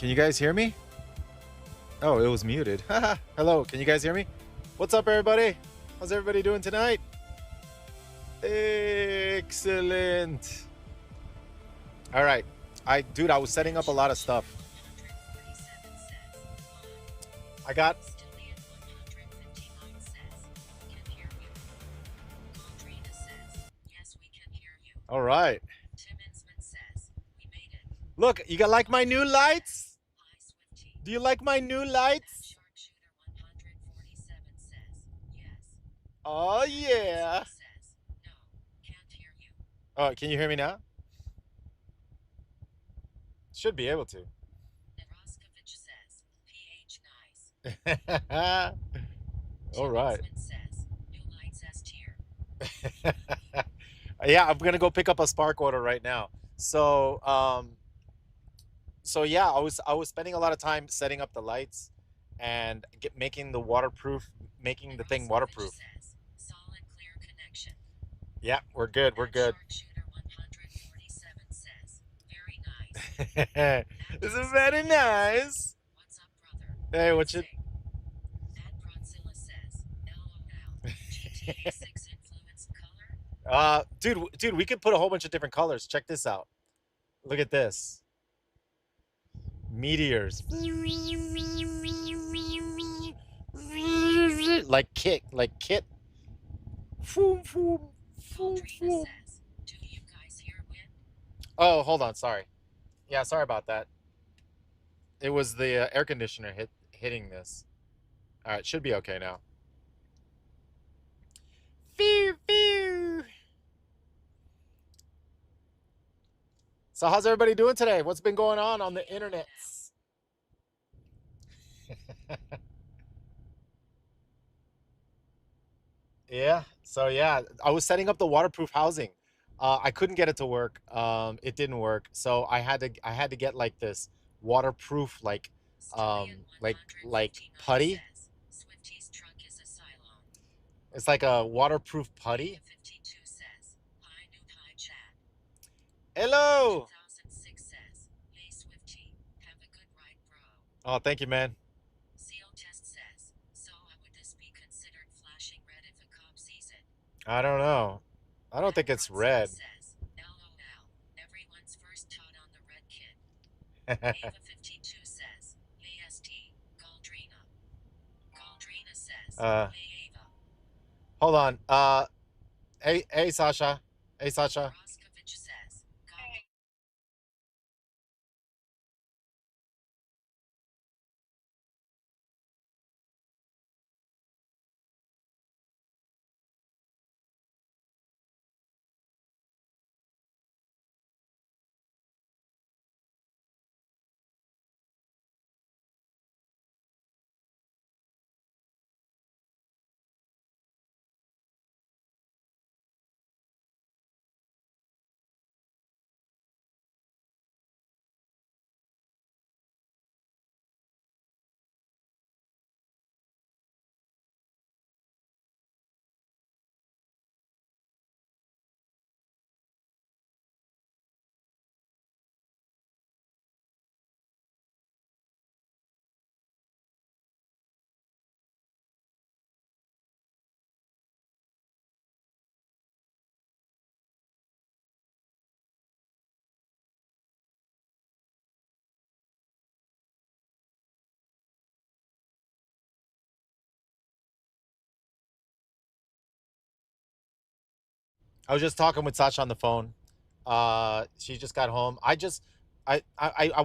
Can you guys hear me? Oh, it was muted. Haha. Hello, can you guys hear me? What's up, everybody? How's everybody doing tonight? Excellent. All right. Dude, I was setting up a lot of stuff. I got. All right. Look, you got like my new lights? Do you like my new lights? Oh yeah. Oh, can you hear me now? Should be able to. All right. Yeah, I'm gonna go pick up a spark order right now. So yeah, I was spending a lot of time setting up the lights and making the waterproof, making the thing waterproof. Yeah, we're good. We're good. This is very nice. Hey, what you? Dude, we could put a whole bunch of different colors. Check this out. Look at this. Meteors. Like Kit. Foom, foom, foom, foom. Oh, hold on. Sorry. Yeah, sorry about that. It was the air conditioner hitting this. All right, should be okay now. Phew, phew. So how's everybody doing today? What's been going on the internet? Yeah. So yeah, I was setting up the waterproof housing. I couldn't get it to work. It didn't work. So I had to get like this waterproof like putty. It's like a waterproof putty. Hello. Oh, thank you, man. I don't know. I don't think it's red. uh, hold on. Hey, Sasha. Hey, Sasha. I was just talking with Sasha on the phone. She just got home. I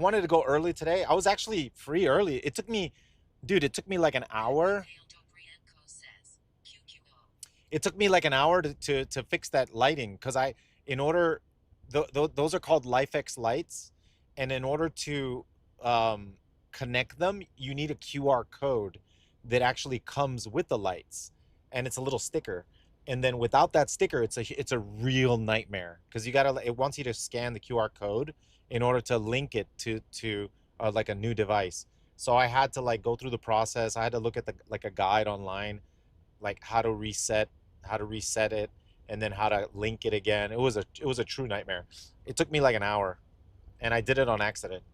wanted to go early today. I was actually free early. It took me, dude, it took me like an hour. It took me like an hour to fix that lighting because in order, those are called LifeX lights, and in order to um, connect them, you need a QR code that actually comes with the lights, and it's a little sticker. And then without that sticker, it's a real nightmare because it wants you to scan the QR code in order to link it to like a new device. So I had to like go through the process. I had to look at the like a guide online, like how to reset it, and then how to link it again. It was a true nightmare. It took me like an hour, and I did it on accident.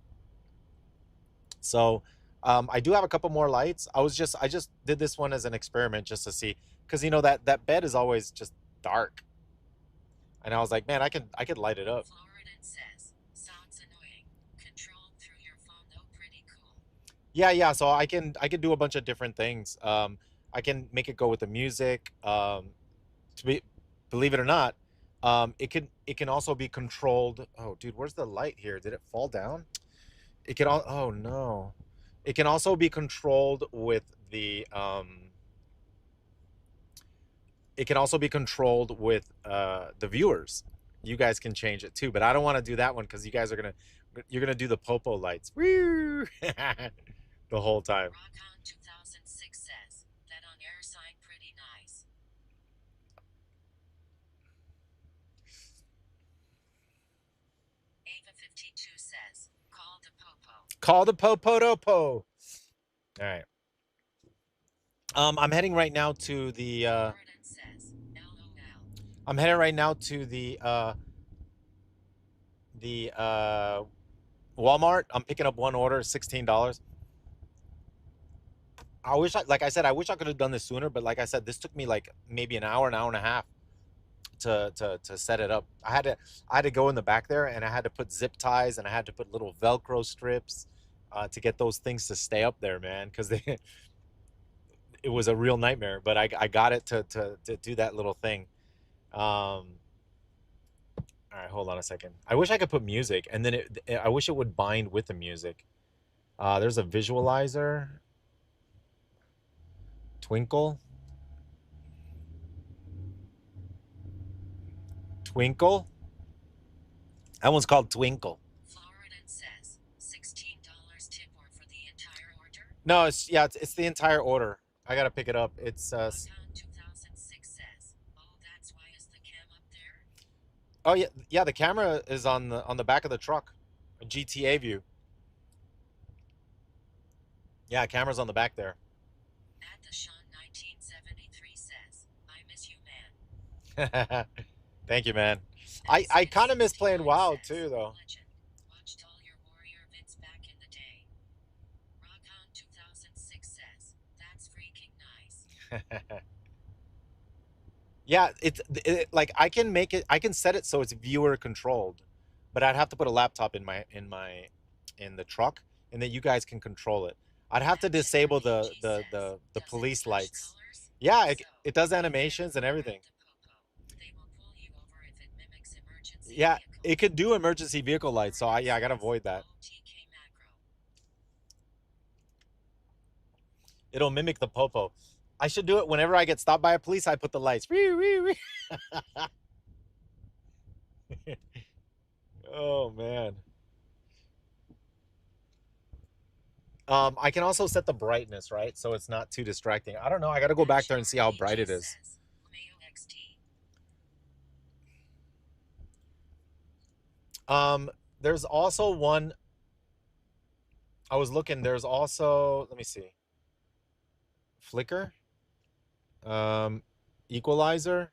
So I do have a couple more lights. I just did this one as an experiment just to see, because you know that bed is always just dark, and I was like, man, I could light it up. Floridan says, sounds annoying. Controlled through your phone though, pretty cool. Yeah, yeah. So I can do a bunch of different things. I can make it go with the music. To be, believe it or not, it can also be controlled. Oh, dude, where's the light here? Did it fall down? It can all. Oh no, it can also be controlled with the. It can also be controlled with the viewers. You guys can change it too, but I don't want to do that one because you guys are gonna you're gonna do the popo lights. Woo! The whole time. Rockon 2006 says, that on air sign pretty nice. Ava 52 says, call the popo. Call the popo. All right. I'm heading right now to the. Floridan says, LOL. I'm heading right now to the Walmart. I'm picking up one order, $16. I wish like I said, I wish I could have done this sooner, but like I said, this took me like maybe an hour and a half to set it up. I had to go in the back there and I had to put zip ties and I had to put little Velcro strips to get those things to stay up there, man, because they it was a real nightmare. But I got it to do that little thing. All right, hold on a second. I wish I could put music, and then I wish it would bind with the music. There's a visualizer. Twinkle. Twinkle. That one's called Twinkle. Floridan says, $16 tip or for the entire order? No, it's yeah, it's the entire order. I gotta pick it up. It's Rockon 2006 says, oh, that's why is the cam up there? oh yeah, yeah. The camera is on the back of the truck, a GTA view. Yeah, camera's on the back there. At the Sean 1973 says, I miss you, man. Thank you, man. I kind of miss playing 69 WoW says, too, though. legend. Watched all your warrior vids back in the day. Rockon 2006 says, that's freaking nice. Yeah, like I can make it. I can set it so it's viewer controlled, but I'd have to put a laptop in the truck, and then you guys can control it. I'd have to At disable Timber PG says, the does it police flash lights. colors? Yeah, So, it does if you're animations and near everything. the popo, they will pull you over if it mimics emergency Yeah, vehicle. it could do emergency vehicle lights, so Floridan yeah, I gotta says, avoid that. OTK macro. It'll mimic the popo. I should do it whenever I get stopped by a police. I put the lights. Wee, wee, wee. Oh man. I can also set the brightness, right? So it's not too distracting. I don't know. I got to go At back there and Char see how bright AG it is. says, Mayo XT. There's also one. I was looking. There's also. Let me see. Flicker. Um, Equalizer.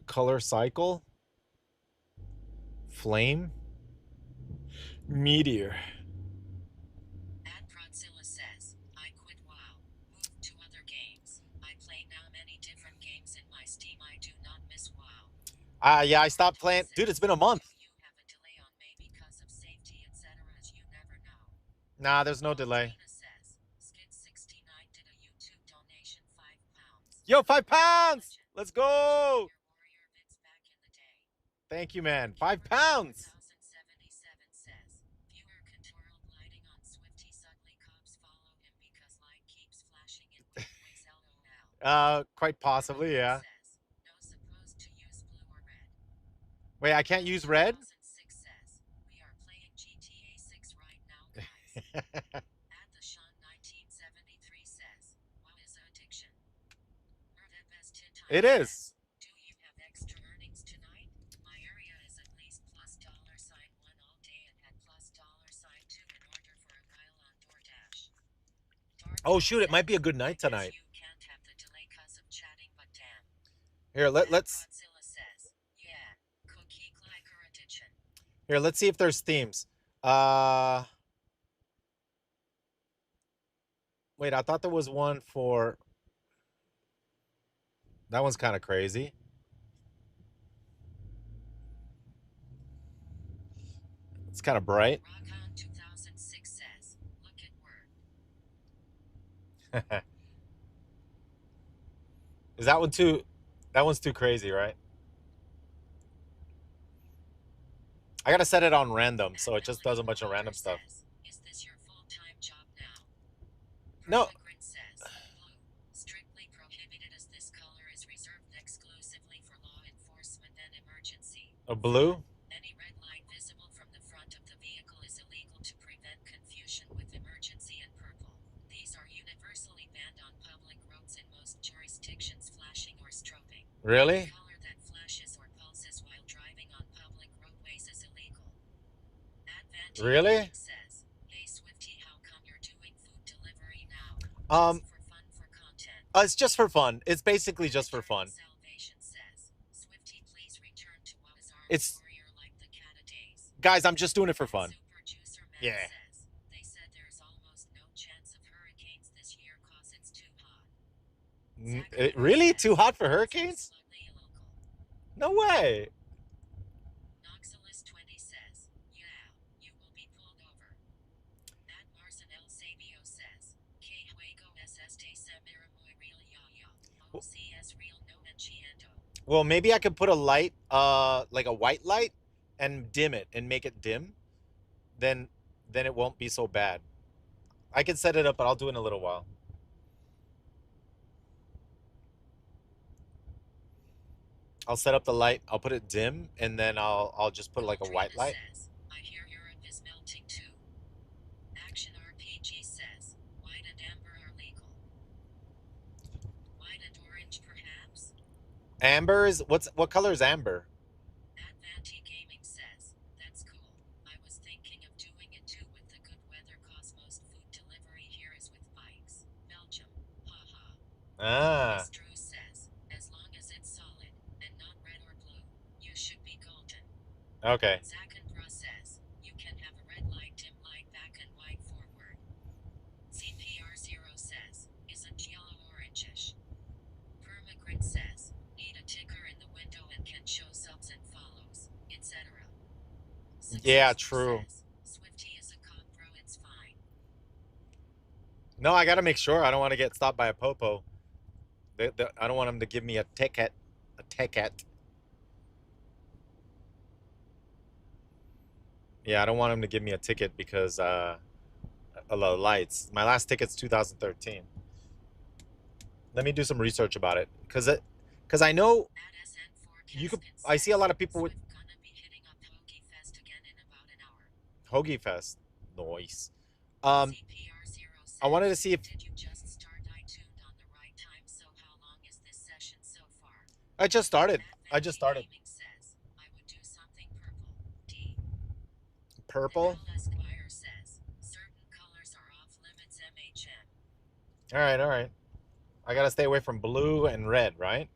Color cycle. Flame. Meteor. At Prodzilla says, I quit WoW. Moved to other games. I play now many different games in my Steam. I do not miss WoW. Yeah, I stopped Arctic playing. Dude, it's says, been a month. do you have a delay on May because of safety, etc. as you never know? Nah, there's no delay. Altina says, Skid69 did a YouTube donation £5. Yo, 5 pounds. Let's go. Your warrior vids back in the day. Thank you, man. 5 pounds. 1077 says, viewer controlled lighting on Swifty Sudley cops follow him because light keeps flashing in ways LOL. Quite possibly, Floridan yeah. says, no supposed to use blue or red. Wait, I can't use red? 2006 says, we are playing GTA 6 right now, guys. At the Sean 1973 says, what is addiction? Murder best hit time It is. do you have extra earnings tonight? My area is at least plus dollar sign one all day and at plus dollar sign two in order for a while on DoorDash. Oh Dark shoot, it might says, be a good I night guess tonight. you can't have the delay cause of chatting, but damn. Here, At let's Godzilla says, yeah, cookie clicker addiction. Here, let's see if there's themes. Uh, Wait, I thought there was one for that one's kind of crazy. It's kind of bright. Rockon 2006 says, look at Is that one too? That one's too crazy, right? I gotta set it on random, so it just does a bunch of random stuff. says, is this your full-time job now? No, Permagrin says, blue, strictly prohibited as this color is reserved exclusively for law enforcement and emergency. a blue. Any red light visible from the front of the vehicle is illegal to prevent confusion with emergency, and purple. These are universally banned on public roads in most jurisdictions. Flashing or strobing. Any Really? color that flashes or pulses while driving on public roadways is illegal. Advanti Really? Gaming says, hey Swifty, how come you're doing food delivery now? Um, Just for fun, for content. it's just for fun. It's basically just for fun. Salvation says, Swifty, please return to was armed It's warrior like the Cata days. guys, I'm just doing it for fun. Super Juicer Man Yeah. says, they said there's almost no chance of hurricanes this year cause it's too hot. Really? Too hot for hurricanes? No way. Noxalis 20 says, yeah, you will be pulled over. At Marcin El Sabio says, que juego es este semira muy real ya ya. OCS real no entiendo. Well, maybe I could put a light, like a white light, and dim it and make it dim. Then, then it won't be so bad. I can set it up, but I'll do it in a little while. I'll set up the light. I'll put it dim, and then I'll just put like a white light. Says, I hear Europe is melting too. Action RPG says, white and amber are legal. White and orange perhaps? Amber is what color is amber? Advanti Gaming says, that's cool. I was thinking of doing it too with the good weather cause most food delivery here is with bikes. Belgium. Haha. Ah. Drew says, as long as it's solid and not red or blue, you should be golden. Okay. Zakenbra says, you can have a red light, dim light back and white forward. CPR0 says, isn't yellow orangish? Permagrin says, need a ticker in the window and can show subs and follows, etc. Yeah, true. Says, Swifty is a cop, bro, it's fine. No, I gotta make sure. I don't want to get stopped by a popo. I don't want him to give me a ticket. A ticket. Yeah, I don't want him to give me a ticket because of the lights. My last ticket's 2013. Let me do some research about it, because I know you could. I see a lot of people with Hoagie Fest noise. I wanted to see if Did you just start iTunes on the right time? So how long is this session so far? I just started. I just started. Says, I would do something purple. D. Purple. Esquire says, certain colors are off limits. MHM. All right, all right. I gotta stay away from blue and red, right?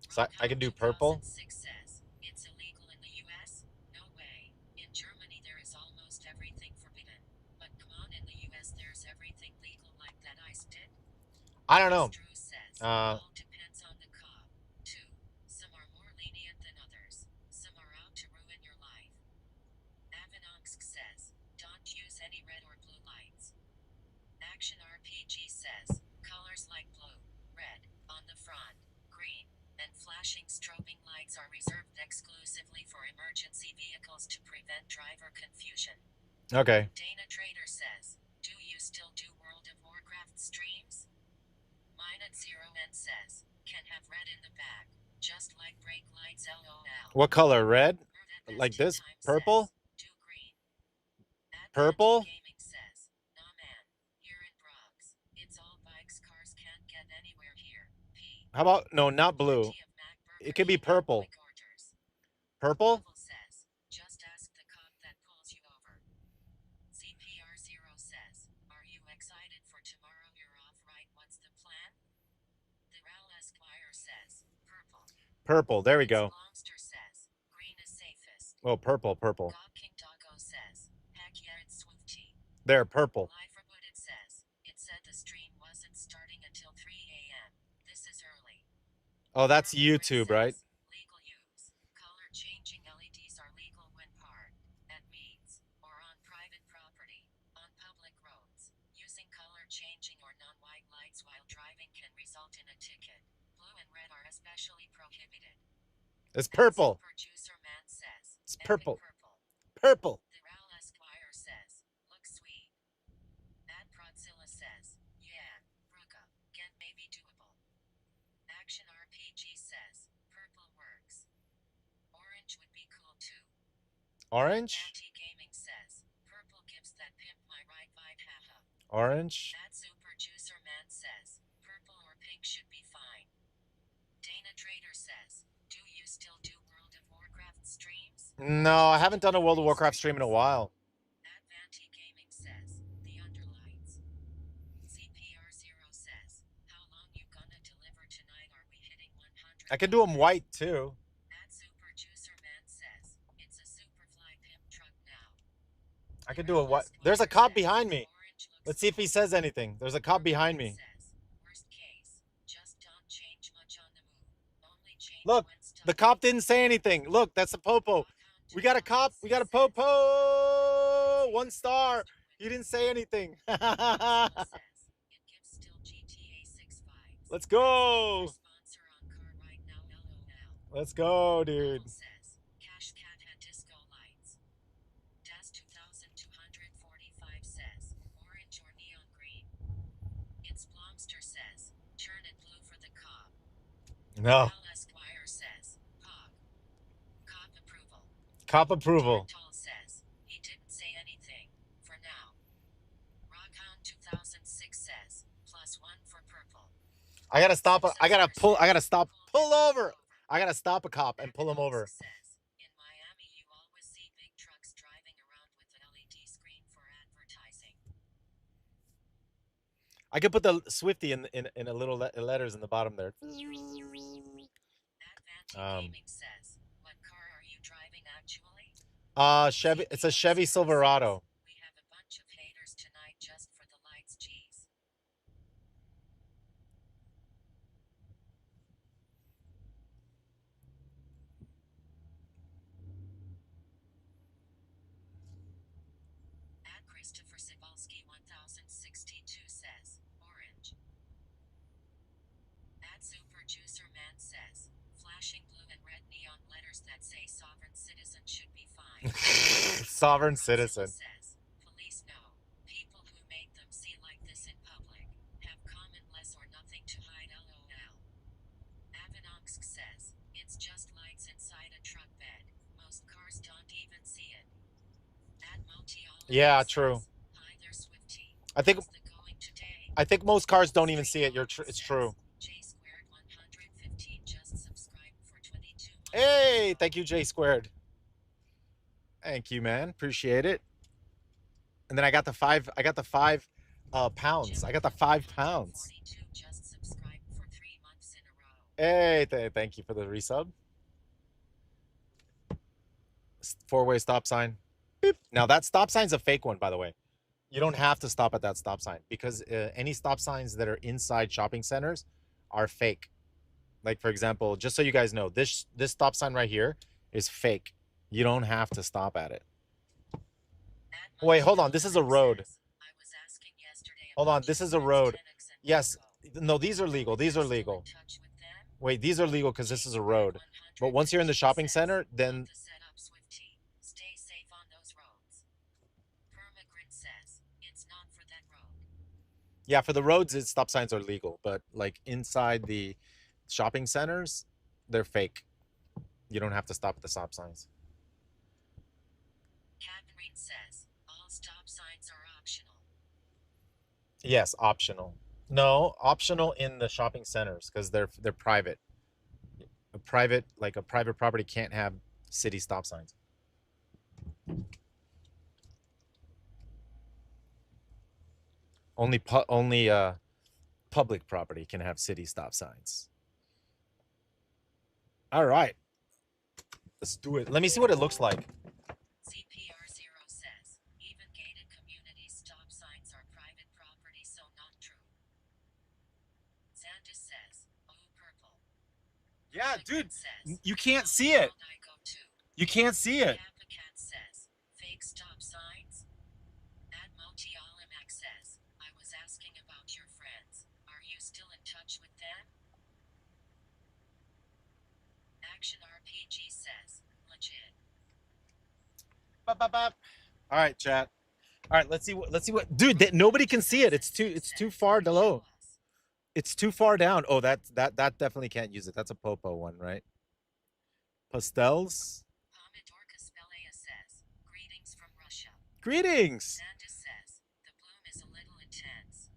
So I can do purple. Says, it's illegal in the US? No way. In Germany there is almost everything forbidden. But come on, in the US there's everything legal like that ice did? I don't know. Says, all depends on the cop. Too. Some are more lenient than others. Some are out to ruin your life. Avanonsk says, don't use any red or blue lights. Action RPG says, colors like blue, red, on the front, green, and flashing strobing lights are reserved exclusively for emergency vehicles to prevent driver confusion. Okay. Dana Trader says, do you still do World of Warcraft streams? Mine at 0N says, can have red in the back, just like brake lights LOL. What color? Red? Like this? Purple? Do green. Purple? Gaming says, nah man, here in Bronx, it's all bikes, cars can't get anywhere here. P. How about no, not blue. It could be purple. Purple? Says, just ask the cop that pulls you over. CPR0 says, are you excited for tomorrow? You're off, right? What's the plan? The Ral Esquire says, purple. Purple. There we go. Longster says, green is safer. Oh, purple, purple. God King Doggo says, heck yeah, it's Swifty. They're purple. Liferwood it says, it said the stream wasn't starting until 3 a.m. This is early. Oh, that's Purple Grid YouTube, right? says, legal use. Color changing LEDs are legal when parked at meets or on private property, on public roads. Using color changing or non-white lights while driving can result in a ticket. Blue and red are especially prohibited. It's purple. Super Juicer Man says, It's epic purple. purple. Purple. The Ral Esquire says, look sweet. Ad Prodzilla says, yeah, Ruga, can maybe doable. Action RPG says, purple works. Orange would be cool too. Orange. Anti-gaming says, purple gives that pimp my right vibe haha. Orange. Ad Super Juicer Man says, purple or pink should be fine. Dana Trader says, do you still do World of Warcraft streams? No, I haven't done a World of Warcraft stream in a while. Advanti Gaming says, the underlights. CPR0 says, how long you gonna deliver tonight? Are we hitting 100? I can do them white too. Ad Super Juicer Man says, it's a Superfly pimp truck now. I can do a white. There's a cop behind me. Let's see if he says anything. There's a cop behind me. Worst case, just don't change much on the move. Only change Look, when stuck. the cop didn't say anything. Look, that's a popo. We got a cop. We got a popo. 1 star. He didn't say anything. Let's go. Let's go, dude. Cash Cat had disco lights. Das 2245 says, orange or neon green. It's Blomster says, turn it blue for the cop. No. Al Esquire says, Pog. Cop approval. Cop approval. Tall says, he didn't say anything, for now. Rockhound 2006 says, +1 for purple. I gotta stop. I gotta pull. I gotta stop. Pull over. I gotta stop a cop and pull him over. Says, in Miami you always see big trucks driving around with an LED screen for advertising. I could put the Swifty in a little letters in the bottom there. Advanti Gaming says, what car are you driving actually? Chevy. It's a Chevy Silverado. We have a bunch of haters tonight just for the lights, geez. At Christopher Sibalski 1062 says, orange. At Super Juicer Man says, flashing blue and red neon letters that say sovereign citizen should be fine. Sovereign citizen. Says, police know. People who make them see like this in public have common less or nothing to hide lol. Avanonsk says, it's just lights inside a truck bed. Most cars don't even see it. Yeah, true. Hi there, Swifty. I think How's the going today? I think most cars don't even see it. It's true. J squared 115 just subscribed for 22 months. Hey, thank you, J squared. Thank you, man. Appreciate it. And then I got the 5. I got the 5 pounds. I got the 5 pounds. Just subscribed for 3 months in a row. Hey, thank you for the resub. 4-way stop sign. Beep. Now that stop sign's a fake one, by the way. You don't have to stop at that stop sign because any stop signs that are inside shopping centers are fake. Like, for example, just so you guys know, this stop sign right here is fake. You don't have to stop at it. Wait, hold on. This is a road. Hold on. This is a road. Yes. No, these are legal. These are legal. Wait, these are legal because this is a road. But once you're in the shopping center, then... Stay safe on those roads. Permagrin says, it's not for that road. Yeah, for the roads, stop signs are legal. But, like, inside the shopping centers, they're fake. You don't have to stop at the stop signs. Catherine says, all stop signs are optional. Yes, optional. No, optional in the shopping centers because they're private. A private property can't have city stop signs. Only public property can have city stop signs. All right. Let's do it. Let me see what it looks like. CPR0 says, even gated community stop signs are private property, so not true. Xandis says, oh, purple. Yeah, dude, Says, you can't see it. I go to. You can't see it. Capacat says, fake stop signs. At Motialimac says, I was asking about your friends. Are you still in touch with them? Action RPG says, legit. Bop, bop, bop. All right, chat. All right, let's see what. Let's see what. Dude, nobody can see it. It's too. It's too far below. It's too far down. Oh, that definitely can't use it. That's a popo one, right? Pastels. Pomidorka Spelea says, greetings from Russia. Greetings. Xandis says, the bloom is a little intense.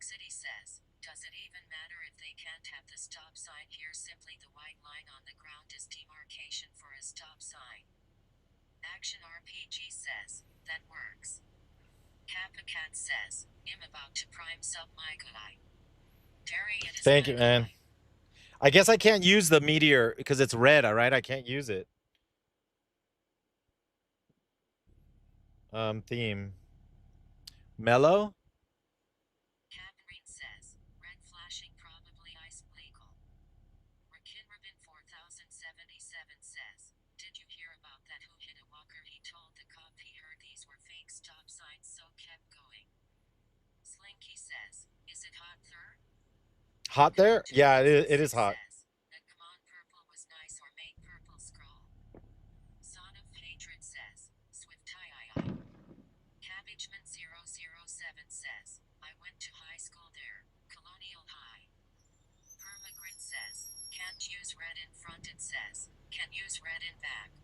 City says, does it even matter if they can't have the stop sign here? Simply the white line on the ground is demarcation for a stop sign. Action RPG says, that works. Capacat says, I'm about to prime sub my guy. Thank you, man. I guess I can't use the meteor because it's red, all right? I can't use it. Theme. Mellow? Catherine says, red flashing probably ice legal. Ribbon 4077 says, did you hear about that who hit a walker? He told the cop he heard these were fake stop signs, so kept going. Slinky says, is it hot there? Hot there? Yeah, it is hot. Says, that come on purple was nice or made purple scroll. Son of Hatred says, Swift II. Cabbageman007 says, I went to high school there, Colonial High. Permagrin says, can't use red in front. It says, can use red in back.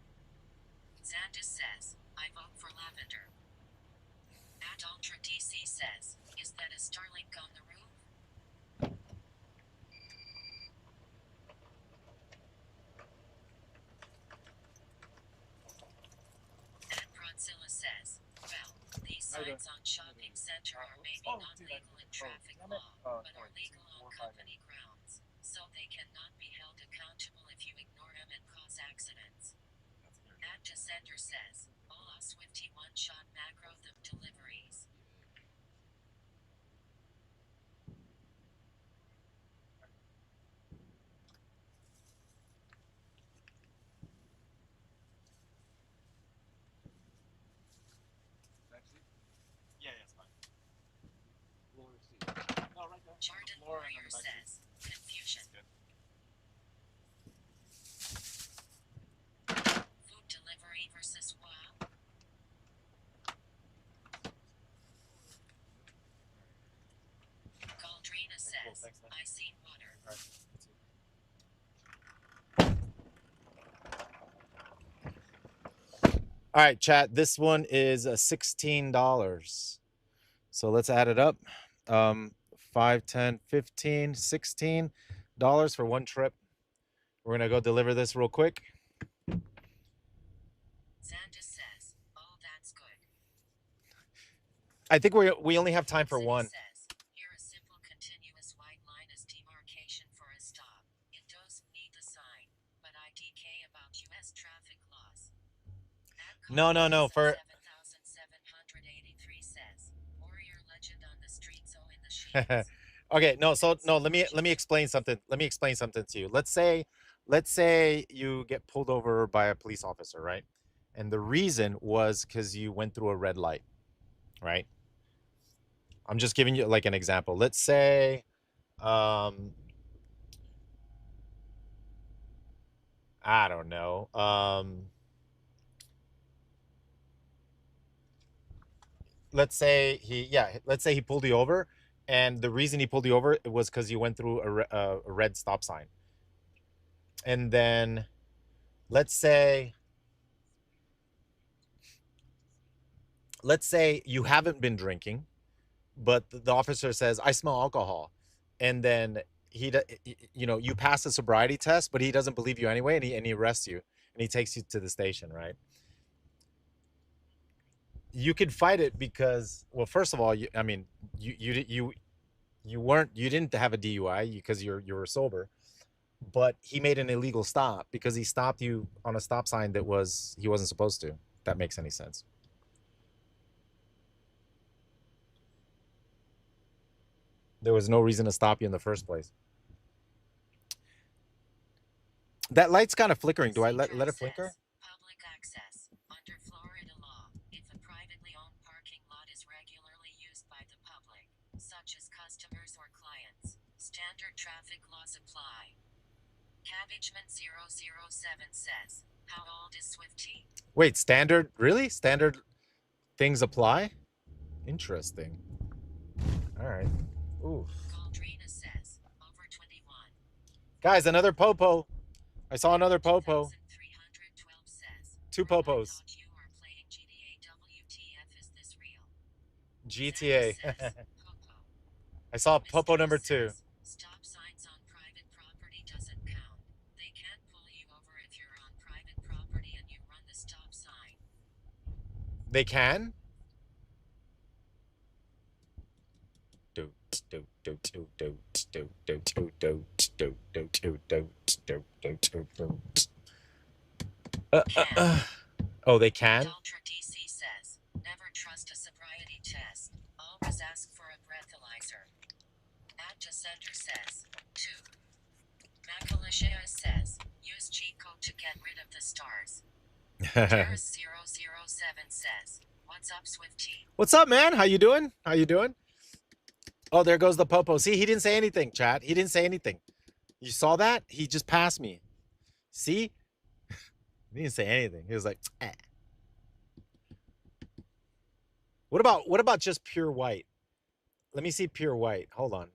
Xandis says, I vote for lavender. At Ultra DC says, is that a Starlink on the roof? At Brodzilla says, well, these signs on shopping center are maybe not legal in traffic law, but are legal on company grounds, so they cannot be held accountable if you ignore them and cause accidents. At Descender says, Ola Swifty one-shot macro them deliveries. Jordan Warrior says, confusion. Food delivery versus WoW. Galdrina says, I seen water. All right, chat. This one is $16. So let's add it up. 5, 10, 15, $16 for one trip. We're gonna go deliver this real quick. Xandis says, oh, that's good. I think we only have time for one. Says, here a simple continuous white line is demarcation for a stop. It does need the sign, but IDK about US traffic laws. No. For 7783 says, warrior legend on the streets, oh in the sheets. okay, no, so no, let me explain something. Let me explain something to you. Let's say you get pulled over by a police officer, right? And the reason was because you went through a red light, right? I'm just giving you like an example. Let's say, I don't know. Let's say he pulled you over, and the reason he pulled you over was because you went through a red stop sign. And then let's say you haven't been drinking, but the officer says, I smell alcohol, and then you pass the sobriety test, but he doesn't believe you anyway, and he arrests you, and he takes you to the station, right? You could fight it because, well, first of all, I mean, you You didn't have a DUI because you were sober, but he made an illegal stop because he stopped you on a stop sign that was he wasn't supposed to. If that makes any sense. There was no reason to stop you in the first place. That light's kind of flickering. Do I let it flicker? Public access. Under Florida law, if a privately owned parking lot is regularly used by the public, such as customers or clients, standard traffic laws apply. Cabbageman007 says, how old is Swifty? Wait, standard? Really? Standard things apply? Interesting. All right. Ooh. Galdrina says, over 21. Guys, another popo. I saw another popo. 2312 says, Two bro, I popos. thought you are playing GTA. WTF, is this real? GTA. Says, Popo. I saw popo Mystery number 2. says, stop signs on private property doesn't count. They can't pull you over if you're on private property and you run the stop sign. They can? Do do do do do do do do do do do do do do do do. Oh, they can? Ultra DC says, never trust a sobriety test. Always ask for a breathalyzer. Adjacenter says, 2. Macalicia says, use cheat code to get rid of the stars. Terrace007 says, what's up, Swifty? What's up, man? How you doing? How you doing? Oh, there goes the popo. See, he didn't say anything, chat. He didn't say anything. You saw that? He just passed me. See? He didn't say anything. He was like, eh. What about just pure white? Let me see pure white. Hold on.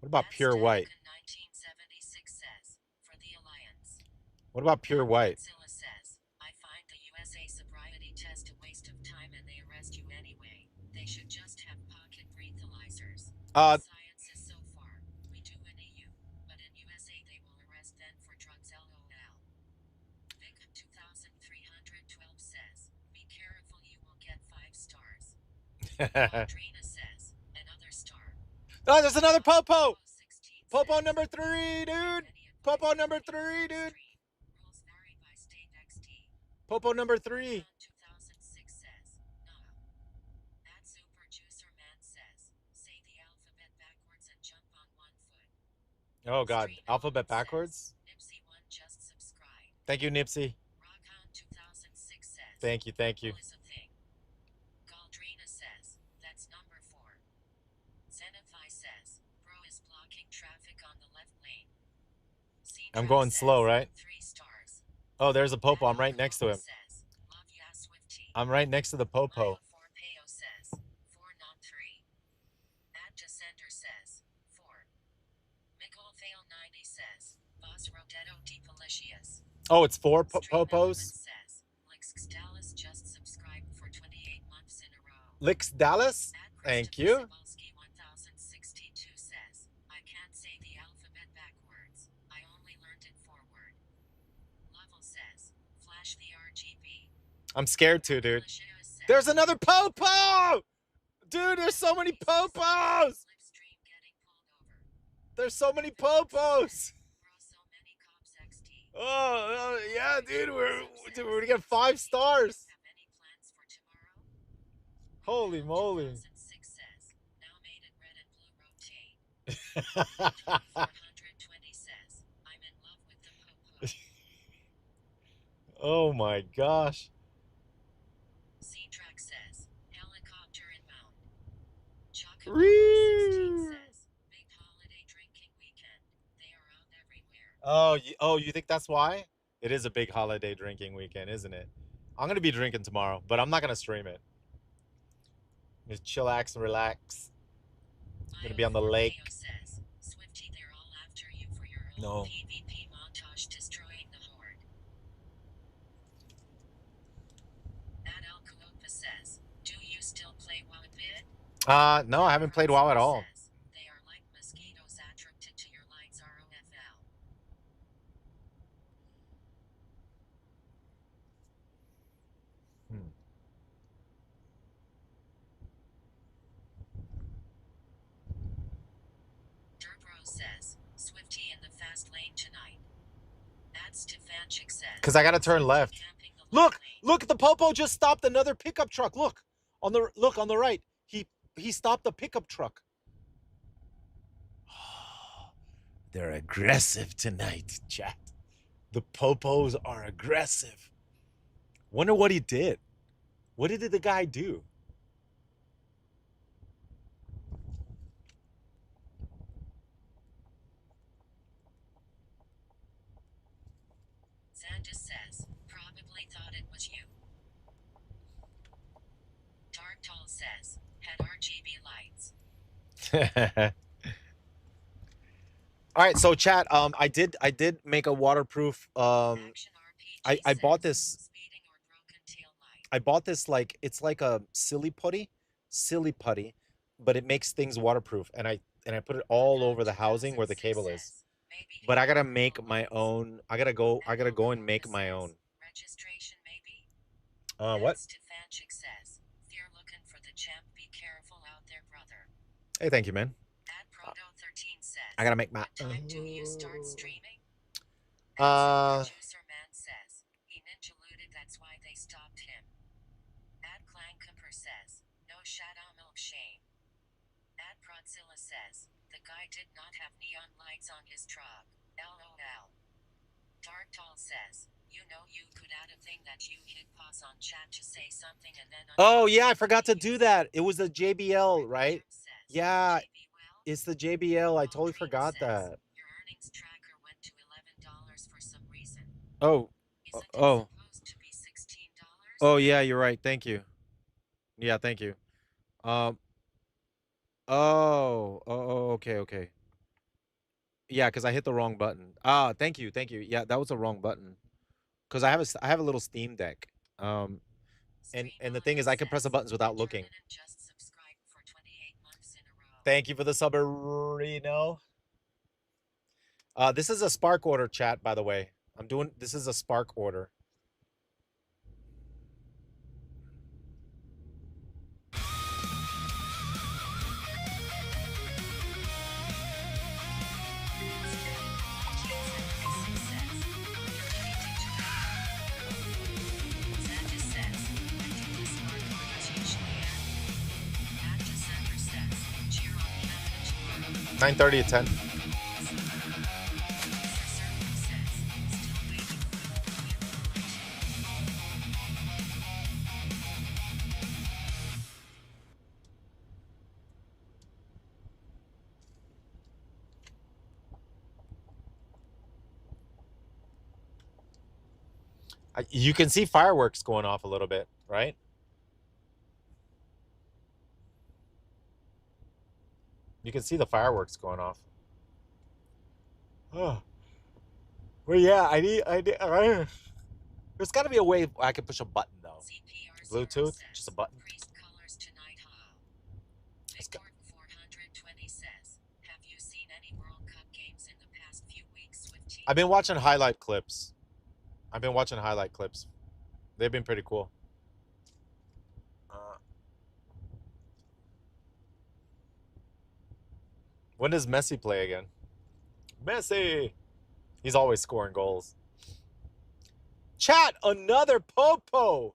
What about pure white? 1976 says, for the Alliance. What about pure white? Godzilla says, I find the USA sobriety test a waste of time and they arrest you anyway. They should just have pocket breathalyzers. Science is so far. We do in EU, but in USA they will arrest then for drugs. LOL. Vic 2312 says, be careful, you will get 5 stars. Audrina says, another star. Oh, there's another popo. Popo number 3, dude. Popo number 3, dude. Rules vary by state. XD. Popo number 3. 2006 says, no. That super juicer man says, say the alphabet backwards and jump on one foot. Oh god, alphabet backwards. Nipsey one just subscribe. Thank you, Nipsey. Rockhound 2006 says, Thank you, thank you. is a thing. Galdrina says, that's number 4. Zenify says, bro is blocking traffic on the left lane. I'm going slow, right? 3 stars. Oh, there's a popo. I'm right next to him. Says, love ya, Swifty. I'm right next to the popo. 4 says, 4 not 3. Adjacenter says, 4. Michael 90 says, Boss Rodetto Delicious. Oh, it's 4 popos? Says, Lix Dallas just subscribed for 28 months in a row. Lix Dallas? Thank you. 1062 says, I can't say the alphabet backwards. I only learned it forward. Lovell says, flash the RGB. I'm scared too, dude. There's another popo! Dude, there's so many popos! There's so many popos! Oh, yeah, dude, we're gonna get 5 stars. Holy moly. Oh my gosh. C-Track says, helicopter inbound. Chocobo16 says, big holiday drinking weekend. They are out everywhere. Oh, you think that's why? It is a big holiday drinking weekend, isn't it? I'm gonna be drinking tomorrow, but I'm not gonna stream it. Just chillax and relax. I'm gonna be on the lake. Says, Swifty, they're all after you for your no. PvP montage destroying the horde. Adalkuopa says, do you still play WoW a bit? No, I haven't played WoW at all. Says, they are like mosquitoes attracted to your lights. ROFL. says, Swifty in the fast lane tonight. Stefanchik says, because I gotta turn left. Look, look, the Popo just stopped another pickup truck. Look on the right. He stopped the pickup truck. They're aggressive tonight, chat. The Popos are aggressive. Wonder what he did. What did the guy do? Sandus says, probably thought it was you. Dark Tall says, had RGB lights. All right, so chat. I did make a waterproof. I bought this. I bought this like it's like a silly putty, but it makes things waterproof, and I put it all over the housing where the cable is. But I gotta make my own. I gotta go and make my own. Registration maybe? What? Stefanchik says, if you're looking for the champ, be careful out there, brother. Hey, thank you, man. Proto13 says, I gotta make my. time do you start streaming? Producer man says, he ninja looted, that's why they stopped him. Clan Cooper says, no shadow milk shame. Prodzilla says, the guy did not have neon lights on his truck. LOL. Dark Tall says, you know you could add a thing that you hit pause on chat to say something and then. Oh yeah, I forgot to do that. It was the JBL, right? Yeah, it's the JBL. I totally forgot that. Your earnings tracker went to $11 for some reason. Oh, Isn't it oh, supposed to be $16? oh yeah, you're right. Thank you. Yeah, thank you. Okay, okay. Yeah, because I hit the wrong button. Thank you, thank you. Yeah, that was the wrong button. Because I have a little Steam Deck. And the thing is, I can press the buttons without looking. Thank you for the subarino. This is a Spark order, chat. By the way, this is a Spark order. $9:30 at 10. You can see fireworks going off a little bit, right? You can see the fireworks going off. Oh. Well, yeah, there's got to be a way I can push a button, though. Bluetooth? Just a button? I've been watching highlight clips. They've been pretty cool. When does Messi play again? Messi! He's always scoring goals. Chat, another Popo!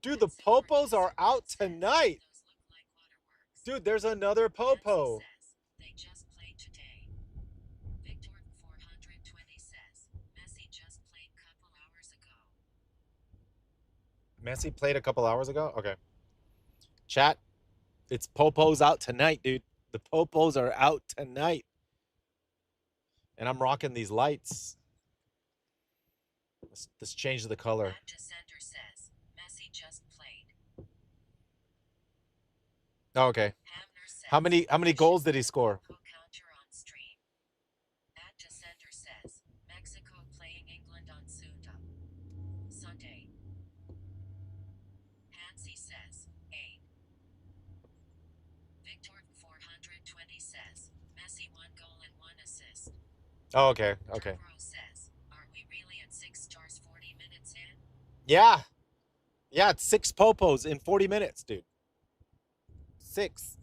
Dude, the Popos are out tonight! Dude, there's another Popo. They just played today. Victor 420 says, Messi just played a couple hours ago. Messi played a couple hours ago? Okay. Chat, it's Popos out tonight, dude. The Popos are out tonight. And I'm rocking these lights. Let's change the color. Says, Messi just played. Oh, okay. How many goals did he score? Says, Mexico playing England on Sunday. Hansi says, 8. Victor 420 says, Messi 1 goal and 1 assist. Oh, okay, okay. Says, are we really at 6 stars 40 minutes in? Yeah. Yeah, it's 6 Popos in 40 minutes, dude. 6.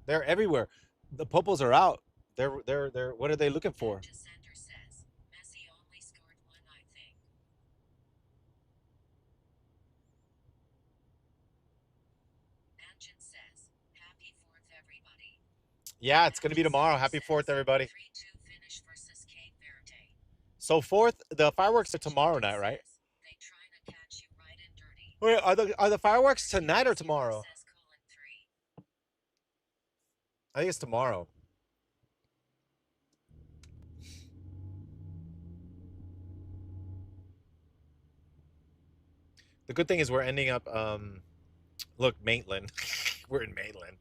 They're everywhere. The Popos are out. They're. What are they looking And for? Descender says, Messi only scored one, I think. Anjan says, Happy 4th, everybody. Yeah, it's gonna be Anjan tomorrow. Sender Happy Fourth, says, everybody. 3-2 finish versus Cape Verde. So fourth, the fireworks are tomorrow Sajito night, right? says, they trying to catch you right and dirty. Wait, are the fireworks tonight or Argentina tomorrow? says, colon 3. I think it's tomorrow. The good thing is we're ending up. Look, Maitland. We're in Maitland.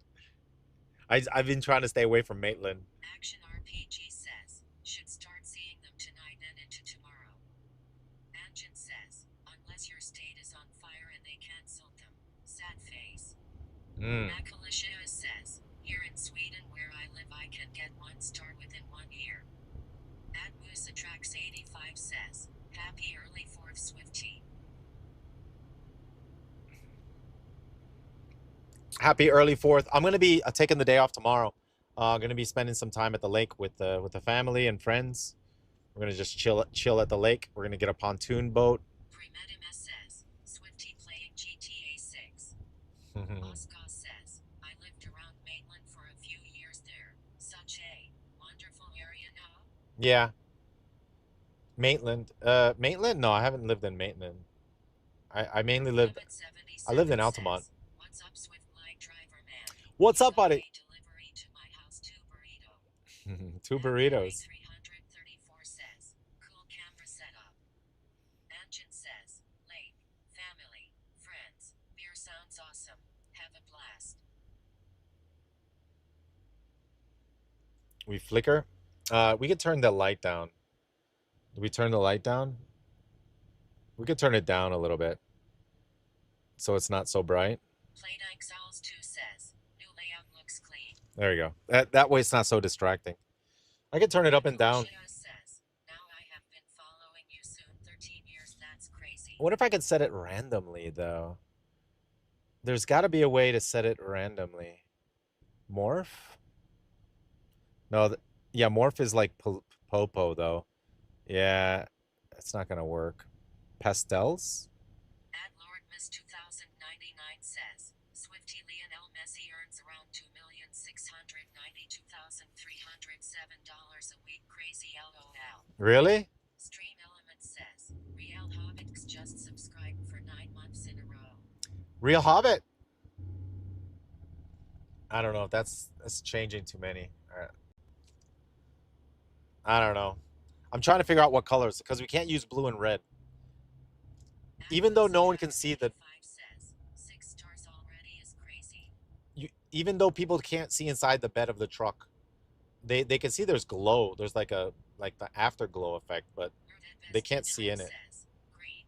I've been trying to stay away from Maitland. Action RPG says, should start seeing them tonight and into tomorrow. Anjan says, unless your state is on fire and they canceled them. Sad face. Mm. Akalicia says, here in Sweden where I live I can get 1 star within 1 year. At Musatrax 85 says, happy early 4th Swifty. Happy early Fourth. I'm gonna be taking the day off tomorrow. Gonna be spending some time at the lake with the family and friends. We're gonna just chill at the lake. We're gonna get a pontoon boat. Premedimus says, Swifty playing GTA 6. Oscar says, I lived around Maitland for a few years there. Such a wonderful area now. Yeah, Maitland. Maitland? No, I haven't lived in Maitland. I mainly lived. I lived in Altamont. Says, what's up, Swift Light Driver Man? What's up, buddy? Delivery to my house, 2 burrito. Two burritos. 334 says, cool camera setup. Anjan says, lake, family, friends, beer sounds awesome. Have a blast. We flicker. We could turn the light down. Do we turn the light down? We could turn it down a little bit so it's not so bright. Playdank Owls 2 says, new layout looks clean. There you go. That way it's not so distracting. I can turn it up and down. Says, now I have been following you soon 13 years, that's crazy. I wonder if I could set it randomly though. There's got to be a way to set it randomly. Morph? No, yeah, morph is like popo though. Yeah, it's not gonna work. Pastels? Ad Lord Miss 2099 says, Swifty Lionel Messi earns around $2,692,307 a week. Crazy LOL. Really? Stream Element says, Real Hobbits just subscribed for 9 months in a row. Real Hobbit? I don't know. That's changing too many. I don't know. I'm trying to figure out what colors because we can't use blue and red. Even though no one can see the says, 6 stars already is crazy. Even though people can't see inside the bed of the truck, they can see there's glow. There's like the afterglow effect, but they can't see in it. Green.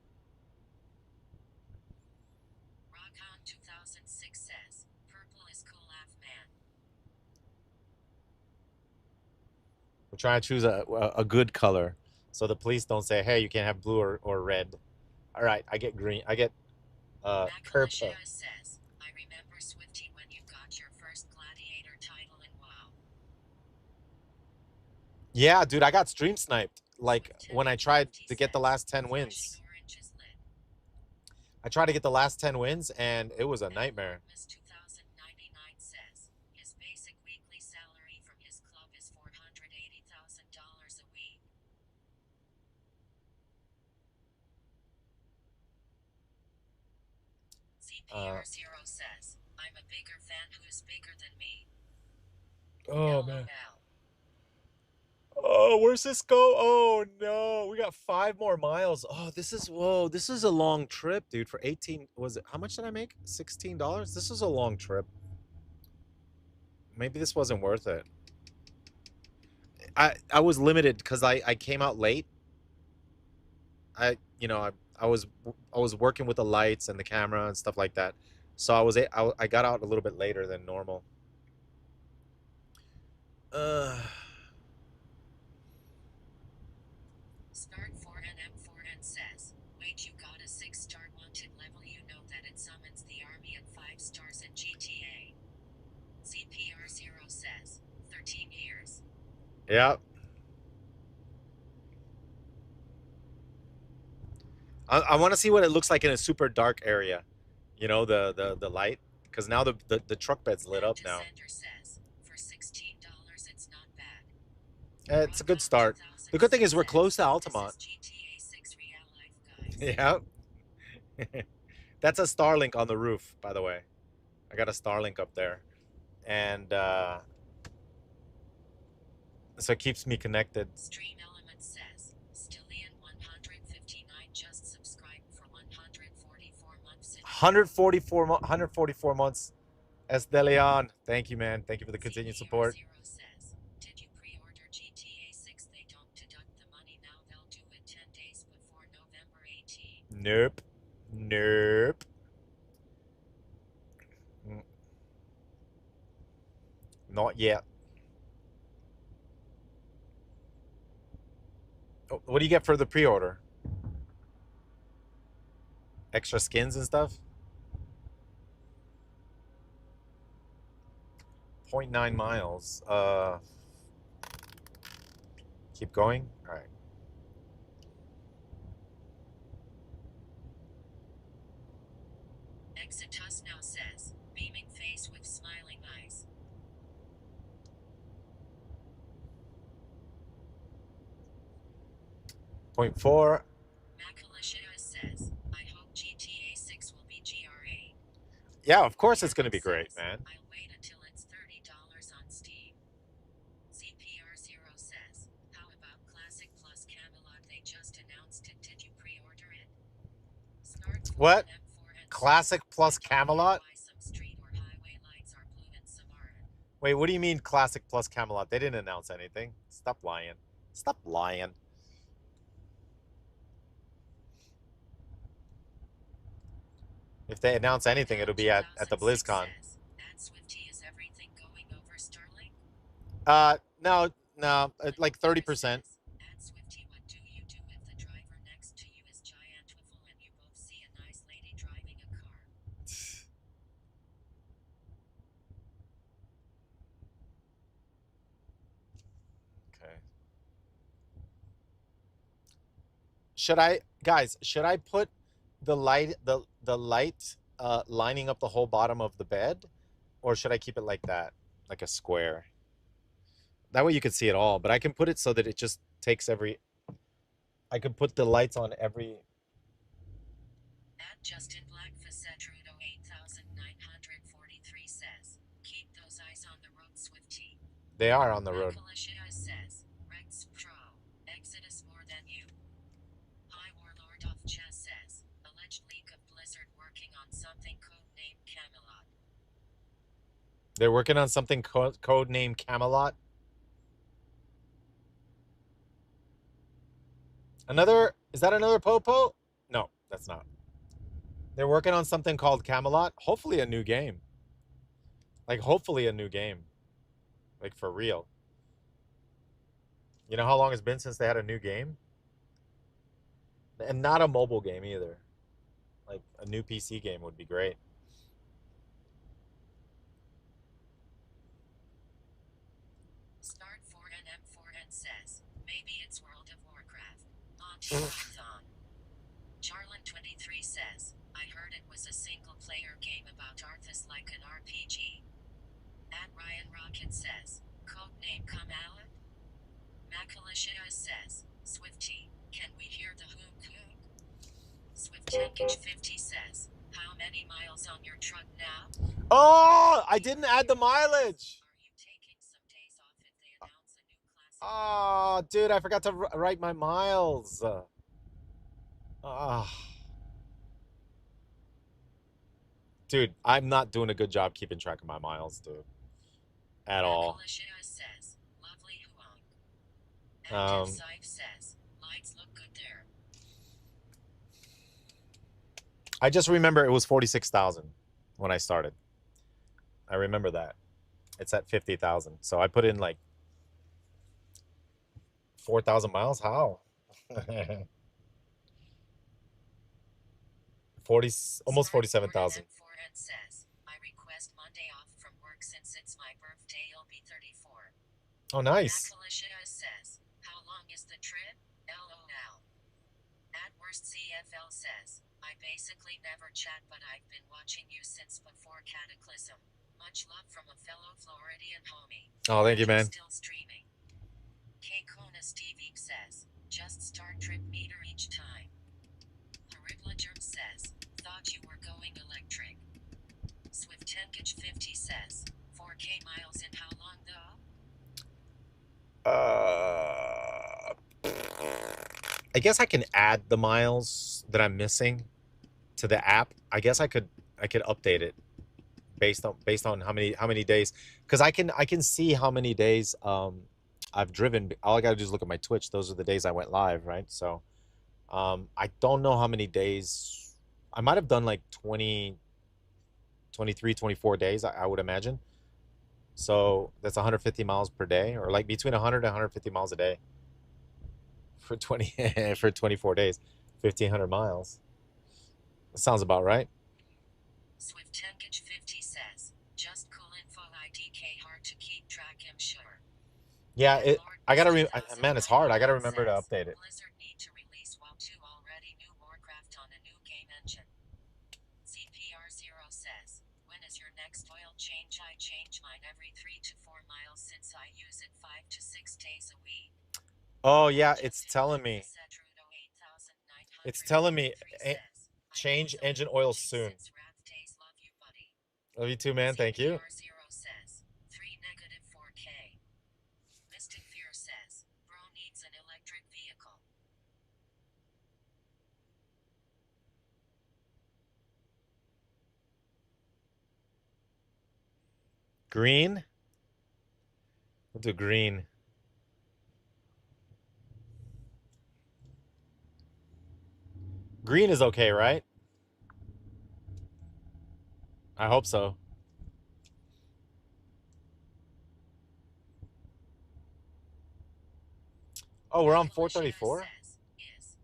Rockon 2006 says, purple is cool, laugh man. We're trying to choose a good color so the police don't say, hey, you can't have blue or red. All right, I get green. I get purple. Says, I remember Swifty when you got your first gladiator title in WoW. Yeah, dude, I got stream sniped. Like when I tried to get the last 10 wins. I tried to get the last 10 wins and it was a nightmare. Miss 2099 says, his basic weekly salary from his club is $480,000 a week. CPR0 says, I'm a bigger fan who's bigger than me. Oh, man. Oh, where's this go? Oh no, we got 5 more miles. Oh, this is a long trip, dude. For 18, was it? How much did I make? $16. This is a long trip. Maybe this wasn't worth it. I was limited because I came out late. I was working with the lights and the camera and stuff like that, so I got out a little bit later than normal. Uh. Start 4N M4N says, wait, you got a 6-star wanted level, you know that it summons the army at 5 stars in GTA. CPR0 says, 13 years. Yeah. I want to see what it looks like in a super dark area. You know, the light, because now the truck bed's lit up now. Says, for $16, it's not bad. It's a good start. The good thing is we're close to Altamont. This is GTA 6 real life, guys. Yeah. That's a Starlink on the roof, by the way. I got a Starlink up there. And so it keeps me connected. Stream Element says, Stillian 159 just subscribed for 144 months. 144 months. Estelion. Thank you, man. Thank you for the continued support. Zero says, did you pre-order GTA 6? They don't deduct the money now. They'll do it 10 days before November 18. Nope. Nope. Not yet. Oh, what do you get for the pre-order? Extra skins and stuff? 0.9 miles. Keep going. All right. Exitus now says, beaming face with smiling eyes. 0.4. Macalicia says, I hope GTA 6 will be GRA. Yeah, of course it's going to be great, man. I'll wait until it's $30 on Steam. CPR0 says, how about Classic Plus Camelot? They just announced it. Did you pre-order it? What? Classic Plus Camelot? Some street or highway lights are blue in Samaran. Wait, what do you mean Classic Plus Camelot? They didn't announce anything. Stop lying. Stop lying. If they announce anything, it'll be at the BlizzCon. Swifty, is everything going over Starlink? No, like 30%. Swifty, what do you do if the driver next to you is giant wiffle and you both see a nice lady driving a car? Okay. Should I put the light lining up the whole bottom of the bed, or should I keep it like that, like a square? That way you can see it all, but I can put it so that it just takes every. I could put the lights on every. At Justin Black Facetrudo 8943 says, keep those eyes on the road, Swifty. They are on the road. Macalicia says, Rex Pro, Exodus more than you. High Warlord of Chess says, alleged leak of Blizzard working on something codenamed Camelot. They're working on something codenamed Camelot. Is that another Popo? No, that's not. They're working on something called Camelot. Hopefully a new game. Like, hopefully a new game. Like, for real. You know how long it's been since they had a new game? And not a mobile game either. Like, a new PC game would be great. Start 4NM4N says, maybe it's World of Warcraft. On Python. Charlin23 says, I heard it was a single-player game about Arthas like an RPG. At Ryan Rocket says, codename Camelot. Macalicia says, Swifty, can we hear the hook hook? Swift 50 says, how many miles on your truck now? Oh, I didn't add the mileage. Are you taking some days off if they announce a new classic? Oh, dude, I forgot to write my miles. Dude, I'm not doing a good job keeping track of my miles, dude. At all. Says, lovely Huang. Says, lights look good there. I just remember it was 46,000 when I started. I remember that. It's at 50,000. So I put in like 4,000 miles. How? 40, almost 47,000. Says, I request Monday off from work since it's my birthday. I'll be 34. Oh, nice. Nakalisha says, how long is the trip? LOL. At worst CFL says, I basically never chat but I've been watching you since before Cataclysm. Much love from a fellow Floridian homie. Oh, thank Glad you, you're man. still streaming. K Kona Stevie says, just start trip meter each time. Haribla Germ says, thought you were going electric. Swift Tengage 50 says, 4K miles in how long though? I guess I can add the miles that I'm missing to the app. I could update it based on how many days, because I can see how many days I've driven. All I gotta do is look at my Twitch. Those are the days I went live, right? So I don't know how many days. I might have done like 20, 23, 24 days, I would imagine. So that's 150 miles per day, or like between 100 and 150 miles a day for 20 for 24 days, 1,500 miles. That sounds about right. Swift Tengage 50 says, just cool info IDK hard to keep track, I'm sure. Yeah, And Lord I gotta man, it's hard. I gotta 2099 remember to says, update it. Blizzard need to release WoW 2 already new Warcraft on a new game engine. CPR0 says, when is your next oil change? I change mine every 3 to 4 miles since I use it 5 to 6 days a week. Oh yeah, Just it's hit telling like me. this at Rudo It's telling me 8943 says, I've change also engine been oil watching soon. since Wrath Days. Love you, buddy. Love you too, man. Thank you. CPR0 says, 3 negative 4K. Mystic Fear says, bro needs an electric vehicle. Green. We'll do green. Green is okay, right? I hope so. Oh, we're on Nakalisha 434. says, is.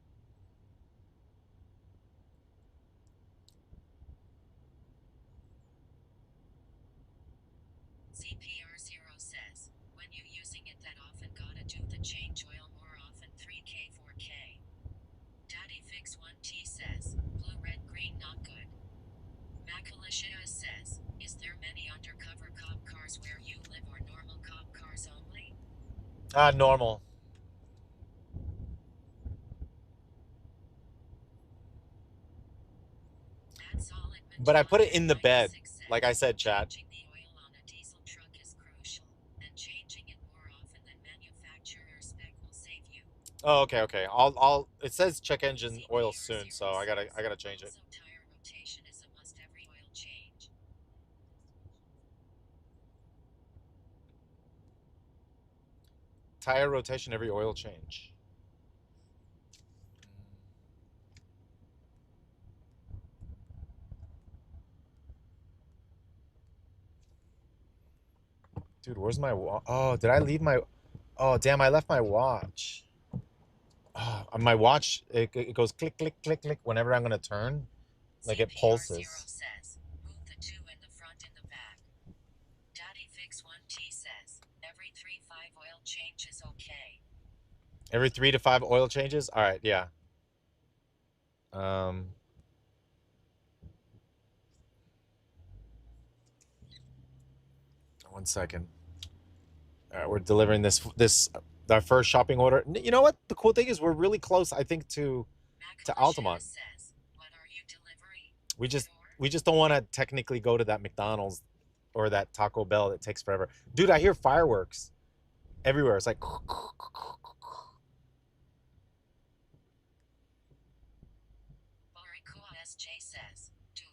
CPR0 says, when you using it that often gotta do the change oil more often 3K 4K. Daddy Fix 1T says, blue red green not good. Nakalisha says, is there many undercover cop cars where you live or normal cop cars only? Normal. But I put it in the bed, like I said, chat. Changing the oil on a diesel truck is crucial, and changing it more often than manufacturer spec will save you. Oh, okay, okay. I'll. It says check engine oil soon, so I gotta change it. Also, tire rotation is a must every oil change. Tire rotation every oil change. Dude, where's my watch? Oh, did I leave my? Oh, damn! I left my watch. Oh, my watch. It goes click, click, click, click whenever I'm gonna turn. Like it CPR0 pulses. says, move the 2 in the front in the back. Daddy Fix 1T says, every 3-5 oil change is okay. Every 3 to 5 oil changes. All right, yeah. Um, 1 second. All right, we're delivering this our first shopping order. You know what? The cool thing is we're really close. I think to Altamont. Says, what are you delivering? We just we just don't want to technically go to that McDonald's or that Taco Bell that takes forever. Dude, I hear fireworks everywhere. It's like SJ says, dude,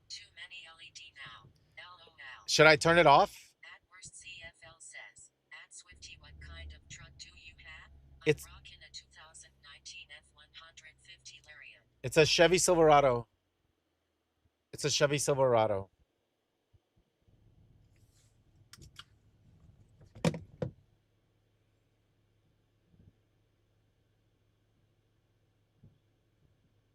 too many LED now. LOL. should I turn it off? At worst CFL says, at Swifty, what kind of truck do you have? I'm It's rocking a 2019 F-150 Lariat. it's a Chevy Silverado. It's a Chevy Silverado.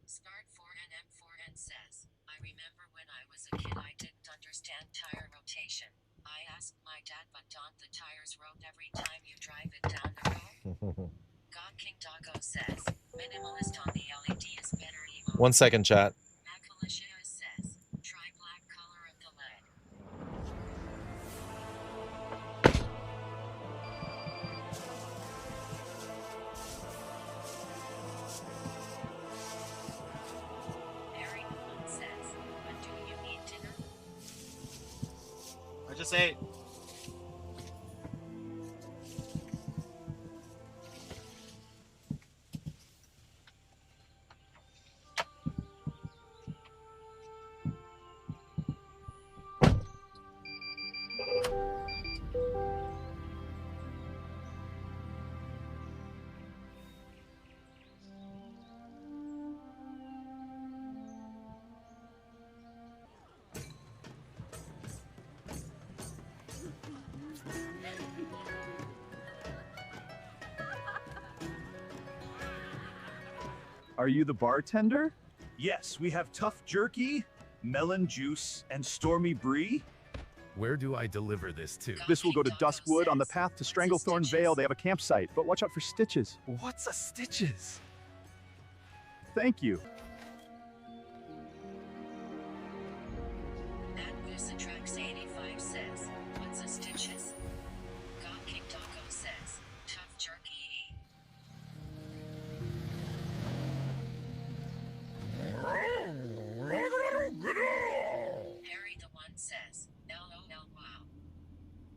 Smart 4N M4N says, I remember when I was a kid I didn't understand tire rotation. I asked my dad, but don't the tires rope every time you drive it down the road? God King Doggo says, minimalist on the LED is better emo. 1 second, chat. Macalicia says, try black color of the lead. Mary Moon says, when do you eat dinner? I just ate. Are you the bartender? Yes, we have tough jerky, melon juice, and stormy brie. Where do I deliver this to? This will go to Duskwood on the path to Stranglethorn Vale. They have a campsite, but watch out for stitches. What's a stitches? Thank you. Musatrax 85 says, what's a stitches? God King Doggo says, tough jerky. Harry the One says, LOL wow.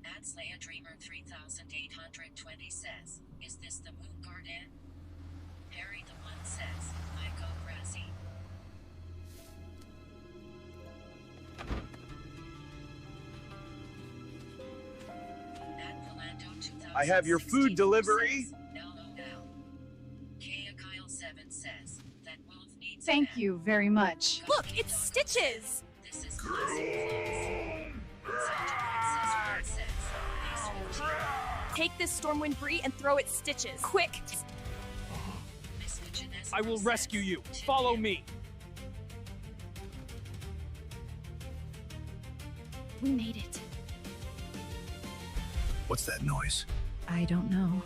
Adslaya Dreamer 3820 says, is this the Moon Garden? Harry the One says, I go Razzie. I have your food delivery. Thank you very much. Look, it's Stitches! This is Take this Stormwind Brie and throw it Stitches. Quick! I will rescue you. Follow me. We made it. What's that noise? I don't know.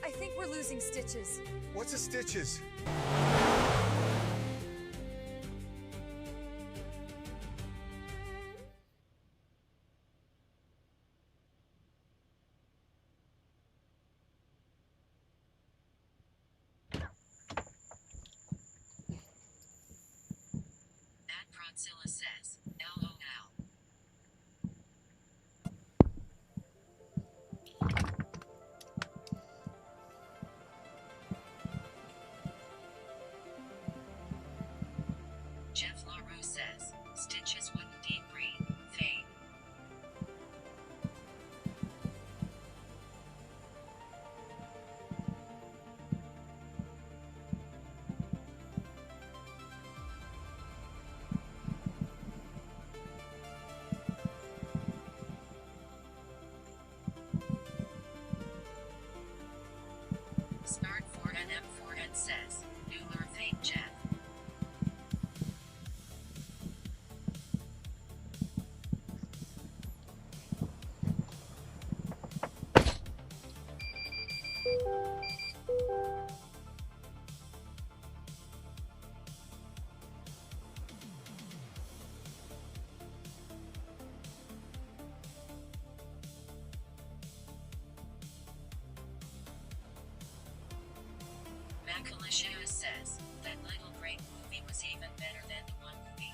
I think we're losing Stitches. What's a stitches? Prodzilla says, LOL. Jeff LaRue says, Stitches wouldn't eat Brie. Fame. Smart 4NM4N says, Numer Fame Jeff. Macalicia says, that little great movie was even better than the one movie.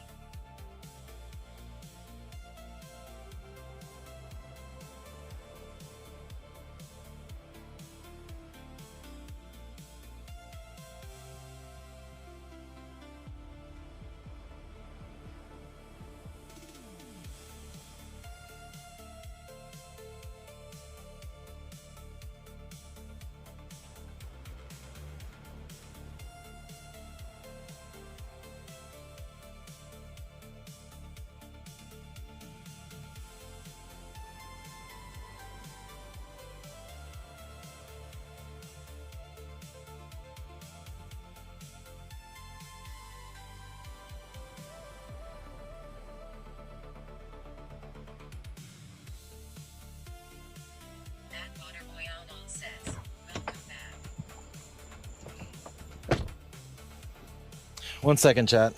1 second, chat.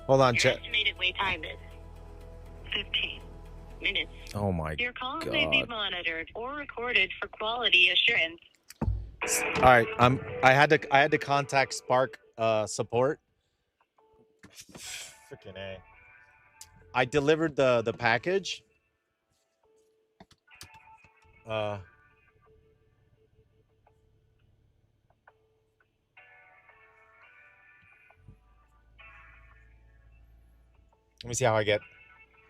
Hold on, Your chat. estimated wait time is 15 minutes. Oh my Your call may be god. monitored or recorded for quality assurance. All right, I had to contact Spark support. Freaking A. I delivered the package. Uh Let me see how I get.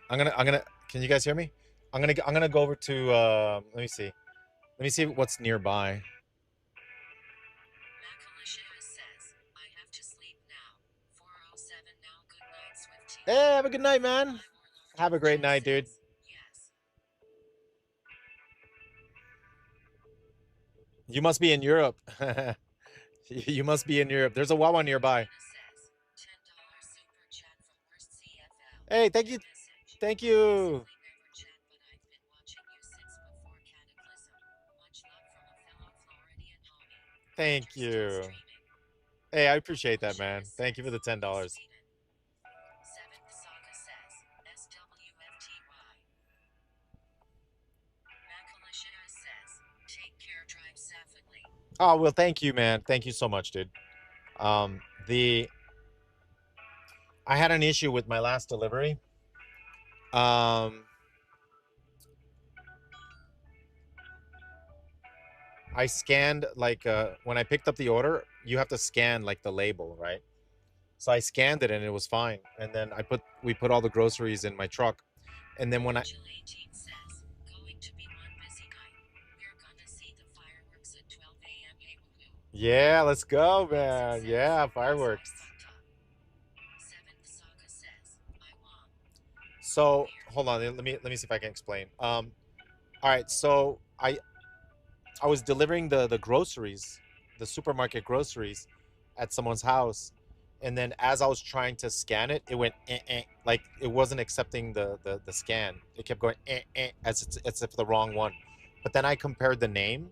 I'm gonna can you guys hear me? I'm gonna go over to let me see. Let me see what's nearby. Hey, have a good night, man. Have a great night, dude. You must be in Europe. You must be in Europe. There's a Wawa nearby. Hey, thank you. Thank you. Thank you. Hey, I appreciate that, man. Thank you for the $10. Oh, well, thank you, man. Thank you so much, dude. The I had an issue with my last delivery. Um, I scanned like when I picked up the order, you have to scan like the label, right? So I scanned it and it was fine. And then we put all the groceries in my truck. And then when I Yeah, let's go, man. Yeah, fireworks. So hold on, let me see if I can explain. All right, so I was delivering the groceries, the supermarket groceries, at someone's house, and then as I was trying to scan it, it went like it wasn't accepting the scan. It kept going as if the wrong one. But then I compared the name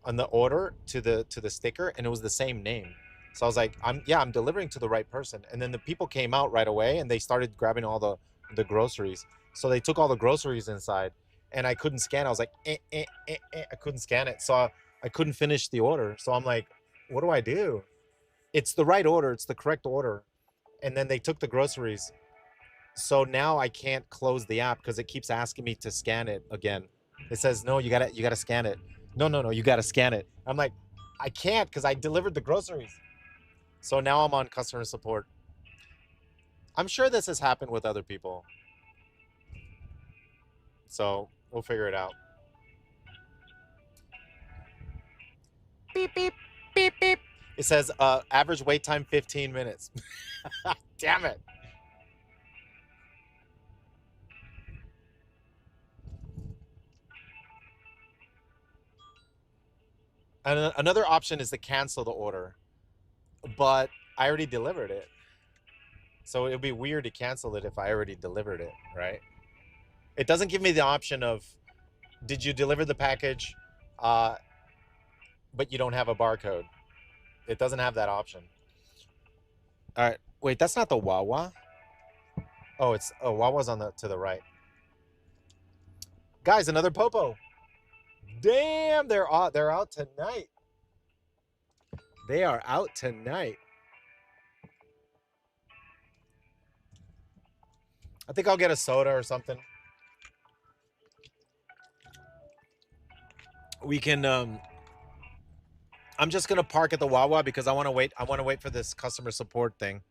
on the order to the sticker, and it was the same name. So I was like, I'm delivering to the right person. And then the people came out right away, and they started grabbing all the groceries. So they took all the groceries inside, and I couldn't scan. I was like, I couldn't scan it, so I couldn't finish the order. So I'm like, what do I do? It's the right order. It's the correct order. And then they took the groceries. So now I can't close the app because it keeps asking me to scan it again. It says, no, you gotta scan it. No, you gotta scan it. I'm like, I can't because I delivered the groceries. So now I'm on customer support. I'm sure this has happened with other people. So we'll figure it out. Beep, beep, beep, beep. It says average wait time 15 minutes. Damn it. And another option is to cancel the order, but I already delivered it. So it would be weird to cancel it if I already delivered it, right? It doesn't give me the option of, did you deliver the package, uh, but you don't have a barcode? It doesn't have that option. All right, wait, that's not the Wawa. Oh, Wawa's on the to the right. Guys, another Popo. Damn, they're out tonight. They are out tonight. I think I'll get a soda or something. We can I'm just gonna park at the Wawa because I want to wait. I want to wait for this customer support thing.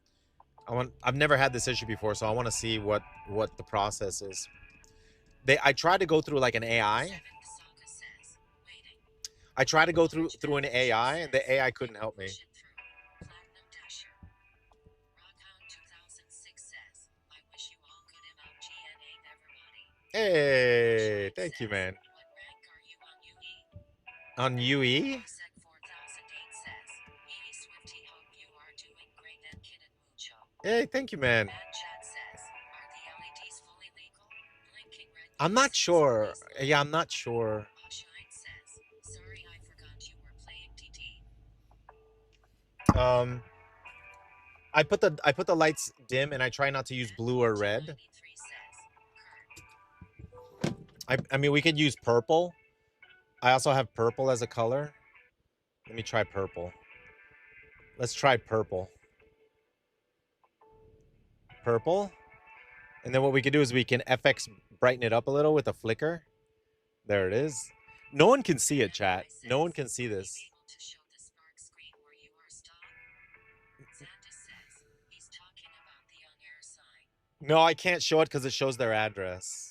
I've never had this issue before, so I want to see what the process is. I tried to go through like an AI. I tried to go through an AI, and the AI couldn't help me. Hey, thank you, man. On UE? Hey, thank you, man. I'm not sure. Yeah, I'm not sure. I put the lights dim and I try not to use blue or red. I mean we could use purple. I also have purple as a color. Let me try purple. Let's try purple. Purple. And then what we can do is we can FX brighten it up a little with a flicker. There it is. No one can see it, chat. No one can see this. No, I can't show it because it shows their address.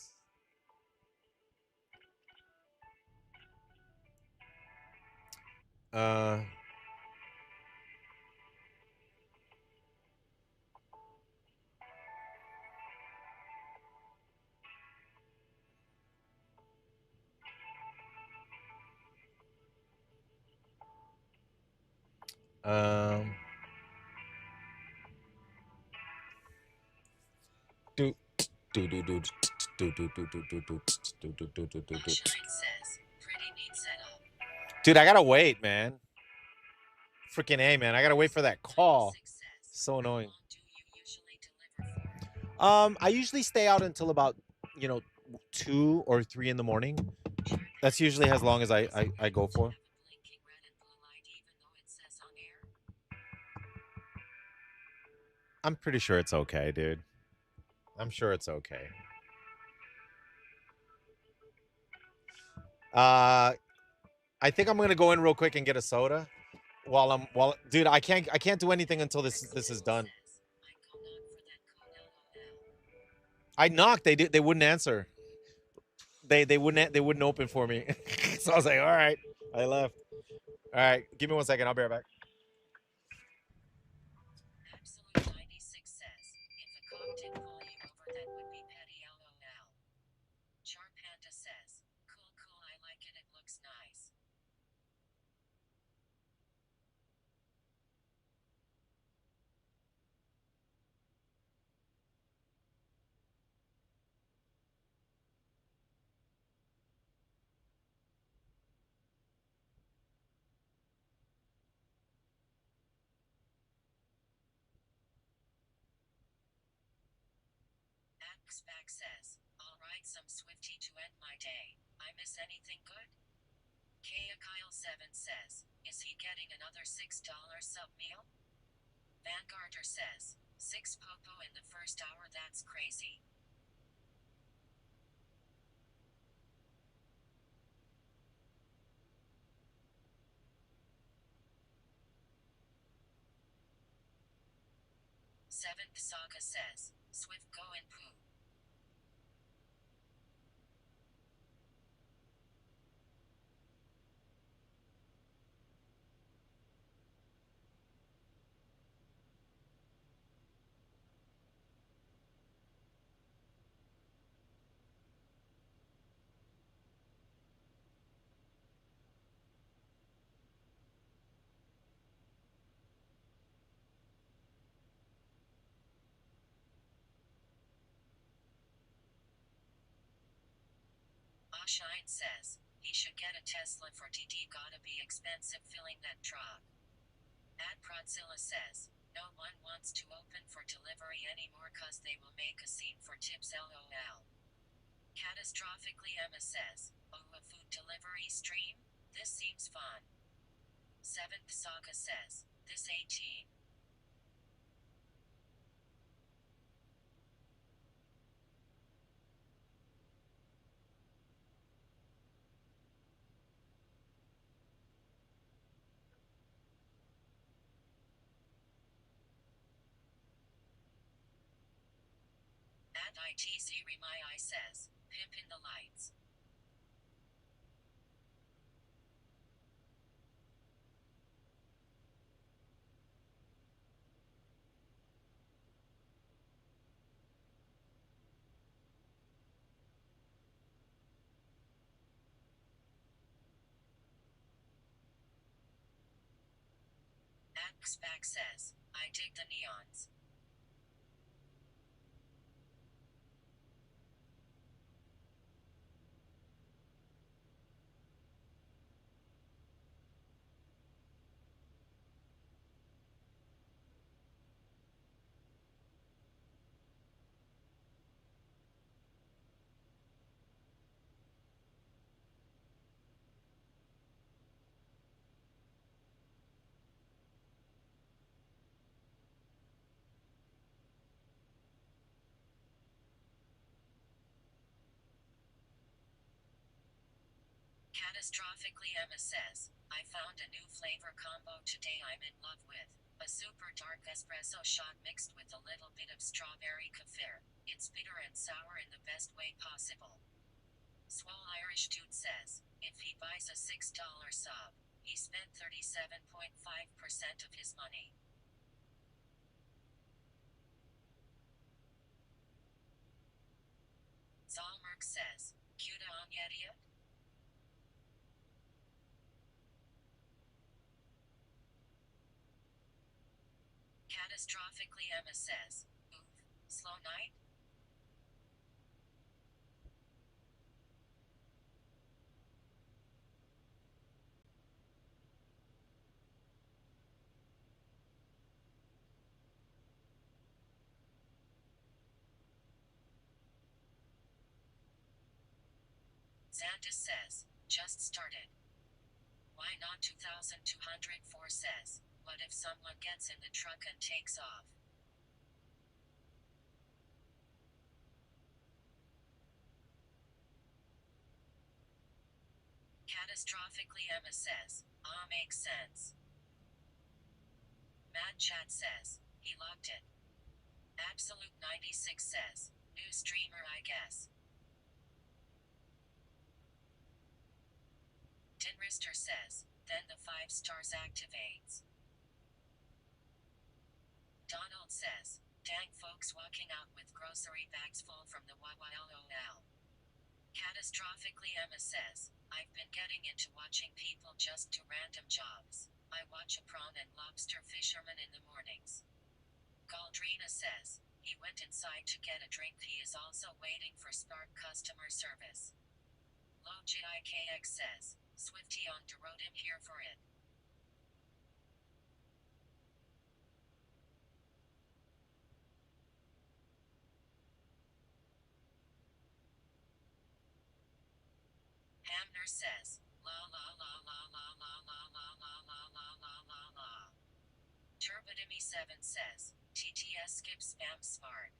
Uh, um, do do do do do do do do do do do do do do do do. Dude, I gotta wait, man. Freaking A, man. I gotta wait for that call. So annoying. I usually stay out until about, 2 or 3 in the morning. That's usually as long as I go for. I'm pretty sure it's okay, dude. I'm sure it's okay. I think I'm gonna go in real quick and get a soda dude, I can't do anything until this is done. I knocked, they wouldn't answer. They wouldn't open for me. So I was like, all right. I left. All right, give me 1 second. I'll be right back. Absolute 96 says, if a cop did pull you over, that would be petty LOL. Char Panda says, cool, cool, I like it, it looks nice. Axback says, alright, some Swifty to end my day. I miss anything good? Kaya Kyle 7 says, is he getting another $6 sub meal? Vanguarder says, 6 popo in the first hour, that's crazy. Seventh Saga says, Swift go and poo. Shine says, he should get a Tesla for TD, gotta be expensive filling that truck. At Prodzilla says, no one wants to open for delivery anymore cause they will make a scene for tips LOL. Catastrophically Emma says, oh, a food delivery stream? This seems fun. Seventh Saga says, this 18. At ITC Remai says, pimp in the lights. Axback says, I dig the neons. Catastrophically Emma says, I found a new flavor combo today I'm in love with. A super dark espresso shot mixed with a little bit of strawberry kefir. It's bitter and sour in the best way possible. Swole Irish dude says, if he buys a $6 sub, he spent 37.5% of his money. Zalmerk says, Cuda on Yetiot? Catastrophically Emma says, oof, slow night? Xandis says, just started. Why not 2204 says, what if someone gets in the truck and takes off? Catastrophically Emma says, ah makes sense. Mad Chat says, he locked it. Absolute 96 says, new streamer I guess. Dinrister says, then the 5 stars activates. Donald says, dang folks walking out with grocery bags full from the Wawa LOL. Catastrophically Emma says, I've been getting into watching people just do random jobs. I watch a prawn and lobster fisherman in the mornings. Galdrina says, he went inside to get a drink. He is also waiting for Spark customer service. LoGIKX says, Swifty on the road him here for it. Hamner says, la la la la la la la la la la la la la la. Turbidemy7 says, TTS skip spam smart.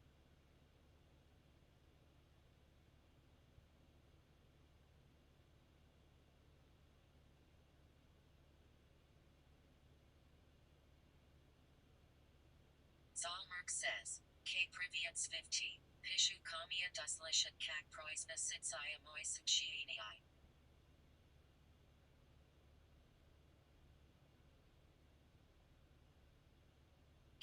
Zalmerk says, K Privyats 50, Pishu Kamia Duslishat Kak Proisna Sitsaya Moisuchiini.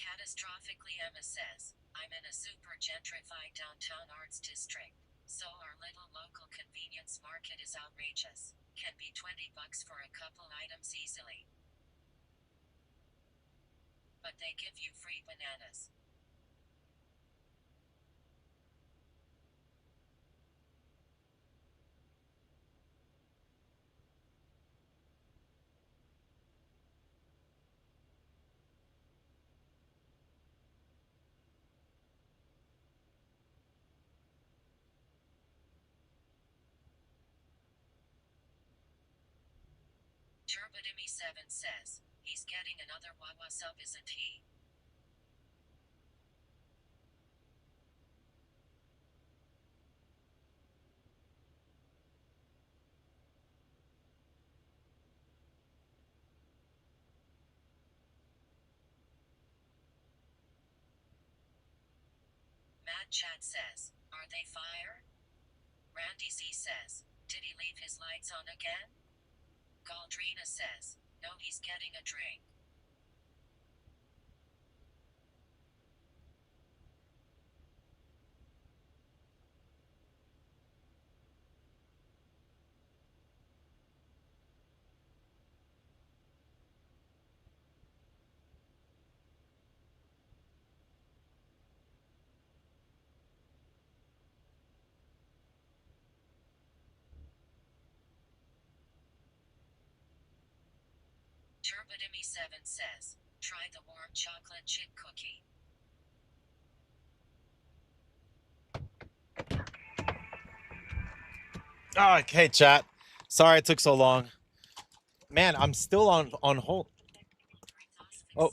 Catastrophically Emma says, I'm in a super gentrified downtown arts district, so our little local convenience market is outrageous. Can be $20 for a couple items easily. But they give you free bananas. Turbidemy7 says, he's getting another Wawa sub isn't he? Mad Chat says, are they fire? Randy Z says, did he leave his lights on again? Galdrina says, no he's getting a drink. Turbidemy7 says, try the warm chocolate chip cookie. Oh, okay, chat. Sorry it took so long. Man, I'm still on hold. Oh,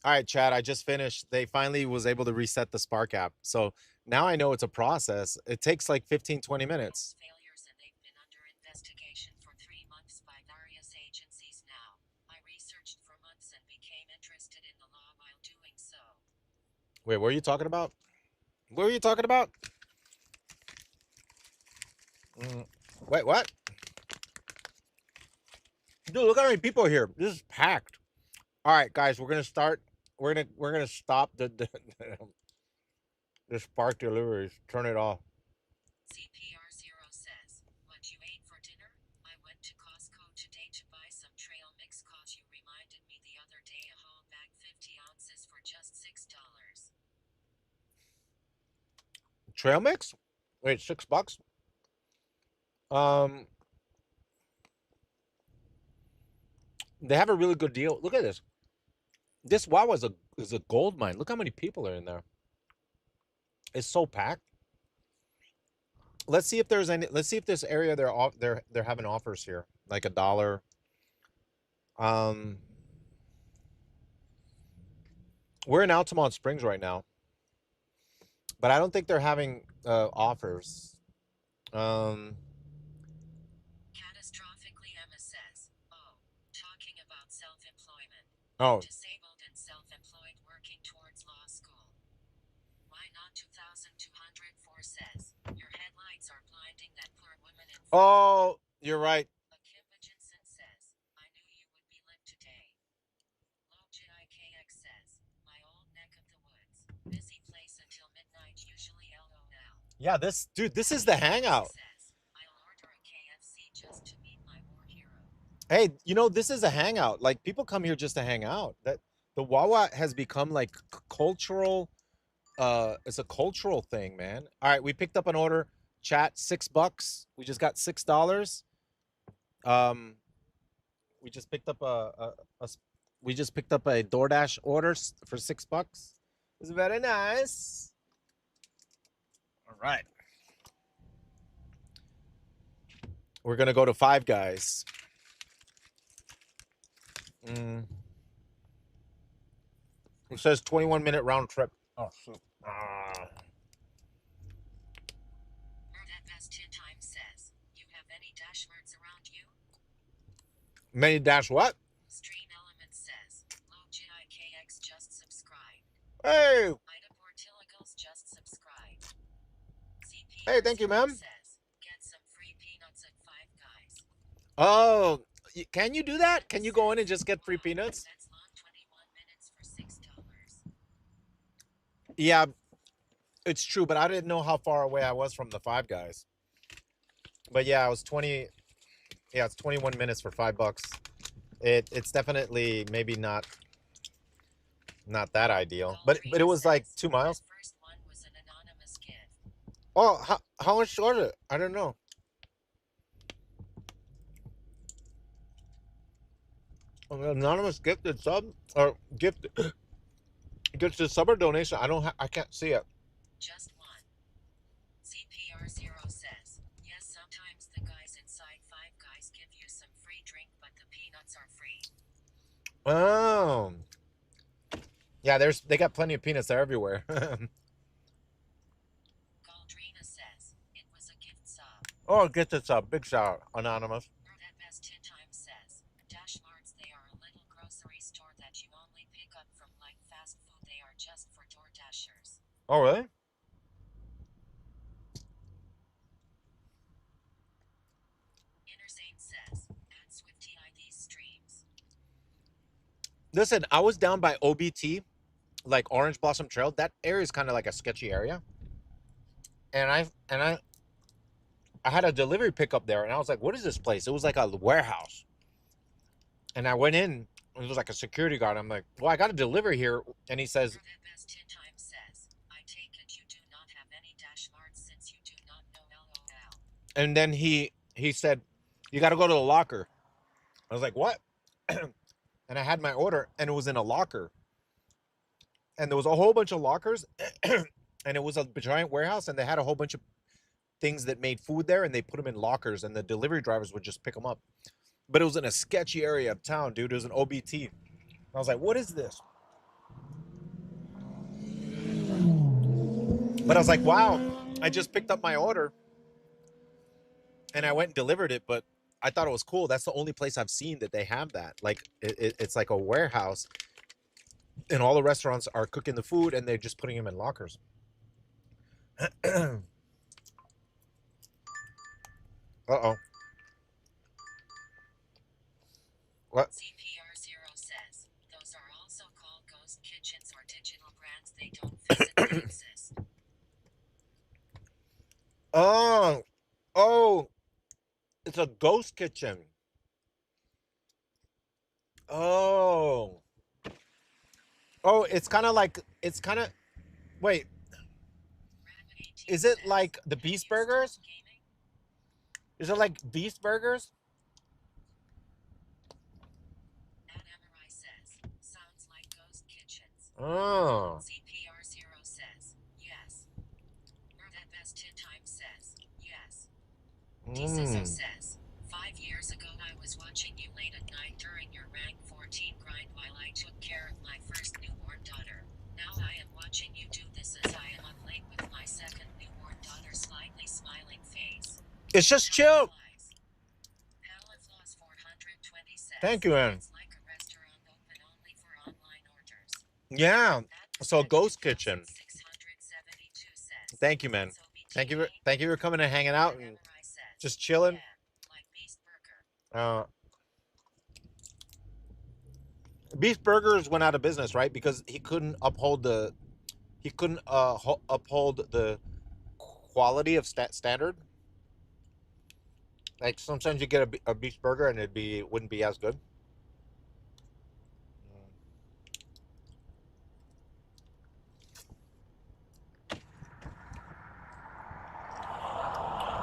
All right, Chad, I just finished. They finally was able to reset the Spark app. So now I know it's a process. It takes like 15, 20 minutes. Failures, and they've been under investigation for 3 months by various agencies now. I researched for months and became interested in the law while doing so. Wait, what are you talking about? What are you talking about? Wait, what? Dude, look how many people are here. This is packed. All right, guys, we're gonna start. We're gonna stop the Spark deliveries. Turn it off. CPR0 says, what you ate for dinner? I went to Costco today to buy some trail mix cause you reminded me the other day a whole bag 50 ounces for just $6. Trail mix? Wait, $6? Um, they have a really good deal. Look at this. This Wawa is a gold mine. Look how many people are in there. It's so packed. Let's see if there's any. Let's see if this area they're having offers here, like $1. Um, we're in Altamont Springs right now, but I don't think they're having offers. Catastrophically, Emma says, oh, talking about self-employment. Oh, Disabled and self-employed working towards law school. Why not 2204 says, your headlights are blinding that poor woman in front. oh, you're right. Akimba Jensen says, I knew you would be lit today. LoJIKX says, my old neck of the woods. Busy place until midnight, usually LOL. Yeah, this is the hangout. Says, I'll order a KFC just to meet my war hero. Hey, this is a hangout. Like people come here just to hang out. That the Wawa has become like cultural. It's a cultural thing, man. All right, we picked up an order. Chat, $6. We just got $6. We just picked up we just picked up a DoorDash order for $6. It's very nice. All right. We're gonna go to Five Guys. It says 21-minute round trip. Oh, shoot. Best Tin Time says, you have any dash words around you? Many dash what? Stream Element says, LoJIKX just subscribed. Hey. Ida Portillicles just subscribed. Hey, thank you, ma'am. Says, get some free peanuts at Five Guys. Oh, can you do that? Can you go in and just get free peanuts? That's long 21 minutes for $6. Yeah, it's true, but I didn't know how far away I was from the Five Guys. But yeah, it's 21 minutes for $5. It's definitely maybe not that ideal. But it was like 2 miles. First one was an anonymous gift. Oh, how much was it? I don't know. An anonymous gifted sub or gift gifted sub or donation. I can't see it. Just one. CPR0 says, yes, sometimes the guys inside Five Guys give you some free drink, but the peanuts are free. Oh. Yeah, they got plenty of peanuts there everywhere. Galdrina says, it was a gift sub. Oh, gifted sub. Big shout out, anonymous. That Best Tin Time says, Dash Marts, they are a little grocery store that you only pick up from like fast food. They are just for Door Dashers. Oh, really? Interzane says, add SwiftTI these streams. Listen, I was down by OBT, like Orange Blossom Trail. That area is kind of like a sketchy area. And I had a delivery pickup there, and I was like, what is this place? It was like a warehouse. And I went in, and it was like a security guard. I'm like, well, I got a delivery here. And he says, That Best Tin Time says, I take it you do not have any Dash Marts since you do not know LOL. and then he said, you got to go to the locker. I was like, what? And I had my order, and it was in a locker. And there was a whole bunch of lockers, and it was a giant warehouse, and they had a whole bunch of things that made food there, and they put them in lockers, and the delivery drivers would just pick them up. But it was in a sketchy area of town, dude. It was an OBT. I was like, what is this? But I was like, wow, I just picked up my order and I went and delivered it, but I thought it was cool. That's the only place I've seen that they have that. Like it's like a warehouse, and all the restaurants are cooking the food and they're just putting them in lockers. Uh-oh. What? CPR0 says, those are also called ghost kitchens or digital brands. They don't physically exist. Oh, oh, it's a ghost kitchen. Oh, oh, it's kind of. Wait, is it like the Beast Burgers? Is it like Beast Burgers? Anamarai says, sounds like ghost kitchens. Oh, CPR0 says, yes. Word at best 10 times says, yes. Tizizo says, 5 years ago I was watching you late at night during your rank 14 grind while I took care of my first newborn daughter. Now I am watching you do this as I am up late with my second newborn daughter slightly smiling face. it's just chill. Palafloss 420 says, Thank you, Ann. it's like a restaurant open only for online orders. Yeah. So At ghost kitchen. 672 says, Thank you, man. Thank you for coming and hanging out and Anamarai says, just chilling. yeah, like Beast Burger. Beast Burgers went out of business, right? Because he couldn't uphold the quality of standard. Like sometimes you get a Beast Burger and it wouldn't be as good.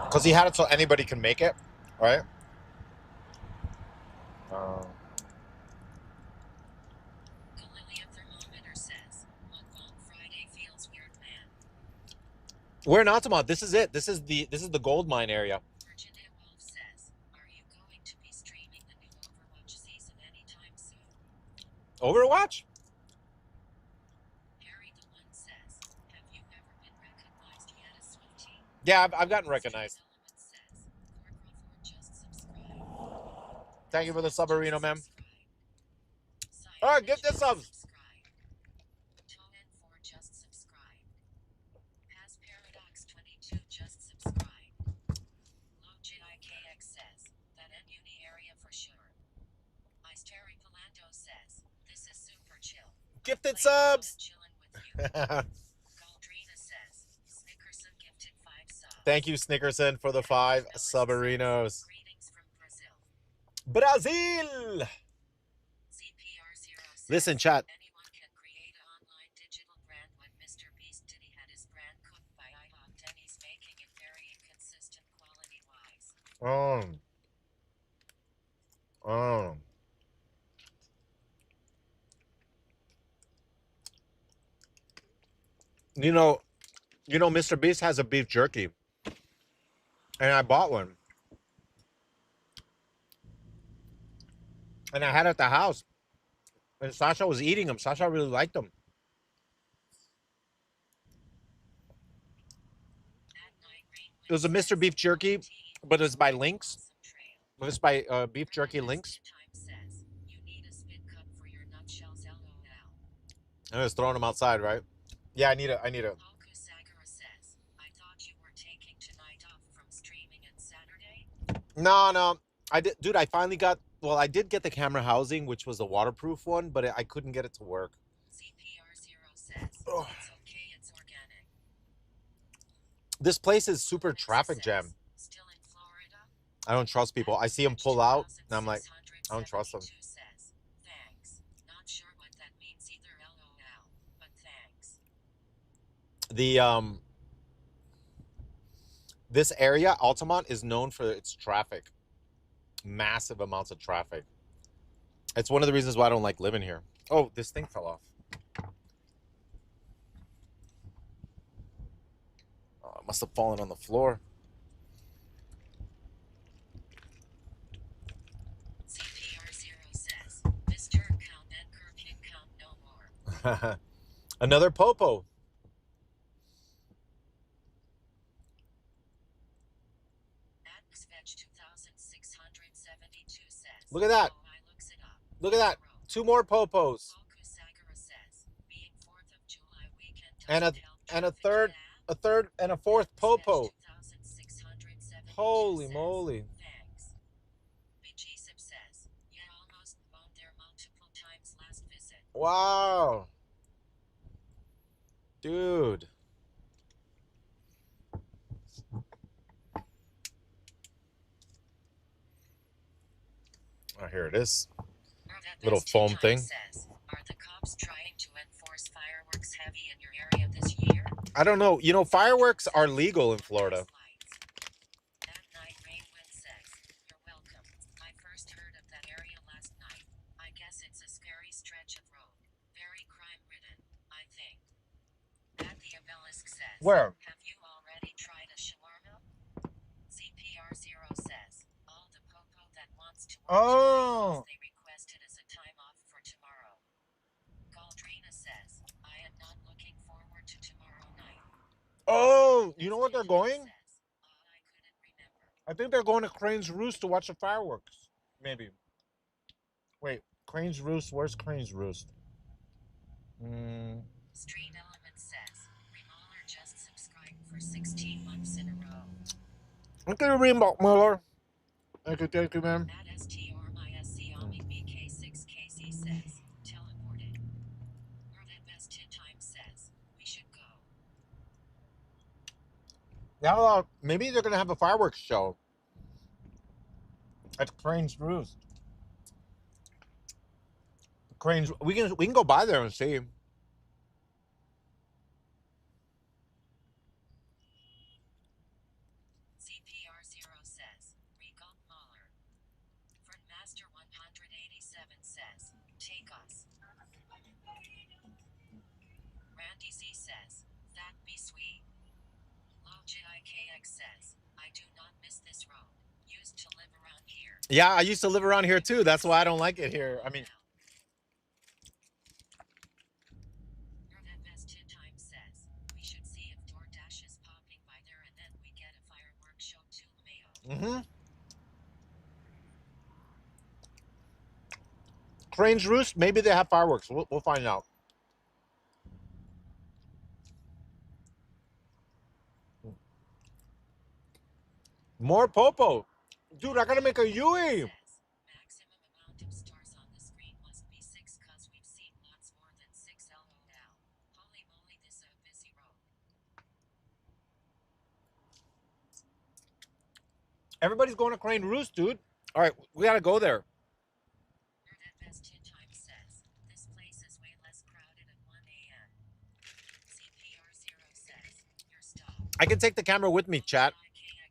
Because he had it so anybody can make it, right? Galilea thermometer says, Mukbang Friday feels weird, man. We're in Altamont. This is it. This is the gold mine area. Virginia Wolf says, are you going to be streaming the new Overwatch season anytime soon? Overwatch? Harry the One says, have you ever been recognized yet as Swiftie? Yeah, I've gotten recognized. Element says, Corcroft just subscribe. Thank you for the subarino, man. Subscribe. All right, get this subs. Subscribe. Tonen 4 just subscribe. Has Paradox 22 just subscribe. LoJIKX says, that Uni area for sure. Ice Terry Palando says, this is super chill. Gifted Playing subs. and chilling with you. Galdrina says, Snickerson gifted 5 subs. Thank you, Snickerson, for the 5 subarinos. Greetings from Brazil. Brazil. CPR0 says, Listen, chat. anyone can create an online digital brand. When Mr. Beast did, he had his brand cooked by IHOP, and he's making it very inconsistent quality-wise. You know, Mr. Beast has a beef jerky, and I bought one, and I had it at the house, and Sasha was eating them. Sasha really liked them. It was a Mr. Beef jerky, but it was by Lynx. It was by Beef Jerky Lynx. I was throwing them outside, right? Yeah, I need a. No. I did, dude. I finally got. Well, I did get the camera housing, which was a waterproof one, but I couldn't get it to work. CPR0 says, it's okay, it's organic. This place is super traffic jam. Still in Florida? I don't trust people. I see them pull out, and I'm like, I don't trust them. Thanks. Not sure what that means either, LOL, but thanks. The this area, Altamont, is known for its traffic. Massive amounts of traffic. It's one of the reasons why I don't like living here. Oh, this thing fell off. Oh, it must have fallen on the floor. CPR0 says, this turn count and curve hit count no more. Another popo. Look at that. Look at that. 2 more popos. And a third and a fourth popo. Holy moly. Wow. Dude. Oh, here it is. Little foam thing. Are the cops trying to enforce fireworks heavy in your area this year? I don't know. You know, fireworks are legal in Florida. That night Rainwind says, "You're welcome. I first heard of that area last night. I guess it's a scary stretch of road. Very crime-ridden, I think." That the obelisk says, Where? "Have you already tried a shawarma?" CPR0 says, "All the popo that wants to work Oh. they requested as a time off for tomorrow." Galdrina says, "I am not looking forward to tomorrow night." Oh, you know what they're going? Says, I couldn't remember. I think they're going to Crane's Roost to watch the fireworks. Maybe. Wait, Crane's Roost? Where's Crane's Roost? Street Element says, Remoller just subscribed for 16 months in a row. Okay, Remote Miller. Thank you, man. That ST or my Xiaomi BK6KZ says, teleported. Or that best 10 times says, we should go. Now, maybe they're gonna have a fireworks show at Crane's Roost. Crane's. We can go by there and see. CPR0 says, Recall Mahler. Master 187 says, take us. Randy Z says, that be sweet. LoJIKX says, I do not miss this road. Used to live around here. Yeah, I used to live around here too. That's why I don't like it here. I mean, Best 10 times says, we should see if DoorDash is popping by there and then we get a fireworks show too, Mayo. Crane's Roost, maybe they have fireworks. We'll find out. More popo. Dude, I gotta make a Yui. Maximum amount of stars on the screen must be 6 cause we've seen lots more than 6 LOL. Holy moly, this a busy road. Everybody's going to Crane Roost, dude. All right, we gotta go there. Best 10 times says, this place is way less crowded at 1 a.m. CPR0 says, you're stopped. I can take the camera with me, chat.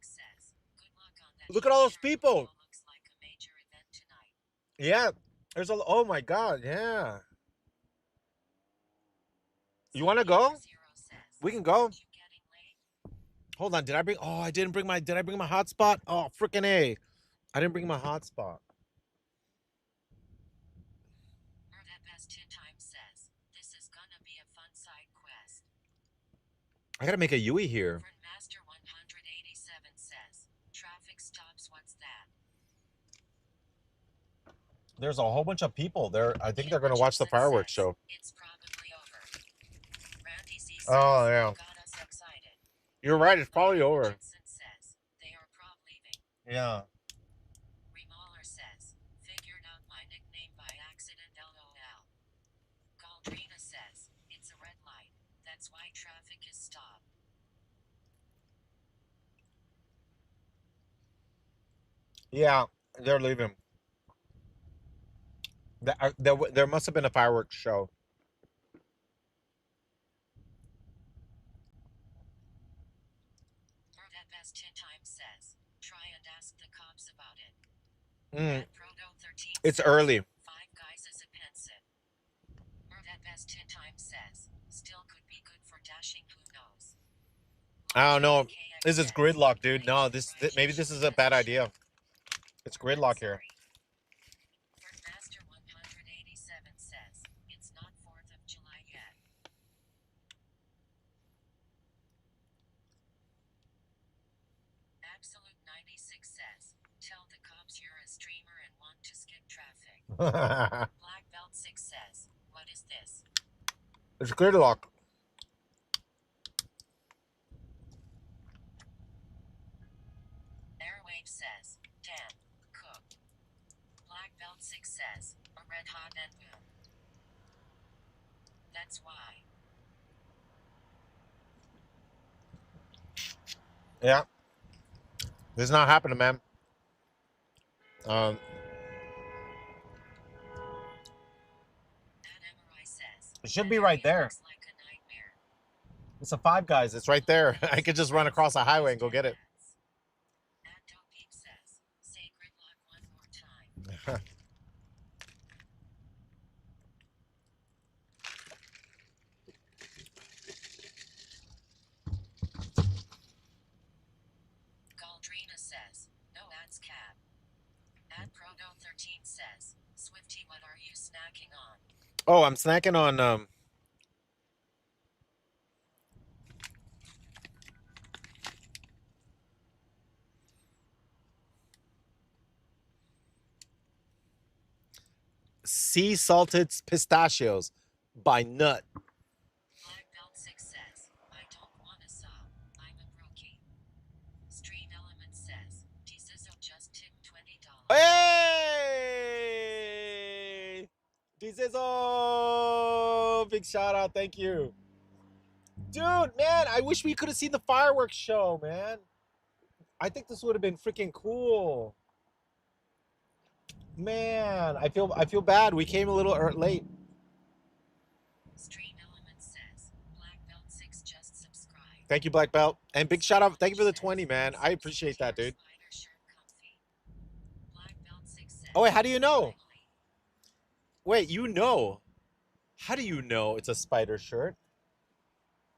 Says, good luck on that. Look at all those people. Looks like a major event tonight. Yeah, there's a. Oh my God, yeah. You want to go? We can go. Hold on, did I bring? Oh, I didn't bring my. Did I bring my hotspot? Oh, freaking A! I didn't bring my hotspot. Best 10 times says, this is gonna be a fun side quest. I gotta make a Yui here. Master 187 says, traffic stops, what's that? There's a whole bunch of people there. I think they're gonna watch the fireworks show. It's probably over. Randy Z says, oh yeah. Got us excited. You're right. It's probably over. Says, they are leaving. Yeah. Remoller says, figured out my nickname by accident, LOL. Galdrina says, it's a red light. That's why traffic is stopped. Yeah, they're leaving. There must have been a fireworks show. That best 10 times says, try and ask the cops about it. It's early. 5 guys is a pensive. That best 10 times says, still could be good for dashing, who knows. I don't know. This is gridlock, dude. No, maybe this is a bad idea. It's gridlock here. Master 187 says, it's not 4th of July 96 says, tell the cops you're a streamer and want to skip traffic. Black Belt 6 says, what is this? It's clear lock. Airwave says, damn, cook. Black Belt 6 says, a red hot and boom. That's why. Yeah. This is not happening, man. That MRI says, It should that be right area there. looks like a nightmare. It's a Five Guys. It's right there. I could just run across the highway and go get it. That dope peep says, say gridlock one more time. Galdrina says, no ads cab. At Proto 13 says, Swifty, what are you snacking on? Oh, I'm snacking on sea salted pistachios by Nut. Black Belt 6 says, I don't wanna sob, I'm a brookie. Street Element says, Dizizo just tipped $20. Hey! Dizizo! Big shout out. Thank you. Dude, man, I wish we could have seen the fireworks show, man. I think this would have been freaking cool. Man, I feel bad. We came a little late. Street Element says, Black Belt 6 just subscribed. Thank you, Black Belt. And big shout out. Thank you for the 20, man. I appreciate that, dude. Spider shirt comfy. Black Belt 6 says, Oh, wait, how do you know? "Ugly." Wait, you know? How do you know it's a spider shirt?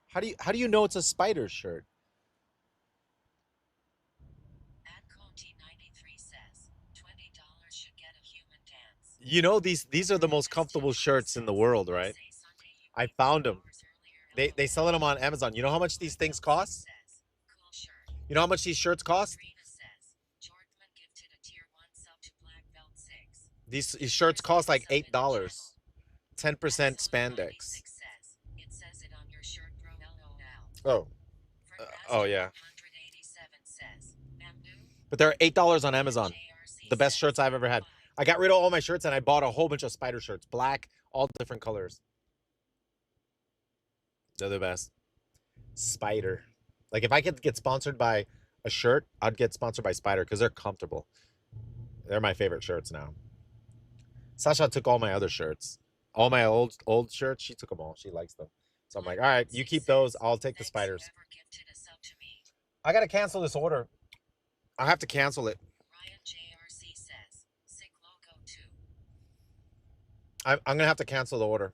How do you know it's a spider shirt? At Conti 93 says, $20 should get a human dance. You know these are the most comfortable shirts in the world, right? I found them. They sell them on Amazon. You know how much these things cost? Cool shirt. You know how much these shirts cost? Rena says, Jordan gifted a tier 1 sub to Black Belt 6. These shirts cost like $8. 10% spandex. It says it on your shirt, bro. Oh. LOL. Oh yeah. 187 says, bamboo. But they're $8 on Amazon. The best shirts I've ever had. I got rid of all my shirts and I bought a whole bunch of spider shirts. Black, all different colors. They're the best. Spider. Like if I could get sponsored by a shirt, I'd get sponsored by Spider because they're comfortable. They're my favorite shirts now. Sasha took all my other shirts. All my old shirts, she took them all. She likes them. So I'm like, all right, you keep those. I'll take the spiders. I got to cancel this order. I have to cancel it. Ryan JRC says, sick logo too. I'm going to have to cancel the order.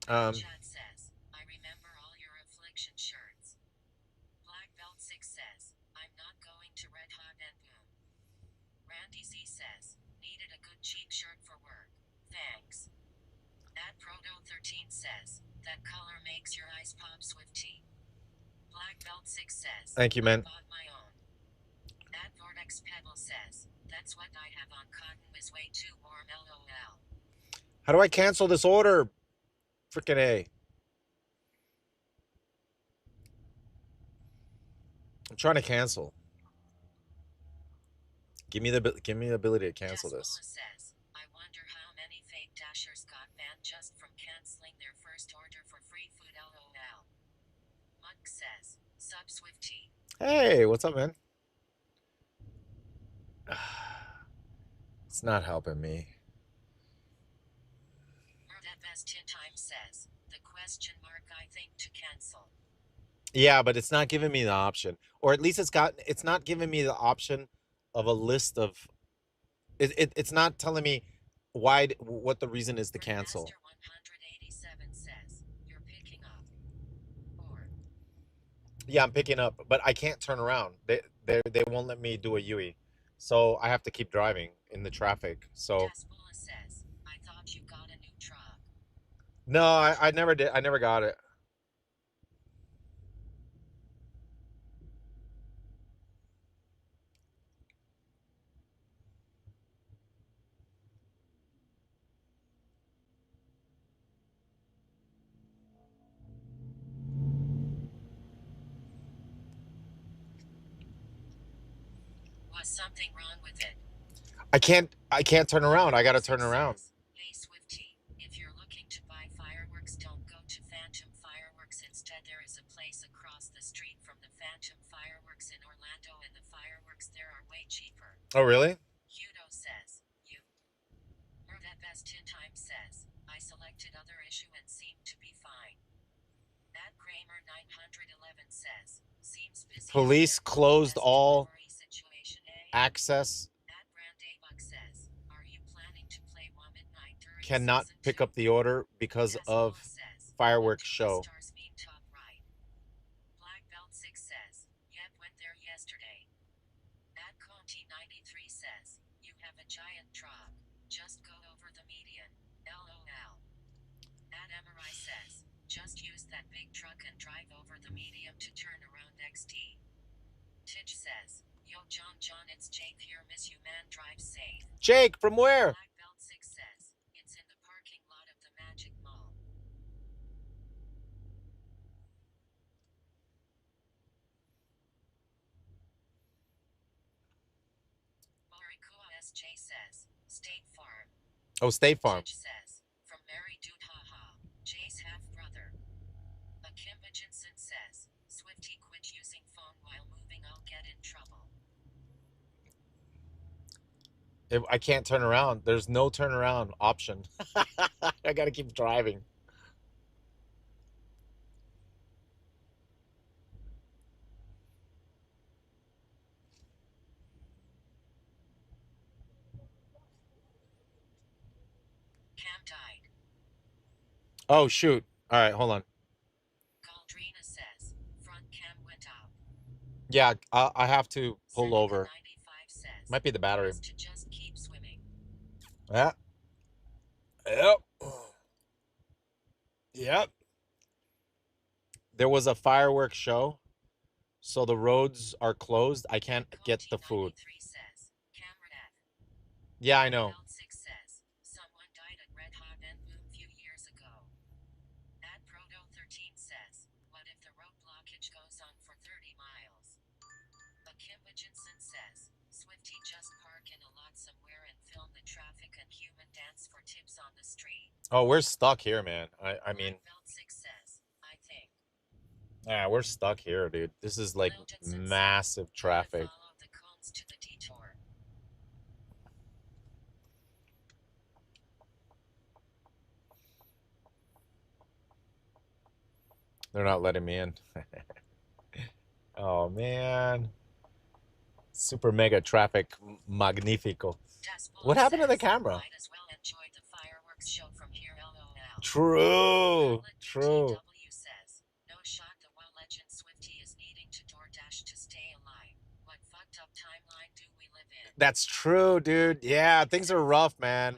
Chad says, I remember all your affliction shirts. Black Belt 6 says, I'm not going to Red Hot and Boom. Randy Z says, needed a good cheap shirt for work. Thanks. At Proto 13 says, that color makes your eyes pop, Swifty. Black Belt 6 says, Thank you, man. I bought my own. At Vortex Pebble says, that's what I have on cotton is way too warm, LOL. How do I cancel this order? Freaking A. I'm trying to cancel. Give me the ability to cancel this. Says, I wonder how many fake dashers got banned just from canceling their first order for free food, LOL. Mug says, sub Swifty. Hey, what's up, man? It's not helping me. That best in time says, the question mark I think to cancel. Yeah, but it's not giving me the option. Or at least it's not giving me the option of a list of it's not telling me what the reason is to cancel. Master 187 says, you're picking up. Or Yeah, I'm picking up, but I can't turn around. They won't let me do a UE. So I have to keep driving in the traffic. So Dasbula says, I thought you got a new truck. no, I never did. I never got it. Was something wrong with it? I can't turn around. I gotta turn around. Hey Swifty, if you're looking to buy fireworks, don't go to Phantom Fireworks. Instead, there is a place across the street from the Phantom Fireworks in Orlando, and the fireworks there are way cheaper. Oh, really? Hudo says, you. Or that best 10 times says, I selected other issue and seemed to be fine. That Kramer 911 says, seems busy. Police closed all situation, eh? access. That Brand Buck says, are you planning to play one midnight during Cannot season pick 2? up the order because of Says, fireworks two show. stars mean top right. Black Belt 6 says, yep, went there yesterday. That Conti 93 says, you have a giant truck. Just go over the median. LOL. That MRI says, just use that big truck and drive over the medium to turn around XT. Titch says, yo John, it's Jake here, miss you man, drive safe. Jake, from where? Black Belt 6 says, it's in the parking lot of the Magic Mall. Morikua SJ says, State Farm. Oh, State Farm. Titch says, from Mary Dude haha, Jay's half-brother. Akim Jensen says, Swifty quit using phone while moving, I'll get in trouble. I can't turn around. There's no turnaround option. I gotta keep driving. Cam died. Oh, shoot. All right, hold on. Galdrina says, front cam went out. Yeah, I have to pull Seneca over. 95 says, Might be the battery. best to just keep swimming. Yeah. Yep. Yep. There was a fireworks show, so the roads are closed. I can't get the food. Says, Camera F. Yeah, I know. Belt 6 says, someone died at Red Hot and Boom few years ago. That Proto 13 says, what if the road blockage goes on for 30 miles? Akim Jensen says, Swifty just park in a lot somewhere and film the traffic and human dance for tips on the street. Oh, we're stuck here, man. I mean, Belt 6 says, I think. yeah, we're stuck here, dude. This is like massive traffic. Follow the cones to the detour. They're not letting me in. Oh, man. Super mega traffic magnifico. What happened to the camera? Might as well enjoy the fireworks show from here, LOL. True. True. GW says, no shot the WoW legend Swifty is needing to DoorDash to stay alive. What fucked up timeline do we live in? That's true, dude. Yeah, things are rough, man.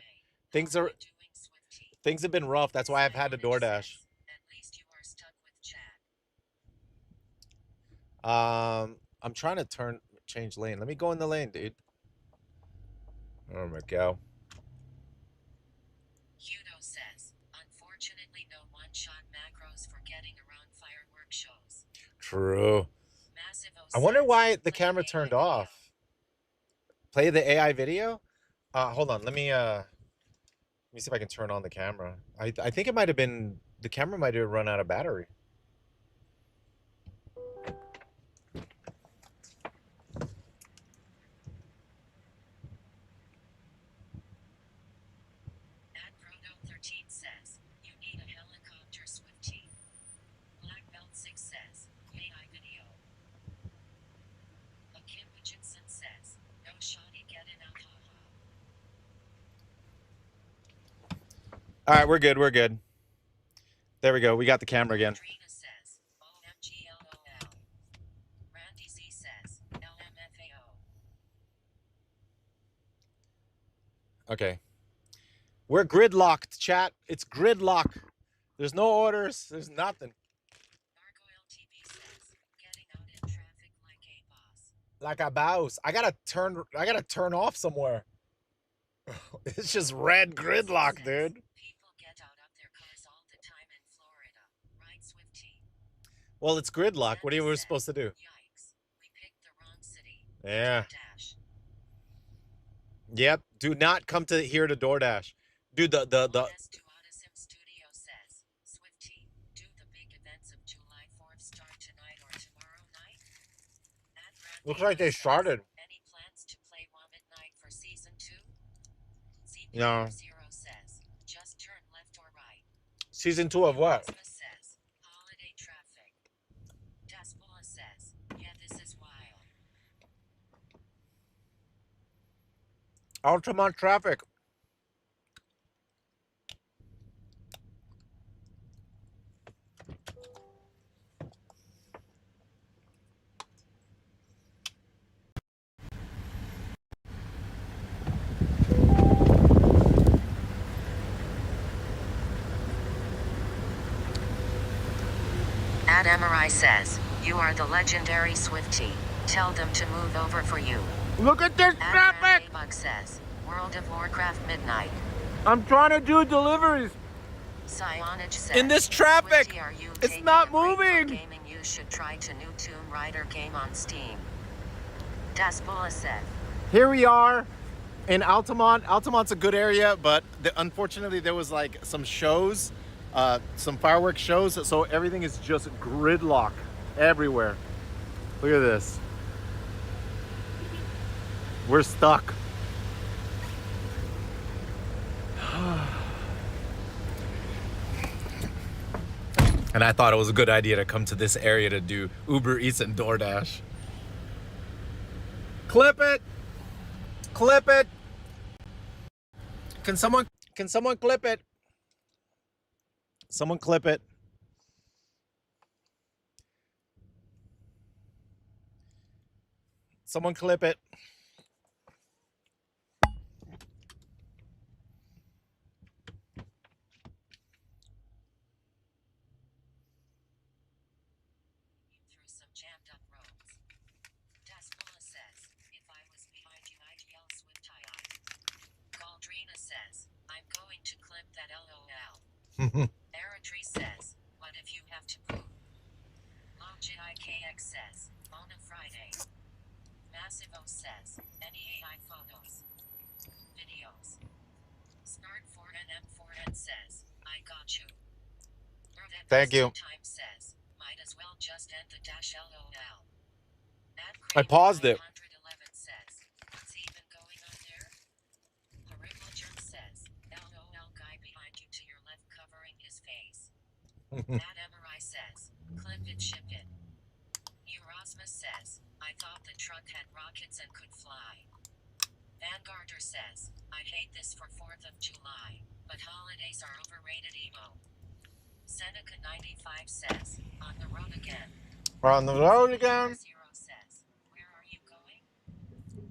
Things have been rough. That's why I've had to DoorDash. At least you are stuck with Chad. I'm trying to change lane. Let me go in the lane, dude. Oh my god. Hudo says, unfortunately no one-shot macros for getting around fireworks shows. True. Massive I wonder why the camera turned off. Play the AI video? Hold on. Let me see if I can turn on the camera. I think it might have been the camera might have run out of battery. At Proto 13 says, you need a helicopter Swifty. Black Belt 6 says, AI video. Akim Jensen says, no shoddy getting out haha. All right, we're good. We're good. There we go. We got the camera again. Trina says, OMG LOL. Randy Z says, LMFAO. Okay. We're gridlocked, chat. It's gridlock. There's no orders. There's nothing. Gargoyle TV says, getting out in traffic like a boss. Like a boss. I gotta turn off somewhere. It's just red gridlock, dude. People get out of their cars all the time in Florida, right, Swifty? Well, it's gridlock. What are we supposed to do? Yikes, we picked the wrong city. Yeah. Dash. Yep. Do not come to here to DoorDash. Dude, the S to Autism Studio says, Swifty, do the big events of July 4th start tonight or tomorrow night? looks like they started. Any plans to play Womit Night for season 2? No. Zero says, just turn left or right. Season 2 of what? Christmas says, holiday traffic. Daspola says, yeah, this is wild. Altamont traffic. Ad Emery says, you are the legendary Swifty. Tell them to move over for you. Look at this traffic. Bug says, World of Warcraft Midnight. I'm trying to do deliveries. Sionage says, In this traffic, Swifty, are you it's taking not a break from moving. Gaming? You should try to new Tomb Raider game on Steam. Daspola said, Here we are in Altamont. Altamont's a good area, but unfortunately there was like some shows, some fireworks shows, so everything is just gridlock everywhere. Look at this. We're stuck. And I thought it was a good idea to come to this area to do Uber Eats and DoorDash. Clip it. Clip it. Can someone clip it? Someone clip it. Someone clip it. through some jammed up roads. Daspola says, if I was behind you, I'd yell Swifty. Galdrina says, I'm going to clip that LOL. Eritrea says, what if you have to poop? LogikX says, on a Friday. Massivo says, any AI photos? Videos. Snart4NM4N says, I got you. Thank you. Time says, might as well just end the dash LOL. I paused it. 111 says, what's even going on there? Horrible Jerk says, LOL guy behind you to your left covering his face. Matt Emery says, clip it, ship it. Erasmus says, I thought the truck had rockets and could fly. Vanguarder says, I hate this for 4th of July, but holidays are overrated emo. Seneca 95 says, on the road again. We're on the road again. Zero says, where are you going?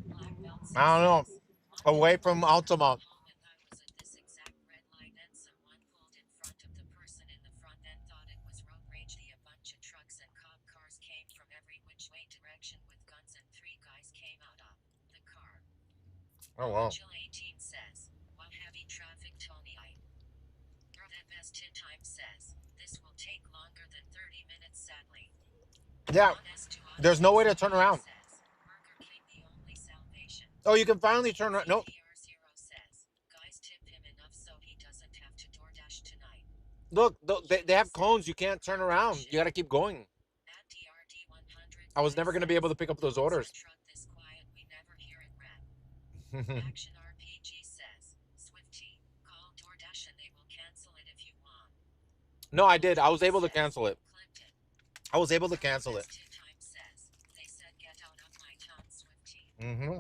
Black Belt I don't know. says, Away from Altamont. I was at this exact red light and someone pulled in front of the person in the front and thought it was road rage. A bunch of trucks and cop cars came from every which way direction with guns and 3 guys came out of the car. Oh wow. Jill 18 says, what heavy traffic, Tony? That best time says, this will take longer than 30 minutes, sadly. Yeah. There's no way to turn around. Says, Burger King, the only salvation. Oh, you can finally turn around. No. PR0 says, guys tip him enough so he doesn't have to DoorDash tonight. Look, they have cones. You can't turn around. You got to keep going. At DRD100, I was never going to be able to pick up those orders. truck this quiet, we never hear it rap. Action RPG says, Swifty, call DoorDash and they will cancel it if you want. No, I did. I was able to cancel it. Clipped it. I was able to cancel it. Time says, they said get out of my town, Swifty. Mm-hmm.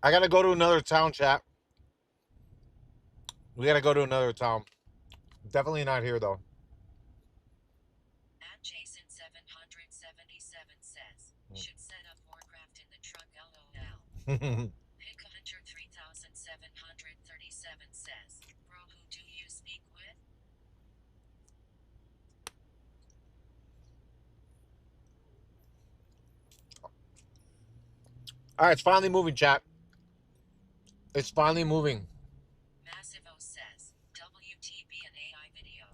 I got to go to another town, chat. We got to go to another town. Definitely not here, though. At Jason 777 says, should set up Warcraft in the truck, LOL. Pick Hunter 3737 says, bro, who do you speak with? All right, it's finally moving, chat. It's finally moving. Massivo says, WTB an AI video.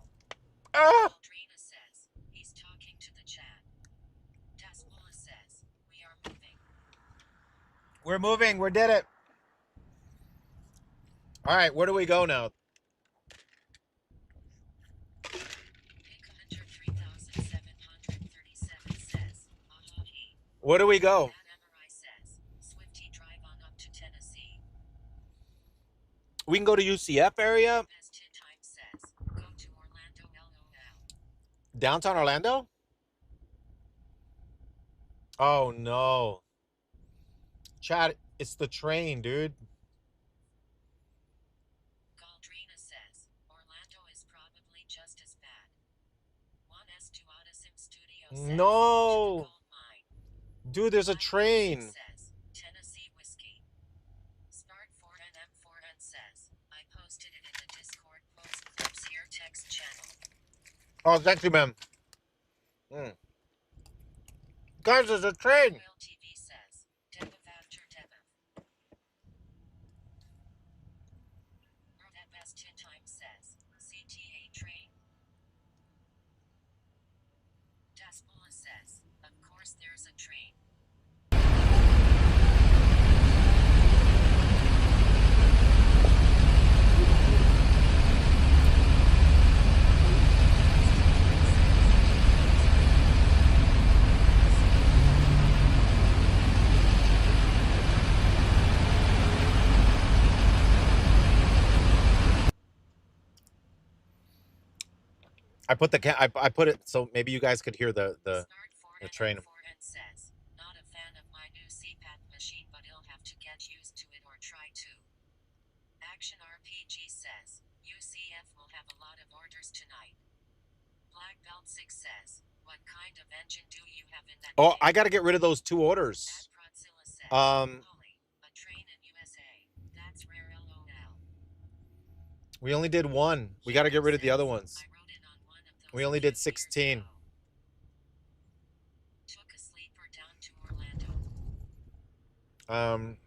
Ah! Aldrina says, he's talking to the chat. Daspola says, we are moving. We're moving. We did it. All right, where do we go now? Where do we go? We can go to UCF area. Downtown Orlando? Oh no. Chad, it's the train, dude. Galdrina says, Orlando is probably just as bad. 1S2 Odyssey Studio says, No. Gold Mine. Dude, there's a train. Says, Tennessee Whiskey. Start 4NM4N says, I posted it in the Discord post clips here text channel. Oh, thank you, ma'am. Guys, there's a train. Royal TV says, Debev after Debev. That best in time says, CTA train. Daspola says, of course there's a train. I put I put it so maybe you guys could hear the train. Says, not a fan of my new CPAP machine, but he'll have to get used to it or try to. Action RPG says, UCF will have a lot of orders tonight. Black Belt 6 says, what kind of engine do you have in that Oh, game? I got to get rid of those 2 orders. Says, Holy, a train in USA. That's rare LOL. We only did 1. We got to get rid of the other ones. We only did 16. Took a sleeper down to Orlando.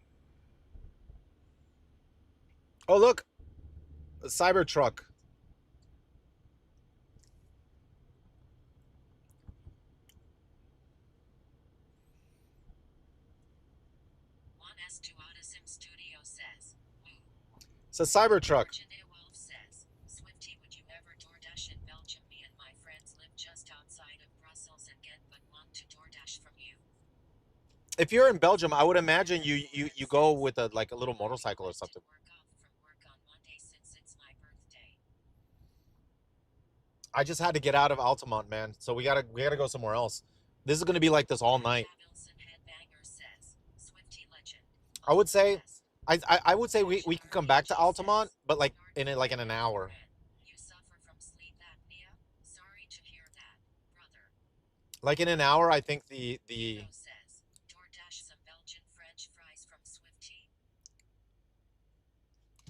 Oh, look. A Cybertruck. S2 Odyssey Studio says, woo. It's a Cybertruck. Says, Swifty, would you ever DoorDash in Belgium? Me and my friends live just outside of Brussels and Ghent, but want to DoorDash from you. If you're in Belgium, I would imagine you go with a little motorcycle or something. I just had to get out of Altamont, man. So we gotta go somewhere else. This is gonna be like this all night. I would say, I would say we can come back to Altamont, but like in an hour. You suffer from sleep apnea? Sorry to hear that, brother. Like in an hour, I think the DoorDash some Belgian French fries from Swifty.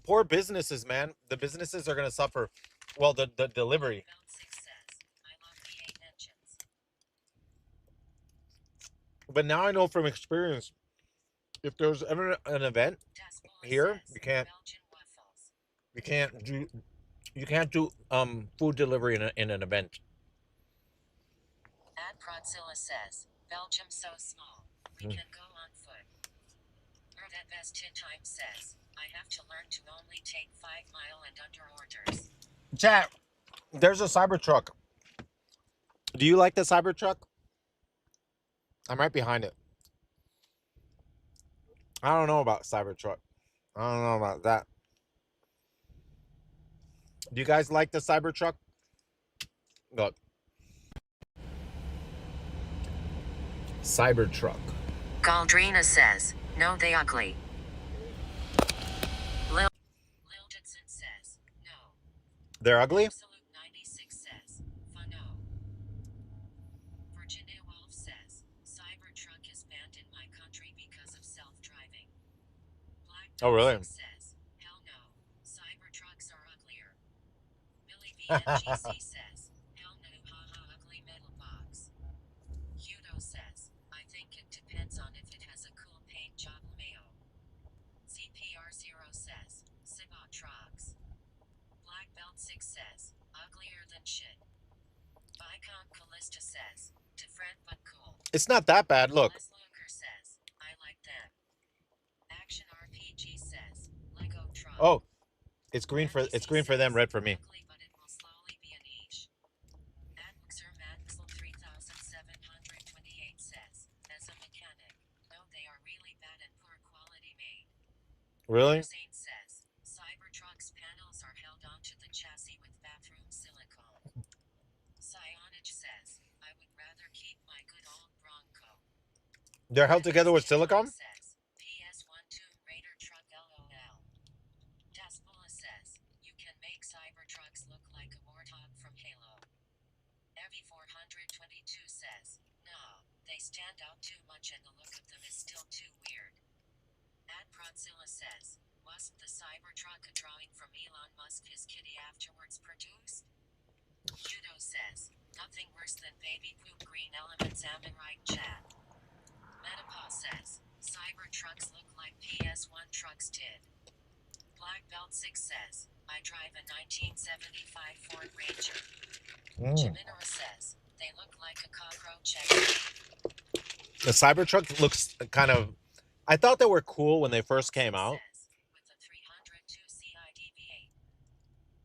poor businesses, man. The businesses are gonna suffer. Well, the delivery. But now I know from experience, if there's ever an event here, you can't do food delivery in an event. Ad Prodzilla says, Belgium so small, we can go on foot. Or that best in time says, I have to learn to only take 5 mile and under orders. Chat, there's a Cybertruck. Do you like the Cybertruck? I'm right behind it. I don't know about Cybertruck. I don't know about that. Do you guys like the Cybertruck? Look. Cybertruck. Galdrina says, no, they ugly. Lil Didson says, no. They're ugly? Absolute 96 says, funno. Virginia Wolf says, Cybertruck is banned in my country because of self-driving. Black Oh, really? says, hell no. Cybertrucks are uglier. Billy VMGC says, hell no, haha, ugly metal box. Hudo says, I think it depends on if it has a cool paint job. Mayo. CPR0 says, Sibot trucks. Black Belt 6 says, uglier than shit. Viscount Callista says, different but cool. It's not that bad. Look. Les Luker says, I like them. Oh, it's green for them, red for me. Ugly, but it will slowly be a niche. Admixer Maxel 3728 says, as a mechanic, no, they are really bad and poor quality made. Really? Saint says, Cybertruck's panels are held onto the chassis with bathroom silicone. Cyonage says, I would rather keep my good old Bronco. They're held together with silicone? Says, PS1 Tomb Raider truck LOL. Daspula says, you can make Cybertrucks look like a warthog from Halo. Evi422 says, no, they stand out too much and the look of them is still too weird. Adprodzilla says, wasn't the Cybertruck a drawing from Elon Musk his kitty afterwards produced? Judo says, nothing worse than baby poop green elements Ammonite chat. Metapause says, Cybertrucks look like PS1 trucks did. Black Belt 6 says, I drive a 1975 Ford Ranger. Jiminora says, they look like a cockroach. The Cybertruck looks kind of... I thought they were cool when they first came out. With a 302 CIDV8.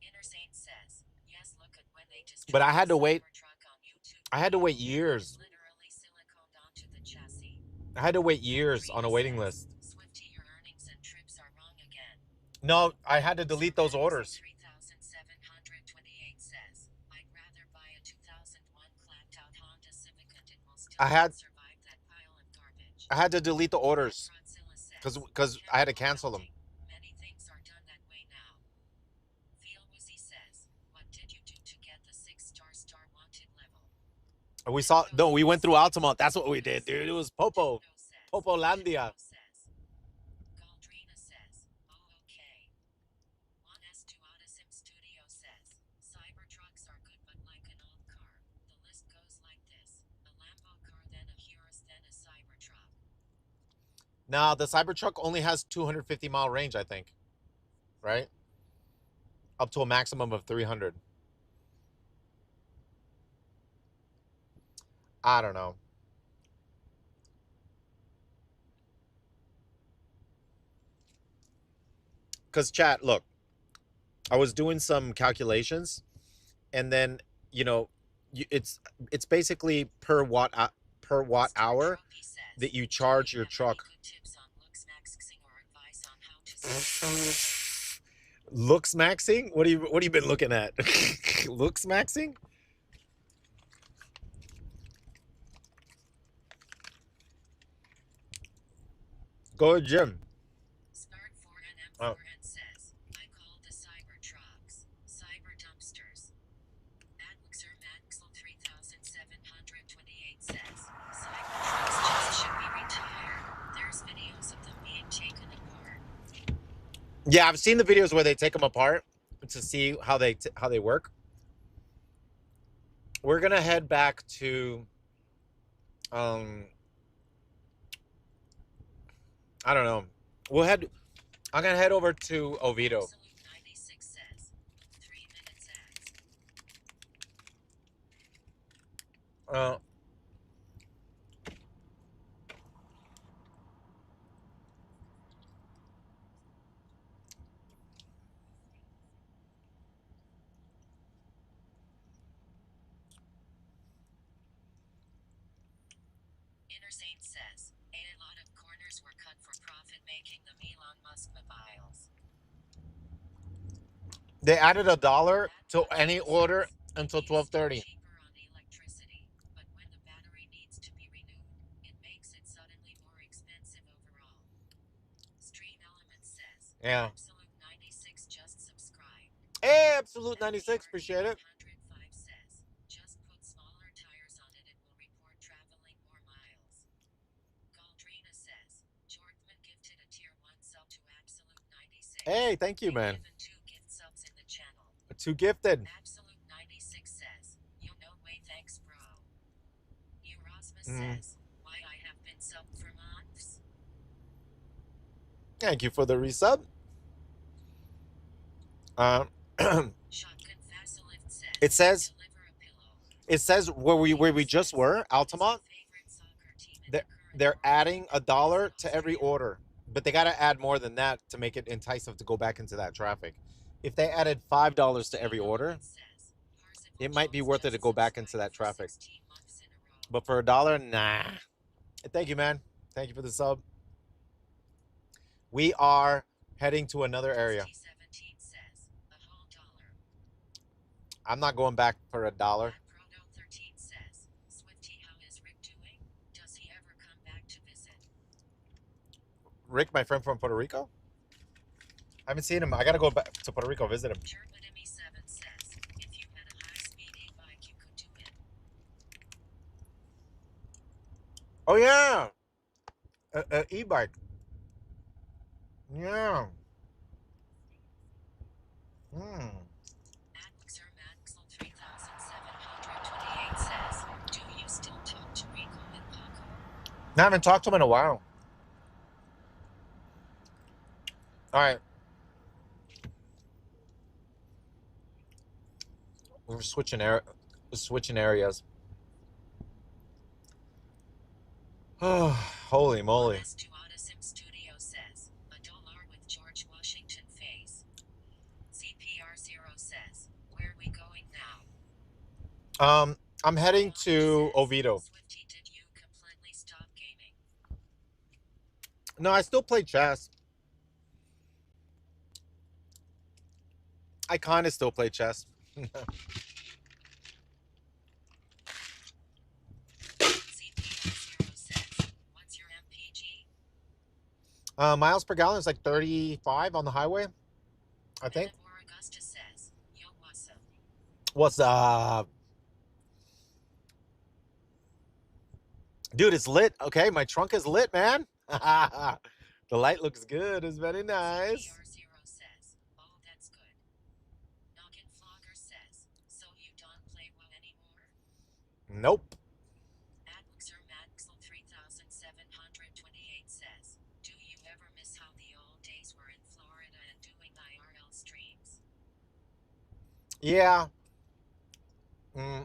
Inner Saint says, yes, look at when they just But I had to wait. YouTube. I had to wait years. Literally siliconed onto the chassis. I had to wait years on a waiting list. Swifty, your earnings and trips are wrong again. No, I had to delete those orders. 3728 says, I'd rather buy a 2001 clapped out Honda Civic and it will still survive that pile of garbage. I had to delete the orders because I had to cancel them. Many things are done that way now. Feel Wizzy says, what did you do to get the 6-star wanted level? We saw... No, we went through Altamont. That's what we did, dude. It was Popo. Popolandia. Galdrina says, oh, okay. Juan S2 Audisim Studio says, Cybertrucks are good but like an old car. The list goes like this. A Lambo car, then a Urus, then a Cybertruck. Now, the Cybertruck only has 250-mile range, I think. Right? Up to a maximum of 300. I don't know. Because, chat, look. I was doing some calculations. And then, you know, it's basically per watt hour that you charge your truck. Looks maxing? What have you been looking at? Looks maxing? Go to gym. Oh. Says, I call the Cybertrucks Cyber Dumpsters. Admixer Maxel 3728 says, Cybertrucks just should be retired. There's videos of them being taken apart. Yeah, I've seen the videos where they take them apart to see how they work. We're gonna head back to I don't know. I'm gonna head over to Oviedo. 96 says, 3 minutes ads. Inner Saint says, a lot of corners were cut for profit making them Elon Musk mobiles. They added $1 to any order until 12:30. Cheaper on electricity, but when the battery needs to be renewed, it makes it suddenly more expensive overall. Stream Element says, Yeah. Absolute 96 just subscribe. Hey, Absolute 96, appreciate it. 105 says, just put smaller tires on it, it will report traveling more miles. Galdrina says, Jordan gifted a tier 1 sub to Absolute 96. Hey, thank you, man. Given 2 gift subs in the channel. Too gifted. Absolute 96 says, you know way thanks bro. Erasmus says, why I have been subbed for months. Thank you for the resub. It says where we just were, Altamont. They're adding $1 to every order. But they got to add more than that to make it enticing to go back into that traffic. If they added $5 to every order, it might be worth it to go back into that traffic. But for $1, nah. Thank you, man. Thank you for the sub. We are heading to another area. I'm not going back for $1. Rick, my friend from Puerto Rico? I haven't seen him. I gotta go back to Puerto Rico, visit him. Oh yeah, an e-bike. Yeah. Hmm. I haven't talked to him in a while. All right. We're switching areas. Oh, holy moly. I'm heading to Oviedo. No, I still play chess. I kind of still play chess. Miles per gallon is like 35 on the highway, I think. What's up? Dude, it's lit. Okay, my trunk is lit, man. The light looks good. It's very nice. Nope. Yeah. Mm,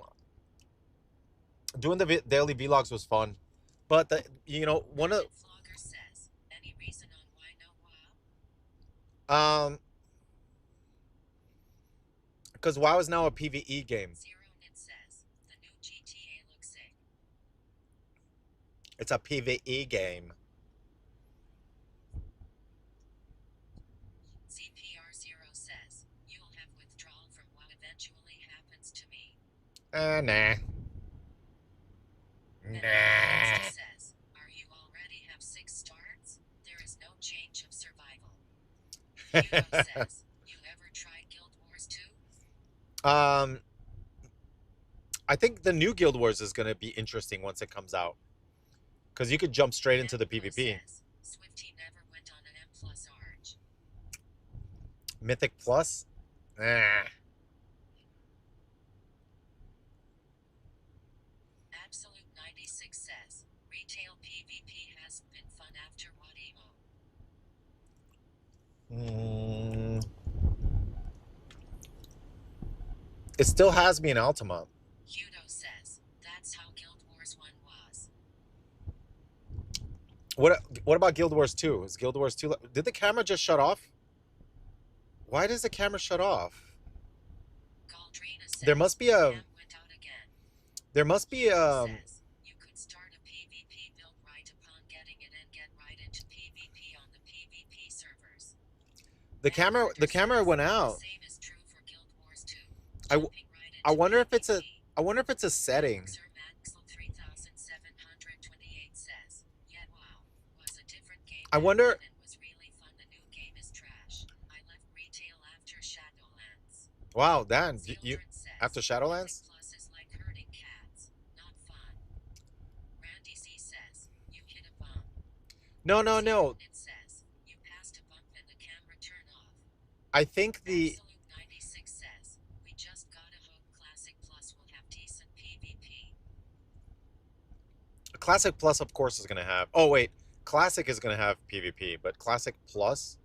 doing the daily vlogs was fun, but one of because WoW is now a PvE game. It's a PvE game. Nah. Nah. um, I think the new Guild Wars is going to be interesting once it comes out, because you could jump straight into the PvP. Mythic Plus? Nah. Mm, it still has me in Altamont. What about Guild Wars 2? Is Guild Wars 2? Did the camera just shut off? Why does the camera shut off? There must be a there must be the camera went out. I, I wonder if it's a I wonder if it's a setting. I wonder. Wow, Dan, you after Shadowlands? No, no, no. I think the Classic Plus, of course, is going to have. Oh wait, Classic is going to have PvP, but Classic Plus,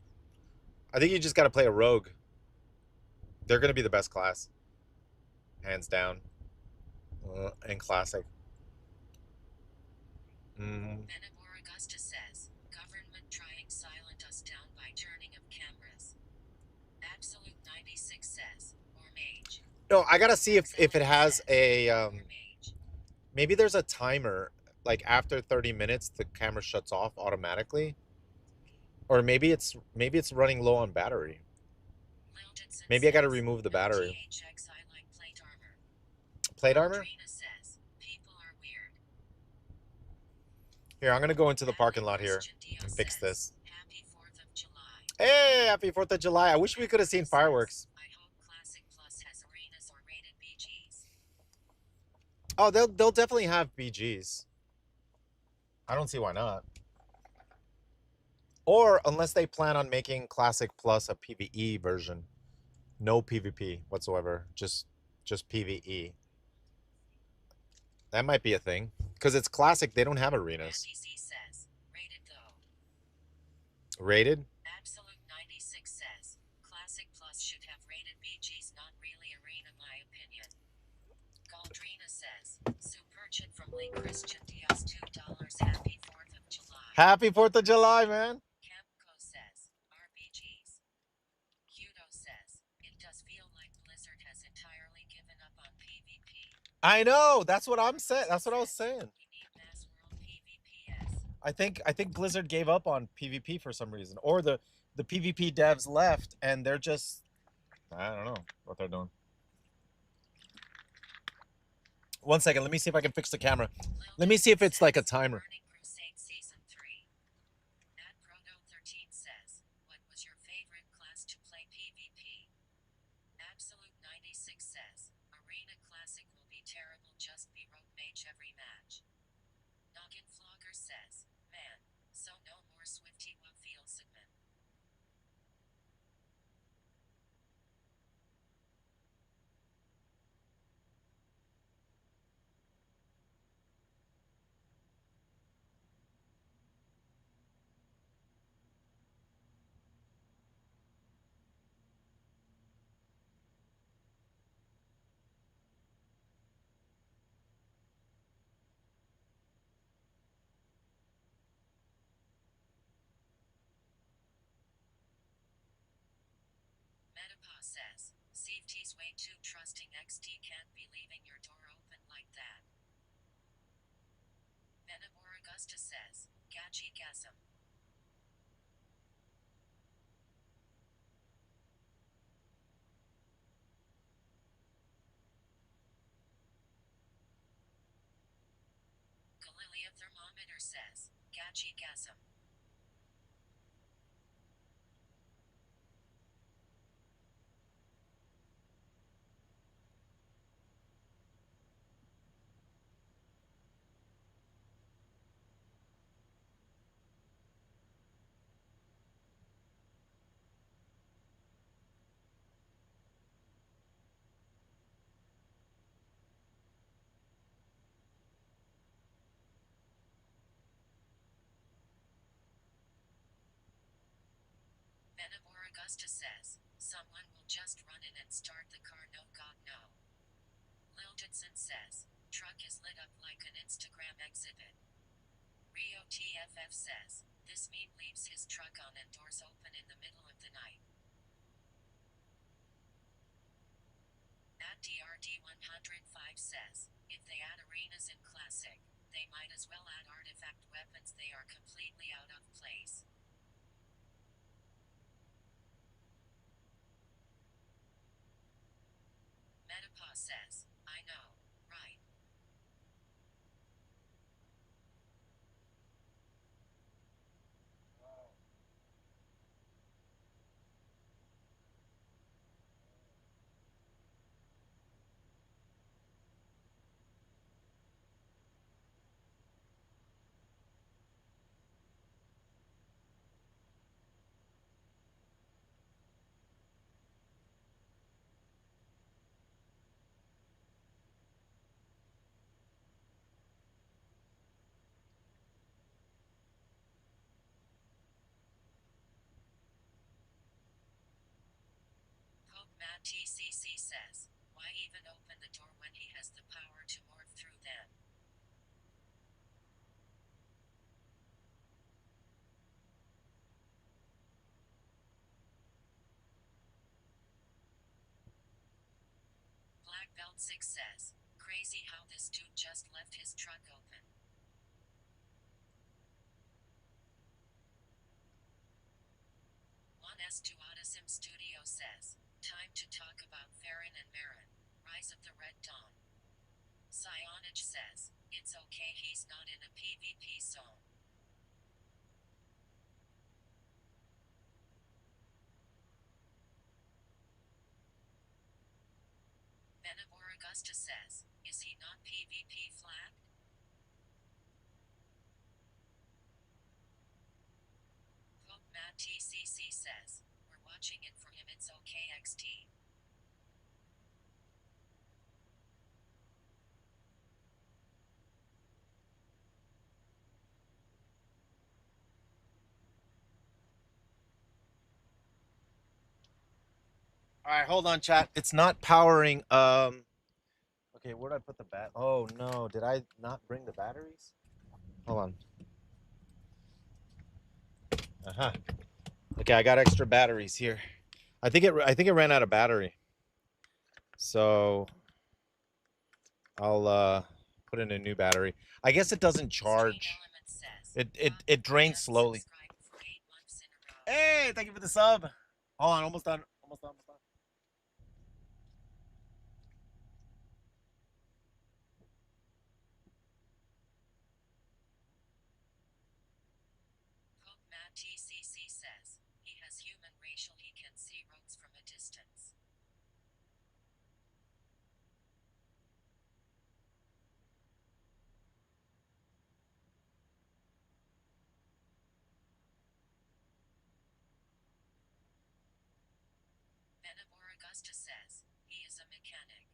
I think you just got to play a rogue. They're going to be the best class, hands down, in Classic. Mm. No, I gotta see if it has a maybe there's a timer, like after 30 minutes the camera shuts off automatically, or maybe it's running low on battery. Maybe I gotta remove the battery. Plate armor? Here, I'm gonna go into the parking lot here and fix this. Hey, happy 4th of July. I wish we could have seen fireworks. Oh, they'll definitely have BGs. I don't see why not. Or unless they plan on making Classic Plus a PvE version. No PvP whatsoever. Just PvE. That might be a thing. Because it's Classic, they don't have arenas. Rated? Absolute 96 says, Classic Plus should have rated BG's, not really arena my opinion. Galdrina says, Superchat from Lee Christian Diaz $2. Happy 4th of July. Happy 4th of July, man. Camco says, RBGs. Hudo says, it does feel like Blizzard has entirely given up on PvP. I know. That's what I'm saying. That's what I was saying. We need Mass World PvPs. I think Blizzard gave up on PvP for some reason, or the PvP devs left and they're just, I don't know what they're doing. One second, let me see if I can fix the camera. Let me see if it's like a timer. Burning Crusade Season 3. At Proto13 says, what was your favorite class to play PvP? Absolute 96 says, Arena Classic will be terrible, just be Rogue Mage every match. Noggin Flogger says, man, so no more Swifty what feels segment. Metapause says, Safety's way too trusting, XT can't be leaving your door open like that. Venabor Augusta says, Gachi Gasm. Galilia Thermometer says, Gachi Gasm. Venabor Augusta says, someone will just run in and start the car, no god no. Lil Jitson says, truck is lit up like an Instagram exhibit. Rio TFF says, this meme leaves his truck on and doors open in the middle of the night. At DRD105 says, if they add arenas in Classic, they might as well add artifact weapons, they are completely out of place. Metapause says, I know, right? Pope Matt TCC says, why even open the door when he has the power to morph through them? Black Belt 6 says, crazy how this dude just left his truck open. One S2 Audisim Studio says, time to talk about Farron and Marin, Rise of the Red Dawn. Sionage says, it's okay he's not in a PvP zone. Benabor Augusta says, is he not PvP flagged? Pope Matt TCC says, we're watching it for him, it's okay XT. All right, hold on, chat. It's not powering. Okay, where did I put the bat? Oh no, did I not bring the batteries? Hold on. Uh-huh. Okay, I got extra batteries here. I think it ran out of battery. So I'll put in a new battery. I guess it doesn't charge. It drains slowly. Hey, thank you for the sub. Hold on, almost done. Almost done. Almost done. Pope Matt TCC says, he has human racial, he can see roads from a distance. Benabor Augusta says, he is a mechanic.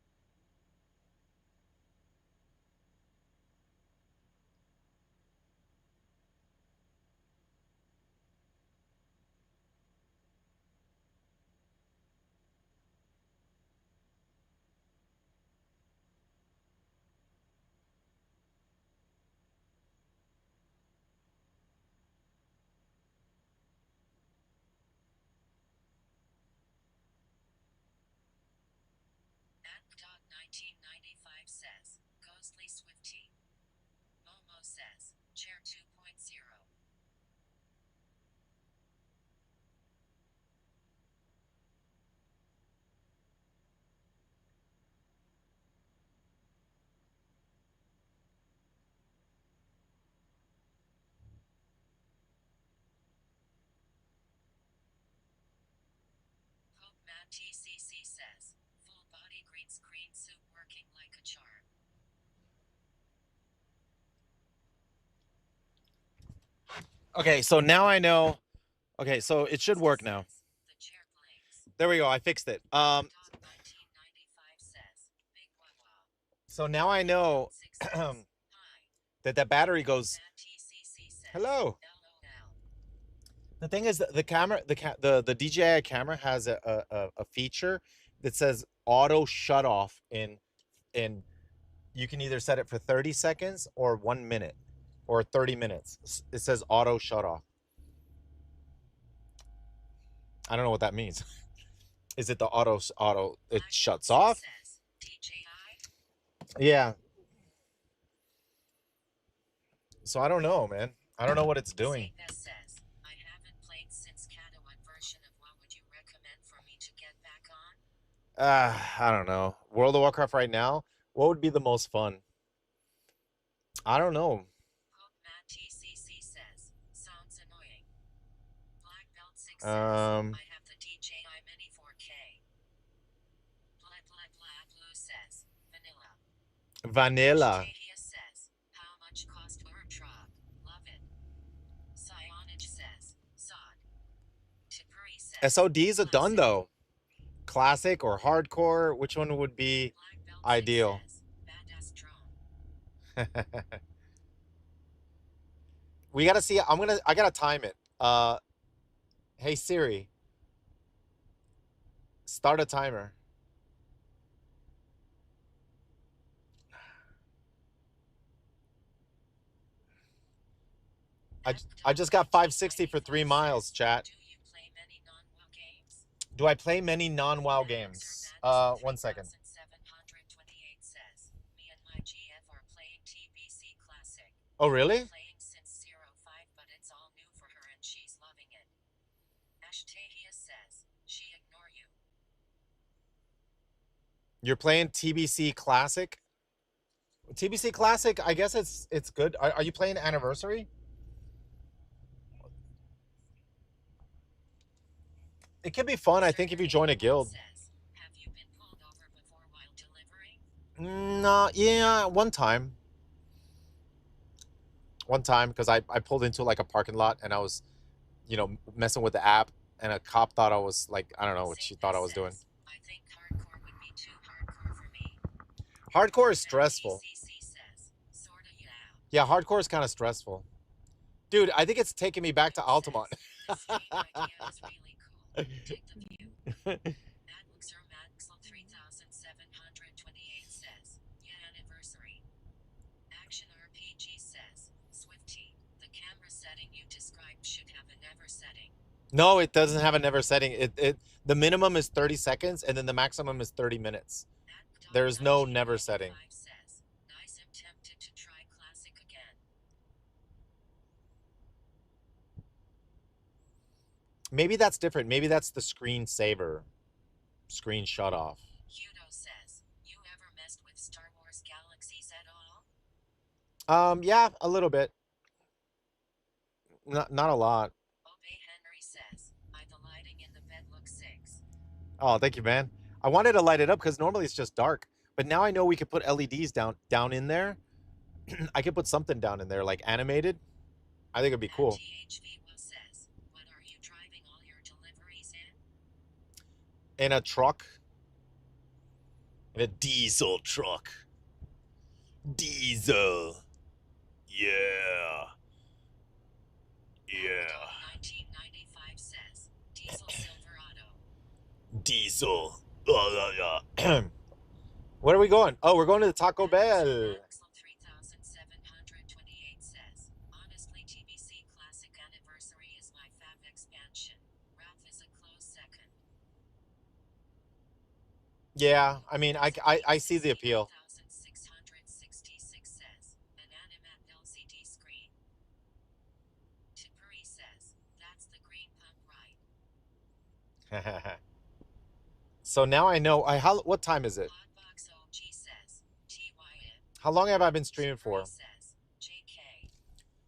Dog 1995 says, Ghostly Swifty. Momo says, Chair 2.0. Pope Matt TCC says, full body green screen suit working like a charm. Okay, so now I know. Okay, so it should work now. The chair blinks. There we go. I fixed it. Dog 1995 says, Big Wawa. So now I know 6 says, Hi. that battery goes. Matt TCC says, Hello. LOL. The thing is that the camera, the DJI camera has a feature that says auto shut off in you can either set it for 30 seconds or 1 minute or 30 minutes. It says auto shut off. I don't know what that means. Is it the auto it shuts off? Says, DJI? Yeah. So I don't know, man. I don't know what it's doing. Says, I haven't played since Kata. What version of what would you recommend for me to get back on? I don't know. World of Warcraft right now, what would be the most fun? I don't know. Pope Matt TCC says, sounds annoying. Black Belt 6 says, I have the DJI Mini 4K. Blue says, Vanilla. Stadia says, how much cost per truck? Love it. Sionage says, sod. Tipuri says, SODs are done classic. though. Classic or hardcore? Which one would be Black Belt 6 ideal? says, badass drone. We gotta see. I gotta time it. Hey Siri, start a timer. I just got 560 for 3 miles, chat. Do you play many non-WoW games? Do I play many non-WoW games? 1 second. 3700 Classic. Oh, really? Playing since 05, but it's all new for her and she's loving it. Ashtahia says, she ignore you. You're playing TBC Classic? TBC Classic, I guess it's good. Are you playing Anniversary? It can be fun, I think, if you join a guild. Says, have you been pulled over before while delivering? No, yeah, one time. One time, because I pulled into like a parking lot and I was, messing with the app, and a cop thought I was like, I don't know what she thought I was doing. I think hardcore would be too hardcore for me. Hardcore is stressful. Says, sorta, Yeah, hardcore is kind of stressful. Dude, I think it's taking me back to Altamont. This game idea is really cool. Take the view. Adluxer Maxl 3728 says, yeah, anniversary. Action RPG says, Swifty, the camera setting you described should have a never setting. No, it doesn't have a never setting. The minimum is 30 seconds and then the maximum is 30 minutes. There's no never setting. Says, nice, I'm tempted to try classic again. Maybe that's different. Maybe that's the screen saver. Screen shut off. Hudo says, you ever messed with Star Wars Galaxies at all? Yeah, a little bit. Not a lot. Obey Henry says, the lighting in the bed looks 6. Oh, thank you, man. I wanted to light it up because normally it's just dark. But now I know we could put LEDs down in there. I could put something down in there, like animated. I think it'd be cool. THV says, what are you driving all your deliveries in? In a truck. In a diesel truck. Diesel. Yeah. Yeah. 1995 says, Diesel Silverado. Diesel. Oh, yeah. Where are we going? Oh, we're going to the Taco Bell. 3728 says, honestly, TBC Classic Anniversary is my fav expansion. Wrath is a close second. Yeah, I mean, I see the appeal. 1666 says, an animat LCD screen. Tipuri says, that's the green pump, right? So now I know. What time is it? Hotbox OG says, TYM. How long have I been streaming for? Says, JK.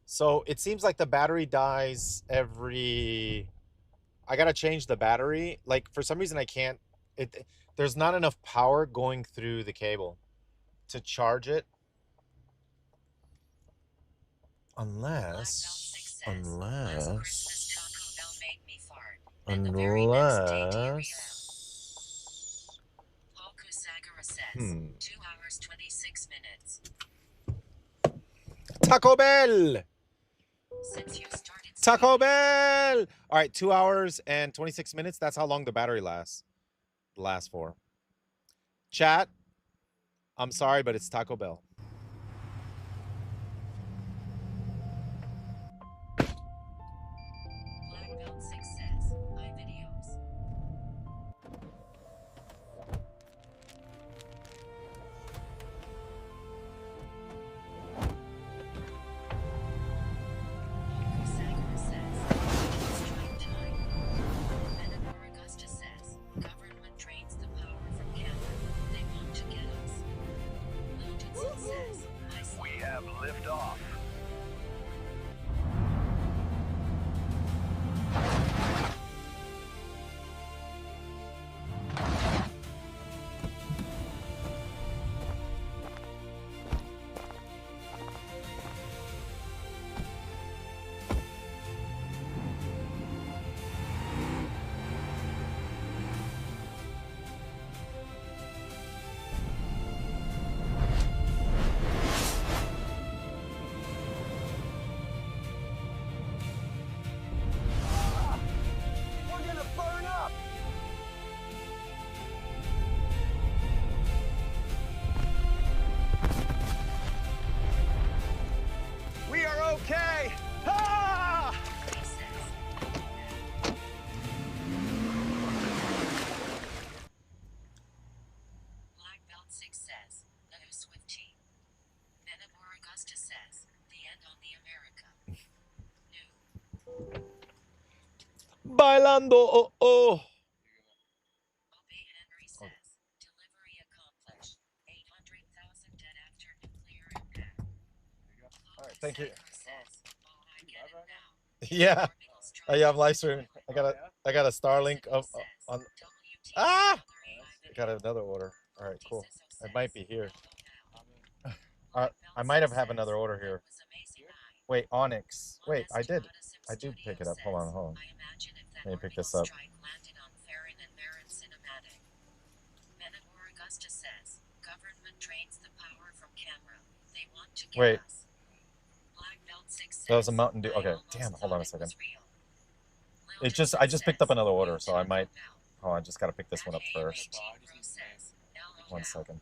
So it seems like the battery dies every... I gotta change the battery. Like, for some reason I can't... There's not enough power going through the cable to charge it. Unless... Sagara says, 2 hours 26 minutes. Taco Bell! Since you started Taco Bell! All right, 2 hours and 26 minutes. That's how long the battery lasts for. Chat, I'm sorry, but it's Taco Bell. Black Belt 6 says, my videos. Sagara says, strike time. Menador Augusta says, government drains the power from Canada. They want to get us. Loaded Bailando. Oh, oh. Obey Henry says. Delivery accomplished. 800,000 dead after nuclear impact. All right, thank you. Says, oh, I get it now. Yeah. Orbital strike Oh, yeah, I'm live streaming. I got a Starlink on. Ah! I got another order. All right, cool. It might be here. I might have another order here. Wait, Onyx. Wait, I did pick it up. Hold on, hold on. Let me pick this up. Wait. That was a Mountain Dew. Okay, damn. Hold on a second. I just picked up another order, so I might. Oh, I just gotta pick this one up first. 1 second.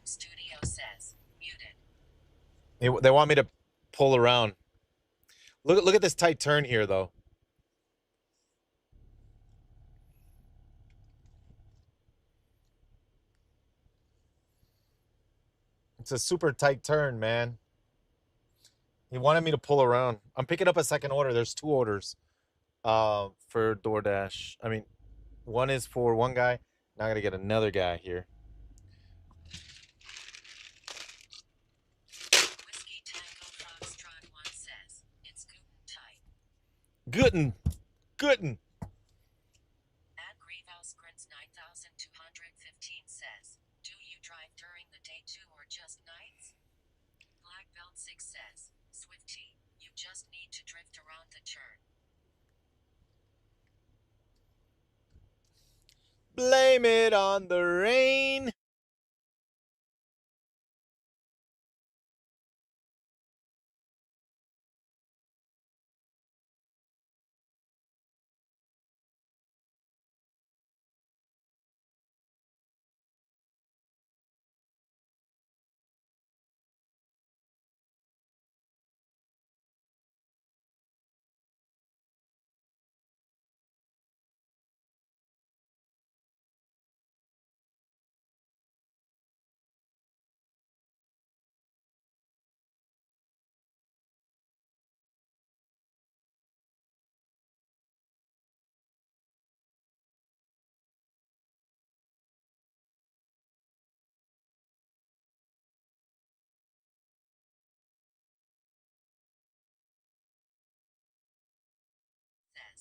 Studio says, muted. They want me to pull around. Look at this tight turn here, though. It's a super tight turn, man. He wanted me to pull around. I'm picking up a second order. There's 2 orders for DoorDash. I mean, one is for one guy. Now I gotta get another guy here. Whiskey Tango Foxtrot 1 says, it's Guten type. Gooden. At Greenhouse Grins 9215 says, do you drive during the day too or just nights? Black Belt 6 says, Swifty, you just need to drift around the turn. Blame it on the rain.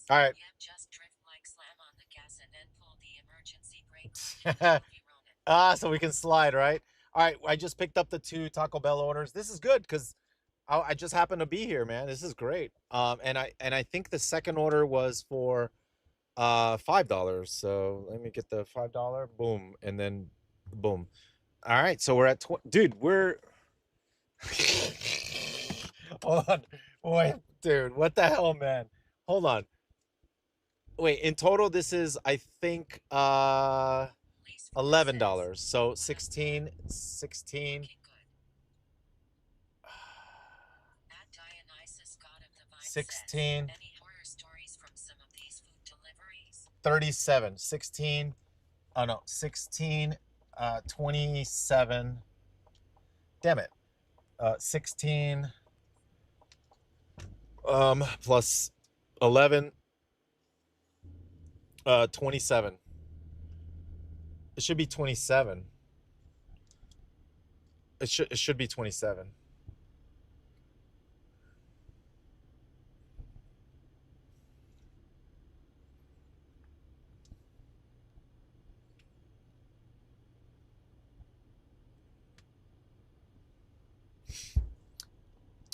All right. Just drift like slam on the gas and then pull the emergency brake. So we can slide, right? All right. I just picked up the 2 Taco Bell orders. This is good because I just happened to be here, man. This is great. And I think the second order was for $5. So let me get the $5. Boom, and then boom. All right. So we're at dude. We're hold on. Wait, dude. What the hell, man? Hold on. Wait. In total, this is I think $11. So 16. At Dionysus, God of the Vine 16. says, any horror stories from some of these food deliveries? 37. 16. Oh no. 16. 27. Damn it. 16. Plus 11. 27. It should be 27. It should be 27.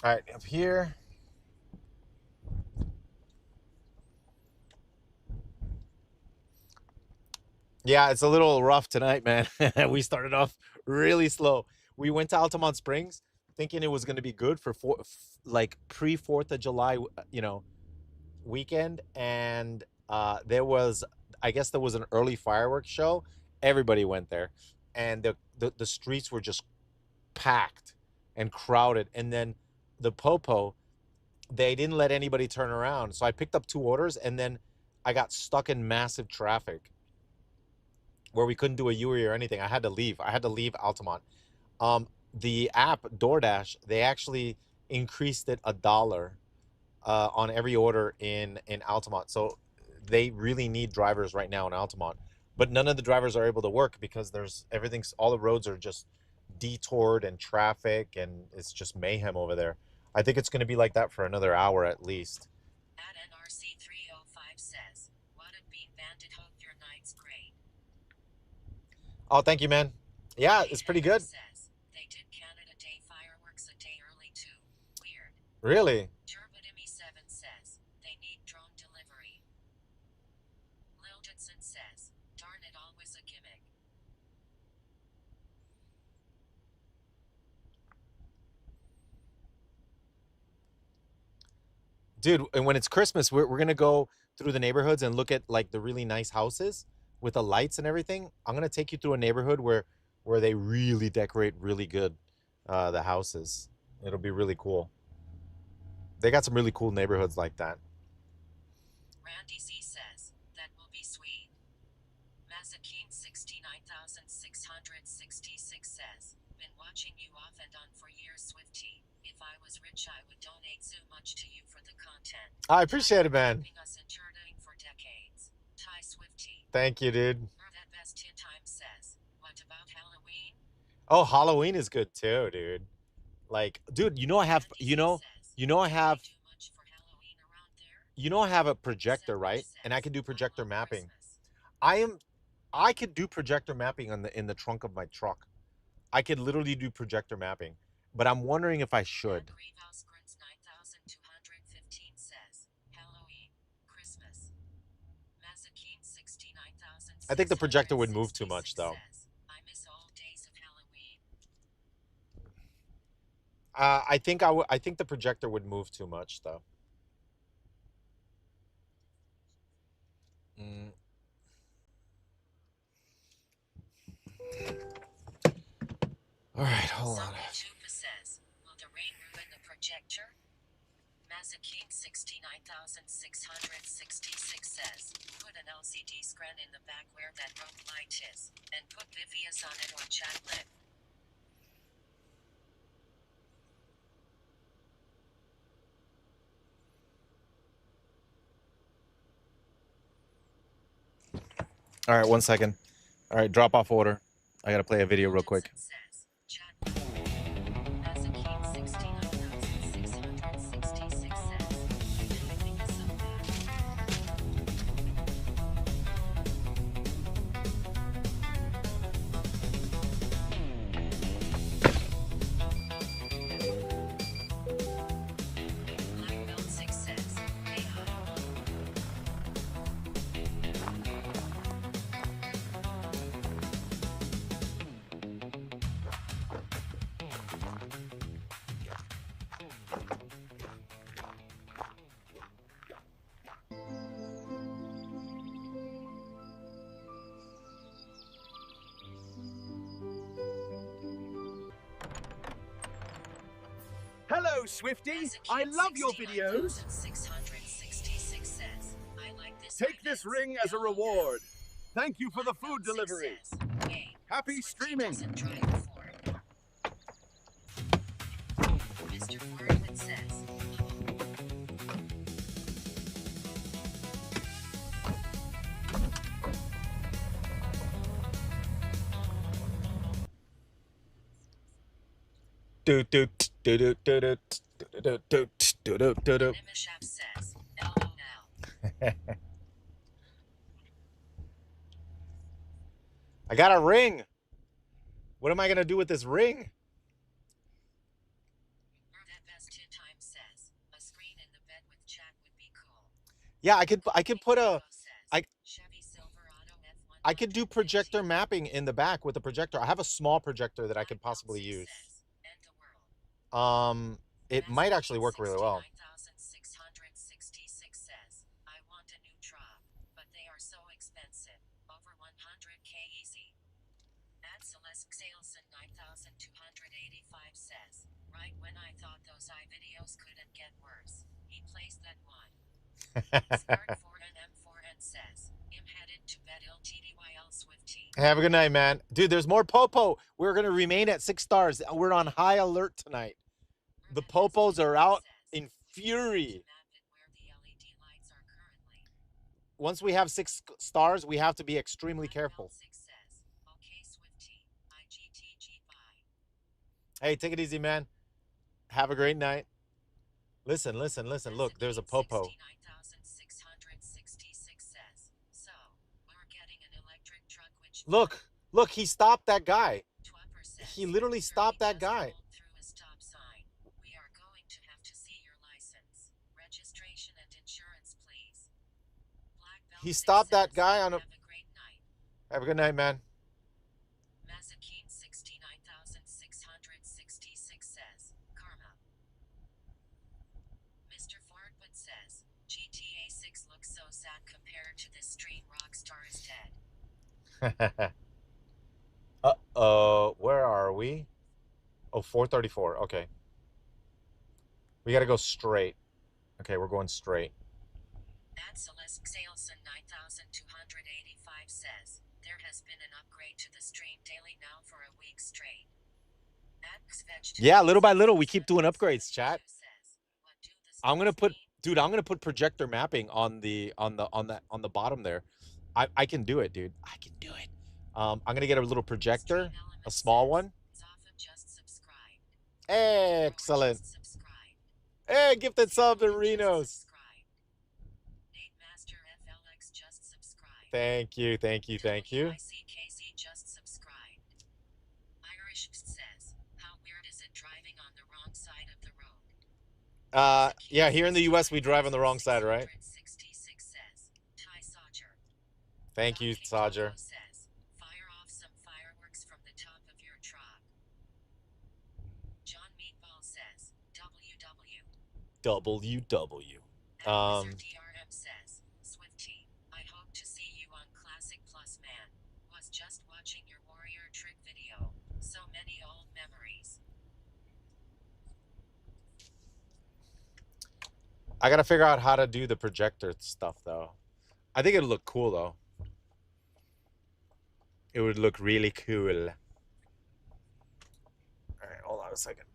All right, up here. Yeah, it's a little rough tonight, man. We started off really slow. We went to Altamont Springs thinking it was going to be good for like pre 4th of July, weekend, and there was, I guess there was an early fireworks show. Everybody went there, and the streets were just packed and crowded. And then the Popo, they didn't let anybody turn around, so I picked up 2 orders, and then I got stuck in massive traffic where we couldn't do a UE or anything. I had to leave. I had to leave Altamont. The app DoorDash, they actually increased it $1 on every order in Altamont. So they really need drivers right now in Altamont, but none of the drivers are able to work because all the roads are just detoured and traffic, and it's just mayhem over there. I think it's going to be like that for another hour at least. At NRC 305 says, what it being bandit hope your night's great. Oh, thank you, man. Yeah, it's pretty good. Says, they did Canada Day fireworks a day early too. Weird. Really? Turbidemy 7 says, they need drone delivery. Lil Jitson says, darn it, always a gimmick. Dude, and when it's Christmas, we're gonna go through the neighborhoods and look at like the really nice houses with the lights and everything. I'm gonna take you through a neighborhood where they really decorate really good, the houses. It'll be really cool. They got some really cool neighborhoods like that. Randy Z says, that will be sweet. Mazakine 69,666 says, been watching you off and on for years, Swifty. If I was rich, I would donate so much to you for the content. I appreciate it, man. Keeping us entertaining for decades. Ty Swifty. Thank you, dude. That best 10 times says, what about Halloween? Oh, Halloween is good too, dude. Like, dude, I have, I have a projector, right? And I can do projector mapping. I could do projector mapping in the trunk of my truck. I could literally do projector mapping, but I'm wondering if I should. I think the projector would move too much, though. I think I think the projector would move too much, though. Mm. All right, hold on. Says, will the rain ruin the projector? Mazakine 69,666 says, put an LCD screen in the back where that rope light is, and put Vivius on it or chat lip. All right, 1 second. All right, drop off order. I gotta play a video real quick. Hello, Swifty. I love your videos. 666 says, I like this. Take this ring as a reward. Thank you for the food delivery. Happy streaming. Mr. Wordman says, Do do do do do do do do do do do do. Nimishap says, LOL. I got a ring. What am I gonna do with this ring? Yeah, I could put a. I could do projector mapping in the back with a projector. I have a small projector that I could possibly use. It might actually work really well. 69,666 says, I want a new drop, but they are so expensive. Over 100K easy. At Celeste Saleson 9285 says, right when I thought those iVideos couldn't get worse, he placed that one. Start 4NM4N says, I'm headed to bed LTDYL Swifty. Have a good night, man. Dude, there's more Popo. We're going to remain at 6 stars. We're on high alert tonight. The Popos are out in fury. Once we have 6 stars, we have to be extremely careful. Hey, take it easy, man. Have a great night. Listen, listen, listen. Look, there's a Popo. 69,666 says, so, we're getting an electric truck which Look, look, he stopped that guy. He literally stopped that guy. through a stop sign. We are going to have to see your license, registration and insurance, please. Black Belt He 6 stopped that says, guy on a... have a great night. Have a good night, man. Mazakine 69,666 says, Karma. Mr. Fordwood says, GTA 6 looks so sad compared to this stream. Rockstar is dead. Uh-oh. Where are we? Oh, 434. Okay. We got to go straight. Okay, we're going straight. At Celeste Saleson 9285 says, there has been an upgrade to the stream daily now for a week straight. Yeah, little by little, we keep doing upgrades, chat. I'm gonna put, dude, I'm gonna put projector mapping on the bottom there. I can do it, dude. I can do it. I'm gonna get a little projector, a small one. Excellent. Hey, gifted sub to Reno's. Thank you, thank you, thank you. ICKC just subscribed. Irish says, how weird is it driving on the wrong side of the road? Yeah, here in the US we drive on the wrong side, right? 66 says, Ty Sodger. Thank you, Sodger. Says, fire off some fireworks from the top of your truck. John Meatball says, WW. WW. DRM says, Swifty, I hope to see you on Classic Plus, man. Was just watching your Warrior Trick video. So many old memories. I gotta figure out how to do the projector stuff, though. I think it'd look cool, though. It would look really cool. All right, hold on a second.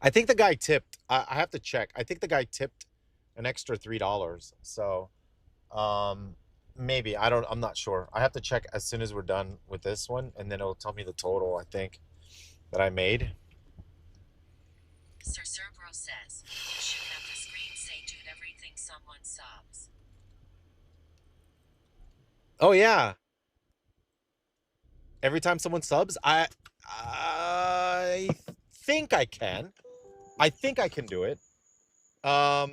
I think the guy tipped. I have to check. I think the guy tipped an extra $3. So, maybe. I'm not sure. I have to check as soon as we're done with this one, and then it'll tell me the total, I think, that I made. Sir Cerbro says, you should have the screen say, dude, everything someone sobs. Oh, yeah. Every time someone subs, I think I can. I think I can do it. Oh,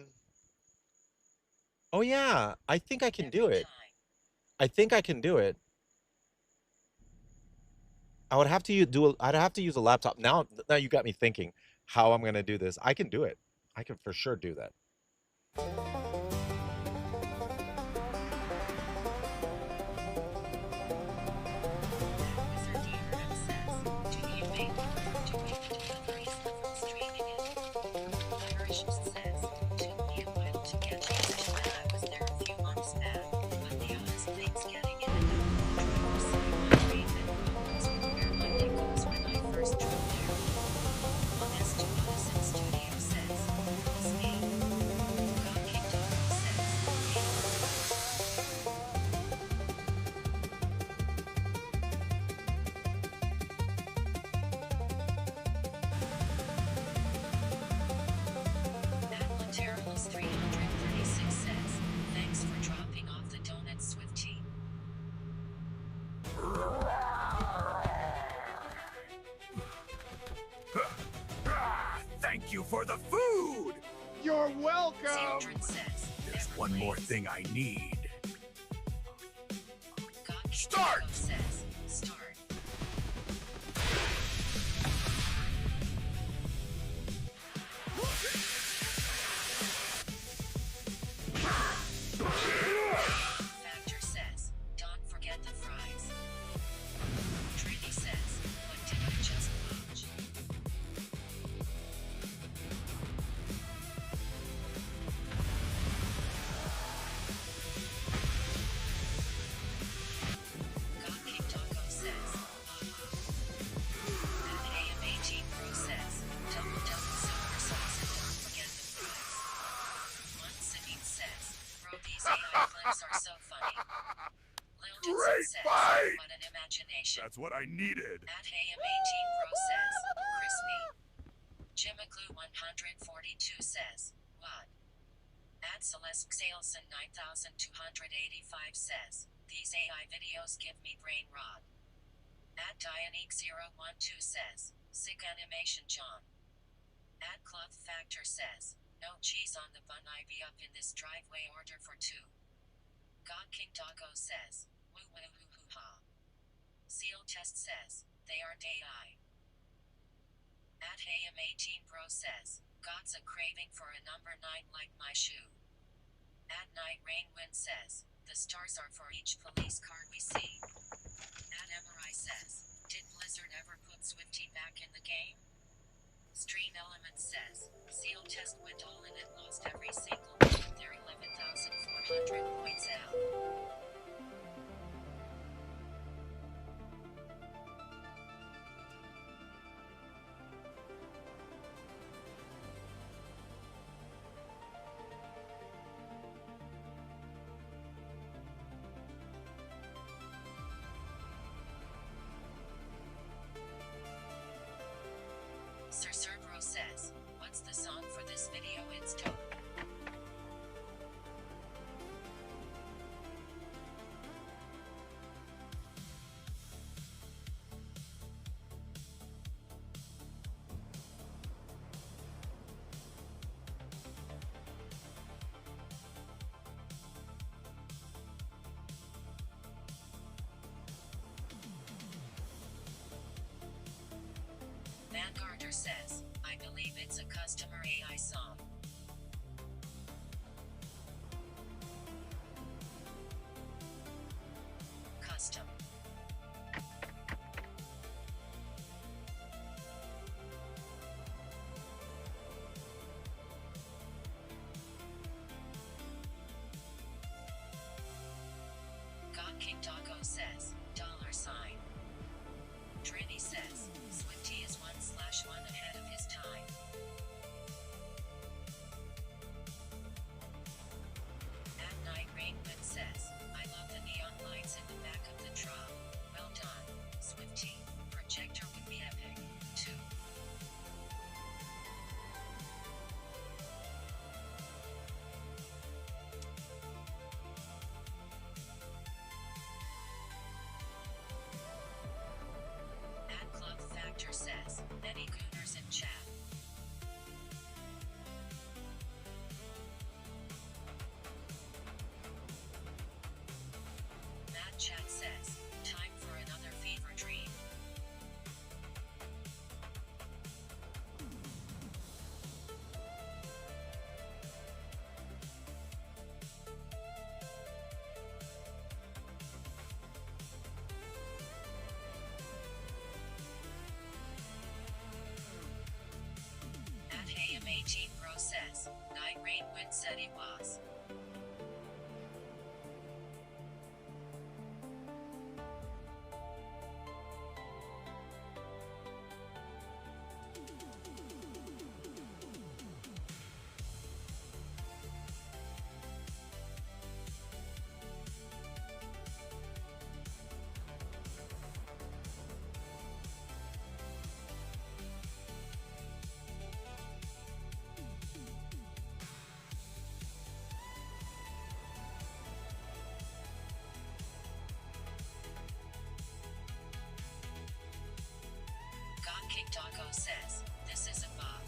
yeah. I think I can do it. I think I can do it. I would have to I'd have to use a laptop. Now you got me thinking how I'm going to do this. I can do it. I can for sure do that. Thank you for the food! You're You're welcome. Zildren says, There's never one more plays. thing I need. God Start! says, start. Factor says, don't forget the fries. Trini says, what did I just watch? God King Taco says, and AM18 Pro says, double silver sauce and don't forget the fries. One Sabine says, bro, these AI clips are so funny. Lil Jensen Great says, fight! what an imagination. That's what I needed. At AM18 Pro says, crispy. Jimaclu 142 says, what? At Celeste Saleson 9285 says, these AI videos give me brain rot. At Dianique012 says, sick animation John. At Cloth Factor says, no cheese on the bun, I be up in this driveway, order for two. God King Doggo says, woo woo hoo hoo ha. Seal Test says, they aren't AI. At AM18 Pro says, God's a craving for a number 9 like my shoe. At Night Rain Wind says, the stars are for each police car we see. At MRI says, did Blizzard ever put Swifty back in the game? Stream Element says, Seal Test went all in and lost every single one of their 11,400 points out. Sir Cerbro says, what's the song for this video? It's dope. Vanguarder says, I believe it's a customer AI song. Custom. God King Doggo says, $sign. Trini says, Swifty is 1/1 ahead of his time. At Night Rainwind says, I love the neon lights in the back of the truck. Well done, Swifty. Projector would be epic, too. At Club Factor says, any gooners in chat? Matt Chat says, time for another fever dream. At AM18 Pro says, Night Rain Wind said he was. God King Doggo says, this is a bug.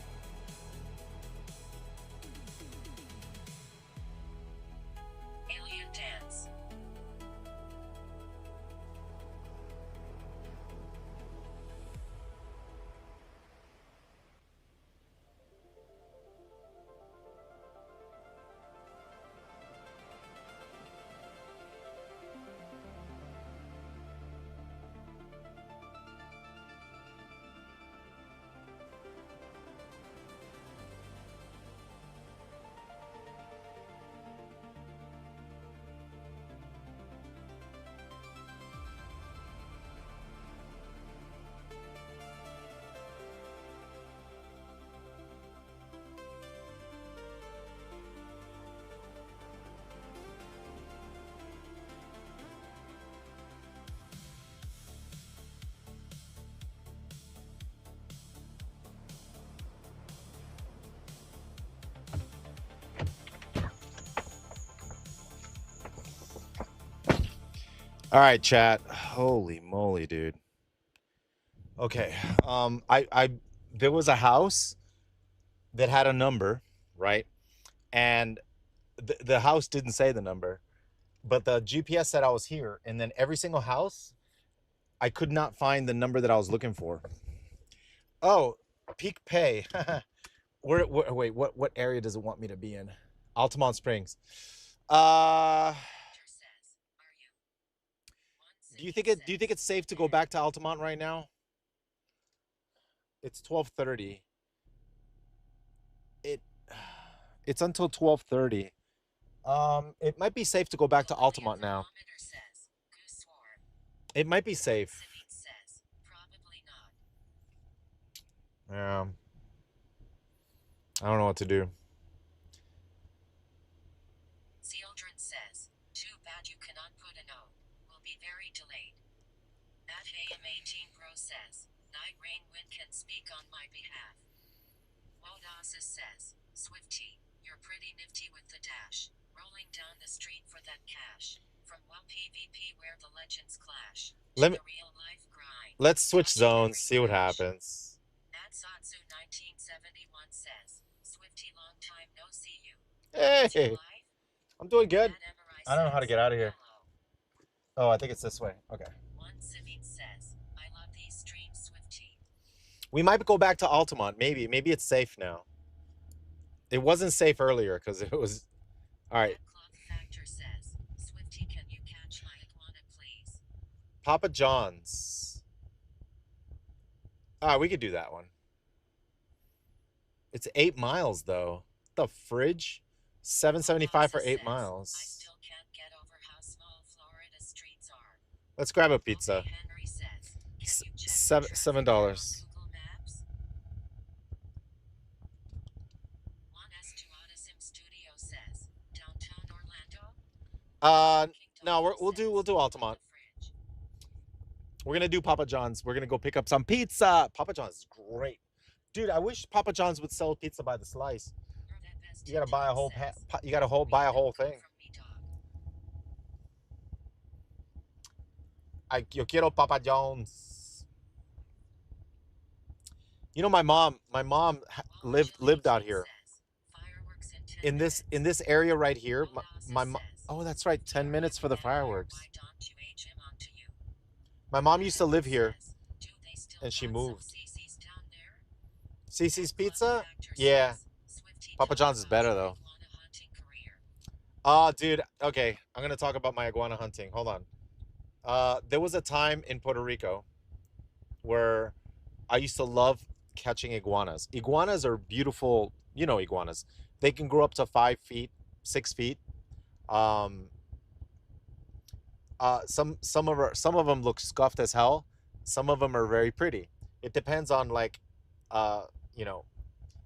All right, chat. Holy moly, dude. Okay. I there was a house that had a number, right? And the house didn't say the number, but the GPS said I was here. And then every single house, I could not find the number that I was looking for. Oh, peak pay. Wait, what area does it want me to be in? Altamont Springs. Uh, do you think it's safe to go back to Altamont right now? It's 12:30. It it's until 12:30. It might be safe to go back to Altamont now. It might be safe. Yeah. I don't know what to do. Sealdrin says, too bad you cannot put a no. Will be very delayed. At AM18 Pro says, Night Rain Wind can speak on my behalf. Wodasis says, Swifty, you're pretty nifty with the dash. Rolling down the street for that cash. From WoW PvP where the legends clash. Let me The real life grind. let's switch zones, see what happens. Adsatsu 1971 says, Swifty long time no see you. Hey, I'm doing good. I don't know how to get out of here. Oh, I think it's this way. Okay. One Savine says, I love these streams, Swifty. We might go back to Altamont. Maybe it's safe now. It wasn't safe earlier because it was. All right. Cloth Factor says, Swifty, can you catch my iguana, please? Papa John's. Ah, we could do that one. It's 8 miles though. The fridge, $7.75 for 8 miles. I still can't get over how small Florida streets are. Let's grab a pizza. Henry says, can you check $7. Google Maps? Juan Estuada Studio says, downtown Orlando? No, we'll do Altamont. We're gonna do Papa John's. We're gonna go pick up some pizza. Papa John's is great, dude. I wish Papa John's would sell pizza by the slice. You gotta buy a whole buy a whole thing. Yo quiero Papa John's. You know, my mom lived out here. In this area right here, my mom. Oh, that's right. 10 minutes for the fireworks. My mom used to live here, and she moved. Cece's Pizza? Yeah. Papa John's is better, though. Dude, okay. I'm going to talk about my iguana hunting. Hold on. There was a time in Puerto Rico where I used to love catching iguanas. Iguanas are beautiful. You know iguanas. They can grow up to 5 feet, 6 feet. Some of them look scuffed as hell. Some of them are very pretty. It depends on you know,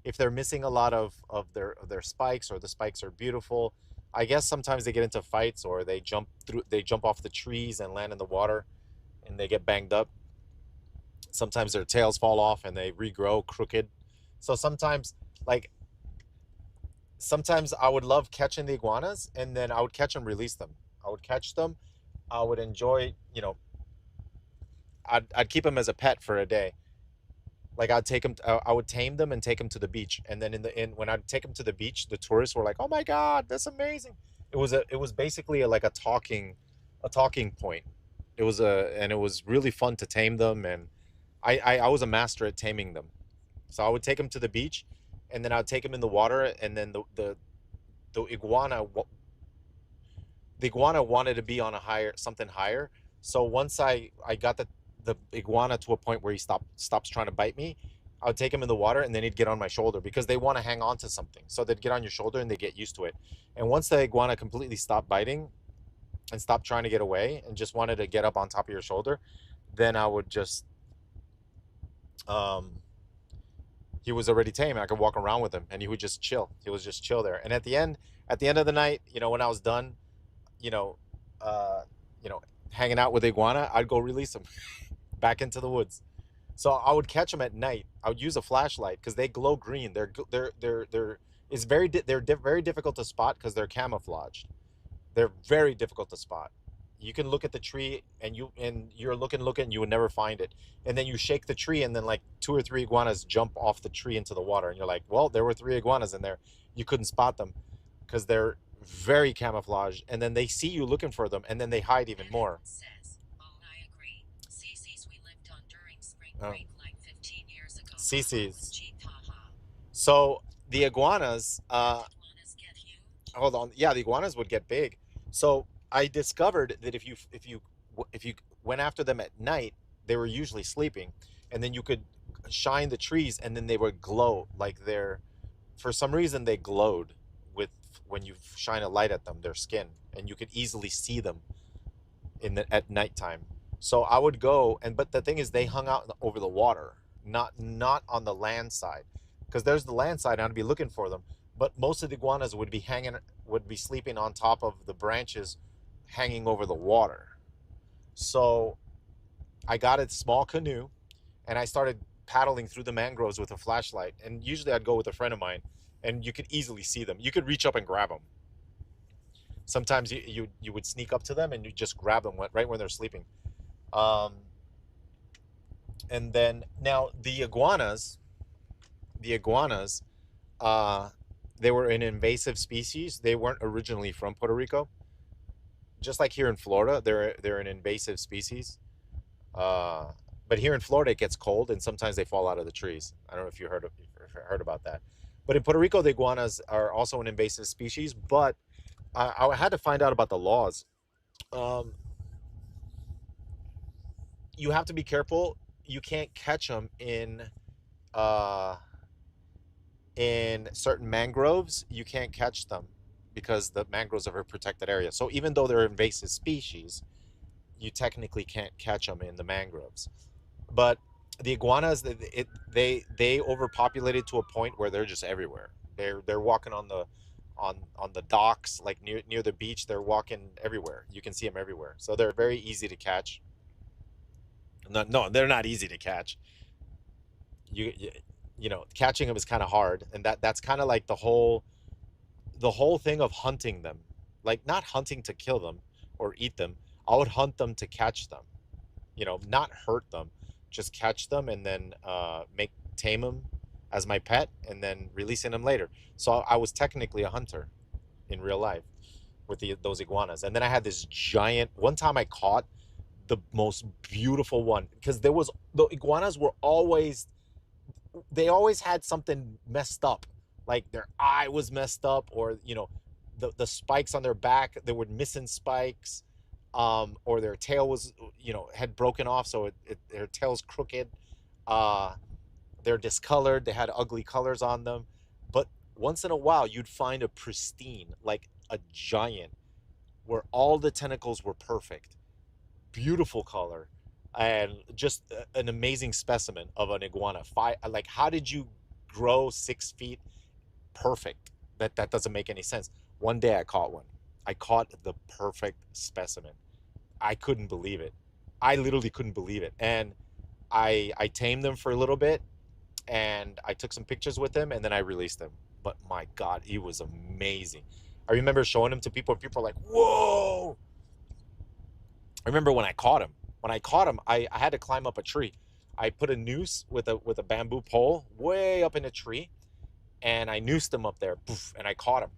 if they're missing a lot of their spikes, or the spikes are beautiful. I guess sometimes they get into fights, or they jump off the trees and land in the water, and they get banged up. Sometimes their tails fall off and they regrow crooked. So sometimes I would love catching the iguanas, and then I would catch and release them. I would catch them. I would enjoy, I'd keep them as a pet for a day. Like I'd take them, I would tame them and take them to the beach. And then when I'd take them to the beach, the tourists were like, "Oh my God, that's amazing!" It was basically like a talking point. It was really fun to tame them, and I was a master at taming them. So I would take them to the beach, and then I'd take them in the water, and then the iguana wanted to be on something higher. So once I got the iguana to a point where he stops trying to bite me, I would take him in the water, and then he'd get on my shoulder, because they want to hang on to something. So they'd get on your shoulder and they get used to it. And once the iguana completely stopped biting and stopped trying to get away and just wanted to get up on top of your shoulder, then I would just he was already tame. I could walk around with him, and he would just chill. He was just chill there. And at the end of the night, when I was done, you know, uh, hanging out with the iguana, I'd go release him back into the woods. So I would catch them at night. I would use a flashlight because they glow green. They're very difficult to spot because they're camouflaged. They're very difficult to spot. You can look at the tree and you're looking, you would never find it. And then you shake the tree and then like 2 or 3 iguanas jump off the tree into the water and you're like, well, there were 3 iguanas in there. You couldn't spot them because they're very camouflaged, and then they see you looking for them and then they hide even more. Says, oh, I agree. CC's we lived on during spring Oh. break like 15 years ago. CC's. Cheap, haha. So the iguanas, Iguanas get huge. hold on, yeah, the iguanas would get big. So I discovered that if you went after them at night, they were usually sleeping, and then you could shine the trees and then they would glow like they're, for some reason they glowed with, when you shine a light at them, their skin, and you could easily see them at nighttime. So I would go, and but the thing is they hung out over the water, not on the land side, because there's the land side and I'd be looking for them. But most of the iguanas would be sleeping on top of the branches hanging over the water. So I got a small canoe and I started paddling through the mangroves with a flashlight. And usually I'd go with a friend of mine, and you could easily see them. You could reach up and grab them. Sometimes you would sneak up to them and you just grab them right when they're sleeping. Um, and then now the iguanas, uh, they were an invasive species. They weren't originally from Puerto Rico. Just like here in Florida, they're an invasive species. Uh, but here in Florida, it gets cold, and sometimes they fall out of the trees. I don't know if you heard about that. But in Puerto Rico, the iguanas are also an invasive species. But I had to find out about the laws. Um, you have to be careful. You can't catch them uh, in certain mangroves. You can't catch them because the mangroves are a protected area. So even though they're invasive species, you technically can't catch them in the mangroves. But the iguanas, they overpopulated to a point where they're just everywhere. They're walking on the docks, like near the beach. They're walking everywhere. You can see them everywhere. So they're very easy to catch. No, they're not easy to catch. You, you know, catching them is kind of hard, and that's kind of like the whole thing of hunting them. Like, not hunting to kill them or eat them. I would hunt them to catch them. Not hurt them, just catch them and then tame them as my pet and then releasing them later. So I was technically a hunter in real life with those iguanas. And then I had this giant. One time I caught the most beautiful one, because the iguanas were always, they always had something messed up, like their eye was messed up, or the spikes on their back, they were missing spikes, or their tail was, had broken off, so their tail's crooked. uh they're discolored, they had ugly colors on them. But once in a while you'd find a pristine, like a giant, where all the tentacles were perfect, beautiful color, and just an amazing specimen of an iguana. Like, how did you grow 6 feet perfect? That doesn't make any sense. One day I caught one. I caught the perfect specimen. I couldn't believe it. I literally couldn't believe it. And I tamed them for a little bit, and I took some pictures with him, and then I released him. But my God, he was amazing. I remember showing him to people, and people are like, "Whoa!" I remember when I caught him. I had to climb up a tree. I put a noose with a bamboo pole way up in a tree, and I noosed him up there, poof, and I caught him.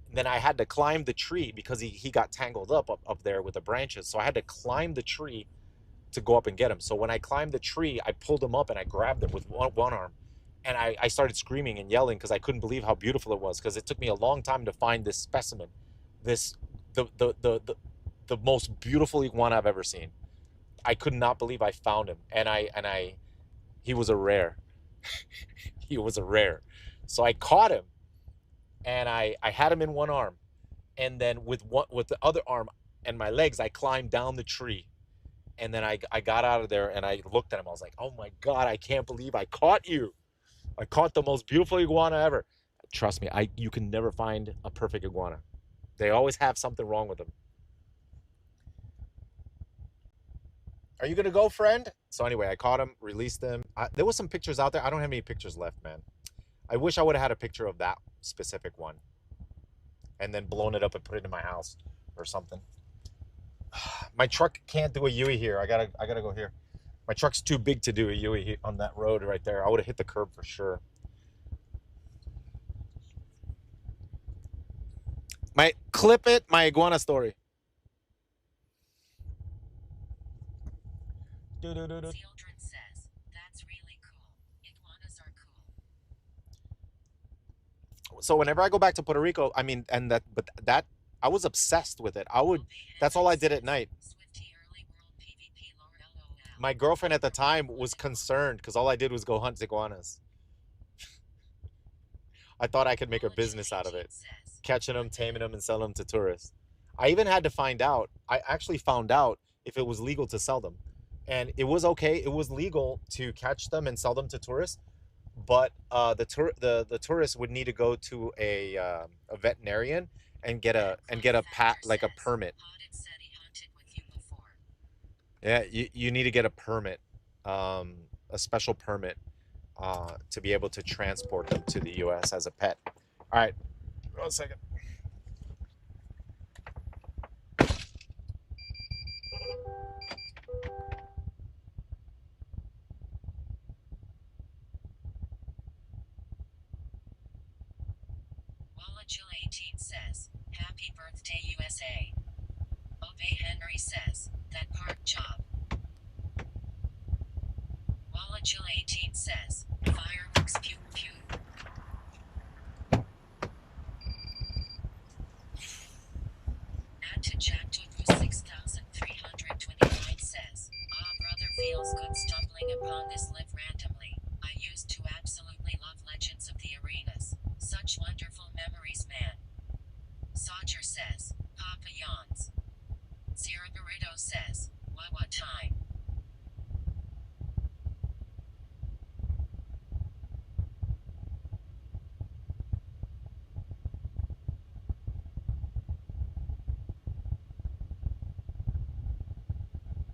And then I had to climb the tree because he got tangled up there with the branches. So I had to climb the tree to go up and get him. So when I climbed the tree, I pulled him up and I grabbed him with one arm. And I started screaming and yelling because I couldn't believe how beautiful it was, because it took me a long time to find this specimen. This the most beautiful iguana I've ever seen. I could not believe I found him. And he was a rare. He was a rare. So I caught him, and I had him in one arm, and then with the other arm and my legs, I climbed down the tree. And then I got out of there and I looked at him. I was like, "Oh my God, I can't believe I caught you. I caught the most beautiful iguana ever." Trust me, you can never find a perfect iguana. They always have something wrong with them. Are you gonna go, friend? So anyway, I caught him, released him. There was some pictures out there. I don't have any pictures left, man. I wish I would have had a picture of that specific one, and then blown it up and put it in my house or something. My truck can't do a Yui here. I gotta go here. My truck's too big to do a Yui on that road right there. I would have hit the curb for sure. My clip it. My iguana story. Children says, that's really cool. Iguanas are cool. So whenever I go back to Puerto Rico, I mean, but that I was obsessed with it. I would. That's all I did at night. My girlfriend at the time was concerned because all I did was go hunt iguanas. I thought I could make a business out of it, catching them, taming them, and selling them to tourists. I even had to find out. I actually found out if it was legal to sell them, and it was okay. It was legal to catch them and sell them to tourists, but the tourists would need to go to a veterinarian and get a permit. Yeah, you need to get a permit, a special permit, to be able to transport them to the U.S. as a pet. All right, 1 second. Jill 18 says, happy birthday USA. Obey Henry says, that part job. Jill 18 says, fireworks pew pew. Add to Jack Tofu 6329 says, brother feels good stumbling upon this live randomly. I used to absolutely love Legends of the Arenas. Such wonderful memories, man. Sodger says, Papa yawns. Zero Burrito says, what time?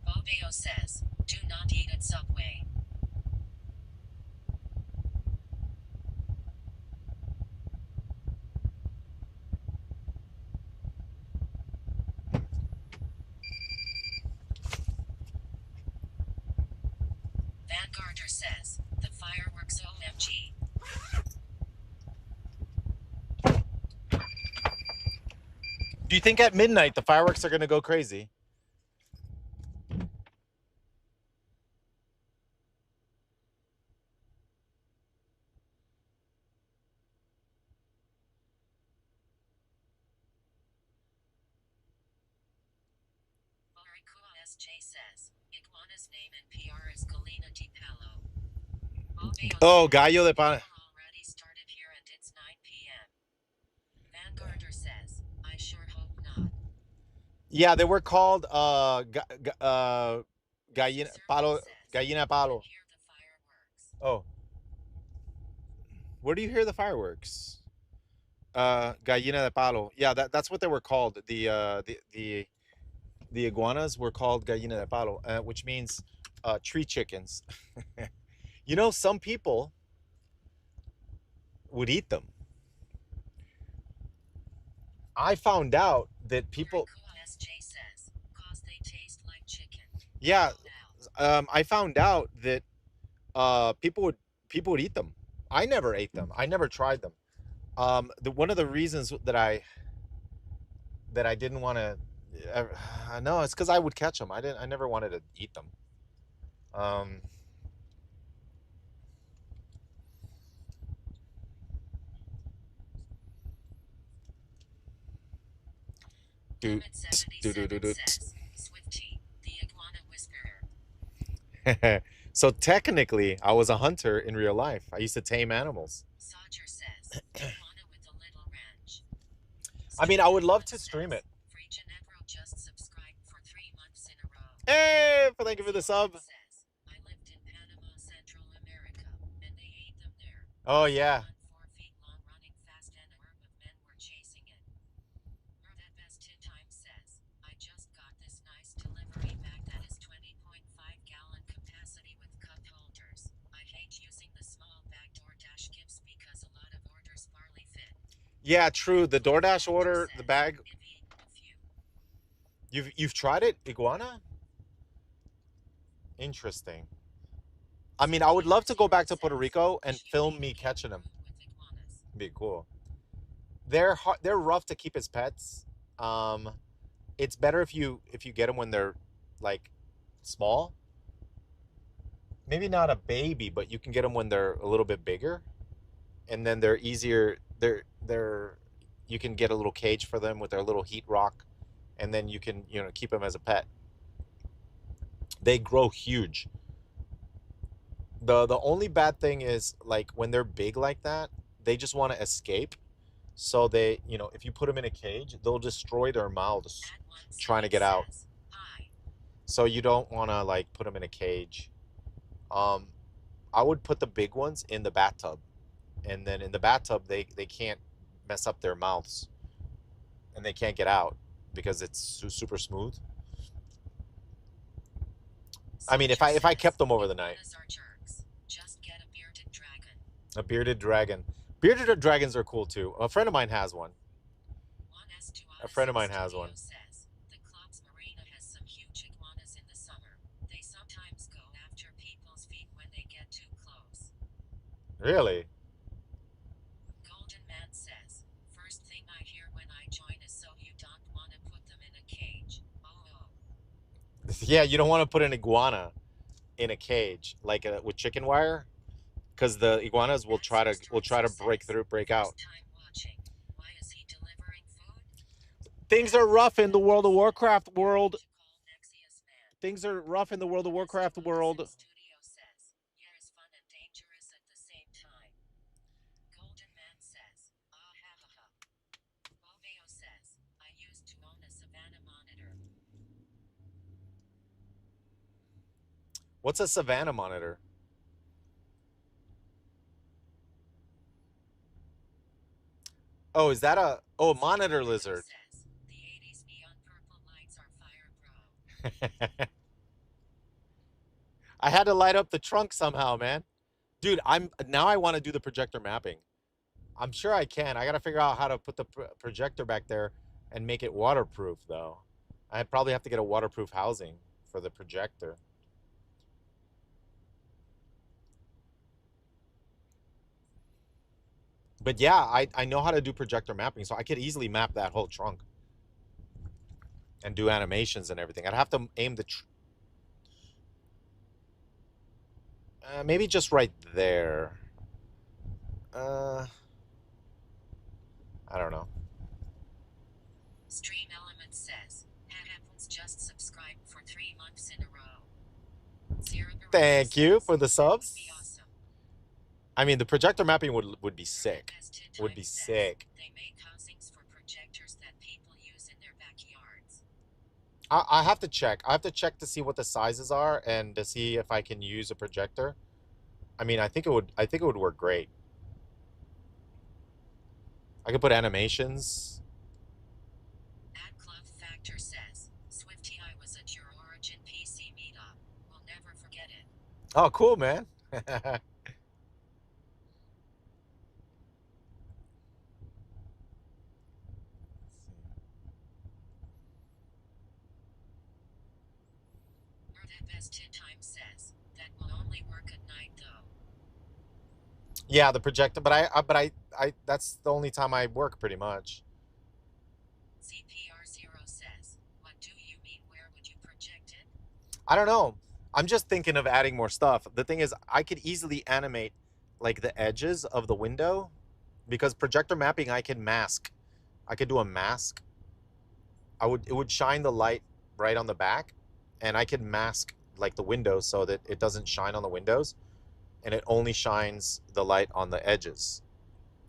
Bobeo says, do not eat at Subway. Vanguarder says, the fireworks OMG. Do you think at midnight the fireworks are going to go crazy? SJ says, Iguana's name in PR is Galina Di Palo. Oh, Gallo de Palo. Already started here and it's 9 p.m. Vanguarder says, I sure hope not. Yeah, they were called Gallina Palo. Gallina Palo. Oh, where do you hear the fireworks? Gallina de Palo. Yeah, that's what they were called. The iguanas were called Gallina de Palo, which means tree chickens. You know, some people would eat them. I found out that people. Yeah, I found out that people would eat them. I never ate them. I never tried them. One of the reasons that I didn't want to, no, it's because I would catch them. I never wanted to eat them. Um, do, do, do, do, do. Swifty, the iguana whisperer. So technically, I was a hunter in real life. I used to tame animals. Sodger says, iguana with a little ranch. I mean, I would love to stream it. Free Ginebro just subscribed for 3 months in a row. Hey, thank you for the sub. Says, I lived in Panama, Central America, and they ate them there. Oh yeah. 4 feet long, running fast, and a group of men were chasing it. That best tin time says, I just got this nice delivery bag that is 20.5-gallon capacity with cup holders. I hate using the small bag DoorDash gives because a lot of orders barely fit. Yeah, true. The DoorDash order, the bag. You've tried it, iguana? Interesting. I mean, I would love to go back to Puerto Rico and film me catching them. Be cool. They're rough to keep as pets. Um, it's better if you get them when they're like small. Maybe not a baby, but you can get them when they're a little bit bigger, and then they're easier. They're you can get a little cage for them with their little heat rock, and then you can keep them as a pet. They grow huge. The only bad thing is like when they're big like that, they just want to escape. So they, if you put them in a cage, they'll destroy their mouths trying to get out. So you don't want to like put them in a cage. Um, I would put the big ones in the bathtub, and then in the bathtub they can't mess up their mouths, and they can't get out because it's super smooth. I mean, if I kept them over the night. A bearded dragon. Bearded dragons are cool too. A friend of mine has one. A friend of mine has one. The club's marina has some huge iguanas in the summer. They sometimes go after people's feet when they get too close. Really? Golden Man says, first thing I hear when I join is so you don't want to put them in a cage. Oh. Yeah, you don't want to put an iguana in a cage like with chicken wire, because the iguanas will try to break out. Why is he delivering food? Things are rough in the World of Warcraft world. Things are rough in the World of Warcraft world. Studio says, yeah, is fun and dangerous at the same time. Golden Man says, ah ha ha ha. Bobeo says, I used to own a Savannah monitor. What's a Savannah monitor? Oh, is that a monitor lizard? Says, the 80s neon purple lights are fire, bro. I had to light up the trunk somehow, man. Dude, I want to do the projector mapping. I'm sure I can. I got to figure out how to put the projector back there and make it waterproof, though. I probably have to get a waterproof housing for the projector. But yeah, I know how to do projector mapping, so I could easily map that whole trunk and do animations and everything. I'd have to aim the maybe just right there. I don't know. Stream Element says, Happens just subscribed for 3 months in a row. Thank you for the subs. Would be awesome. I mean, the projector mapping would be sick. Would be sick. They make housings for projectors that people use in their backyards. I have to check. I have to check to see what the sizes are and to see if I can use a projector. I mean, I think it would work great. I could put animations. At Club Factor says, Swifty, I was at your Origin PC meetup. We'll never forget it. Oh, cool, man. Best Tin Time says, that will only work at night though. Yeah, the projector, but I that's the only time I work pretty much. CPR0 says, what do you mean, where would you project it? I don't know. I'm just thinking of adding more stuff. The thing is, I could easily animate like the edges of the window because projector mapping I can mask. I could do a mask. It would shine the light right on the back, and I could mask like the window so that it doesn't shine on the windows, and it only shines the light on the edges.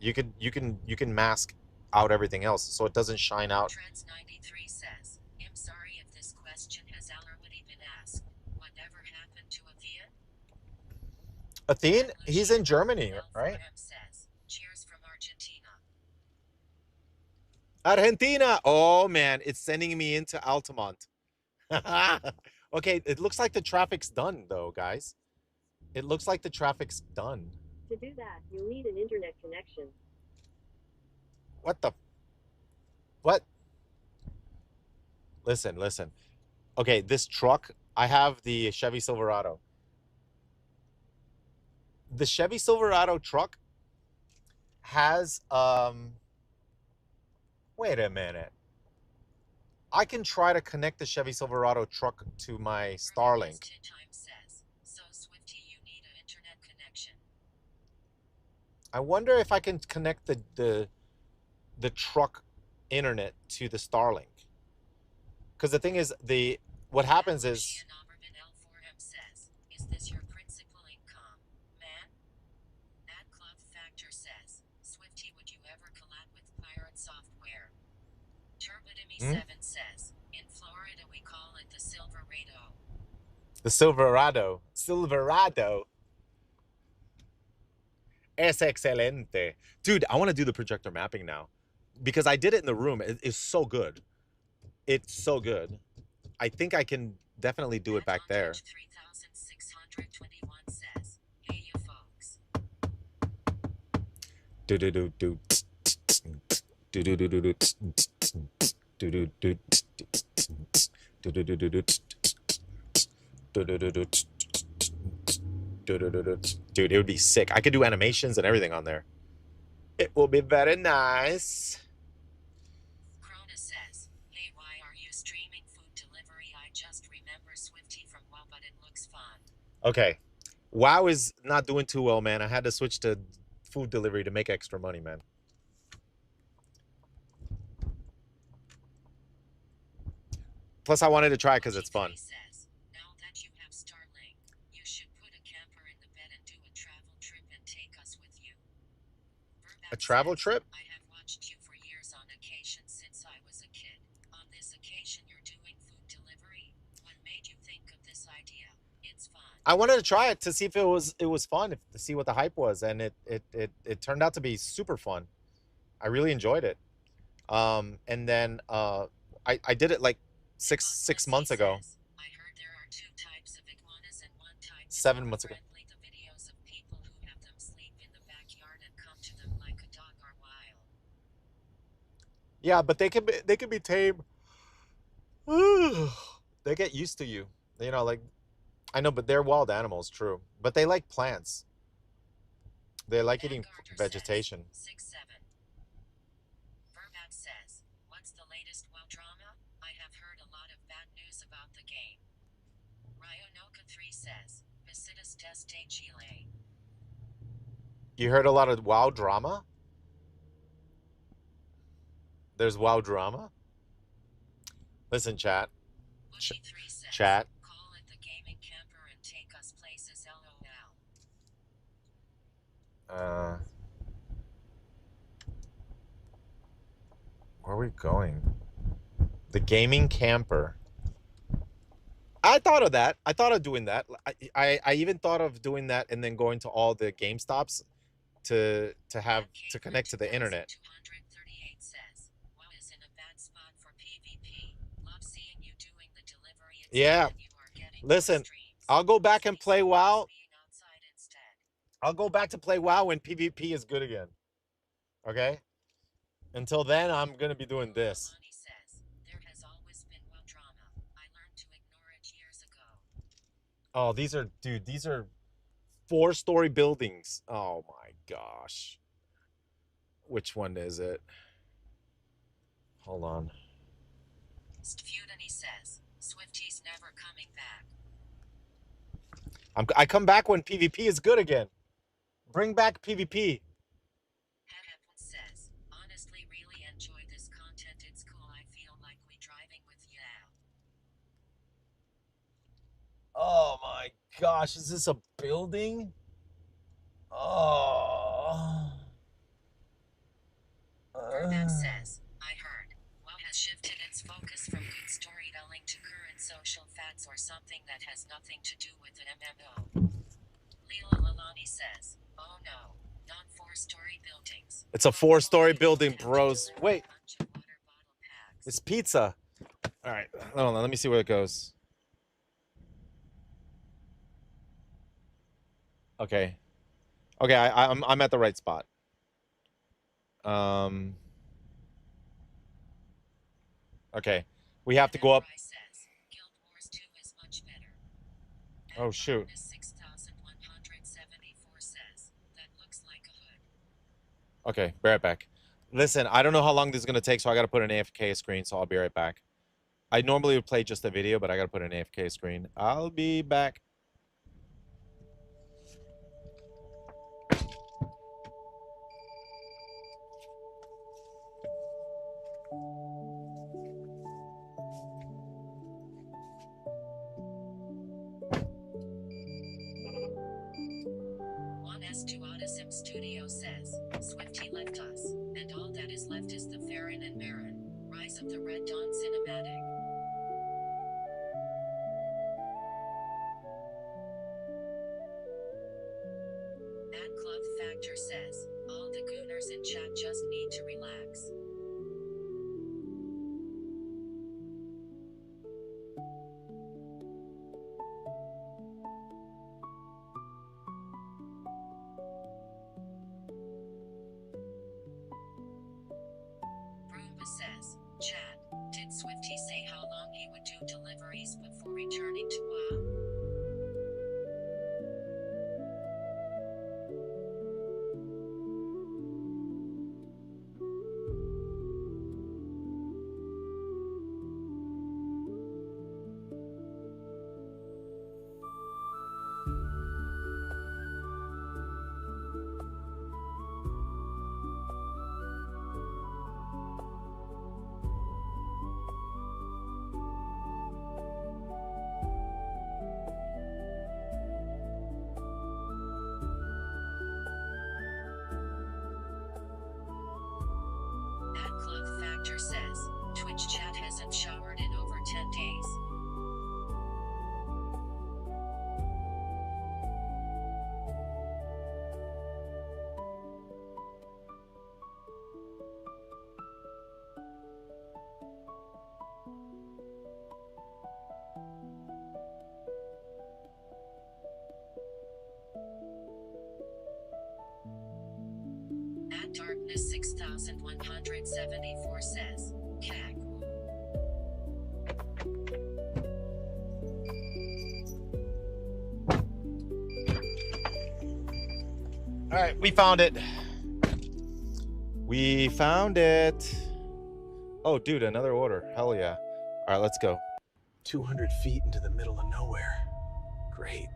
You can mask out everything else so it doesn't shine out. Trans93 says, I'm sorry if this question has already been asked. Whatever happened to Athene? Athene, he's in Germany, right? Says, cheers from Argentina. Argentina. Oh man, it's sending me into Altamont. Okay, it looks like the traffic's done though, guys. It looks like the traffic's done. To do that, you'll need an internet connection. What the? What? listen. Okay, this truck, I have the Chevy Silverado. The Chevy Silverado truck has wait a minute. I can try to connect the Chevy Silverado truck to my Starlink. Time says, so Swifty, you need an internet connection. I wonder if I can connect the truck internet to the Starlink. Because the thing is, what happens is L4M says, is this your principal income, man? Ad Club Factor says, Swifty, would you ever collab with pirate software? Turbidemy 7 says, in Florida we call it the Silverado. the Silverado. Silverado. Es excelente. Dude, I want to do the projector mapping now. Because I did it in the room. It's so good. It's so good. I think I can definitely do it back there. 3621 says, hey you folks. Do do do do. Do do do do do. Do do do. Do do do do do. Do do do do. Dude, it would be sick. I could do animations and everything on there. It will be very nice. Krona says, hey, why are you streaming food delivery? I just remember Swifty from WoW, but it looks fun. Okay. WoW is not doing too well, man. I had to switch to food delivery to make extra money, man. Plus, I wanted to try it because it's fun. Says, now that you have Starlink, you should put a camper in the bed and do a travel trip and take us with you. A travel trip? I have watched you for years on occasion since I was a kid. On this occasion, you're doing food delivery. What made you think of this idea? It's fun. I wanted to try it to see if it was fun, to see what the hype was, and it turned out to be super fun. I really enjoyed it. And then I did it like six months ago. I heard there are 2 types of iguanas and 1 type 7 months ago. the videos of people who have them sleep in the backyard and come to them like a dog are wild. Yeah, but they can be tame. They get used to you. You know, like I know, but they're wild animals, true. But they like plants. They like eating vegetation. 6-7. Verbat says, what's the latest WoW drama? I have heard a lot of bad news about the game. Ryonoka 3 says, Visitas desde Chile. You heard a lot of WoW drama? There's WoW drama? Listen, chat. Bushy 3 says, Chat. call it the gaming camper and take us places LOL. Where are we going? The gaming camper. I thought of that. I thought of doing that. I even thought of doing that and then going to all the GameStops to connect to the internet. 238 says, WoW is in a bad spot for PvP. Love seeing you doing the delivery. Yeah. Listen, I'll go back and play WoW. I'll go back to play WoW when PvP is good again. Okay? Until then, I'm going to be doing this. Says, there has always been WoW drama. I learned to ignore it years ago. Oh, these are 4-story buildings. Oh my gosh. Which one is it? Hold on. Feudany says, Swifty's never coming back. I come back when PvP is good again. Bring back PvP. Says, honestly really enjoy this content. It's cool. I feel like we driving with you now. Oh my gosh, is this a building? Oh. Verbat says, I heard, WoW has shifted its focus from good storytelling to current social fads or something that has nothing to do with an MMO. Leela Lalani says, oh no, not 4-story buildings. It's a 4-story building, bros. Wait. It's pizza. All right, hold on. Let me see where it goes. Okay. Okay, I'm at the right spot. Okay. We have to go up. Says, Guild Wars 2 is much better. Oh, shoot. 6174 says, that looks like a hood. Okay, be right back. Listen, I don't know how long this is going to take, so I got to put an AFK screen, so I'll be right back. I normally would play just a video, but I got to put an AFK screen. I'll be back. Sim Studio says, Swifty left us, and all that is left is the Farron and Marin, Rise of the Red Dawn cinematic. At Club Factor says, all the gooners in chat just need to relax. Roomba says, chat, did Swifty say how long he would do deliveries before returning to WA? Club Factor says, Twitch chat hasn't showered in over 10 days. At Darkness 6174 says, CAC. All right, we found it. We found it. Oh, dude, another order. Hell yeah. All right, let's go. 200 feet into the middle of nowhere. Great.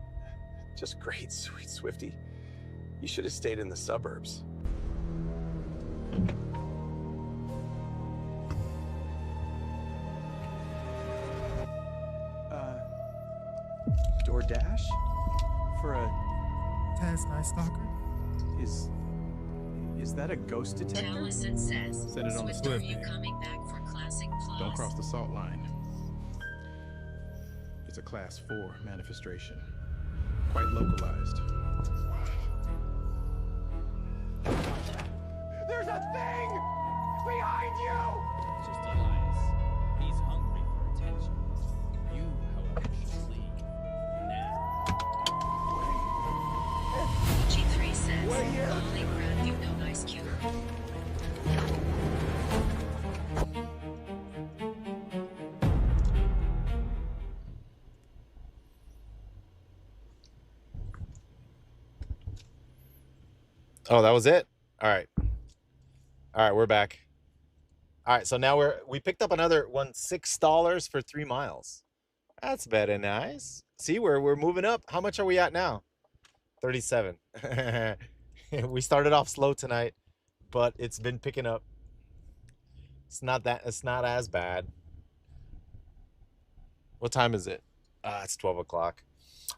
Just great, sweet Swifty. You should have stayed in the suburbs. DoorDash? For a... Task Night Stalker? Is that a ghost detector? Taliesin says, Set it on the Swift, are Swift. you coming back for Classic Plus? Don't cross the salt line. It's a class 4 manifestation. Quite localized. There's a thing behind you! Just Elias. He's hungry for attention. You, however, should leave. Now. G3 says, holy crap, you know Ice Cube. Oh, that was it? All right. All right, we're back. All right, so now we picked up another one, $6 for 3 miles. That's very nice. See, we're moving up. How much are we at now? 37. We started off slow tonight, but it's been picking up. It's not as bad. What time is it? It's 12 o'clock.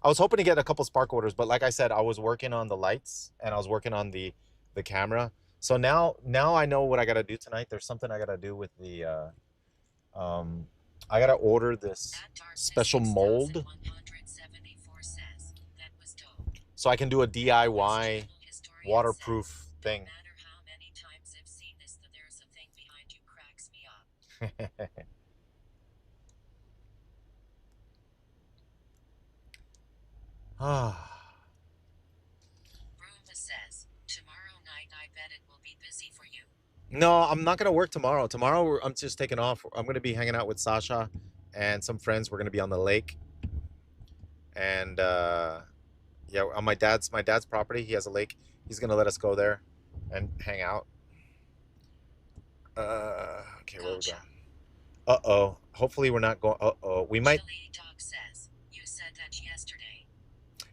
I was hoping to get a couple spark orders, but like I said, I was working on the lights and I was working on the camera. So now I know what I gotta do tonight. There's something I gotta do with the I gotta order this special mold so I can do a DIY waterproof thing. Roomba says, tomorrow night I bet it will be busy for you. No, I'm not gonna work tomorrow. Tomorrow I'm just taking off. I'm gonna be hanging out with Sasha and some friends. We're gonna be on the lake, and yeah, on my dad's property. He has a lake. He's gonna let us go there and hang out. Okay, where we Gotcha. going? Uh-oh. Hopefully we're not going. Uh-oh. We might. Chili Dog says, you said that yesterday.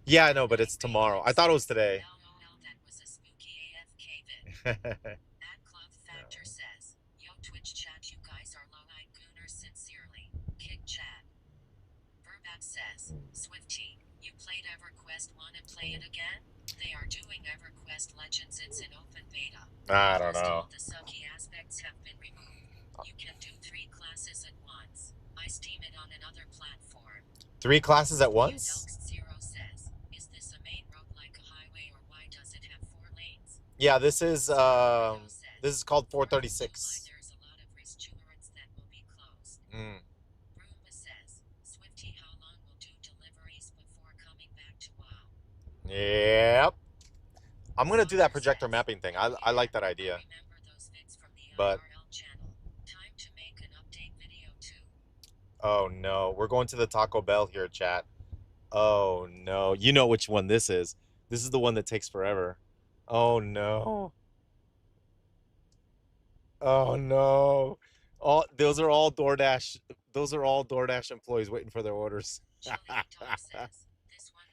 Yeah, I know, but it's tomorrow. I thought it was today. LOL, that was a spooky AFK vid. That Cloth Factor says, yo Twitch chat, you guys are low-eyed gooners, sincerely. Kick chat. Verbat says, Swifty, you played EverQuest, wanna play it again? They are doing EverQuest Legends, it's in open beta. I don't First, know. all the sucky aspects have been removed. You can do 3 classes at once. I Steam it on another platform. 3 classes at once? Zero says, is this a main road like a highway, or why does it have 4 lanes? Yeah, this is called 436. There's a lot of restaurants that will be closed. Roomba says, Swifty, how long will do deliveries before coming back to WoW? Yep. I'm gonna do that projector mapping thing. I like that idea. Remember those vids from the But IRL channel. Time to make an update video too. oh no, we're going to the Taco Bell here, chat. Oh no, you know which one this is. This is the one that takes forever. Oh no. Oh no. All those are all DoorDash. Those are all DoorDash employees waiting for their orders. Chili Dog says, this one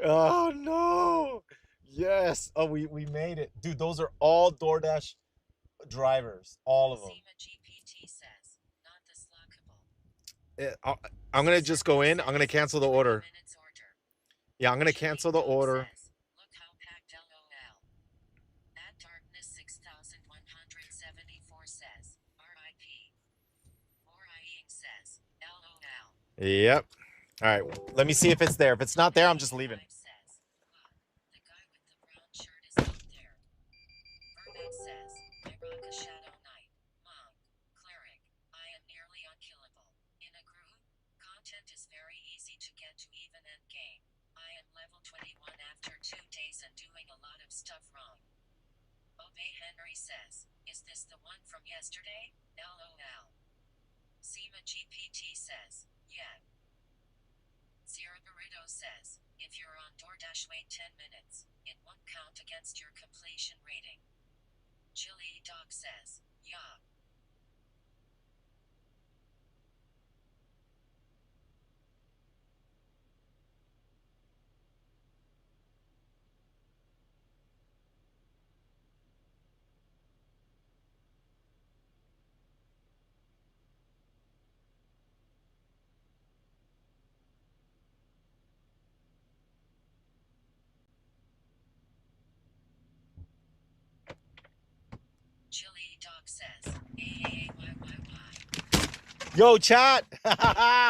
LOL. Oh no. Yes. Oh, we made it. Dude, those are all DoorDash drivers. All of them. Sema GPT says, not the slockable. I'm gonna just go in. I'm gonna cancel the order. Minutes order. Yeah, I'm gonna cancel the order. Says, look how packed LOL. At Darkness 6174 says, RIP. Morying says, LOL. Yep. All right. Let me see if it's there. If it's not there, I'm just leaving. Says, the guy with the brown shirt is out there. Verbat says, I rock a Shadow Knight. Monk. Cleric. I am nearly unkillable. In a group, content is very easy to get to even end game. I am level 21 after 2 days and doing a lot of stuff wrong. Obey Henry says, is this the one from yesterday? LOL. Sema GPT says, yeah. Zero Burrito says, if you're on DoorDash, wait 10 minutes. It won't count against your completion rating. Chili Dog says, yeah. Chili Dog says, AAYYY. Yo, chat. Actually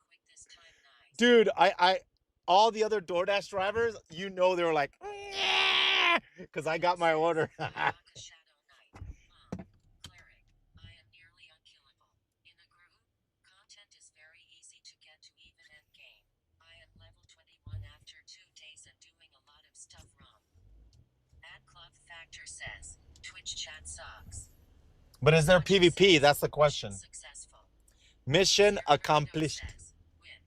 quick this time, nice. Dude, I all the other DoorDash drivers, you know, they were like, because I got my order. Rock a Shadow Knight. Monk. Cleric. I am nearly unkillable. In a group, content is very easy to get to even end game. I am level 21 after 2 days and doing a lot of stuff wrong. Ad Club Factor says, Twitch chat sucks. But is there PvP? That's the question. Successful. Mission Zero Burrito accomplished. says, win.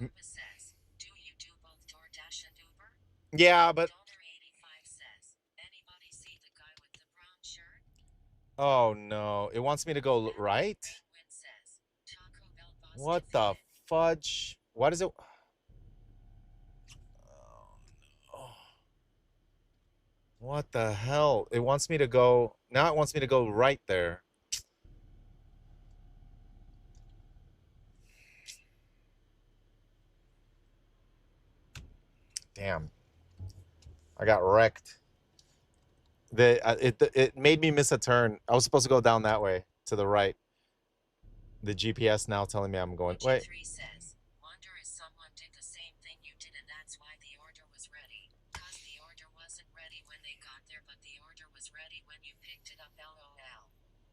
Roomba says, do you do both DoorDash and Uber? Yeah, but Donor 85 says, anybody see the guy with the brown shirt? oh no, it wants me to go right. Penguin says, Taco Bell boss What the defeated. fudge? Why does it? What the hell? It wants me to go. Now it wants me to go right there. Damn. I got wrecked. It made me miss a turn. I was supposed to go down that way to the right. The GPS now telling me I'm going. Wait. 3 says, wonder if someone did the same thing you did and that's why the order was ready. Cause the order wasn't ready when they got there, but the order was ready when you picked it up. LOL.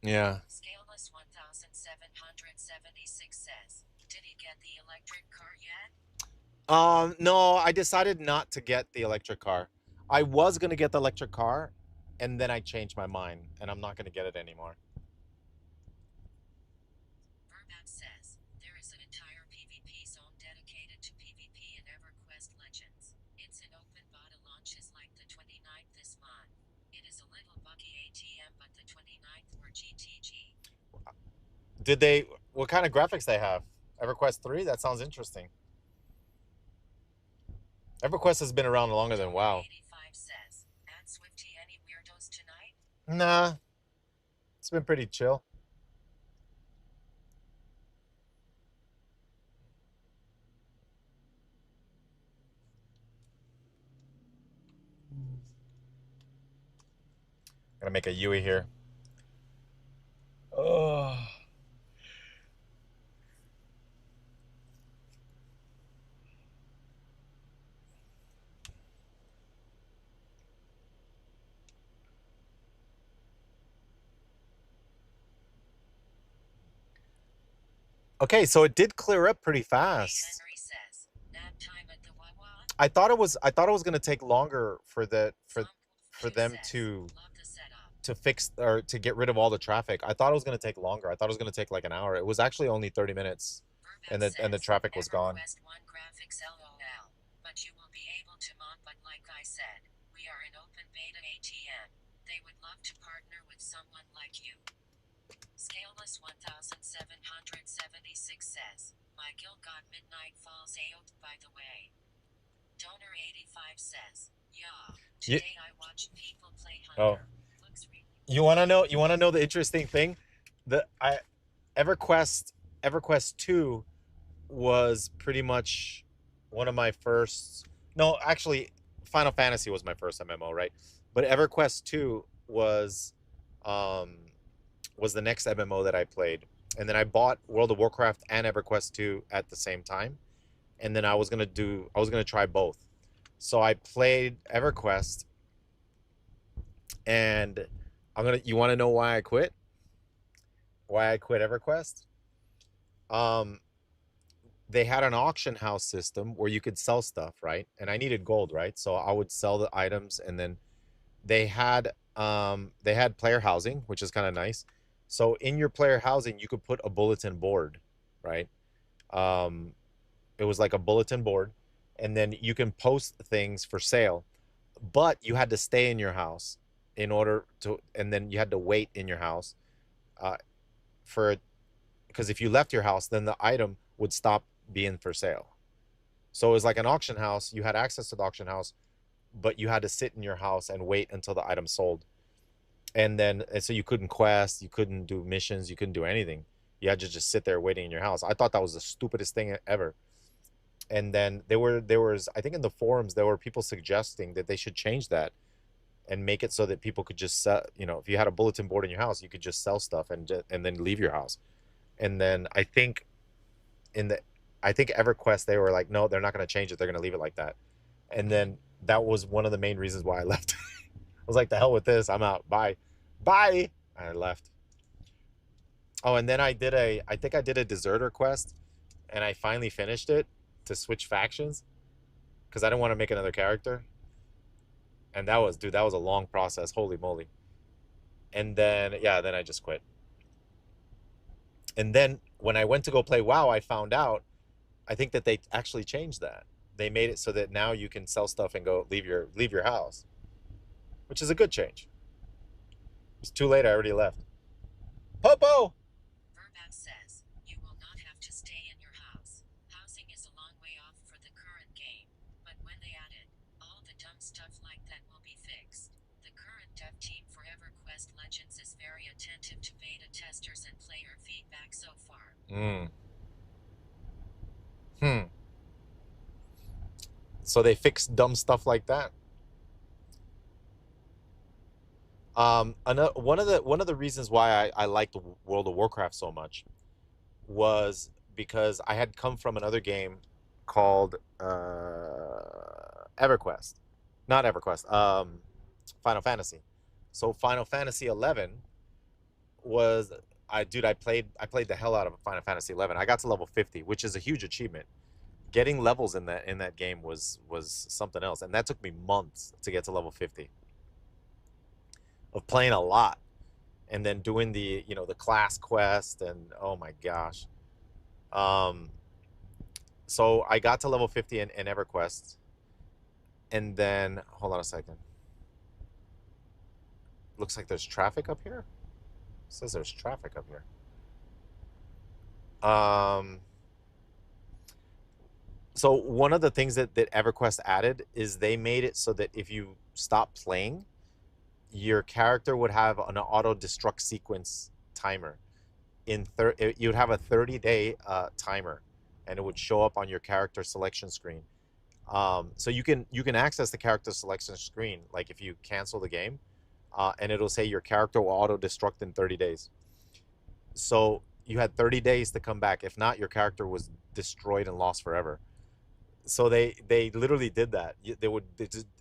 Yeah. Scaleless 1776 says, did he get the electric car yet? No, I decided not to get the electric car. I was gonna get the electric car, and then I changed my mind, and I'm not gonna get it anymore. Verbat says, there is an entire PvP zone dedicated to PvP in EverQuest Legends. It's an open beta launches like the 29th this month. It is a little buggy ATM, but the 29th or GTG. Did they? What kind of graphics they have? EverQuest 3? That sounds interesting. EverQuest has been around longer than WoW. 85 says, add Swifty any weirdos tonight? Nah, it's been pretty chill. Gonna make a Yui here. Oh. Okay, so it did clear up pretty fast. Henry says, nap time at the Wawa? I thought it was gonna take longer for them to Love the setup. fix or to get rid of all the traffic. I thought it was gonna take longer. I thought it was gonna take like an hour. It was actually only 30 minutes, and Verbat the says, traffic was gone. EverQuest 1 graphics LOL. But you will be able to mod, but like I said, we are an open beta ATM. They would love to partner with someone like you. Scaleless 1776 says, my guild got Midnight Falls AOT by the way. Donor 85 says, yeah, today I watched people play Hunter. Looks really You want to know the interesting thing? EverQuest 2 was pretty much one of my first. No, actually, Final Fantasy was my first MMO, right? But EverQuest 2 was the next MMO that I played. And then I bought World of Warcraft and EverQuest 2 at the same time. And then I was going to try both. So I played EverQuest, and you want to know why I quit? Why I quit EverQuest? They had an auction house system where you could sell stuff, right? And I needed gold, right? So I would sell the items, and then they had player housing, which is kind of nice. So in your player housing, you could put a bulletin board, right? It was like a bulletin board, and then you can post things for sale, but you had to stay in your house in order to, and then you had to wait in your house for, because if you left your house, then the item would stop being for sale. So it was like an auction house. You had access to the auction house, but you had to sit in your house and wait until the item sold. And so you couldn't quest, you couldn't do missions, you couldn't do anything. You had to just sit there waiting in your house. I thought that was the stupidest thing ever. And then there was, I think in the forums, there were people suggesting that they should change that and make it so that people could just sell, if you had a bulletin board in your house, you could just sell stuff and then leave your house. And then I think EverQuest, they were like, no, they're not going to change it. They're going to leave it like that. And then that was one of the main reasons why I left. I was like, the hell with this. I'm out. Bye. And I left. Oh, and then I think I did a deserter quest, and I finally finished it to switch factions because I didn't want to make another character. And that was a long process. Holy moly. And then, then I just quit. And then when I went to go play WoW, I found out, I think that they actually changed that. They made it so that now you can sell stuff and go leave your house, which is a good change. It's too late. I already left. Popo! Verbat says, you will not have to stay in your house. Housing is a long way off for the current game, but when they add it, all the dumb stuff like that will be fixed. The current dev team for EverQuest Legends is very attentive to beta testers and player feedback so far. So they fixed dumb stuff like that. One of the reasons why I liked World of Warcraft so much was because I had come from another game called EverQuest, not EverQuest, Final Fantasy. So Final Fantasy 11 was I played the hell out of Final Fantasy 11. I got to level 50, which is a huge achievement. Getting levels in that game was something else, and that took me months to get to level 50. of playing a lot and then doing the the class quest, and oh my gosh. Um, so I got to level 50 in EverQuest, and then hold on a second. Looks like there's traffic up here. It says there's traffic up here. Um, so one of the things that EverQuest added is they made it so that if you stop playing, your character would have an auto destruct sequence timer. You'd have a 30-day timer, and it would show up on your character selection screen. So you can access the character selection screen like if you cancel the game, and it'll say your character will auto destruct in 30 days. So you had 30 days to come back. If not, your character was destroyed and lost forever. So they literally did that.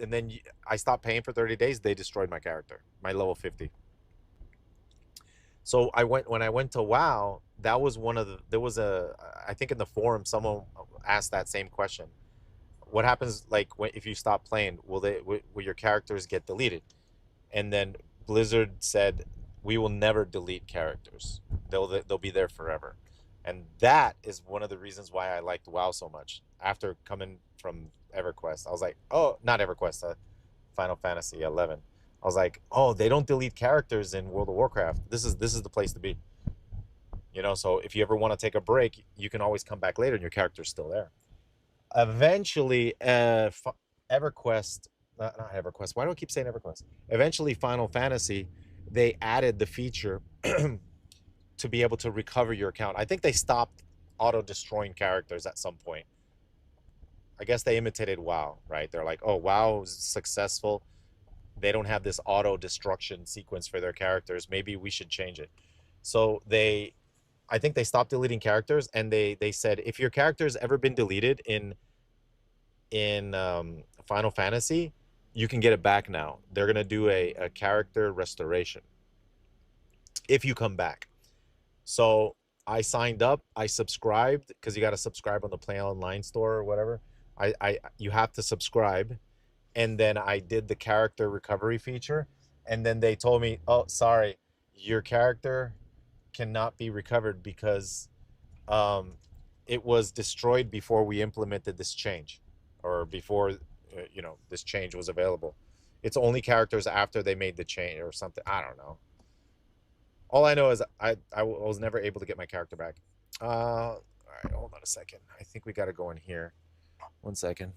And then I stopped paying for 30 days. They destroyed my character, my level 50. So when I went to WoW, that was one of the there was a I think in the forum someone asked that same question. What happens like if you stop playing? Will your characters get deleted? And then Blizzard said, we will never delete characters. They'll be there forever. And that is one of the reasons why I liked WoW so much. After coming from EverQuest, I was like, oh, not EverQuest, Final Fantasy 11. I was like, oh, they don't delete characters in World of Warcraft. This is the place to be. So if you ever want to take a break, you can always come back later and your character's still there. Eventually, EverQuest, not EverQuest. Why do I keep saying EverQuest? Eventually, Final Fantasy, they added the feature to be able to recover your account. I think they stopped auto destroying characters at some point. I guess they imitated WoW, right? They're like, oh, WoW is successful. They don't have this auto destruction sequence for their characters. Maybe we should change it. So I think they stopped deleting characters, and they said if your character's ever been deleted in Final Fantasy, you can get it back now. They're gonna do a character restoration if you come back. So I signed up, I subscribed because you got to subscribe on the Play Online store or whatever. I you have to subscribe, and then I did the character recovery feature, and then they told me, oh, sorry, your character cannot be recovered because um, it was destroyed before we implemented this change, or before this change was available. It's only characters after they made the change or something. I don't know. All I know is I was never able to get my character back. All right, hold on a second. I think we got to go in here. One second.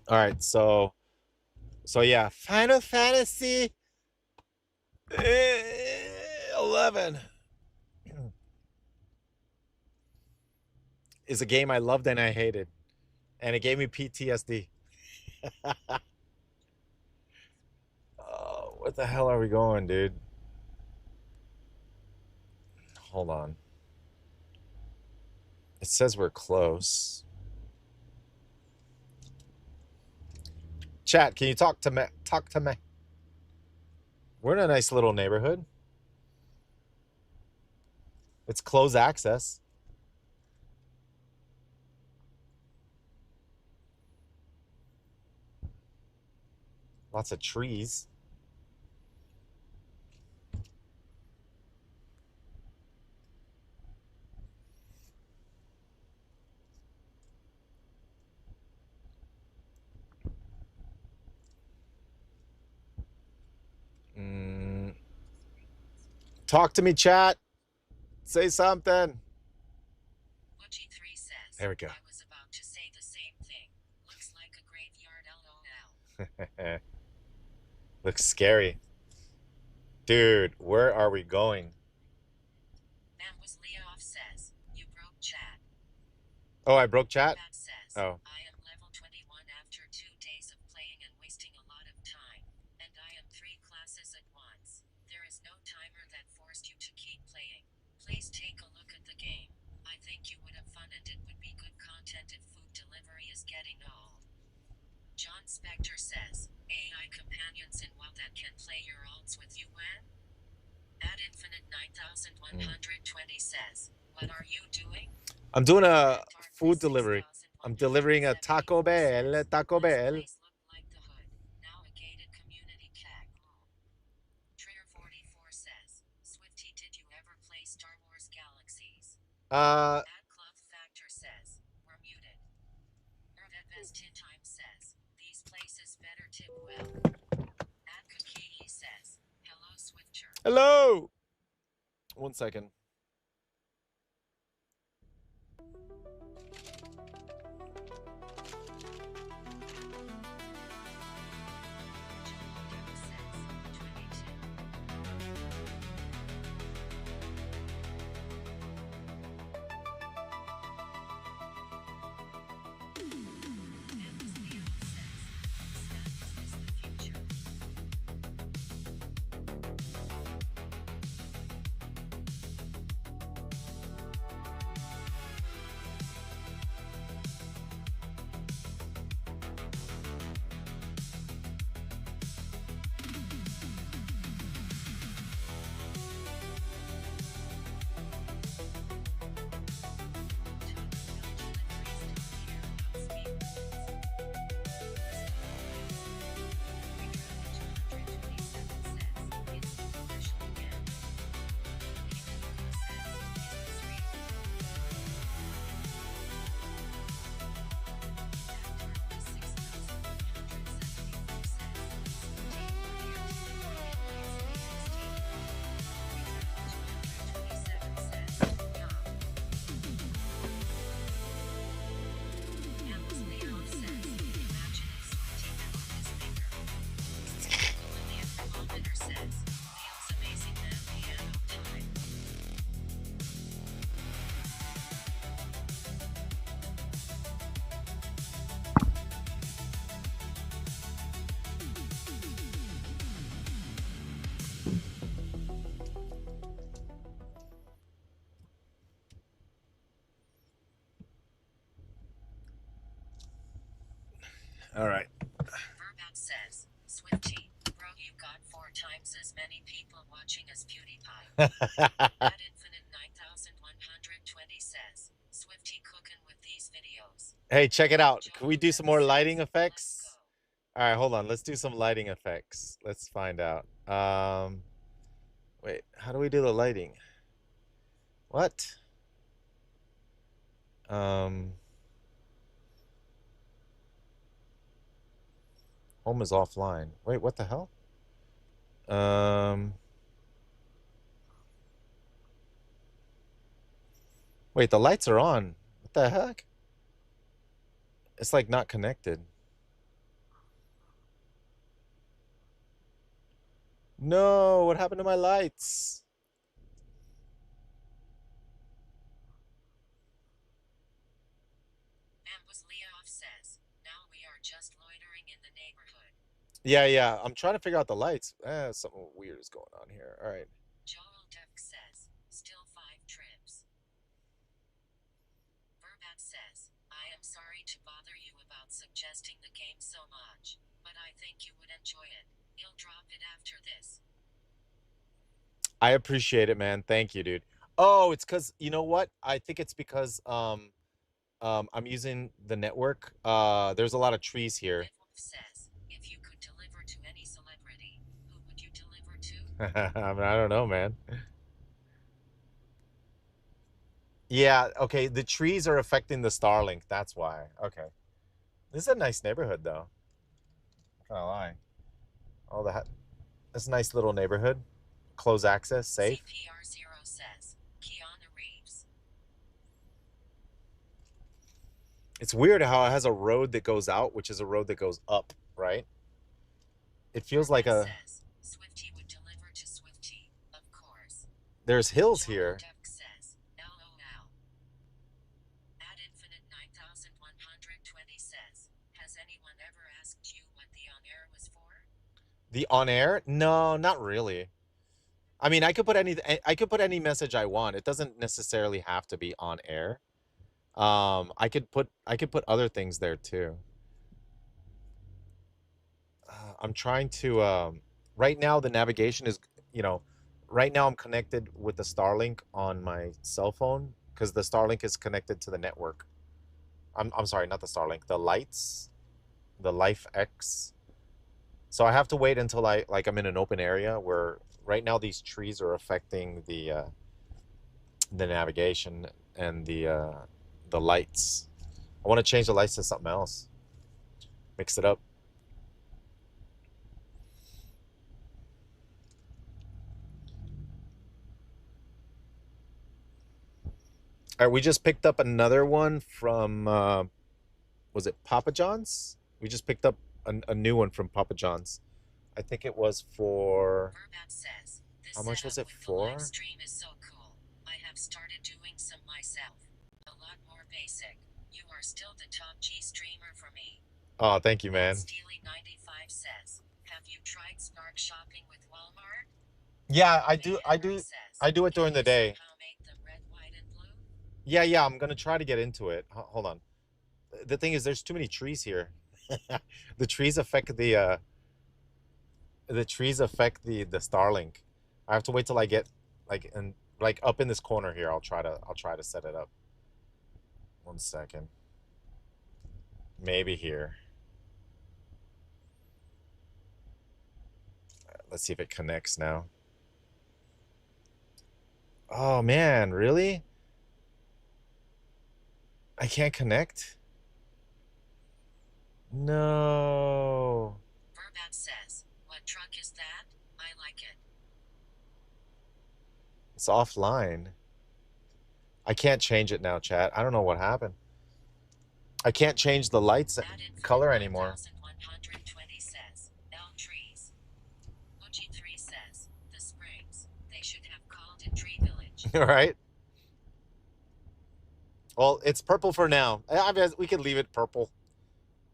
All right, so yeah, Final Fantasy 11 is a game I loved and I hated, and it gave me PTSD. Oh, what the hell are we going, dude? Hold on. It says we're close. Chat, can you talk to me? Talk to me. We're in a nice little neighborhood. It's closed access. Lots of trees. Talk to me, chat. Say something. Woogie3 says, There we go. I was about to say the same thing. Looks like a graveyard, lol. Looks scary. Dude, where are we going? Was Leoff says, you broke chat. Oh, I broke chat? Bat says, Oh. I am level 21 after 2 days of playing and wasting a lot of time. And I am 3 classes at once. There is no timer that forced you to keep playing. Please take a look at the game. I think you would have fun and it would be good content if food delivery is getting old. John Spector says, AI companions in WoW that can play your alts with you when? At Infinite 9120 says, what are you doing? I'm doing a food delivery. I'm delivering a Taco Bell. Taco Bell. Now a gated community cat. Trigger 44 says, Swifty, did you ever play Star Wars Galaxies? At Cloth Factor says, we're muted. Best Tin Time says, these places better tip well. At Kakihi says, hello Swifter. Hello. 1 second. All right. Verbat says, Swifty, bro, you got 4 times as many people watching as PewDiePie. At Infinite 9120 says, Swifty cooking with these videos. Hey, check it out. Can we do some more lighting effects? All right, hold on. Let's do some lighting effects. Let's find out. Wait, how do we do the lighting? What? Home is offline. Wait, what the hell? Wait, the lights are on. What the heck? It's like not connected. No, what happened to my lights? Leoff says, now we are just loitering in the neighborhood. Yeah. I'm trying to figure out the lights. Something weird is going on here. All right. Joel Duck says, still 5 trips. Verbat says, I am sorry to bother you about suggesting the game so much, but I think you would enjoy it. He'll drop it after this. I appreciate it, man. Thank you, dude. Oh, it's because, you know what? I think it's because I'm using the network. There's a lot of trees here. Says, if you could deliver to any celebrity, who would you deliver to? I mean, I don't know, man. Yeah, okay. The trees are affecting the Starlink. That's why. Okay. This is a nice neighborhood, though. Not gonna lie. All that. It's a nice little neighborhood. close access, safe. CPR0 says, Keanu Reeves. It's weird how it has a road that goes out, which is a road that goes up, right? It feels like a... Says, Swifty would deliver to Swifty, of course. There's hills John here. Duck says, LOL. Ad Infinite 9120 says, has anyone ever asked you what the on-air was for? The on-air? No, not really. I mean, I could put any message I want. It doesn't necessarily have to be on air. I could put other things there too. I'm trying to right now the navigation is, you know, right now I'm connected with the Starlink on my cell phone because the Starlink is connected to the network. I'm sorry, not the Starlink, the lights, the Life X. So I have to wait until I'm in an open area where right now these trees are affecting the navigation and the lights. I want to change the lights to something else. Mix it up. All right, we just picked up another one from was it Papa John's? We just picked up a new one from Papa John's. I think it was for... Says, how much was it for? Live stream is so cool. I have started doing some myself. A lot more basic. You are still the top G streamer for me. Oh, thank you, man. Steely95 says, have you tried Snark shopping with Walmart? Yeah, I do it during the day. Make them red, white, and blue? Yeah, I'm gonna try to get into it. Hold on. The thing is, there's too many trees here. The trees affect the Starlink. I have to wait till I get up in this corner here. I'll try to set it up. 1 second. Maybe here. Let's see if it connects now. Oh man, really? I can't connect? No. Verbat says, what truck is that? I like it. It's offline. I can't change it now, chat. I don't know what happened. I can't change the lights color anymore. 120 says, L trees. Uchi 3 says, the springs. They should have called it Tree Village. All right. Well, it's purple for now. I mean, we can leave it purple.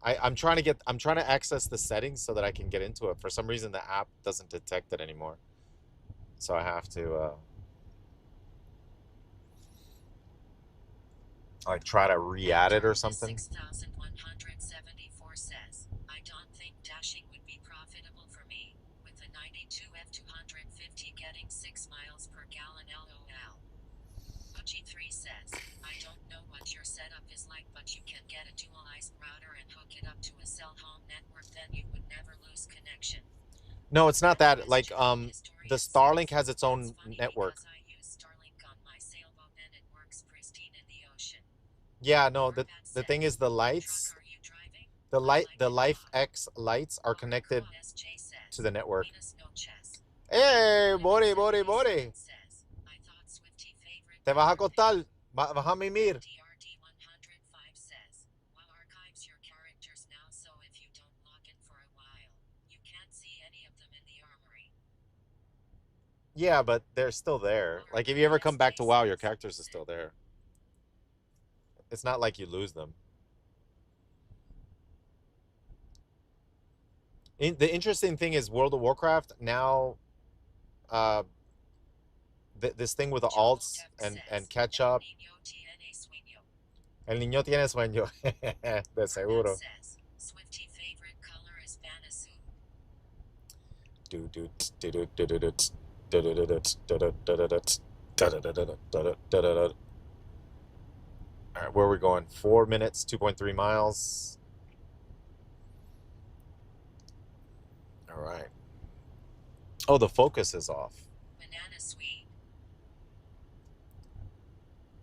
I'm trying to access the settings so that I can get into it. For some reason, the app doesn't detect it anymore. So I have to like try to re-add it or something. 6174 says, I don't think dashing would be profitable for me, with the 92 F250 getting 6 miles per gallon LOL. Uchi 3 says, I don't know what your setup is like, but you can get a dual ISP router and hook it up to a cell home network, then you would never lose connection. No, it's not that. Like the Starlink has its own network. I use Starlink on my sailboat and it works pristine in the ocean. Yeah, no, the thing is the lights, the Life X lights are connected to the network. Hey, Bori. Te vas a acostar, vas a mimir. Yeah, but they're still there. Like, if you ever come back to WoW, your characters are still there. It's not like you lose them. The interesting thing is World of Warcraft now, this thing with the alts and catch up. El niño tiene sueño. De seguro. Swifty favorite color is Banasu. All right, where are we going? 4 minutes, 2.3 miles. All right. Oh, the focus is off. Banana sweet.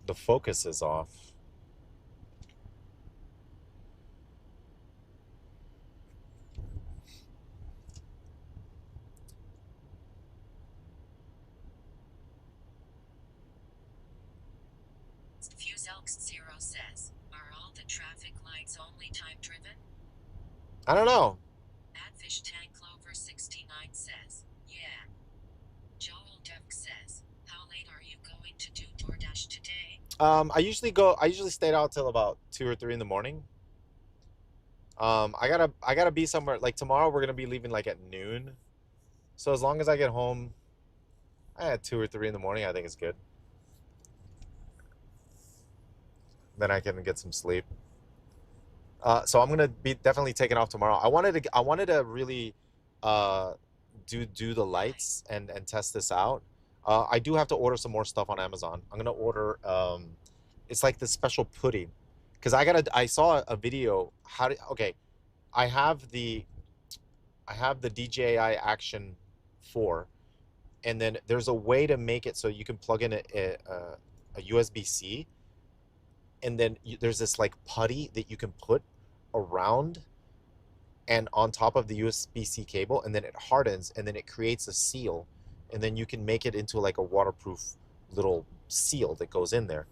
The focus is off. Fuselx0 says, are all the traffic lights only time driven? I don't know. Adfish Tank Clover 69 says, yeah. Joel Duck says, how late are you going to do DoorDash today? I usually stayed out till about 2 or 3 in the morning. I gotta be somewhere, like tomorrow we're gonna be leaving like at noon. So as long as I get home at 2 or 3 in the morning, I think it's good. Then I can get some sleep. So I'm gonna be definitely taking off tomorrow. I wanted to really uh, do the lights and test this out. I do have to order some more stuff on Amazon. I'm gonna order it's like this special pudding, because I saw a video okay, I have the DJI Action 4, and then there's a way to make it so you can plug in a USB-C, and then there's this like putty that you can put around and on top of the USB-C cable, and then it hardens, and then it creates a seal, and then you can make it into like a waterproof little seal that goes in there.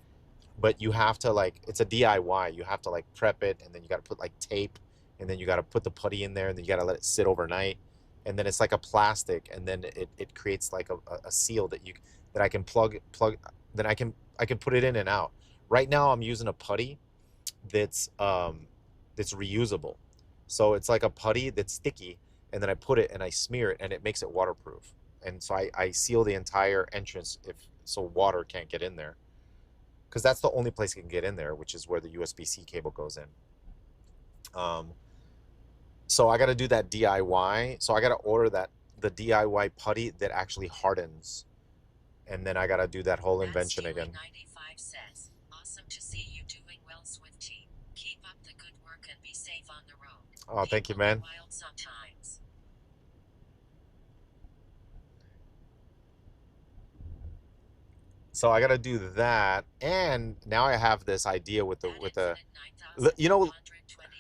But you have to, like, it's a DIY. You have to like prep it, and then you got to put like tape, and then you got to put the putty in there, and then you got to let it sit overnight, and then it's like a plastic, and then it creates like a seal that I can plug then I can put it in and out. Right now I'm using a putty that's reusable. So it's like a putty that's sticky, and then I put it and I smear it, and it makes it waterproof. And so I seal the entire entrance so water can't get in there, because that's the only place it can get in there, which is where the USB-C cable goes in. So I got to do that DIY. So I got to order the DIY putty that actually hardens, and then I got to do that whole invention again. 95 says, awesome to see you doing well, Swifty. Keep up the good work and be safe on the road. Oh, thank you, man. Wild sometimes. So I got to do that, and now I have this idea with the you know.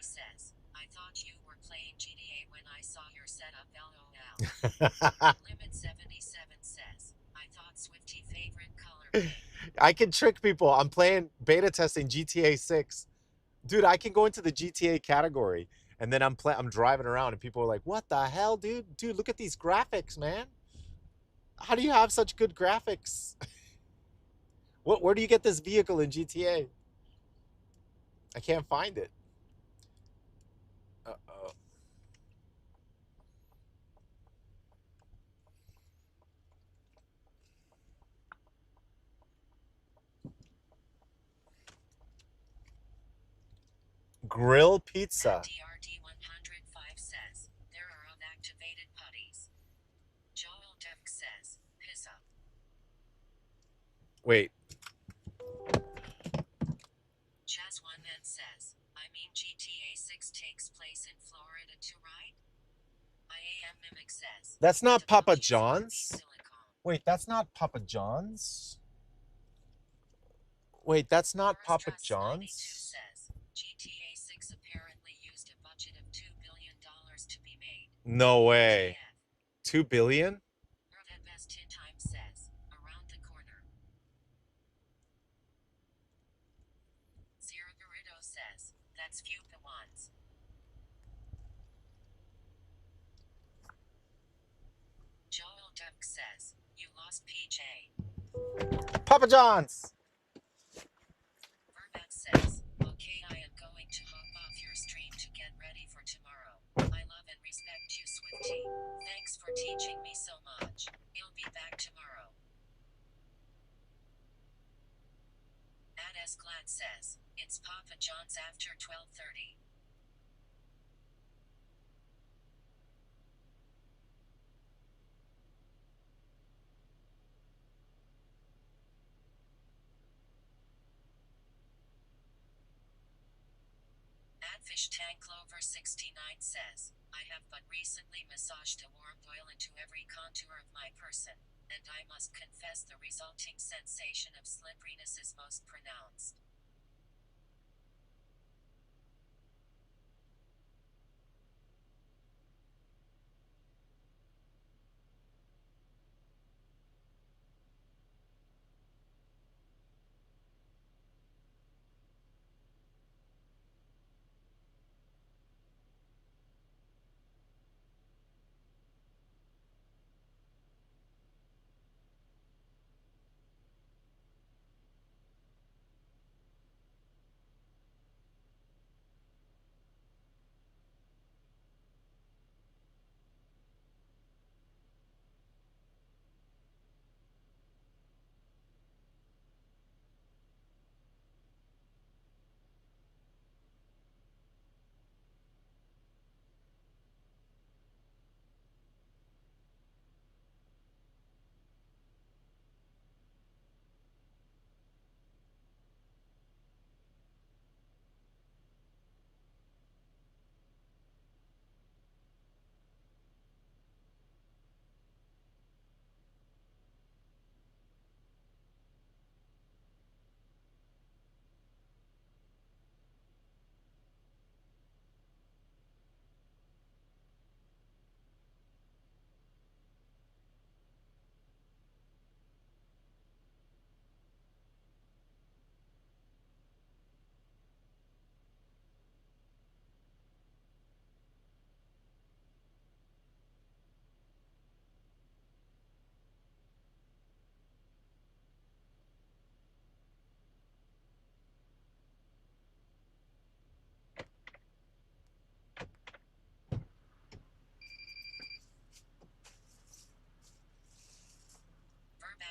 Says, I thought you were playing GTA when I saw your setup. LOL. Limit 77 says, I thought Swifty favorite color pink. I can trick people. I'm playing beta testing GTA 6. Dude, I can go into the GTA category, and then I'm driving around, and people are like, "What the hell, dude? Dude, look at these graphics, man. How do you have such good graphics?" Where do you get this vehicle in GTA? I can't find it. Uh-oh. Grill pizza. DRD 105 says, there are unactivated putties. Joel Deck says, piss up. Wait. Chaz 1N says, I mean GTA 6 takes place in Florida too, right? IAM Mimic says, That's not Papa John's? Wait, that's not Papa John's? Wait, that's not Papa John's? Says, GTA 6 apparently used a budget of $2 billion to be made. No way. 2 billion? At best 10 times says, around the corner. Zero Burrito says, that's few ones. Joel Duck says, you lost PJ. Papa John's! Verbat says, okay, I am going to hop off your stream to get ready for tomorrow. I love and respect you, Swifty. Thanks for teaching me so much. You'll be back tomorrow. Ad Glad says, it's Papa John's after 12:30. Adfish Tank Clover 69 says, I have but recently massaged a warm oil into every contour of my person, and I must confess the resulting sensation of slipperiness is most pronounced.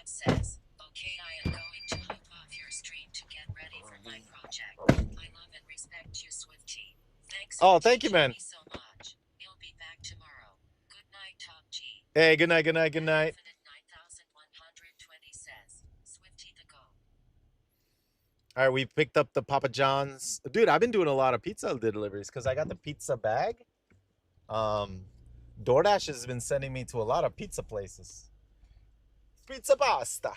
Cat says, okay, I am going to hop off your stream to get ready for my project. I love and respect you, Swifty. Thanks Oh, for thank you, teaching man. me so much. You'll be back tomorrow. Good night, Top G. Hey, good night, good night, good night. Infinite 9120 says, Swifty the go. All right, we picked up the Papa John's. Dude, I've been doing a lot of pizza deliveries because I got the pizza bag. DoorDash has been sending me to a lot of pizza places. Pizza pasta.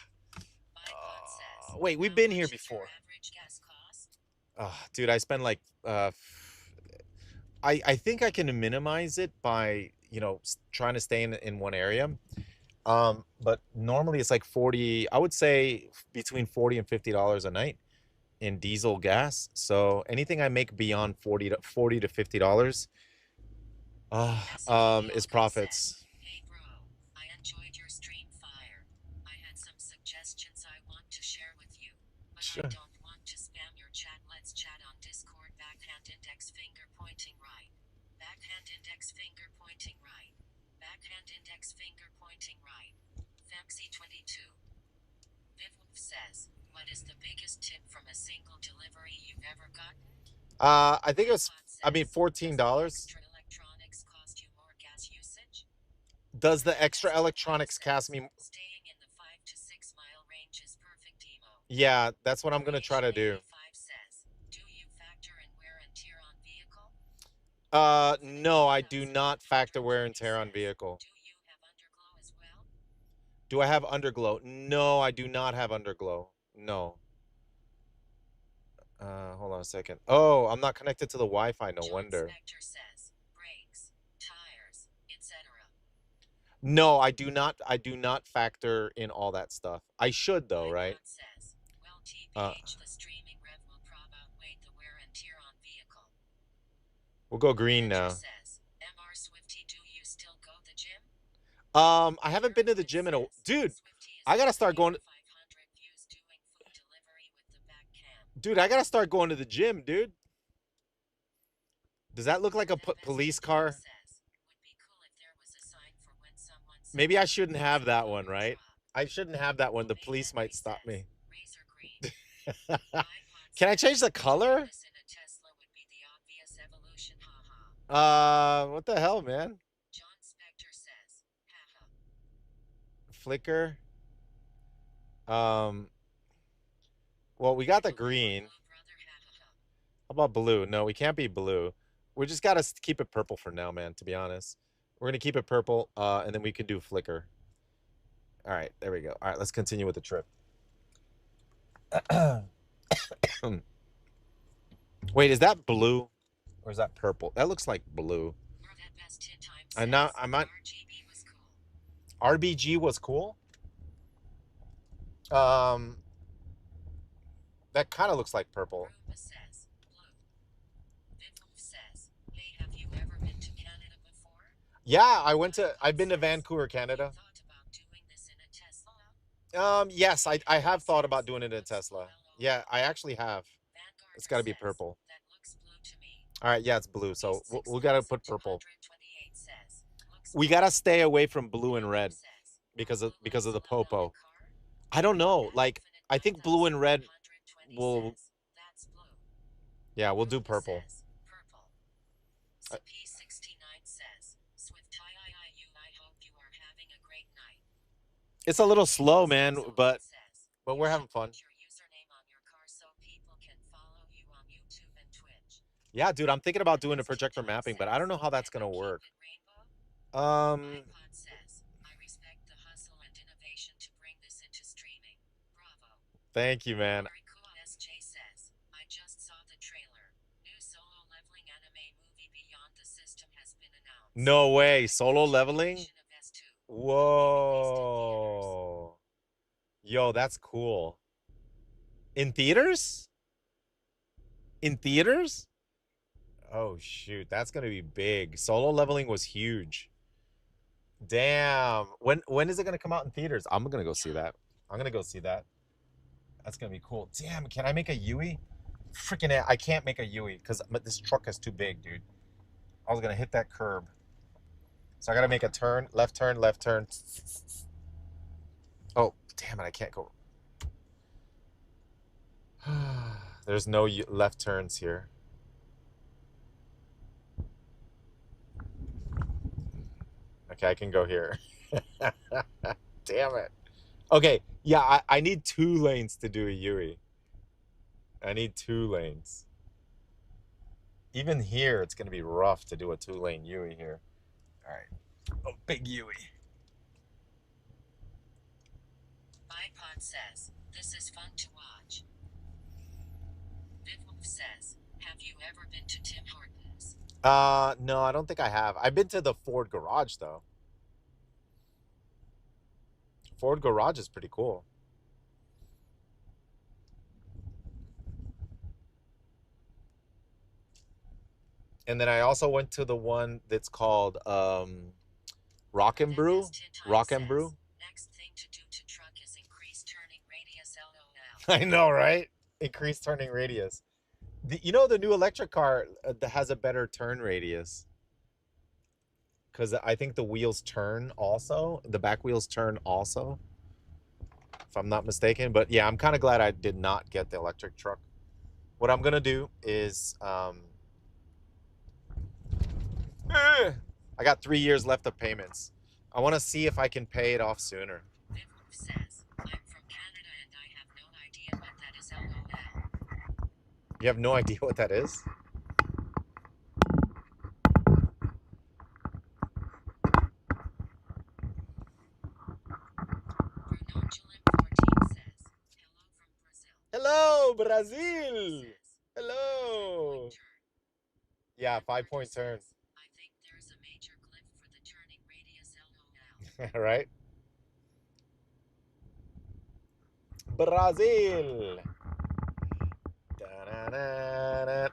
Wait, we've been here before. Dude, I spend like I think I can minimize it by, you know, trying to stay in one area. But normally it's like 40, I would say between 40 and $50 a night in diesel gas. So anything I make beyond 40 to $50 is profits. Hey bro, I enjoyed your stream fire. I had some suggestions I want to share with you, but Sure. I don't want to spam your chat. Let's chat on Discord. Backhand index finger pointing right. Backhand index finger pointing right. Backhand index finger pointing right. Fancy 22. Vivwolf says, what is the biggest tip from a single delivery you've ever gotten? I think it was, I mean, $14. Extra electronics cost you more gas usage? Does the extra electronics cost me? Staying in the 5 to 6 mile range is perfect emo. Yeah, that's what I'm gonna try to do. Says, do you factor in wear and tear on vehicle? No, I do not factor wear and tear on vehicle. Do you have underglow as well? Do I have underglow? No, I do not have underglow. No. Hold on a second. Oh, I'm not connected to the Wi-Fi. No wonder. Spectre says, brakes, tires, etc. No, I do not. I do not factor in all that stuff. I should though, right? Says, well, TBH, the streaming rev will prob outweigh the wear and tear on vehicle. We'll go green now. Says, MR Swifty, do you still go the gym? I haven't been to the gym in a dude. I gotta start going. Dude, I gotta start going to the gym, dude. Does that look like a police car? Maybe I shouldn't have that one, right? I shouldn't have that one. The police might stop me. Can I change the color? What the hell, man? Flicker. Well, we got the green. How about blue? No, we can't be blue. We just gotta keep it purple for now, man, to be honest. We're gonna keep it purple, and then we can do flicker. All right, there we go. All right, let's continue with the trip. Wait, is that blue? Or is that purple? That looks like blue. I'm not. RBG was cool. That kind of looks like purple. Yeah, I've been to Vancouver, Canada. Yes, I have thought about doing it in a Tesla. Yeah, I actually have. It's got to be purple. All right, yeah, it's blue. So we got to put purple. We got to stay away from blue and red because of the popo. I don't know. Like, I think blue and red will. Yeah, we'll do purple. It's a little slow, man, but we're having fun. Yeah, dude, I'm thinking about doing a projector mapping, but I don't know how that's gonna work. Thank you, man. No way, solo leveling? Whoa. Yo, that's cool. In theaters? In theaters? Oh, shoot. That's going to be big. Solo leveling was huge. Damn. When is it going to come out in theaters? I'm going to go see that. I'm going to go see that. That's going to be cool. Damn, can I make a Yui? Freaking I can't make a Yui because this truck is too big, dude. I was going to hit that curb. So I got to make a turn, left turn, left turn. Oh, Damn it, I can't go. There's no left turns here. Okay, I can go here. Damn it. Okay, yeah, I need 2 lanes to do a Yui. I need 2 lanes. Even here, it's going to be rough to do a 2-lane Yui here. All right. Oh, big Yui. iPod says, this is fun to watch. Bidwolf says, have you ever been to Tim Hortons? No, I don't think I have. I've been to the Ford garage, though. Ford garage is pretty cool. And then I also went to the one that's called Rock and Brew. Rock and Brew. Next thing to do to truck is increase turning radius. LOL. I know, right? Increase turning radius. You know, the new electric car that has a better turn radius. Because I think the wheels turn also. The back wheels turn also. If I'm not mistaken. But yeah, I'm kind of glad I did not get the electric truck. What I'm going to do is... I got 3 years left of payments. I want to see if I can pay it off sooner. Bidwolf says, I'm from Canada and I have no idea what that is. LOL. You have no idea what that is? Bruno Julim 14 says, Hello, hello from Brazil. Brazil! Says, Hello! Yeah, 5-point turn. I think there's a major cliff for the turning radius. LOL. Right? Brazil! Da-na-na-na.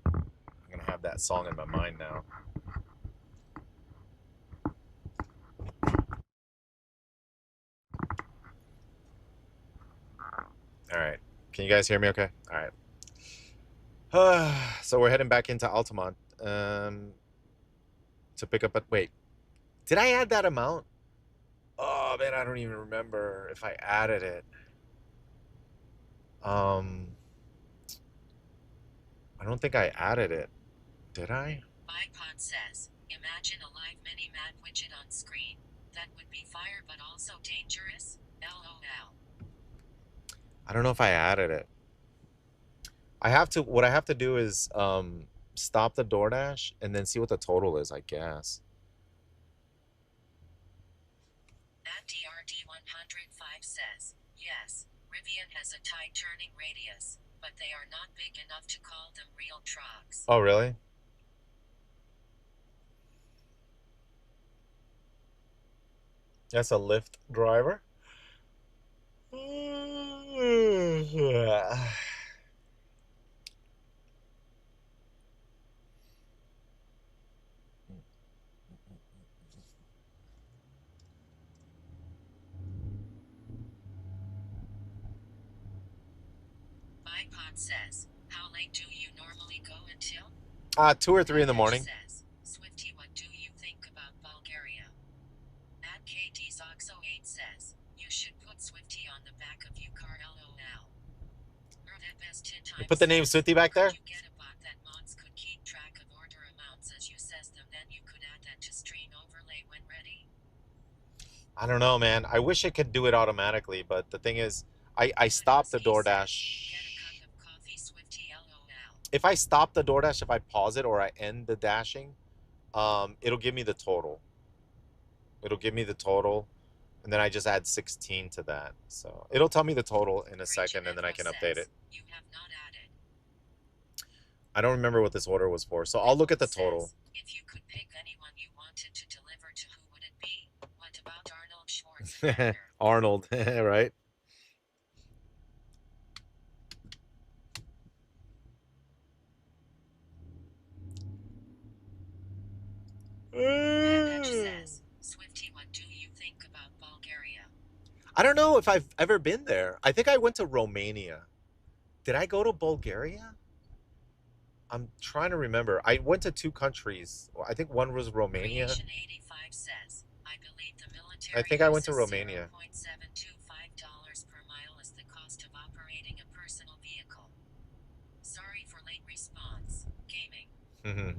I'm gonna have that song in my mind now. All right. Can you guys hear me okay? All right. So we're heading back into Altamont to pick up a... Wait. Did I add that amount? Oh, man, I don't even remember if I added it. I don't think I added it. Did I? iPod says, imagine a live mini-map widget on screen. That would be fire but also dangerous. LOL. I don't know if I added it. I have to... What I have to do is stop the DoorDash and then see what the total is, I guess. At DRD105 says, yes, Rivian has a tight turning radius, but they are not big enough to call them real trucks. Oh, really? That's a Lyft driver. iPod says, how late do you normally go until? 2 or 3 in the morning. Says, Swifty, what do you think about Bulgaria? At KDZoxo8 says, you should put Swifty on the back of your car. LOL. Or that best 10 times. You put the name Swifty back there? You get a bot that mods could keep track of order amounts as you says them, then you could add that to stream overlay when ready. I don't know, man. I wish it could do it automatically, but the thing is, I stopped the DoorDash. If I stop the DoorDash, if I pause it or I end the dashing, it'll give me the total. It'll give me the total, and then I just add 16 to that. So it'll tell me the total in a second, and then I can update it. You have not added. I don't remember what this order was for, so I'll look at the total. If you could pick anyone you wanted to deliver to, who would it be? What about Arnold Schwarzenegger? Arnold, right? Says, Swifty, what do you think about Bulgaria? I don't know if I've ever been there. I think I went to Romania. Did I go to Bulgaria? I'm trying to remember. I went to 2 countries. I think one was Romania. Creation 85 says, I believe the military I think I went to Romania. 0.725 Mm-hmm.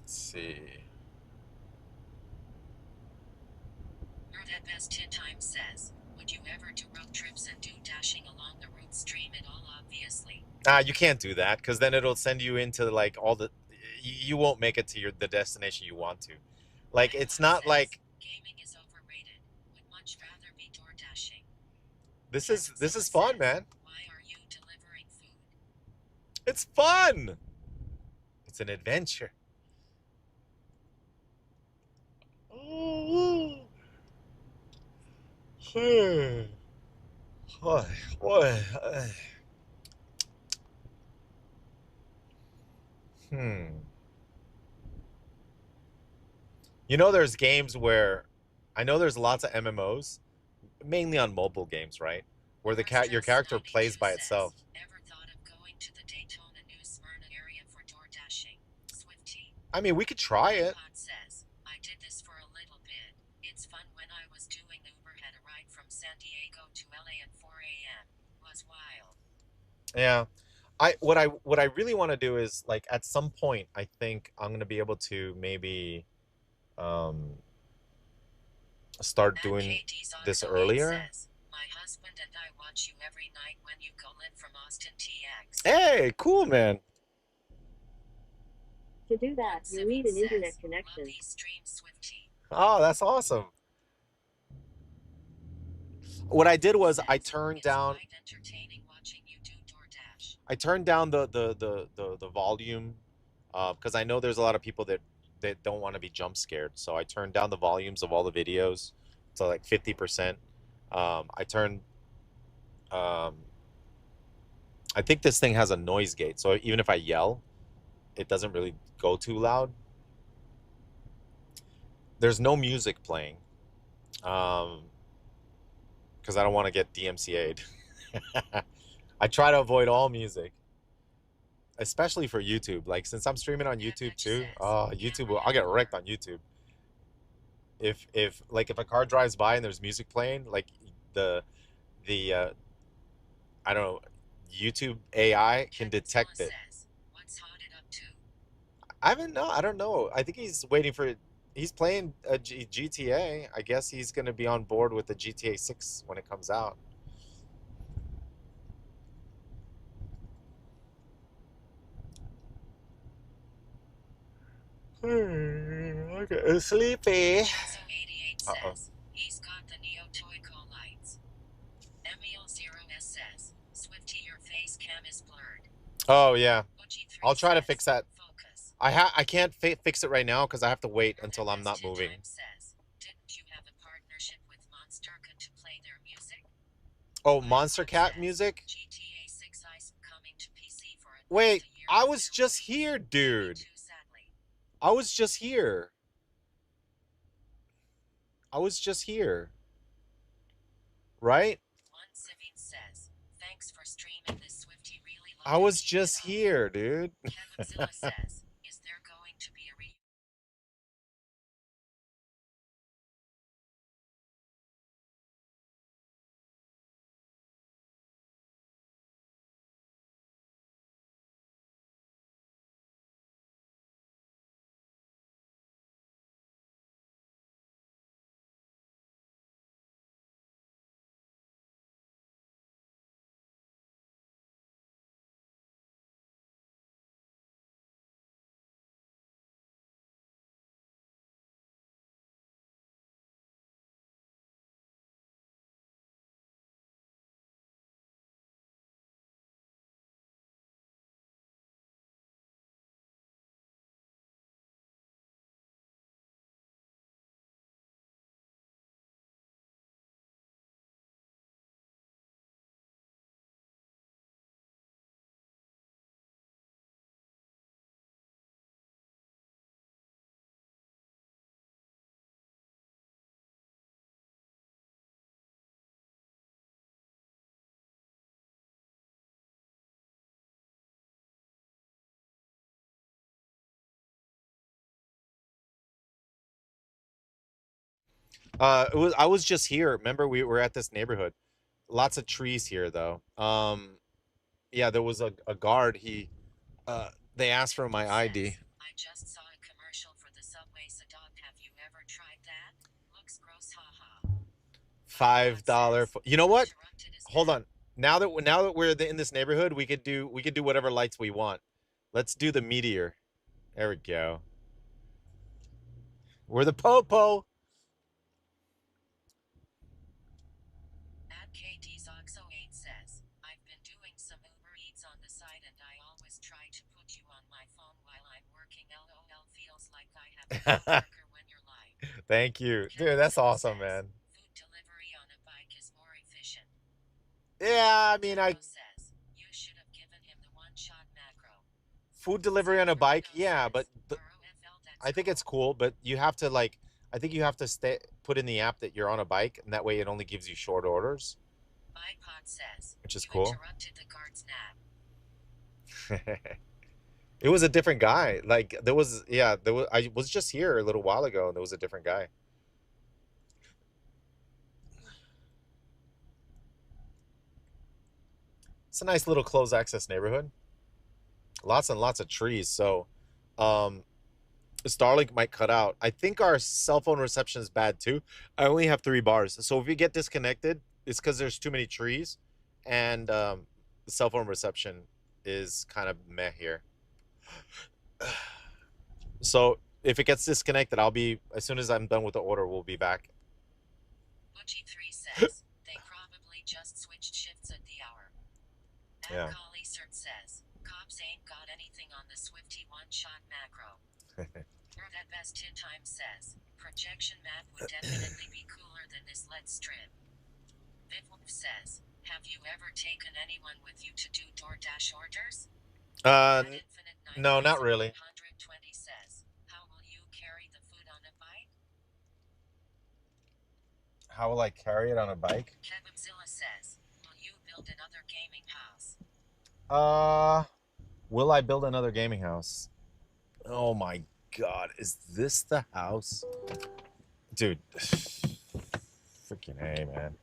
Let's see. Nerd at best 10 times says, would you ever do road trips and do dashing along the route stream it all obviously? You can't do that because then it'll send you into like all the. You won't make it to the destination you want to. Like it's not like gaming is overrated. Would much rather be door dashing. this is fun, man. Why are you delivering food? It's fun. It's an adventure. Hmm. You know, there's games where I know there's lots of MMOs, mainly on mobile games, right? Where your character plays by itself. Ever thought of going to the Daytona New Smyrna area for door dashing? Swifty. I mean, we could try it. Says, I did this for a little bit. It's fun. When I was doing Uber, had a ride from San Diego to LA at 4 a.m. Was wild. Yeah. What I really want to do is like at some point I think I'm gonna be able to maybe um start doing this earlier. Says, my husband and I watch you every night when you call in from Austin TX. Hey, cool, man. To do that, you need an internet connection. Oh, that's awesome. What I did was I turned down the volume because I know there's a lot of people that don't want to be jump scared. So I turned down the volumes of all the videos to like 50%. I turned um, I think this thing has a noise gate, so even if I yell, it doesn't really go too loud. There's no music playing because I don't want to get DMCA'd. I try to avoid all music, especially for YouTube. Like since I'm streaming on YouTube too, YouTube, I'll get wrecked on YouTube. If like if a car drives by and there's music playing, like the I don't know, YouTube AI can detect it. I don't know. I think he's waiting for. He's playing a GTA. I guess he's gonna be on board with the GTA 6 when it comes out. Okay, sleepy. Uh-oh. He's got the Neo toy call lights. Emil0S says, Swifty, your face cam is blurred. Oh yeah, I'll try to fix that. I can't fix it right now because I have to wait until I'm not moving. Didn't you have a partnership with Monster Cat to play their music? Oh, Monster Cat music? GTA 6 Ice coming to PC for Wait, I was just here, dude. I was just here. I was just here. Right? Says, thanks for streaming this Swifty really I was just here, dude. Kevinzilla says, is there going to be a I was just here. Remember, we were at this neighborhood. Lots of trees here, though. yeah, there was a guard. They asked for my ID. I just saw a commercial for the Subway Sadot. Have you ever tried that? Looks gross, haha. $5. You know what? Hold on. Now that we're in this neighborhood, we could do whatever lights we want. Let's do the meteor. There we go. We're the popo. At KTZoxo8 says, I've been doing some Uber Eats on the side and I always try to put you on my phone while I'm working. LOL, feels like I have a coworker when you're live. Thank you, dude. That's awesome, man. Food delivery on a bike is more efficient. Yeah, I mean, Says, you should have given him the one-shot macro. food delivery on a bike, yeah, but I think it's cool, but you have to like, I think you have to put in the app that you're on a bike, and that way it only gives you short orders. iPod says, which is you cool. interrupted the guard's nap. It was a different guy. Like there was, yeah, I was just here a little while ago, and there was a different guy. It's a nice little closed access neighborhood. Lots and lots of trees. So, Starlink might cut out. I think our cell phone reception is bad too. I only have 3 bars. So if you get disconnected, it's because there's too many trees, and the cell phone reception is kind of meh here. So if it gets disconnected, I'll be, as soon as I'm done with the order, we'll be back. Butchie3 says, they probably just switched shifts at the hour. Yeah. Kali Cert says, cops ain't got anything on the Swifty one-shot macro. Or that best hit time says, projection map would definitely be cooler than this LED strip. Bitwolf says, have you ever taken anyone with you to do DoorDash orders? No, not really. 120 says, how will you carry the food on a bike? How will I carry it on a bike? Kebabzilla says, will you build another gaming house? Will I build another gaming house? Oh my god, is this the house? Dude, freaking A, man.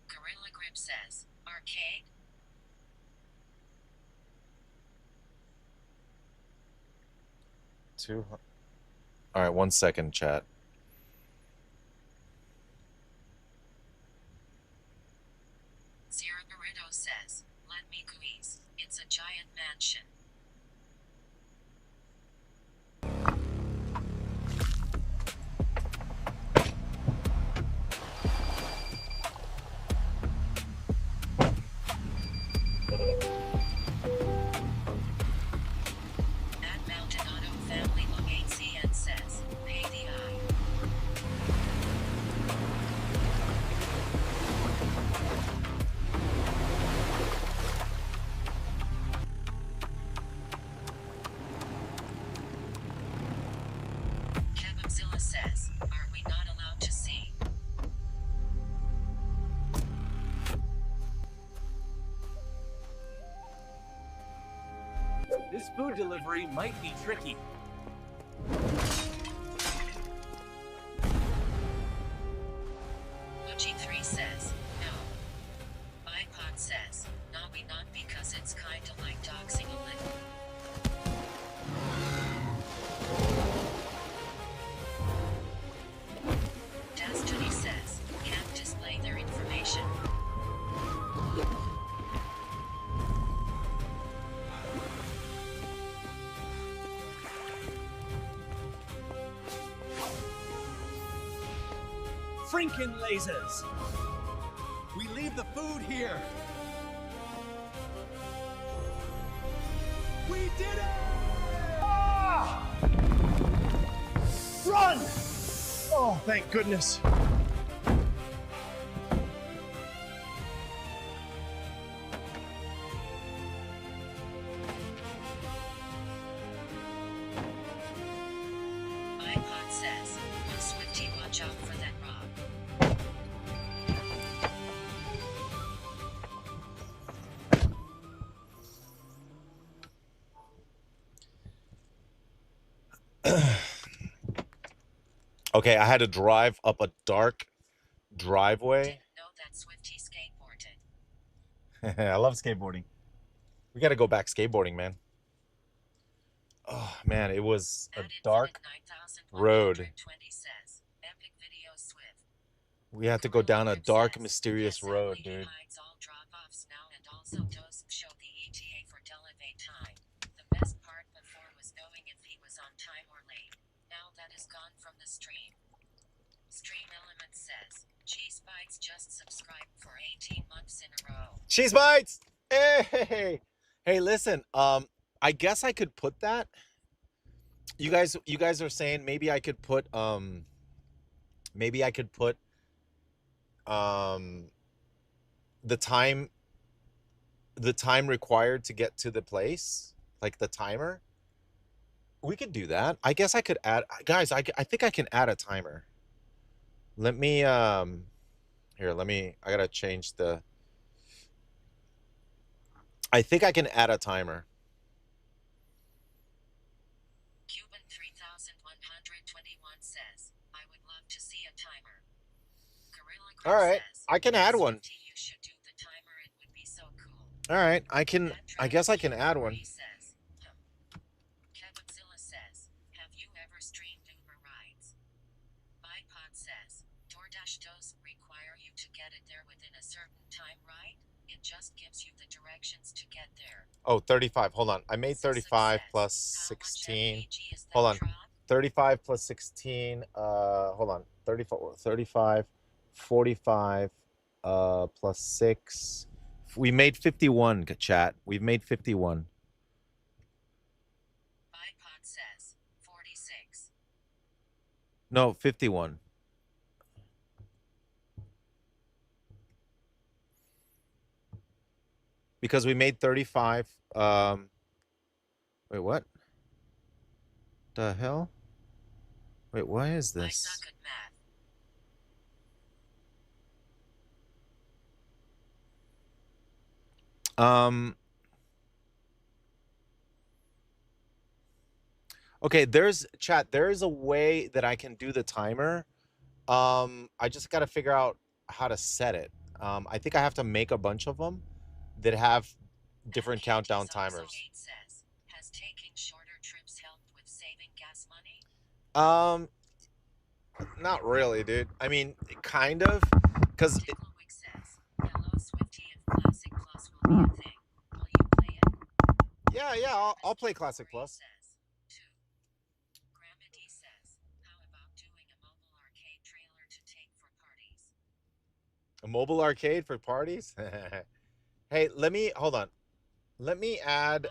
Gorilla Grip says, arcade? All right, 1 second, chat. Sierra Burrito says, let me squeeze. It's a giant mansion. At Mountain Auto Family Logate CN says, pay the eye. Kebabzilla says, are we not allowed to see? This food delivery might be tricky. Butchie3 says, no. iPod says, we not because it's kinda like doxing a little. Destiny says, can't display their information. Franken lasers! We leave the food here! We did it! Ah! Run! Oh, thank goodness. iPod says, will Swifty watch out for that rock? Okay, I had to drive up a dark driveway. Didn't know that Swifty skateboarded. I love skateboarding. We got to go back skateboarding, man. Oh man, it was a dark road. Says, Epic video Swift. We had to go down a dark, mysterious road, dude. All drop-offs now and also does show the ETA for delegate time. The best part before was knowing if he was on time or late. Now that is gone from the stream. Stream Element says, Cheese Bites just subscribed for 18 months in a row. Cheese Bites! Hey! Hey, listen, I guess I could put that. You guys are saying maybe I could put the time required to get to the place, like the timer. We could do that. I guess I could add, guys, I think I can add a timer. Let me here, I gotta change the, I think I can add a timer. Cuban 3121 says, I would love to see a timer. Gorilla Grip All right, says, I can add one. You should do the timer, it would be so cool. All right, I guess I can add one. Says, Kevinzilla says, have you ever streamed Uber rides? Bipod says, DoorDash does require you to get it there within a certain time, right? It just gives you the directions to get there. Oh, 35. Hold on. I made 35 plus 16. Hold on. 35 plus 16. Hold on. 35, 45, plus 6. We made 51, chat. We've made 51. Bipod says 46. No, 51. Because we made 35. Wait, what? The hell? Wait, why is this? I suck at math. Okay, there's a way that I can do the timer. I just got to figure out how to set it. I think I have to make a bunch of them that have different countdown timers. Says, has taking shorter trips helped with saving gas money? Not really, dude. I mean, kind of, because yeah, I'll play Classic Plus. A mobile arcade for parties? Hey, hold on. Let me add.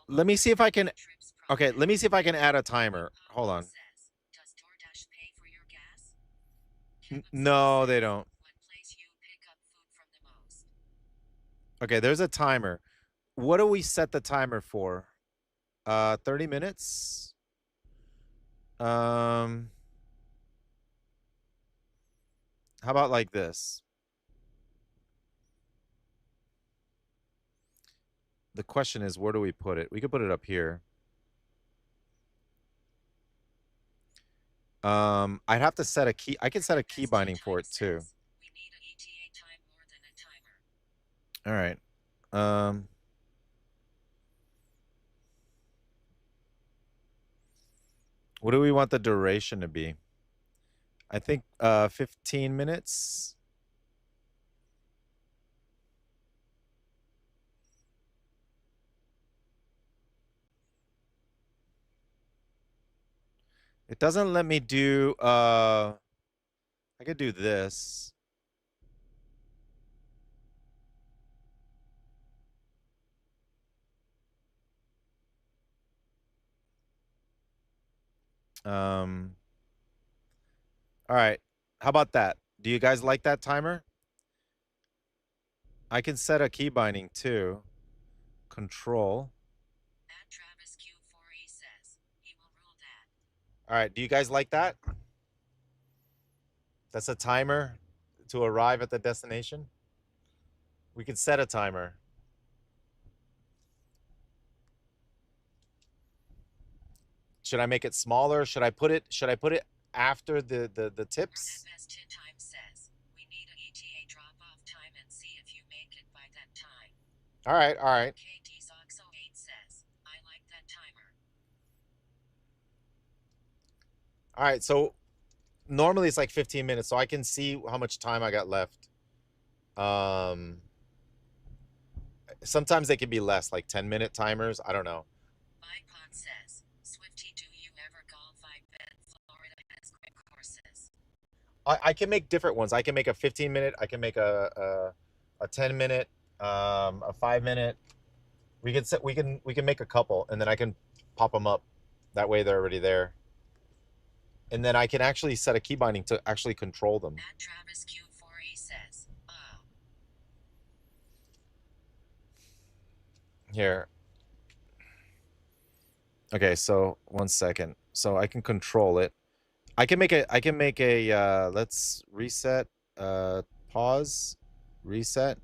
Let me see if I can. Okay, let me see if I can add a timer. Hold on. No, they don't. Okay, there's a timer. What do we set the timer for? 30 minutes? How about like this? The question is, where do we put it? We could put it up here. I'd have to set a key. I can set a key binding for it too. All right. What do we want the duration to be? I think 15 minutes. It doesn't let me do I could do this. All right. How about that? Do you guys like that timer? I can set a key binding too. Control. Travis Q4E says he will rule that. All right. Do you guys like that? That's a timer to arrive at the destination. We could set a timer. Should I make it smaller? Should I put it after the tips? Best hit time says we need a ETA drop off time and see if you make it by that time. All right, all right. KT Soxo 8 says I like that timer. All right, so normally it's like 15 minutes, so I can see how much time I got left. Sometimes they can be less, like 10-minute timers. I don't know. iPod says, Swifty, do you ever golf? I bet Florida has quick courses. I can make different ones. I can make a 15-minute. I can make a 10-minute, a 5-minute. We can make a couple, and then I can pop them up. That way they're already there. And then I can actually set a key binding to actually control them. At Travis Q4E says, oh. Here. Okay, so 1 second. So I can control it. I can make a let's reset, pause, reset.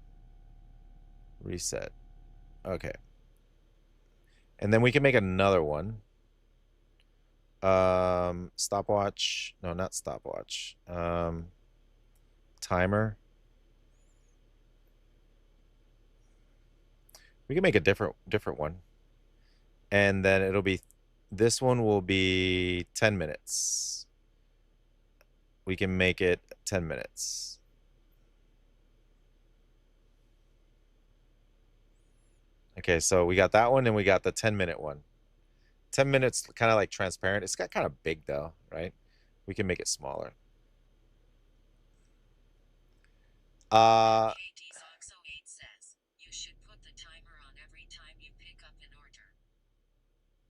Okay. And then we can make another one. Stopwatch. No, not stopwatch. Timer. We can make a different one. And then it'll be, this one will be 10 minutes. We can make it 10 minutes. Okay, so we got that one and we got the 10-minute one. 10 minutes, kind of like transparent. It's got kind of big though, right? We can make it smaller.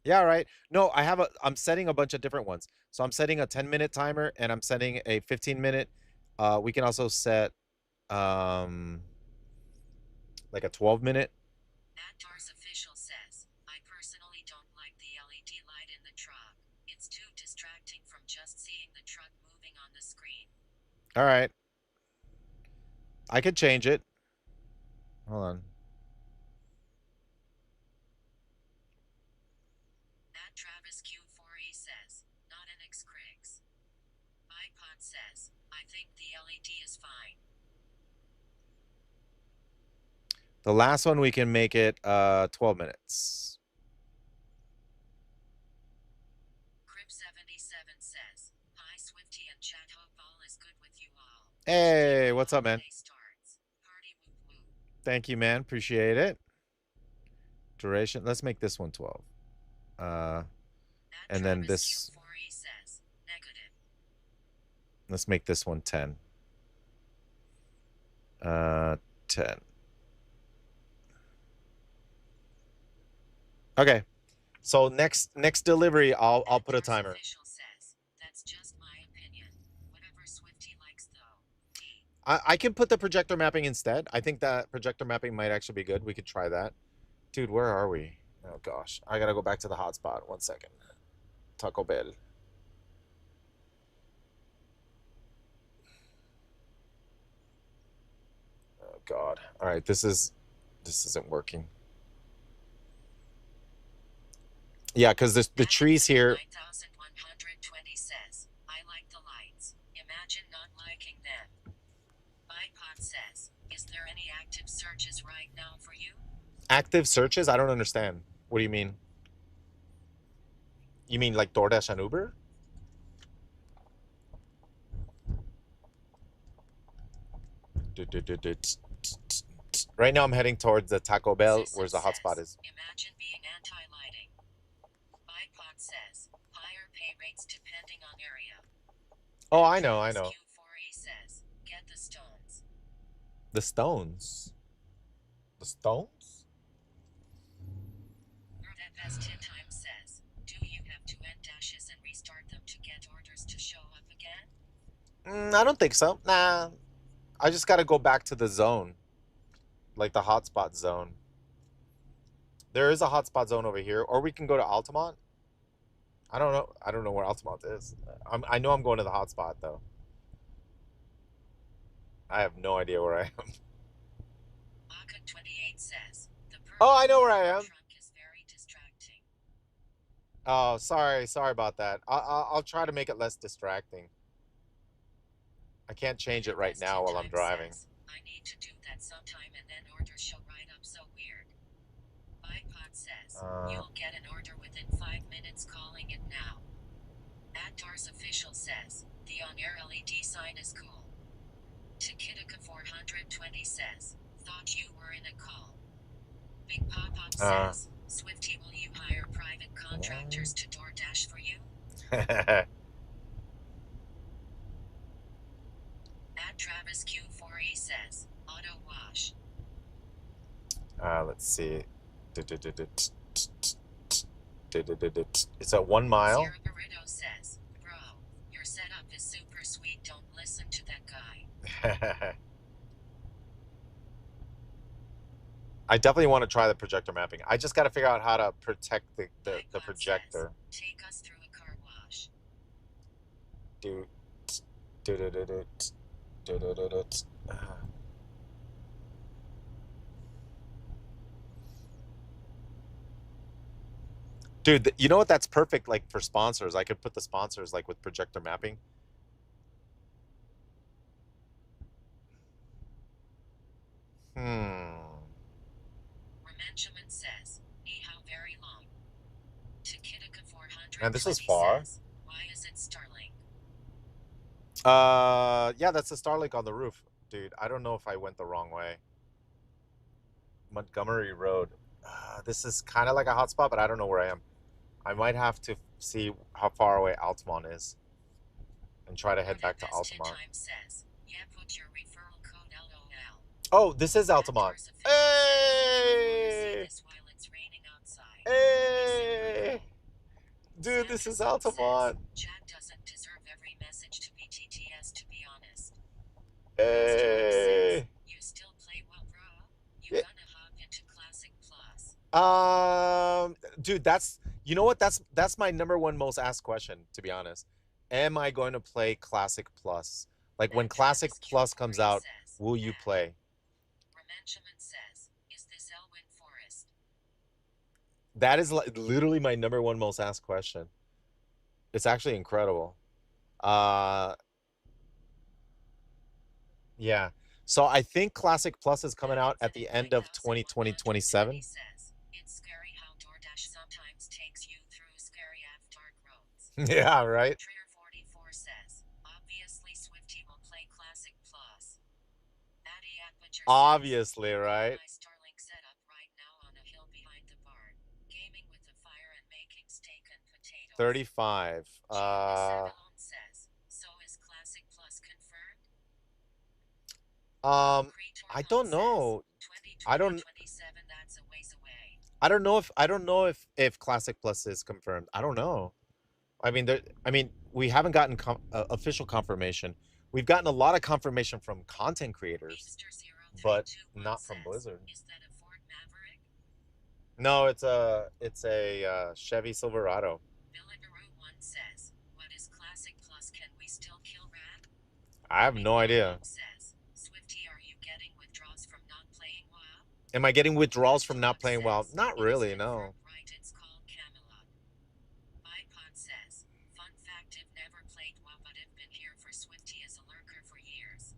Yeah, right. No, I'm setting a bunch of different ones. So I'm setting a 10-minute timer and I'm setting a 15-minute. We can also set like a 12-minute. Dar's official says, I personally don't like the LED light in the truck. It's too distracting from just seeing the truck moving on the screen. All right. I could change it. Hold on. At Travis Q4E says, not an X-Crix. iPod says, I think the LED is fine. The last one, we can make it 12 minutes. Crib77 says, hi Swifty and chat, hope all is good with you all. Hey, what's up, man? Thank you, man. Appreciate it. Duration. Let's make this one 12. And then this. Let's make this one 10. 10. Okay. So next delivery, I'll put a timer. That's just my opinion. Whatever Swifty likes though. I can put the projector mapping instead. I think that projector mapping might actually be good. We could try that. Dude, where are we? Oh gosh. I gotta go back to the hotspot. 1 second. Taco Bell. Oh god. All right, this isn't working. Yeah, because the trees here. 9120 says, I like the lights. Imagine not liking them. iPod says, is there any active searches right now for you? Active searches? I don't understand. What do you mean? You mean like DoorDash and Uber? Right now I'm heading towards the Taco Bell, where the hotspot is. Imagine being anti-lighting. iPod says, higher pay rates depending on area. Oh, I know. Q4E says, get the stones. The stones? The stones? That best hit time says, do you have to end dashes and restart them to get orders to show up again? I don't think so. Nah. I just got to go back to the zone. Like the hotspot zone. There is a hotspot zone over here. Or we can go to Altamont. I don't know. I don't know where Altamont is. I know I'm going to the hotspot, though. I have no idea where I am. Aka28 says, oh, I know where I am. Trunk is very distracting. Oh, sorry about that. I'll try to make it less distracting. I can't change it right now while I'm driving. I need to do that sometime and then orders show right up so weird. iPod says, you'll get an order within 5 minutes calling it now. Addar's official says, the on-air LED sign is cool. Tikitika 420 says, thought you were in a call. Big Pop-Up says, Swifty, will you hire private contractors to DoorDash for you? At Travis Q4E says, auto wash. Let's see. It's at 1 mile. Sierra Burrito says, bro, your setup is super sweet. Don't listen to that guy. I definitely want to try the projector mapping. I just got to figure out how to protect the projector. Says, take us through a car wash. Dude, you know what? That's perfect, like for sponsors. I could put the sponsors like with projector mapping. Remenchiment says, how very long. Tikitika 400. And this is far. Says, why is it Starlink? Yeah, that's the Starlink on the roof, dude. I don't know if I went the wrong way. Montgomery Road. This is kind of like a hotspot, but I don't know where I am. I might have to see how far away Altamont is and try to head back to Altamont. Says, yeah, put your referral code LOL. Oh, this is Altamont. Hey! Hey! Dude, this is Altamont. Chat doesn't deserve every message to be TTS, to be honest. Hey! You still play well, bro? You gonna hop into Classic Plus? Dude, you know what? That's my number one most asked question, to be honest. Am I going to play Classic Plus? Like when Classic Plus comes out, will you play? Remenchiment says, is this Elwyn Forest? That is literally my number one most asked question. It's actually incredible. Yeah. So I think Classic Plus is coming out at the end of 2027. It's scary how DoorDash sometimes takes you through scary dark roads. Yeah, right? Trier 44 says, obviously Swifty will play Classic Plus. Obviously, right? My Starlink setup right now on a hill behind the barn, gaming with the fire and making steak and potatoes. 35. Says, so is Classic Plus confirmed? I don't know. I don't know if Classic Plus is confirmed. I don't know. I mean, we haven't gotten official confirmation. We've gotten a lot of confirmation from content creators, but not from Blizzard. Is that a Ford Maverick? No, it's a Chevy Silverado. Billigaroo 1 says, what is Classic Plus? Can we still kill rat? I have no idea. Says, Swifty, are you getting withdrawals from not playing WoW? Am I getting withdrawals from not playing WoW? Not really, no. Right, it's called Camelot. iPod says, fun fact, I've never played WoW, but I've been here for Swifty as a lurker for years.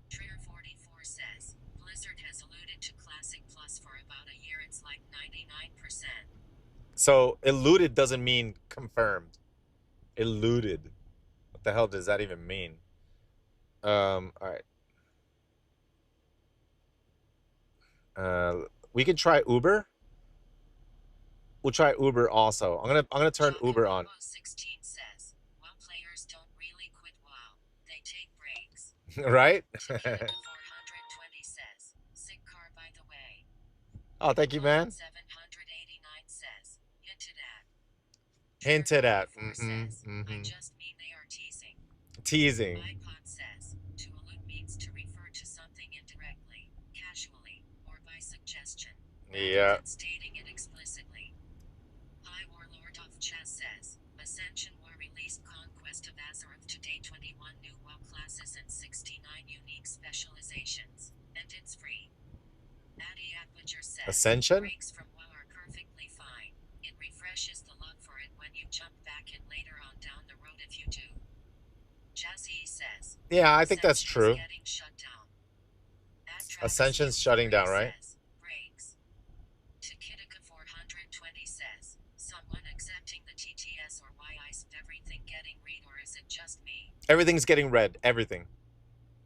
Trier 44 says, Blizzard has alluded to Classic Plus for about a year. It's like 99%. So alluded doesn't mean confirmed. Alluded. What the hell does that even mean? All right. We can try Uber. We'll try Uber also. I'm gonna turn Uber on. 16 says, WoW players don't really quit WoW. They take breaks. Right? 420 says, sick car by the way. Oh, thank you, man. 789 says, hinted at. Hinted at. I just mean they are teasing. Teasing. iPod says, to allude means to refer to something indirectly, casually, or by suggestion. Yeah. Stating it explicitly. High Warlord of Chess says, Ascension War released Conquest of Azeroth today, 21 new WoW classes and 69 unique specializations, and it's free. Addy Aperture says, Ascension? breaks from WoW are perfectly fine. It refreshes the love for it Yeah, I think that's Ascension is true. getting shut down. Ascension's shutting down, right? Brakes. Takitica 420 says, someone accepting the TTS or why is everything getting read or is it just me? Everything's getting red. Everything.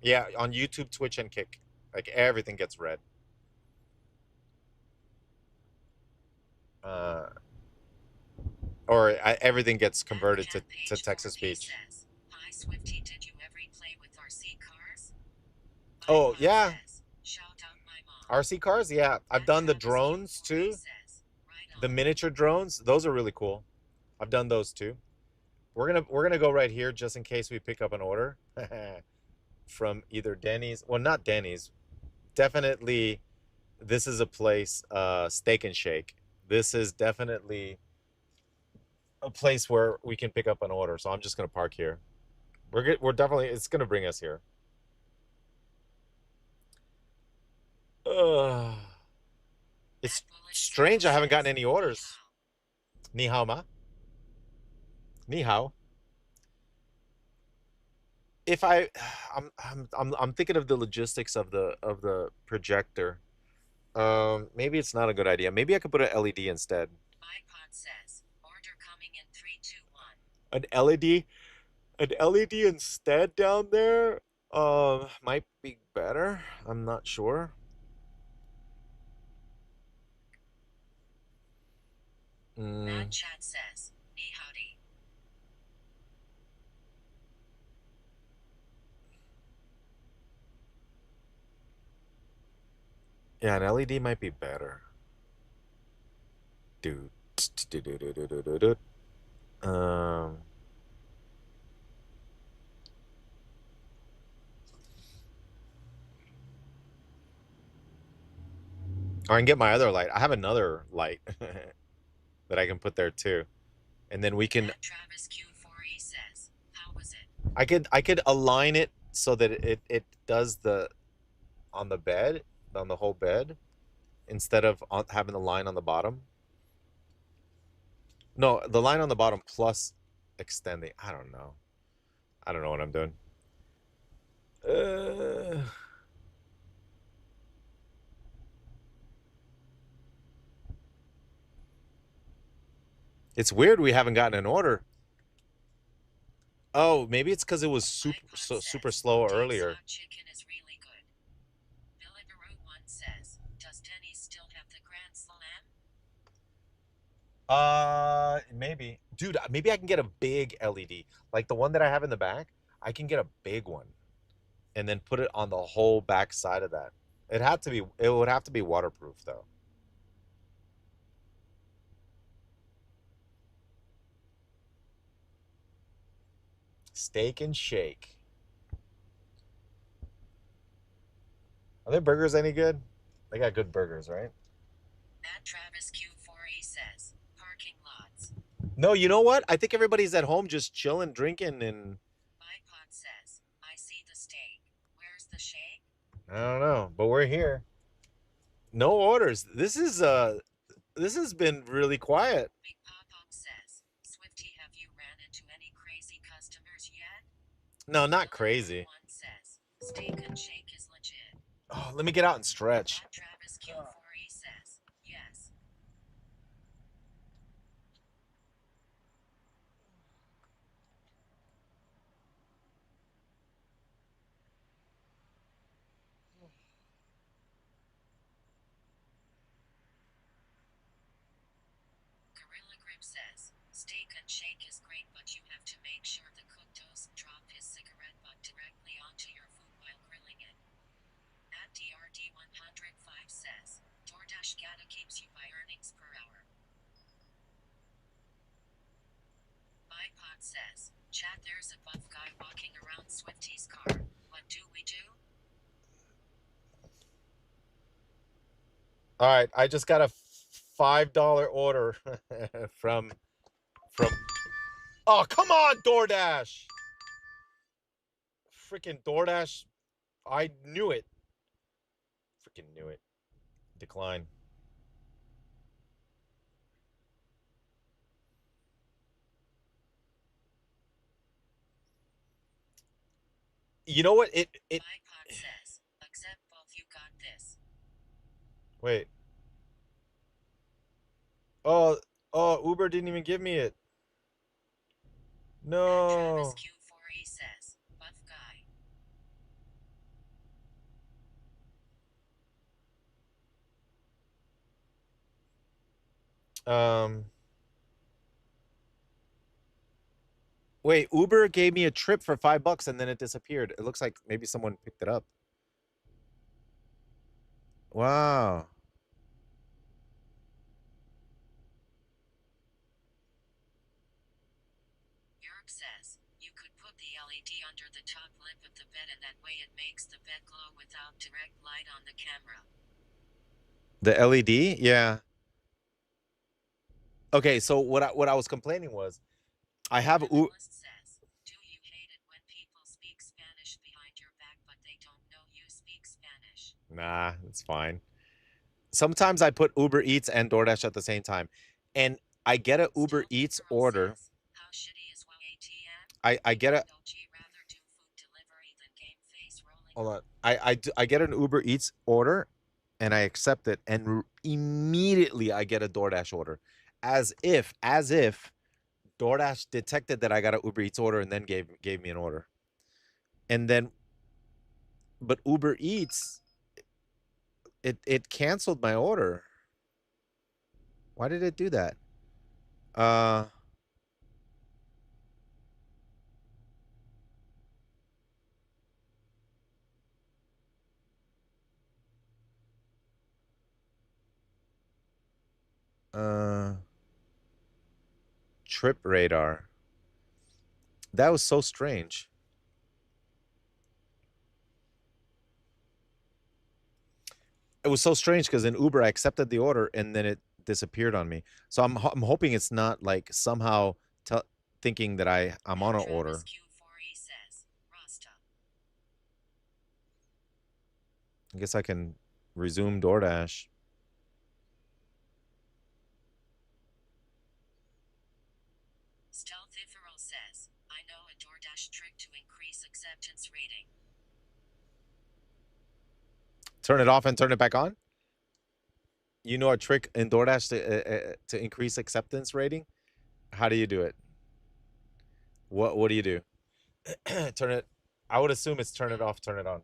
Yeah, on YouTube, Twitch, and Kick. Like, everything gets red. Or everything gets converted to Texas speech. Says, hi Swifty, did you ever play with RC cars? Oh, yeah. Says, shout out my mom. RC cars? Yeah. I've done the drones, too. Says, right The miniature drones. Those are really cool. I've done those, too. We're gonna go right here just in case we pick up an order from either Denny's. Well, not Denny's. Definitely, this is a place, Steak and Shake. This is definitely a place where we can pick up an order. So I'm just gonna park here. We're definitely, it's gonna bring us here. It's strange I haven't gotten any orders. Ni hao ma. Ni hao. If I'm thinking of the logistics of the projector. Maybe it's not a good idea. Maybe I could put an LED instead. iPod says, order coming in 3, 2, 1. An LED instead down there, might be better. I'm not sure. Mad Chat says, ni howdy. Yeah, an LED might be better. Dude. Or I can get my other light. I have another light that I can put there too. And then we can Travis Q4E says, how was it? I could align it so that it does the on the bed, on the whole bed, instead of having the line on the bottom. No, the line on the bottom plus extending. I don't know. I don't know what I'm doing. It's weird we haven't gotten an order. Oh, maybe it's because it was super slow earlier. Chicken is really good. Billibaroo 1 says, does Denny's still have the Grand Slam? Maybe. Dude, maybe I can get a big LED. Like the one that I have in the back. I can get a big one. And then put it on the whole back side of that. It would have to be waterproof though. Steak and Shake. Are their burgers any good? They got good burgers, right? At Travis Q4E says, parking lots. No, you know what? I think everybody's at home just chilling, drinking, and iPod says, I see the steak. Where's the shake? I don't know, but we're here. No orders. This has been really quiet. Big Pop-Up says, Swifty, have you ran into any crazy customers yet? No, not crazy. One says, Steak and Shake is legit. Oh, let me get out and stretch. Travis Q4E says, yes. Gorilla Grip says, Steak and Shake is great, but you have to make sure the cook doesn't drop his cigarette butt directly onto your food while grilling it. At DRD105 says, DoorDash Gata keeps you by earnings per hour. iPod says, chat, there's a buff guy walking around Swifty's car. What do we do? All right, I just got a $5 order from. Oh, come on, DoorDash! Freaking DoorDash! I knew it. Freaking knew it. Decline. You know what? iPod says, accept both. You got this. Wait. Oh, Uber didn't even give me it. Travis No. Q4E says, buff guy. Um. Wait, Uber gave me a trip for $5 and then it disappeared. It looks like maybe someone picked it up. Wow. Yerk says, you could put the LED under the top lip of the bed and that way it makes the bed glow without direct light on the camera. The LED? Yeah. Okay, so what I was complaining was I have Minimalist says, do you hate it when people speak Spanish behind your back but they don't know you speak Spanish? Nah, it's fine. Sometimes I put Uber Eats and DoorDash at the same time. And I get a Uber Stealthy Eats Girl order. says, how shitty is WATN? I get a OG rather do food delivery than game face rolling. hold on. I get an Uber Eats order and I accept it and immediately I get a DoorDash order. As if DoorDash detected that I got an Uber Eats order and then gave me an order. And then but Uber Eats it canceled my order. Why did it do that? Uh uh Trip radar. That was so strange. It was so strange because in Uber I accepted the order and then it disappeared on me. So I'm hoping it's not like somehow thinking that I'm on an order. Q4E says, Rasta. I guess I can resume DoorDash. Stealthiferal says, I know a DoorDash trick to increase acceptance rating. Turn it off and turn it back on. You know a trick in DoorDash to increase acceptance rating? How do you do it? What do you do? Turn it. I would assume it's turn it off, turn it on.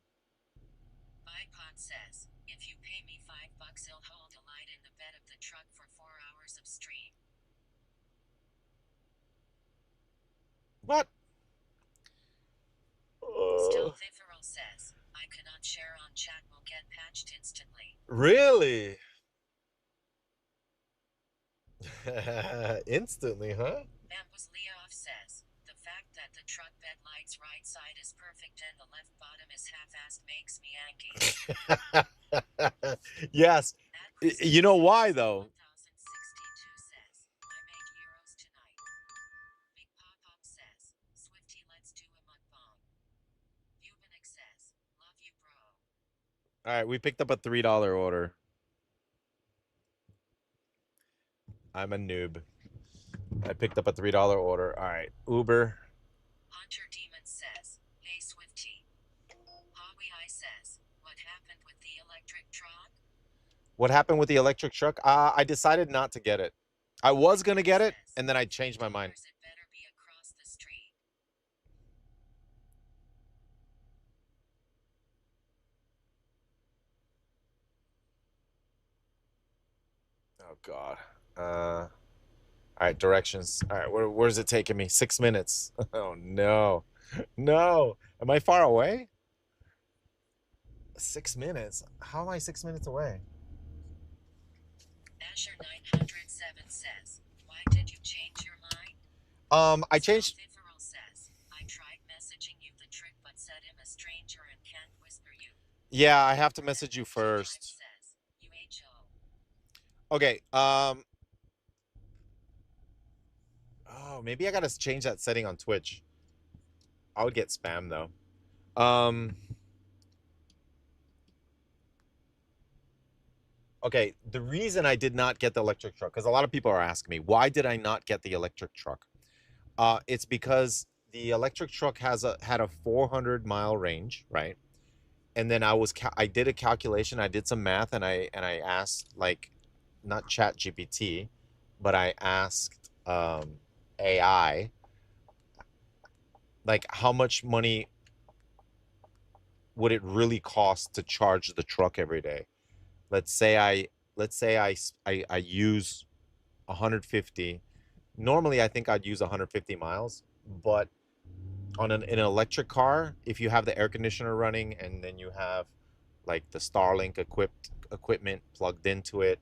iPod says, if you pay me $5, I'll hold a light in the bed of the truck for 4 hours of stream. What? Stealthiferal says, I cannot share on chat, will get patched instantly. Really? Instantly, huh? Bambus Leoff says, the fact that the truck bed light's right side is perfect and the left bottom is half-assed makes me angry. Yes. You know why though? 1062 says, I made euros tonight. Big Pop-Up says, Swifty, let's do a mukbang. Bubonic says, love you, bro. All right, we picked up a $3 order. I'm a noob. I picked up a $3 order. All right, Uber. Hunter Demon says, hey Swifty. Howie I says, what happened with the electric truck? What happened with the electric truck? I decided not to get it. I was gonna get it, and then I changed my mind. It better be across the street. Oh God. All right, directions. All right, where's it taking me? 6 minutes. Oh no, no. Am I far away? 6 minutes. How am I 6 minutes away? Asher 907 says, why did you change your mind? I changed. Stealthiferal says, I tried messaging you the trick but said I'm a stranger and can't whisper you. Yeah, I have to message you first. Says, Okay. Oh, maybe I gotta change that setting on Twitch. I would get spam though. Okay, the reason I did not get the electric truck, because a lot of people are asking me, why did I not get the electric truck? It's because the electric truck had a 400-mile range, right? And then I did a calculation, I did some math, and I asked, like, not Chat GPT, but I asked AI, like, how much money would it really cost to charge the truck every day? Let's say I use 150. Normally, I think I'd use 150 miles, but on an electric car, if you have the air conditioner running and then you have like the Starlink equipment plugged into it,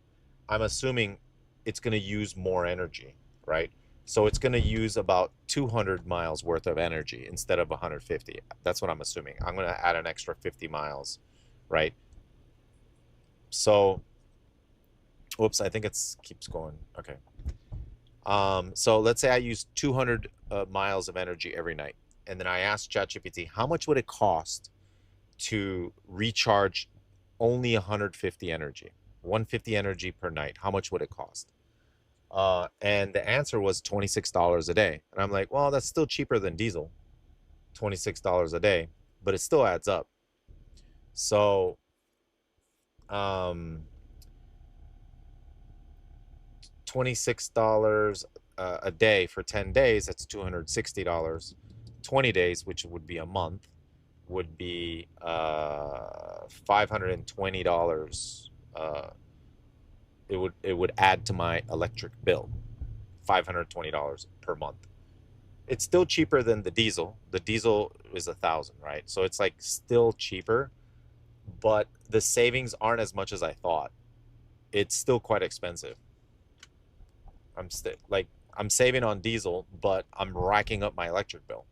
I'm assuming it's going to use more energy, right? So it's going to use about 200 miles worth of energy instead of 150. That's what I'm assuming. I'm going to add an extra 50 miles, right? So, whoops, I think it's keeps going. Okay. So let's say I use 200 miles of energy every night. And then I asked ChatGPT, how much would it cost to recharge only 150 energy, 150 energy per night? How much would it cost? And the answer was $26 a day. And I'm like, well, that's still cheaper than diesel, $26 a day, but it still adds up. So, um, $26 a day for 10 days, that's $260. 20 days, which would be a month, would be $520. It would add to my electric bill, $520 per month. It's still cheaper than the diesel. The diesel is 1,000, right? So it's like still cheaper, but the savings aren't as much as I thought. It's still quite expensive. I'm saving on diesel, but I'm racking up my electric bill.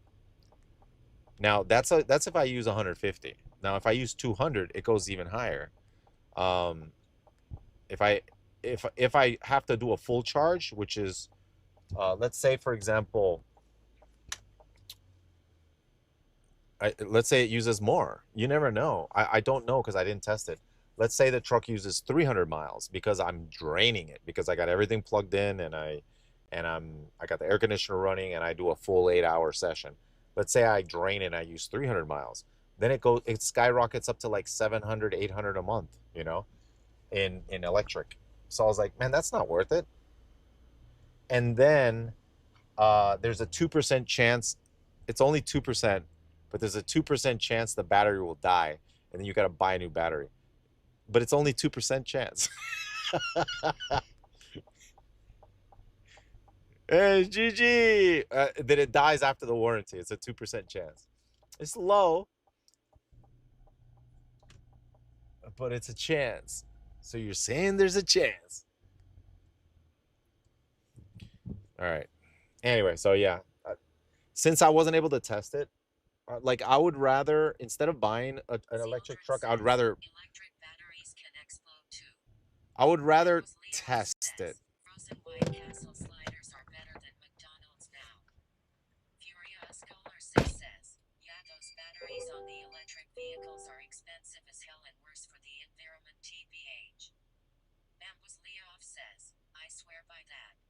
Now that's if I use 150. Now if I use 200, it goes even higher. Um, if I if I have to do a full charge, which is let's say for example, let's say it uses more. You never know. I don't know because I didn't test it. Let's say the truck uses 300 miles because I'm draining it because I got everything plugged in and I got the air conditioner running and I do a full 8-hour session. Let's say I drain it and I use 300 miles. Then it skyrockets up to like 700, 800 a month, in electric. So I was like, man, that's not worth it. And then there's a 2% chance. It's only 2%, but there's a 2% chance the battery will die, and then you got to buy a new battery. But it's only 2% chance. Hey, GG. Then it dies after the warranty. It's a 2% chance. It's low, but it's a chance. So you're saying there's a chance. All right. Anyway, so yeah, since I wasn't able to test it, like I would rather, instead of buying an electric truck, Electric batteries can explode too. I would rather Leos test says, it. Frozen White Castle sliders are better than McDonald's now. Furia Scholar 6 says, yeah, those batteries on the electric vehicles are expensive as hell and worse for the environment TBH. Bambus Leoff says, I swear by that.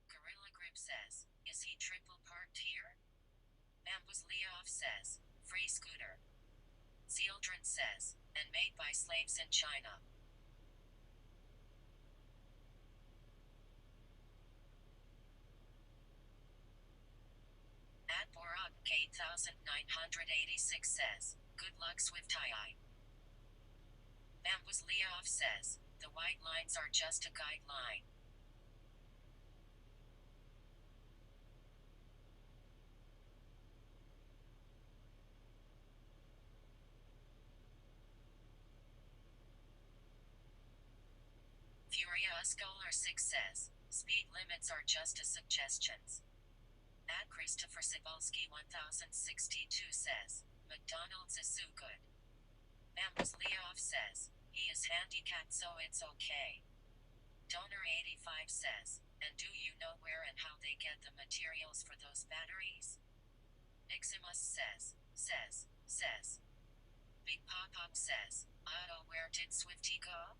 Gorilla Grip says, is he triple parked here? Bambus Leoff says, free scooter. Zealdrin says, and made by slaves in China. At Borak 8986 says, good luck Swift-II. Bambus Leoff says, the white lines are just a guideline. Furia Scholar 6 says, speed limits are just a suggestions. At Christopher Cebulski 1062 says, McDonald's is so good. Bambus Leoff says, he is handicapped so it's okay. Donor 85 says, and do you know where and how they get the materials for those batteries? Niximus says, Big Pop-Up says, Otto, where did Swifty go?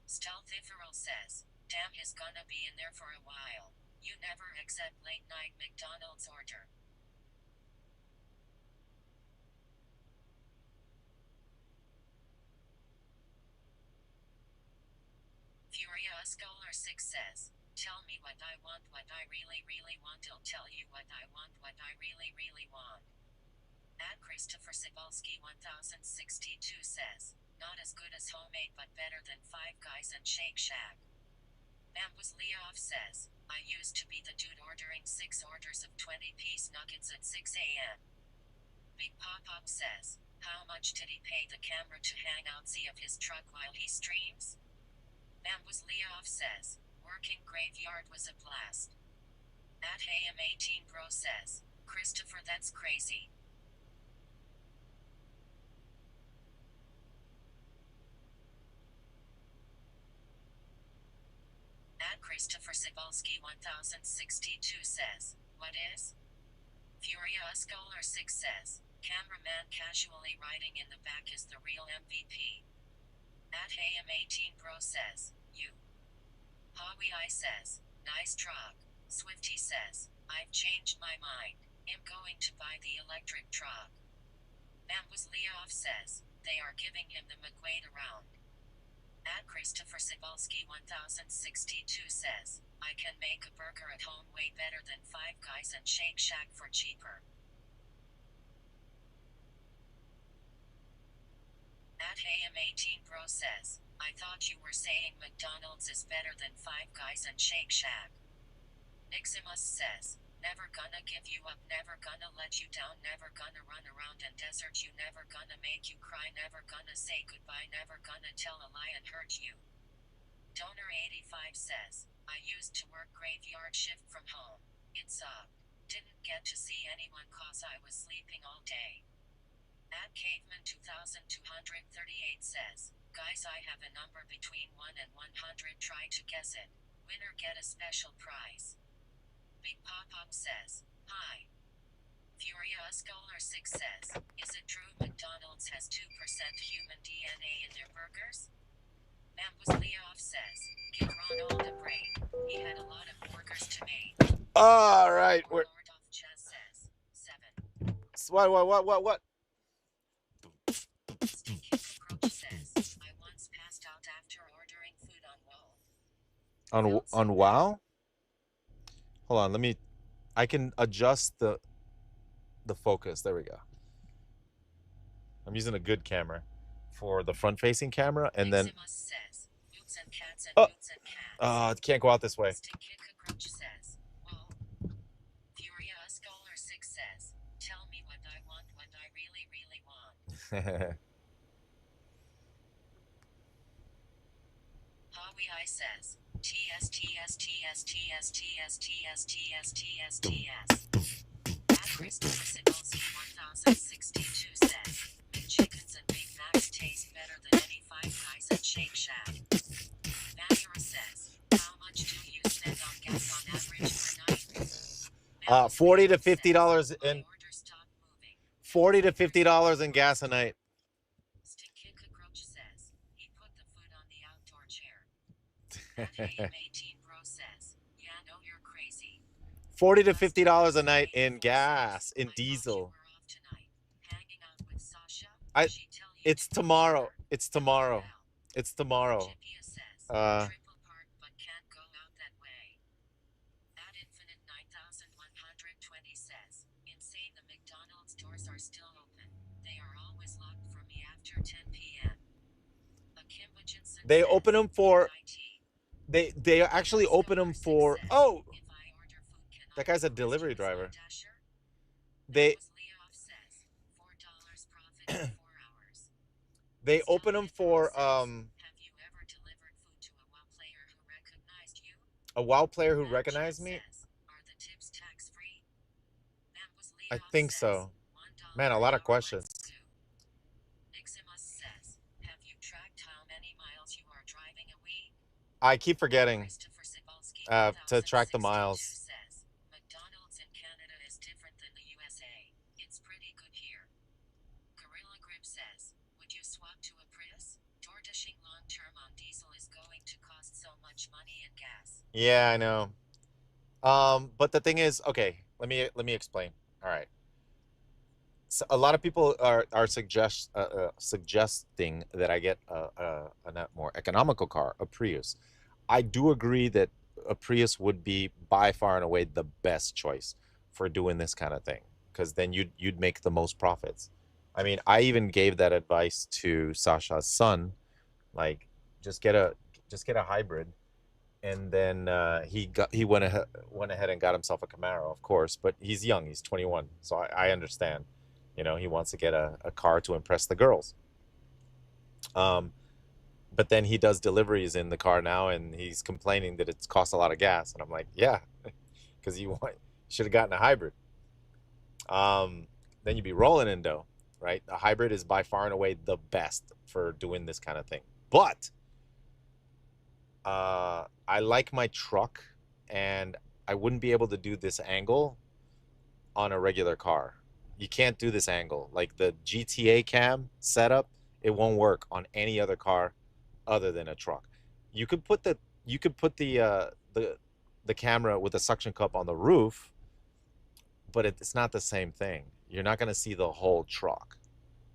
Stealthiferal says, damn, he's gonna be in there for a while. You never accept late night McDonald's order. Furia Scholar 6 says, tell me what I want, what I really, really want. I'll tell you what I want, what I really, really want. At Christopher Cebulski 1062 says, not as good as homemade but better than Five Guys and Shake Shack. Bambus Leoff says, I used to be the dude ordering 6 orders of 20-piece nuggets at 6 a.m. Big Pop-Up says, how much did he pay the camera to hang outside of his truck while he streams? Bambus Leoff says, working graveyard was a blast. At AM18 Bro says, Christopher, that's crazy. At Christopher Cebulski 1062 says, what is? Furia Scholar 6 says, cameraman casually riding in the back is the real MVP. At AM18 Bro says, you. Howie I says, nice truck. Swifty says, I've changed my mind. I'm going to buy the electric truck. Bambus Leoff says, they are giving him the McQuaid around. At Christopher Cebulski 1062 says, I can make a burger at home way better than Five Guys and Shake Shack for cheaper. At AM18 Bro says, I thought you were saying McDonald's is better than Five Guys and Shake Shack. Niximus says, never gonna give you up, never gonna let you down, never gonna run around and desert you, never gonna make you cry, never gonna say goodbye, never gonna tell a lie and hurt you. Donor 85 says, I used to work graveyard shift from home. It sucked. Didn't get to see anyone cause I was sleeping all day. At Caveman 2238 says, guys, I have a number between 1 and 100, try to guess it. Winner get a special prize. Big Pop-Up says, hi. Furia Scholar 6 says, is it true McDonald's has 2% human DNA in their burgers? Bambus Leoff says, give Ron all the brain. He had a lot of burgers to make. All right. Lord of Jazz says, 7. What? Stinky Cockroach says, I once passed out after ordering food on WoW. On WoW? Hold on, I can adjust the focus. There we go. I'm using a good camera for the front facing camera, and then Says, boots and cats and oh, boots and cats. it can't go out this way. Stinky Cockroach says, whoa. Furia Scholar 6 says, tell me what I want, what I really, really want. Howie I says, TS. At Christopher Cebulski 1062 says, McChickens and Big Macs taste better than any Five Guys and Shake Shack. Banura says, how much do you spend on gas on average per night? $40 to $50 in $40 to $50 in gas a night. Stinky Cockroach says, he put the food on the outdoor chair. At AM18 Bro says, yeah, no, you're crazy. $40 to $50 a night in gas, in diesel. It's tomorrow. It's tomorrow. It's tomorrow. They open them for. They actually open them for. Oh, that guy's a delivery driver. They they open them for a WoW player who recognized me. I think so. Man, a lot of questions. I keep forgetting to track the miles. McDonald's in Canada is different than the USA. It's pretty good here. Gorilla Grip says, would you swap to a Prius? Door dashing long term on diesel is going Yeah, I know. But the thing is, okay, let me explain. All right. So a lot of people are suggesting that I get a more economical car, a Prius. I do agree that a Prius would be by far and away the best choice for doing this kind of thing, because then you'd make the most profits. I mean, I even gave that advice to Sasha's son, like just get a just get a hybrid, and then he went ahead and got himself a Camaro, of course, but he's young, he's 21, so I understand. He wants to get a car to impress the girls. Um, but then he does deliveries in the car now, and he's complaining that it's cost a lot of gas, and I'm like, yeah, because you should have gotten a hybrid. Then you'd be rolling in dough, right? A hybrid is by far and away the best for doing this kind of thing. But I like my truck, and I wouldn't be able to do this angle on a regular car. You can't do this angle. Like the GTA cam setup, it won't work on any other car other than a truck. You could put the camera with a suction cup on the roof, but it's not the same thing. You're not going to see the whole truck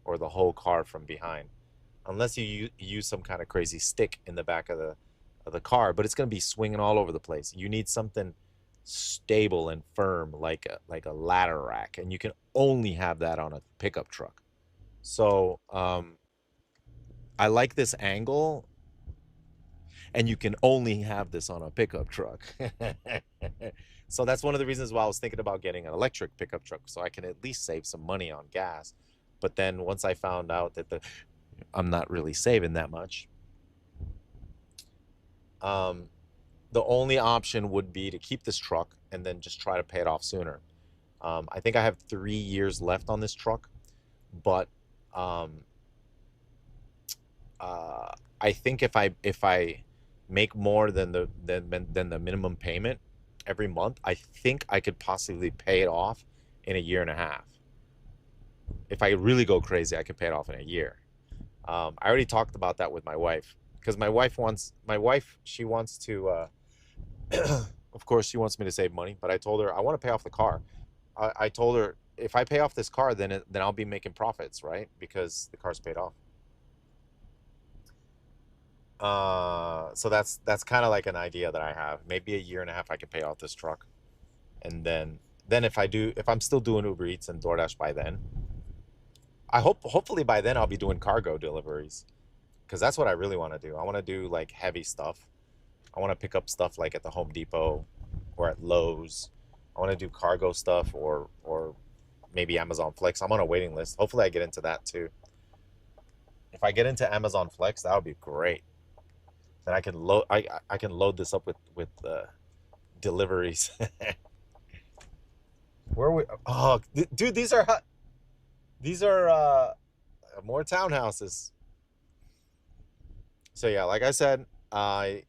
or the whole car from behind, unless you use some kind of crazy stick in the back of the car. But it's going to be swinging all over the place. You need something stable and firm, like a ladder rack, and you can only have that on a pickup truck. So I like this angle, and you can only have this on a pickup truck. So that's one of the reasons why I was thinking about getting an electric pickup truck, so I can at least save some money on gas. But then once I found out that I'm not really saving that much, the only option would be to keep this truck and then just try to pay it off sooner. I think I have 3 years left on this truck, but um, I think if I make more than the minimum payment every month, I think I could possibly pay it off in a year and a half. If I really go crazy, I could pay it off in a year. I already talked about that with my wife, because she wants to. Of course, she wants me to save money, but I told her I want to pay off the car. I told her if I pay off this car, then I'll be making profits, right? Because the car's paid off. So that's kind of like an idea that I have. Maybe a year and a half I can pay off this truck, and then if I'm still doing Uber Eats and DoorDash by then, hopefully by then I'll be doing cargo deliveries, because that's what I really want to do. I want to do like heavy stuff. I want to pick up stuff like at the Home Depot or at Lowe's. I want to do cargo stuff, or maybe Amazon Flex. I'm on a waiting list. Hopefully I get into that too. If I get into Amazon Flex, that would be great. Then I can load this up with deliveries. Where are we? Oh, dude, these are more townhouses. So yeah, like I said, I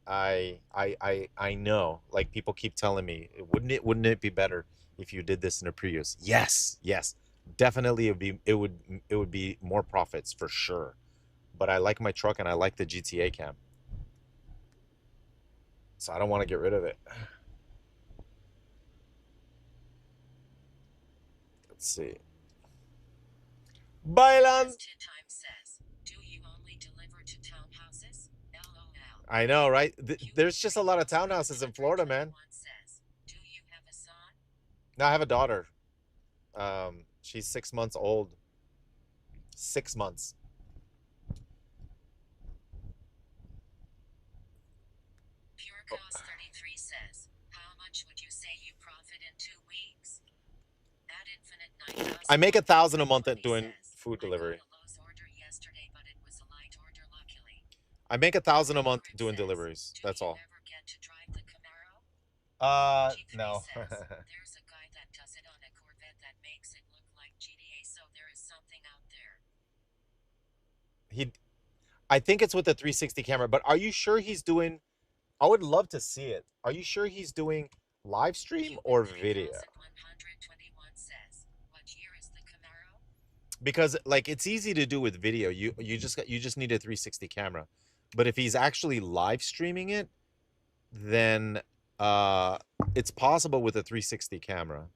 know. Like people keep telling me, wouldn't it be better if you did this in a Prius? Yes, yes, definitely. It would be more profits for sure. But I like my truck, and I like the GTA cam, so I don't want to get rid of it. Let's see. Bailan. Do you only deliver to townhouses? LOL. I know, right? There's just a lot of townhouses in Florida, man. Do you have a son? Now I have a daughter. She's 6 months old. 6 months. Pure Cost 33 says, how much would you say you profit in 2 weeks? At Infinite 9000. I make 1,000 a month at doing food delivery. I make 1,000 a month doing deliveries. That's all. No. There's a guy that does it on a Corvette that makes it look like GTA, so there is something out there. I think it's with the 360 camera, but are you sure he's doing? I would love to see it. Are you sure he's doing live stream or video? Says, what year is the Camaro? Because like it's easy to do with video. You just need a 360 camera. But if he's actually live streaming it, then It's possible with a 360 camera.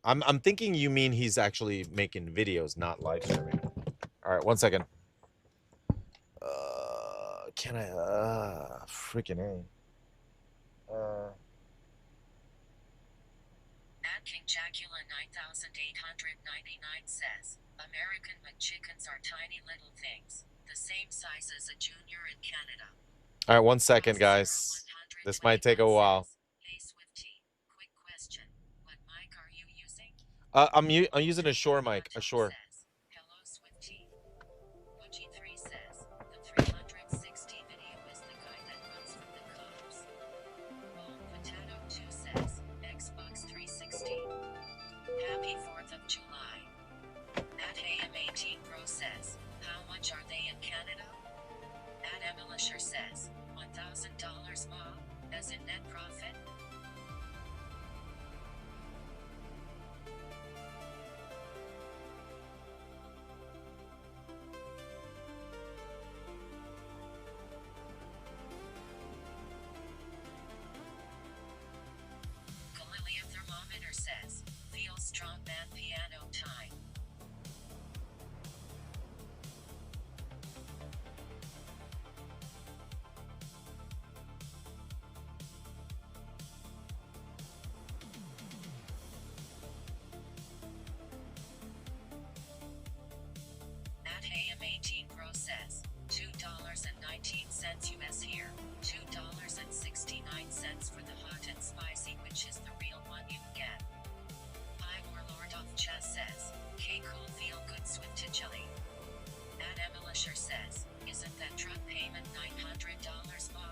I'm thinking you mean he's actually making videos, not live streaming. All right, one second. Can I? Freaking A. At King Jacula 9899 says, American McChickens are tiny little things, the same size as a junior in Canada. All right, one second, guys. This might take a while. Hey Swifty, quick question. What mic are you using? I'm using a Shure mic. A Shure. Hello Swifty. Woogie3 says, the 360 video is the guy that runs from the cops. Bald Potato 2 says, Xbox 360. Happy 4th of July. At AM18 Pro says, how much are they in Canada? At Emilisher says, $1,000 more, as in net profit? Galileo Thermometer says, feel strong man piano time. At AM18 Pro says, $2.19 US here, $2.69 for the hot and spicy, which is the real one you get. Hi Warlord of Chess says, K cool feel good sweet to jelly. At Emilisher says, isn't that truck payment $900 more?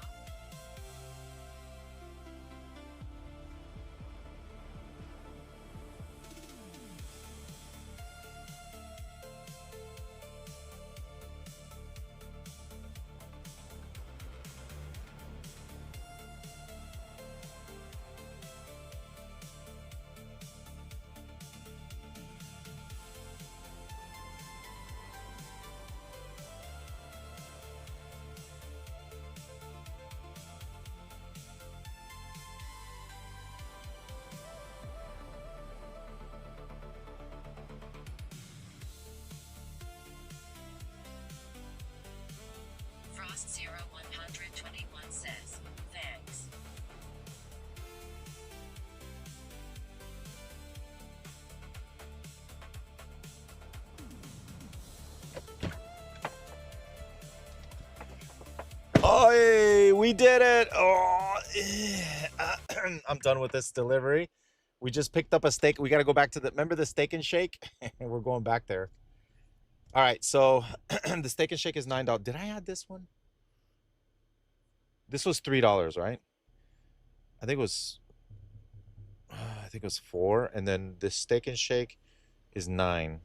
Frost 0121 says, thanks. Oh, we did it. Oh, I'm done with this delivery. We just picked up a steak. We got to go back to the, remember the Steak and Shake? We're going back there. All right, so the Steak and Shake is $9. Did I add this one? This was $3, right? I think it was $4, and then this Steak and Shake is $9.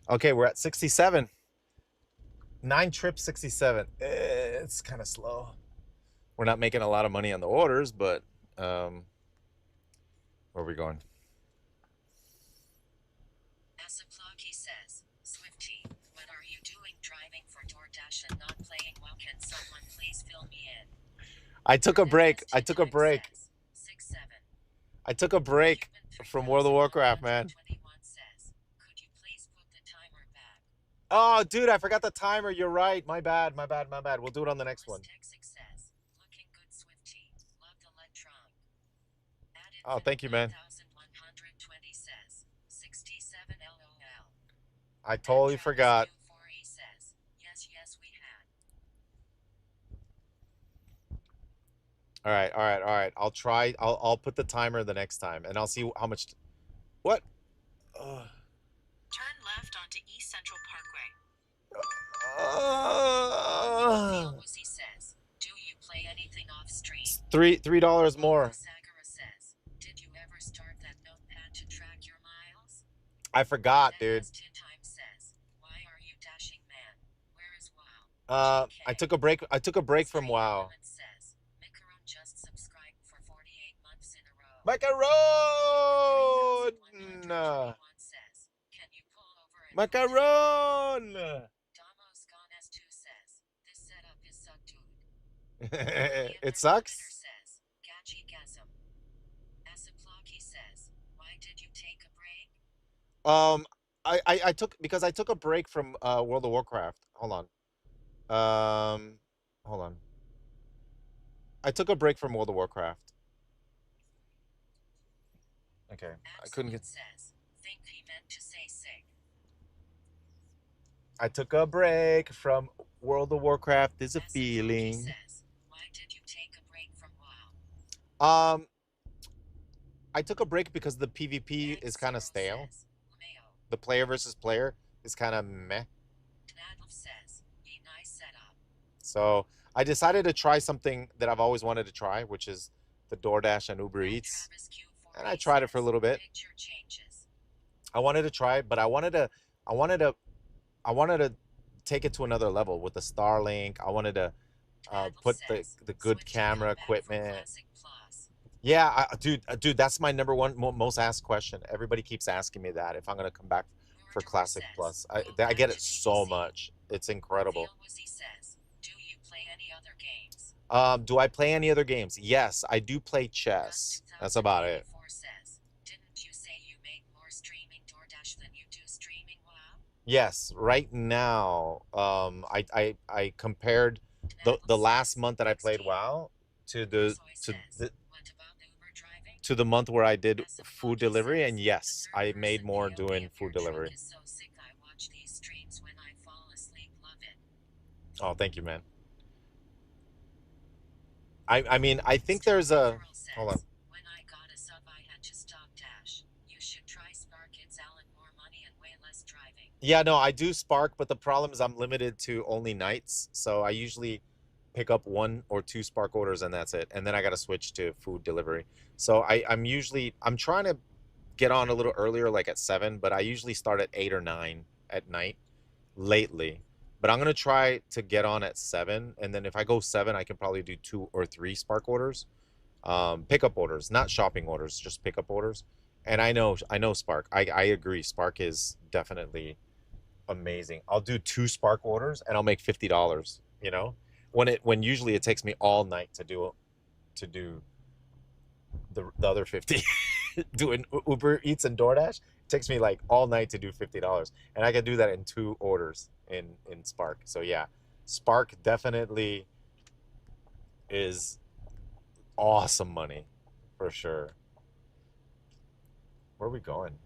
Okay, we're at 67. 9 trips, 67. It's kind of slow. We're not making a lot of money on the orders, but where are we going? Asaplocky says, Swifty, what are you doing driving for DoorDash and not playing WoW? Can someone please fill me in? I took a break. I took a break. 6-7. I took a break from World of Warcraft, man. Says, could you please put the timer back? Oh, dude, I forgot the timer. You're right. My bad, my bad, my bad. We'll do it on the next one. Says, looking good, Swifty. Love the electron. Oh, thank you, man. 1120 says, 67 LOL. I totally forgot. Says, yes, yes, we had. All right, all right, all right. I'll try. I'll put the timer the next time, and I'll see how much. What? Turn left onto East Central Parkway. Says, do you play anything off stream? $3 more. Sagara says, did you ever start that notepad to track your miles? I forgot, dude. Says, why are you dashing, man? Where is WoW? I took a break. I took a break from WoW. Says, Macaron just subscribed for 48 months in a row. Macaron! Says, can you pull over and Macaron! Damos Gone S2 says, this It sucks. Says, Gachi-gasm. Asaplocky says, why did you take a break? Um, I took because I took a break from World of Warcraft. Hold on. Hold on. I took a break from World of Warcraft. Okay, I couldn't get. Says, think he meant to say sick. I took a break from World of Warcraft. There's a Asaplocky feeling. says, why did you take a break from WoW? I took a break because the PvP is kind of stale. Says, Lumeo. The player versus player is kind of meh. Nadlov says, be nice setup. So I decided to try something that I've always wanted to try, which is the DoorDash and Uber Eats. And I tried it for a little bit. I wanted to try it, but I wanted to take it to another level with the Starlink. I wanted to put the good camera equipment. Yeah, dude, that's my number one most asked question. Everybody keeps asking me that if I'm gonna come back for Classic Plus. I get it so much. It's incredible. Do you play any other games? Do I play any other games? Yes, I do play chess. That's about it. Says, didn't you say you make more streaming DoorDash than you do streaming WoW? Yes, right now, I compared the last month that I played WoW to the month where I did food delivery, and yes, I made more doing food delivery. Oh, thank you, man. I mean, I think there's a hold on. When I got a sub, I had to stop Dash. You should try Spark. It's Alan more money and way less driving. Yeah, no, I do Spark, but the problem is I'm limited to only nights, so I usually pick up 1 or 2 Spark orders and that's it. And then I got to switch to food delivery. So I'm trying to get on a little earlier, like at 7, but I usually start at 8 or 9 at night lately. But I'm gonna try to get on at 7, and then if I go 7, I can probably do 2 or 3 Spark orders, pickup orders, not shopping orders, just pickup orders. And I know Spark. I agree. Spark is definitely amazing. I'll do 2 Spark orders and I'll make $50. You know, when usually it takes me all night to do the other 50. Doing Uber Eats and DoorDash, it takes me like all night to do $50, and I can do that in 2 orders in Spark. So yeah, Spark definitely is awesome money for sure. Where are we going?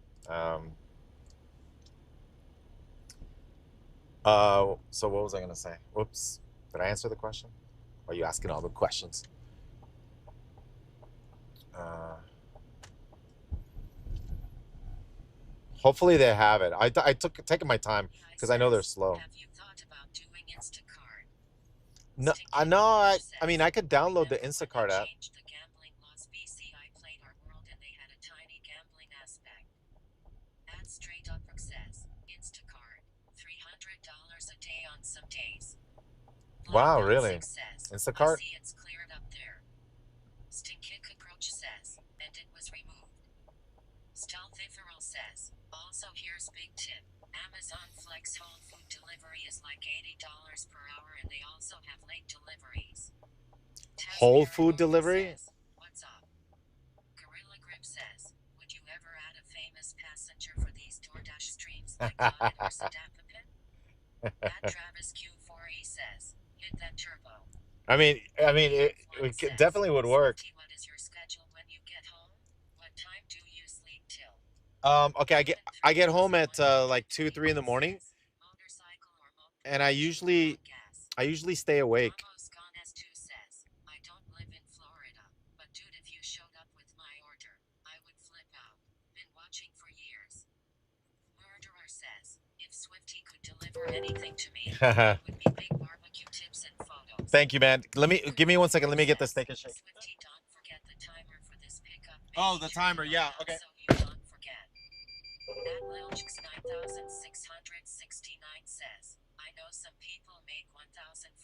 So what was I gonna say? Whoops, did I answer the question? Or are you asking all the questions? Hopefully they have it. I took taking my time because I know they're slow. Have you thought about doing Instacart? No, I know. I mean, I could download the Instacart app. The gambling laws BC I played our world and they had a tiny gambling aspect. Ad straight up says Instacart, $300 a day on some days. Wow, really? Instacart? I see it's cleared up there. Stinky Cockroach says, and it was removed. Stealthiferal says, also here's big tip. Amazon Flex Whole Food Delivery is like $80 per hour and they also have late deliveries. Whole Food Delivery? Says, what's up? Gorilla Grip says, would you ever add a famous passenger for these DoorDash streams like Clyde or Sadapapin? At Travis Q4E says, hit that turbo. I mean, it definitely would work. What is your schedule when you get home? What time do you sleep till? Okay, I get home at like 2, 3 in the morning, and I usually stay awake. Says, I don't live in Florida, but dude, if you showed up with my order, I would flip out. Been watching for years. Murderer says, if Swifty could deliver anything to me, it would be big barbecue tips and photos. Thank you, man. Give me 1 second. Let me get this steak and shake. Swifty, don't forget the timer for this pickup. Oh, the timer. Yeah. Okay. So you don't forget. At Lilchix 9669 says, I know some people make $1,400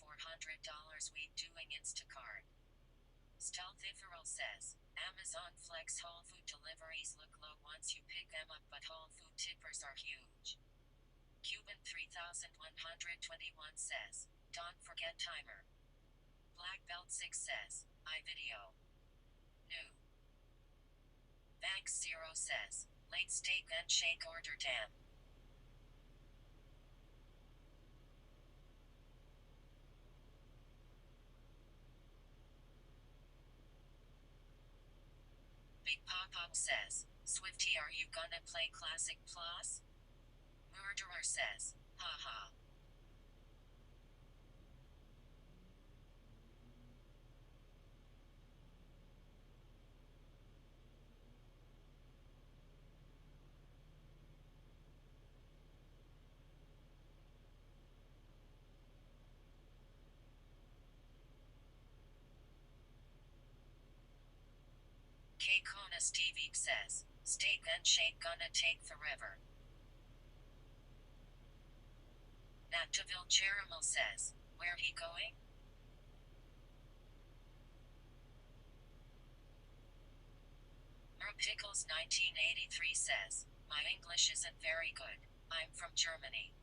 week doing Instacart. Stealthiferal says, Amazon Flex Whole Food deliveries look low once you pick them up, but Whole Food tippers are huge. Cuban 3121 says, don't forget timer. Black Belt 6 says, iVideo. New. Banks 0 says, late steak and shake order damn. Big Pop-Up says, Swifty, are you gonna play Classic Plus? Murderer says, haha. K Kona Stevie says, steak and shake gonna take forever. Nataville Cherimel says, where he going? Pickles 1983 says, my English isn't very good. I'm from Germany.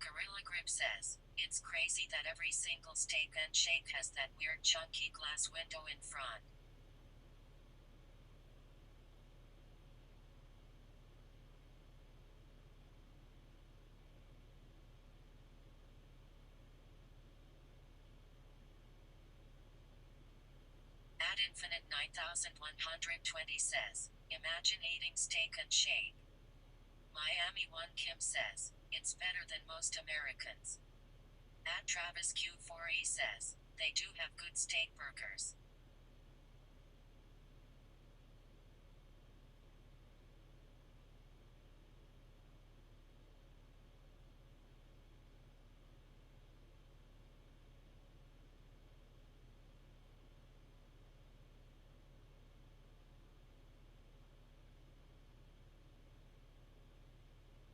Gorilla Grip says, it's crazy that every single steak and shake has that weird chunky glass window in front. At Infinite 9120 says, imagine eating steak and shake. Miami 1 Kim says, it's better than most Americans. At Travis Q4E says, they do have good steak burgers.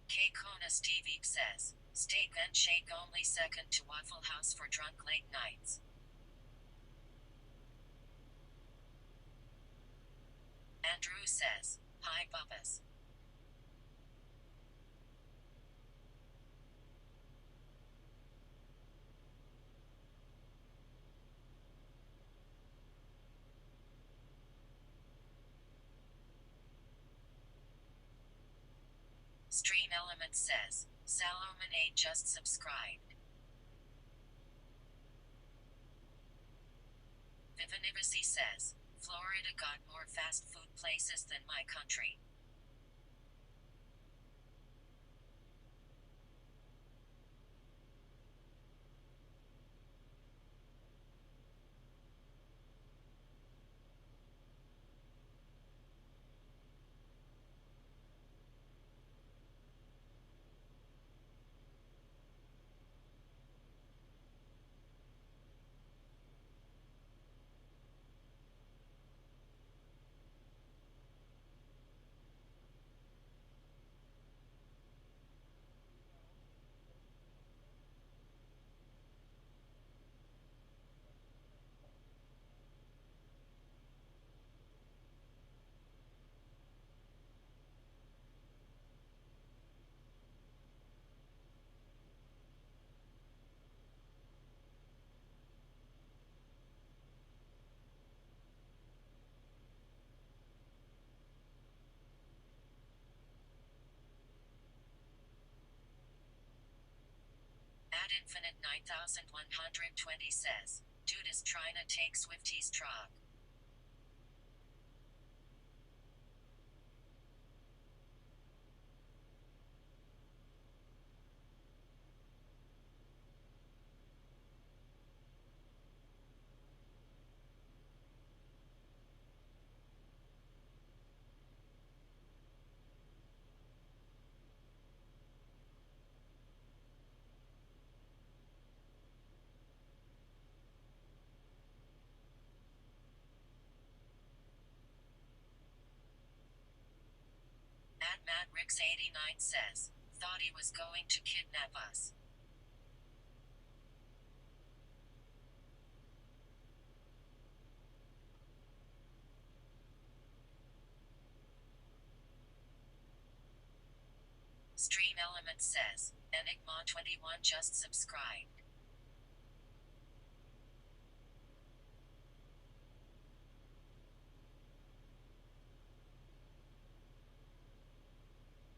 K Kona Stevie says, steak and shake only second to Waffle House for drunk late nights. Andrew says, hi Bubbas. Stream Element says, Salomon 8 just subscribed. Vivanivasi says, Florida got more fast food places than my country. At Infinite 9120 says, dude is trying to take Swifty's truck. At MattRix89 says, thought he was going to kidnap us. Stream Element says, Enigma21 just subscribed.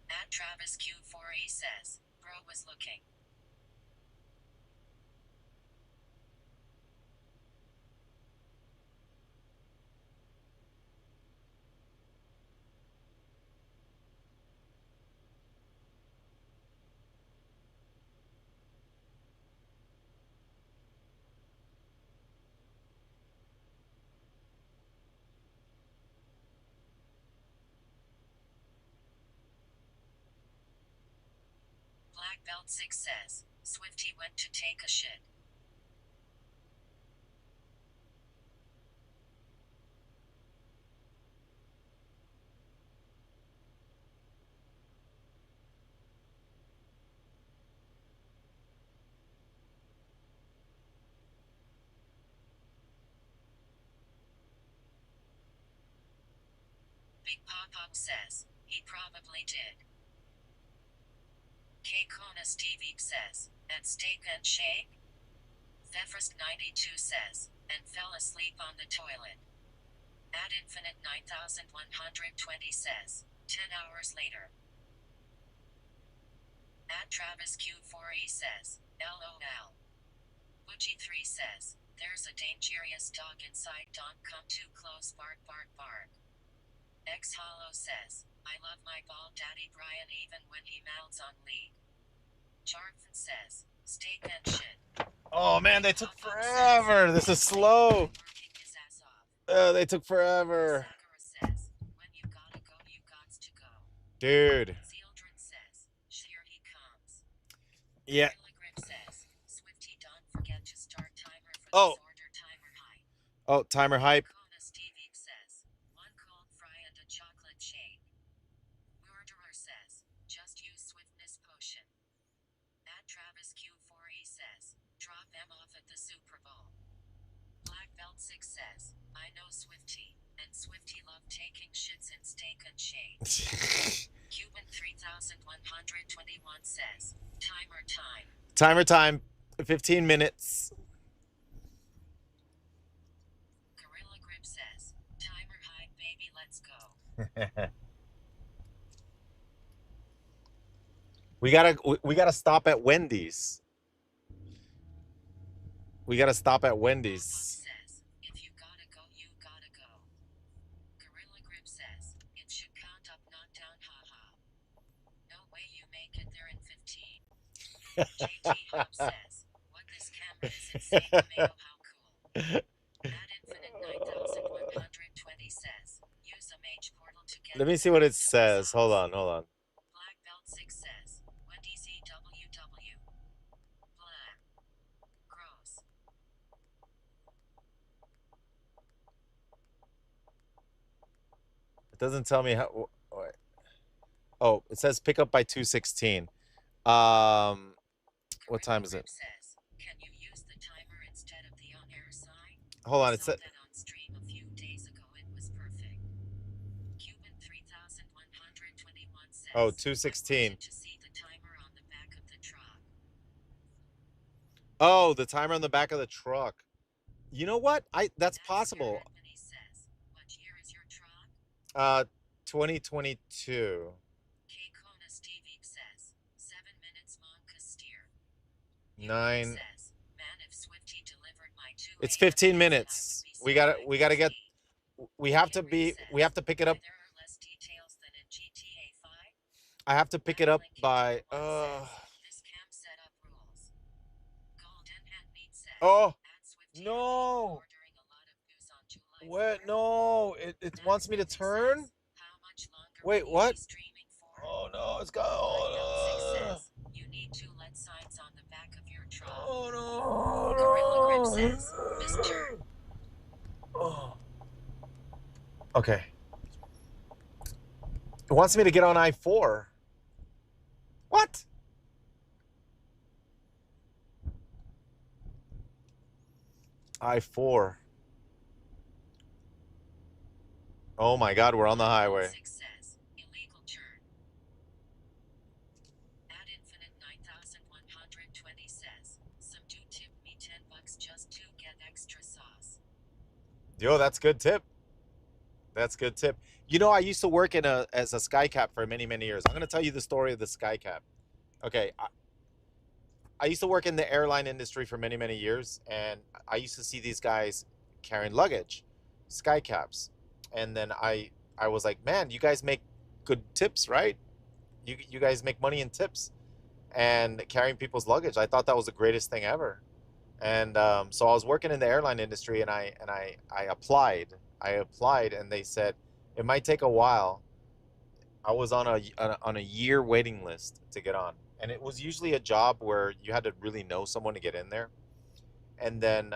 At Travis Q4E says, bro was looking. Black Belt 6 says, Swifty went to take a shit. Big Pop-Up says, he probably did. K. Kona Stevie says, at Steak and Shake? Thefrist92 says, and fell asleep on the toilet. At Infinite 9120 says, 10 hours later. At Travis Q4E says, LOL. Butchie3 says, there's a dangerous dog inside, don't come too close, bark bark bark. X Hollow says, I love my bald daddy Brian even when he mouths on lead. Jarvan says, steak and shit. Oh man, they took forever. This is slow. They took forever. Says, when you gotta go, you gots to go. Dude. Zildren says, here he comes. Yeah. Says, Swifty, don't forget to start timer for Oh. this order, timer hype. Oh, timer hype. Kona Stevie says, one cold fry and a chocolate shake. Murderer says, just use swiftness potion. At Travis Q4E says, drop them off at the Super Bowl. Black Belt 6 says, I know Swifty, and Swifty love taking shits in steak and shake. Cuban 3121 says, timer time. Timer time. 15 minutes. Gorilla Grip says, timer hype baby, let's go. we gotta stop at Wendy's. We gotta stop at Wendy's. Says, if you gotta go, you gotta go. Gorilla Grip says, it should count up, not down, haha. No way you make it there in 15. JT Hop says, what this camera is insane, tomato, how cool. At Infinite 9120 says, use a mage portal to get. Let me see what it says. Hold on. Black Belt 6 says, Wendy's EWW. Blah. Gross. It doesn't tell me how. Oh, it says pick up by 2:16. What time is it? Says, can you use the timer instead of the on-air sign? Hold on, it said. That on stream a few days ago, it was perfect. Cuban 3121 says, Oh, 2:16. to see the timer on the back of the truck. Oh, the timer on the back of the truck. You know what? That's possible. Says, what year is your truck? 2022. K. Kona Stevie says, 7 minutes Monka steer. 9. Says, man, if Swifty delivered my 2 It's 15 minutes. We gotta get. We have to pick it up. There are less details than in GTA 5. I have to pick it up by. This camp setup rules. Golden and Meat says, Oh Swifty no! ordering a lot of booze on July What? 4th. No! It wants me to turn. Says, how much longer Wait, will you what? be streaming for? Oh no! It's got. Black Belt 6 Oh says, you need to let signs on the back of your truck. no! Oh no! Gorilla Grip says, Mr. Oh. Okay. It wants me to get on I-4. What? I-4. Oh my God, we're on the highway. 6 says, illegal turn. Yo, that's good tip. That's good tip. You know, I used to work in a as a skycap for many, many years. I'm gonna tell you the story of the skycap. Okay, I used to work in the airline industry for many, many years, and I used to see these guys carrying luggage, skycaps, and then I was like, man, you guys make good tips, right? You guys make money in tips and carrying people's luggage. I thought that was the greatest thing ever. And so I was working in the airline industry, and I applied. I applied, and they said it might take a while. I was on a year waiting list to get on, and it was usually a job where you had to really know someone to get in there. And then,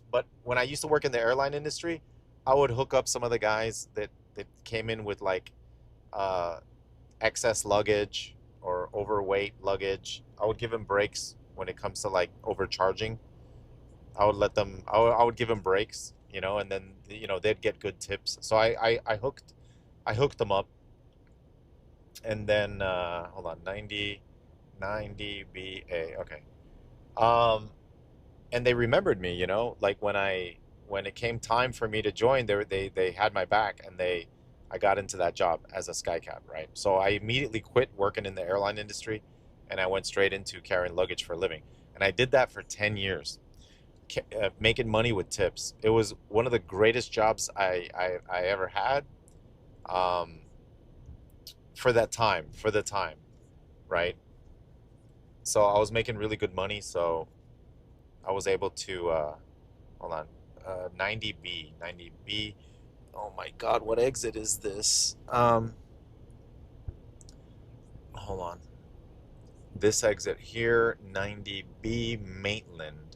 but when I used to work in the airline industry, I would hook up some of the guys that came in with like uh, excess luggage or overweight luggage. I would give them breaks when it comes to like overcharging. I would give them breaks, you know, and then they'd get good tips. So I hooked them up, and then hold on, 90 BA. Okay. Um, and they remembered me, you know, like when it came time for me to join, they had my back, and I got into that job as a skycap, right? So I immediately quit working in the airline industry, and I went straight into carrying luggage for a living. And I did that for 10 years, making money with tips. It was one of the greatest jobs I ever had, um, for the time, right? So I was making really good money. So I was able to, hold on, 90B. Oh my God, what exit is this? Hold on. This exit here, 90B, Maitland.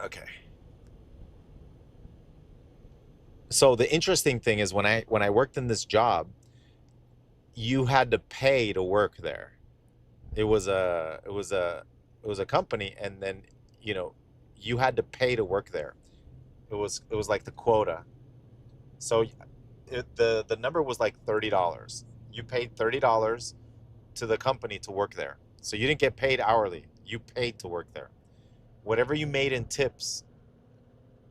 Okay. So the interesting thing is when I worked in this job, you had to pay to work there. It was a company, and then you know you had to pay to work there. It was like the quota. So the number was like $30. You paid $30 to the company to work there. So you didn't get paid hourly. You paid to work there. Whatever you made in tips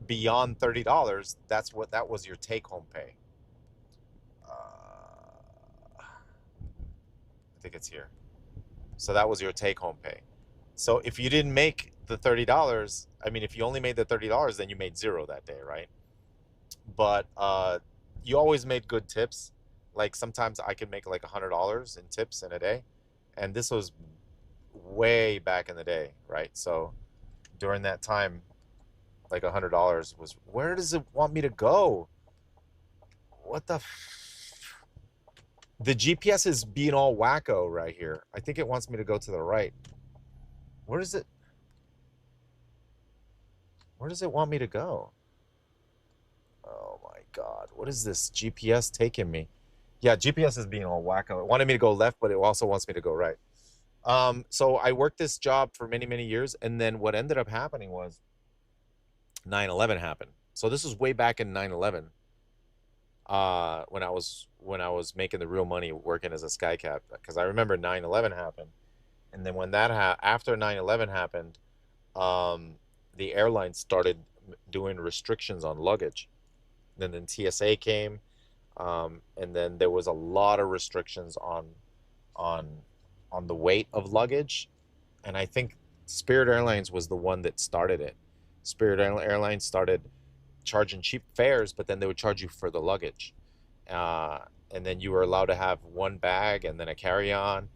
beyond $30, that was your take home pay. I think it's here. So that was your take home pay. So if you didn't make the $30, I mean, if you only made the $30, then you made zero that day, right? But you always made good tips. Like sometimes I could make like $100 in tips in a day, and this was way back in the day, right? So during that time, like $100 was. Where does it want me to go? What the? The GPS is being all wacko right here. I think it wants me to go to the right. Where does it? Where does it want me to go? Oh my God. What is this GPS taking me? Yeah, GPS is being all wacko. It wanted me to go left, but it also wants me to go right. So I worked this job for many, many years, and then what ended up happening was 9/11 happened. So this was way back in 9/11, when I was making the real money working as a skycap, because I remember 9/11 happened. And then when after 9/11 happened, um, the airlines started doing restrictions on luggage. Then TSA came, and then there was a lot of restrictions on on the weight of luggage. And I think Spirit Airlines was the one that started it. Spirit Airlines started charging cheap fares, but then they would charge you for the luggage. Uh, and then you were allowed to have one bag and then a carry-on.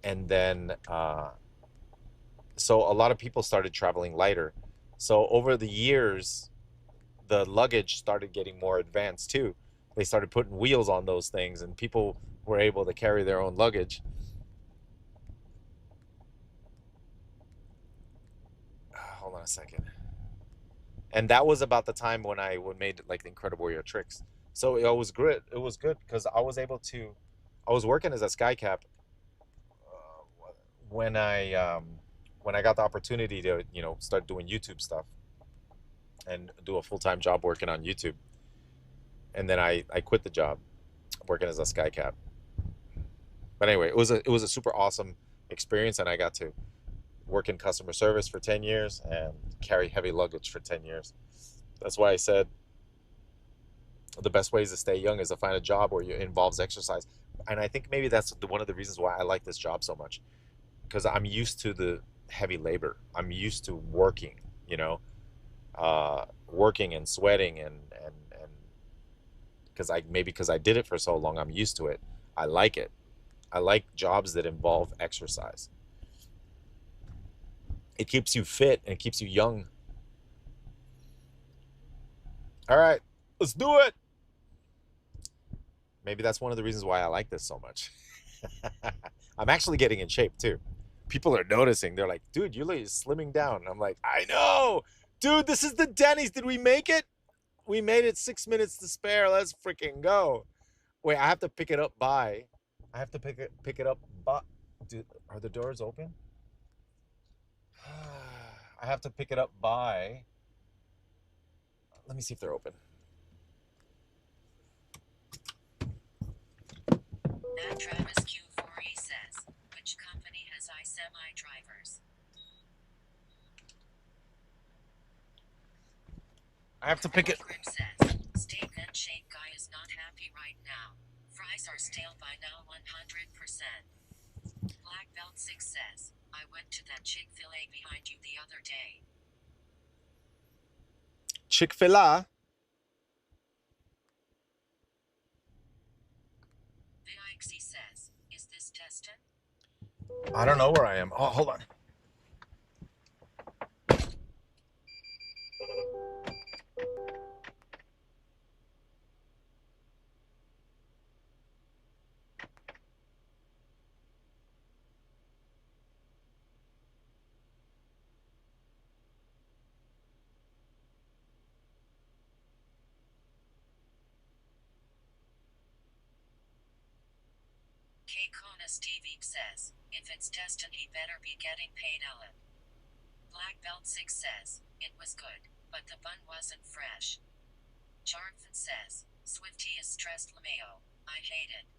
And then, so a lot of people started traveling lighter. So over the years, the luggage started getting more advanced too. They started putting wheels on those things, and people were able to carry their own luggage. Hold on a second. And that was about the time when I made like the Incredible Warrior tricks. So it was good. It was good because I was working as a skycap when I got the opportunity to start doing YouTube stuff and do a full-time job working on YouTube. And then I quit the job working as a skycap. But anyway, it was a super awesome experience, and I got to work in customer service for 10 years and carry heavy luggage for 10 years. That's why I said the best ways to stay young is to find a job where it involves exercise. And I think maybe that's one of the reasons why I like this job so much, because I'm used to the heavy labor. I'm used to working, you know, working and sweating and because I did it for so long, I'm used to it. I like it. I like jobs that involve exercise. It keeps you fit and it keeps you young. All right, let's do it. Maybe that's one of the reasons why I like this so much. I'm actually getting in shape too. People are noticing. They're like, dude, you're like slimming down. I'm like, I know. Dude, this is the Denny's. Did we make it? We made it 6 minutes to spare. Let's freaking go. Wait, I have to pick it up by. I have to pick it up by. Dude, are the doors open? I have to pick it up by. Let me see if they're open. At Travis Q4E says, which company has semi-drivers? I have to pick it. Grim says, steak and shake guy is not happy right now. Fries are stale by now 100%. Black Belt 6 says, I went to that Chick-fil-A behind you the other day. Chick-fil-A. Vixie says, is this Destin? I don't know where I am. Oh, hold on. Kona Stevie says, if it's Destin he better be getting paid Ellen. Black Belt 6 says, it was good, but the bun wasn't fresh. Jarvan says, Swifty is stressed LeMayo, I hate it.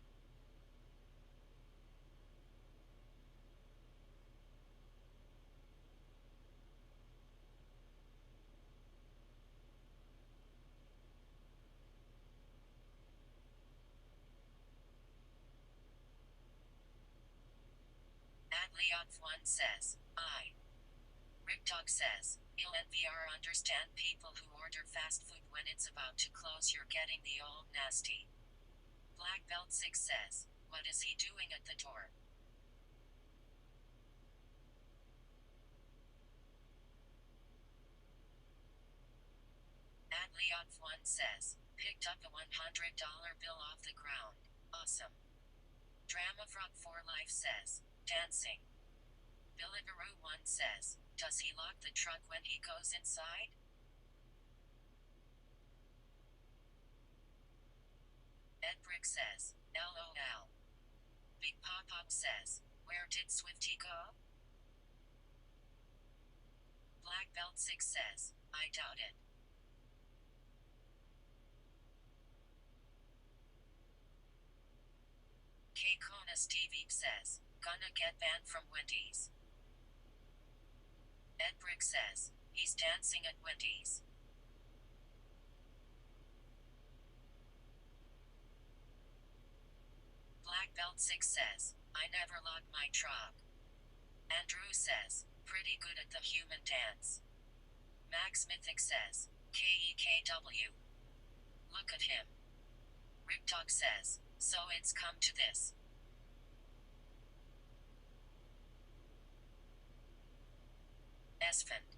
Leon1 says, Rick Dog says, Il and VR understand people who order fast food when it's about to close, you're getting the old nasty. Black Belt 6 says, what is he doing at the door? Leon1 says, picked up a $100 bill off the ground, awesome. Drama Frog for Life says, dancing. Billibaroo 1 says, does he lock the truck when he goes inside? Ed Brick says, LOL. Big Pop-Up says, where did Swifty go? Black Belt 6 says, I doubt it. Kona Stevie says, gonna get banned from Wendy's. Ed Brick says, he's dancing at Wendy's. Black Belt 6 says, I never lock my truck. Andrew says, pretty good at the human dance. Max Mythic says, KEKW. Look at him. Rick Dog says, so it's come to this. Esfand.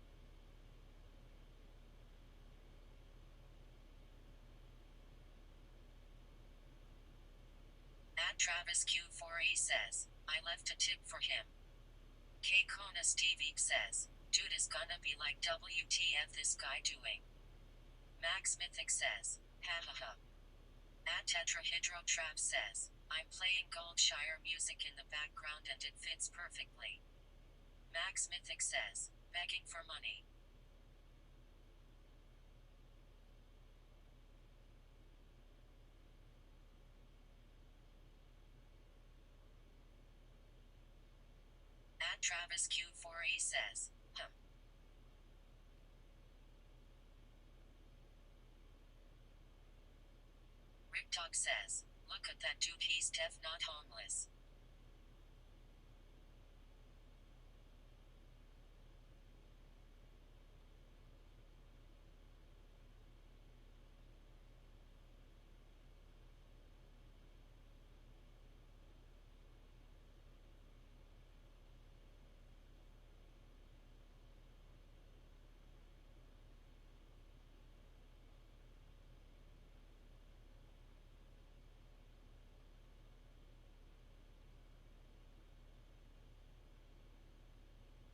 At Travis Q4E says, I left a tip for him. Kona Stevie says, dude is gonna be like WTF this guy doing. Max Mythic says, ha ha ha. At Tetrahydro Trav says, I'm playing Goldshire music in the background and it fits perfectly. Max Mythic says, begging for money. Travis Q4E says, Rick Dog says, look at that dude, he's deaf, not homeless.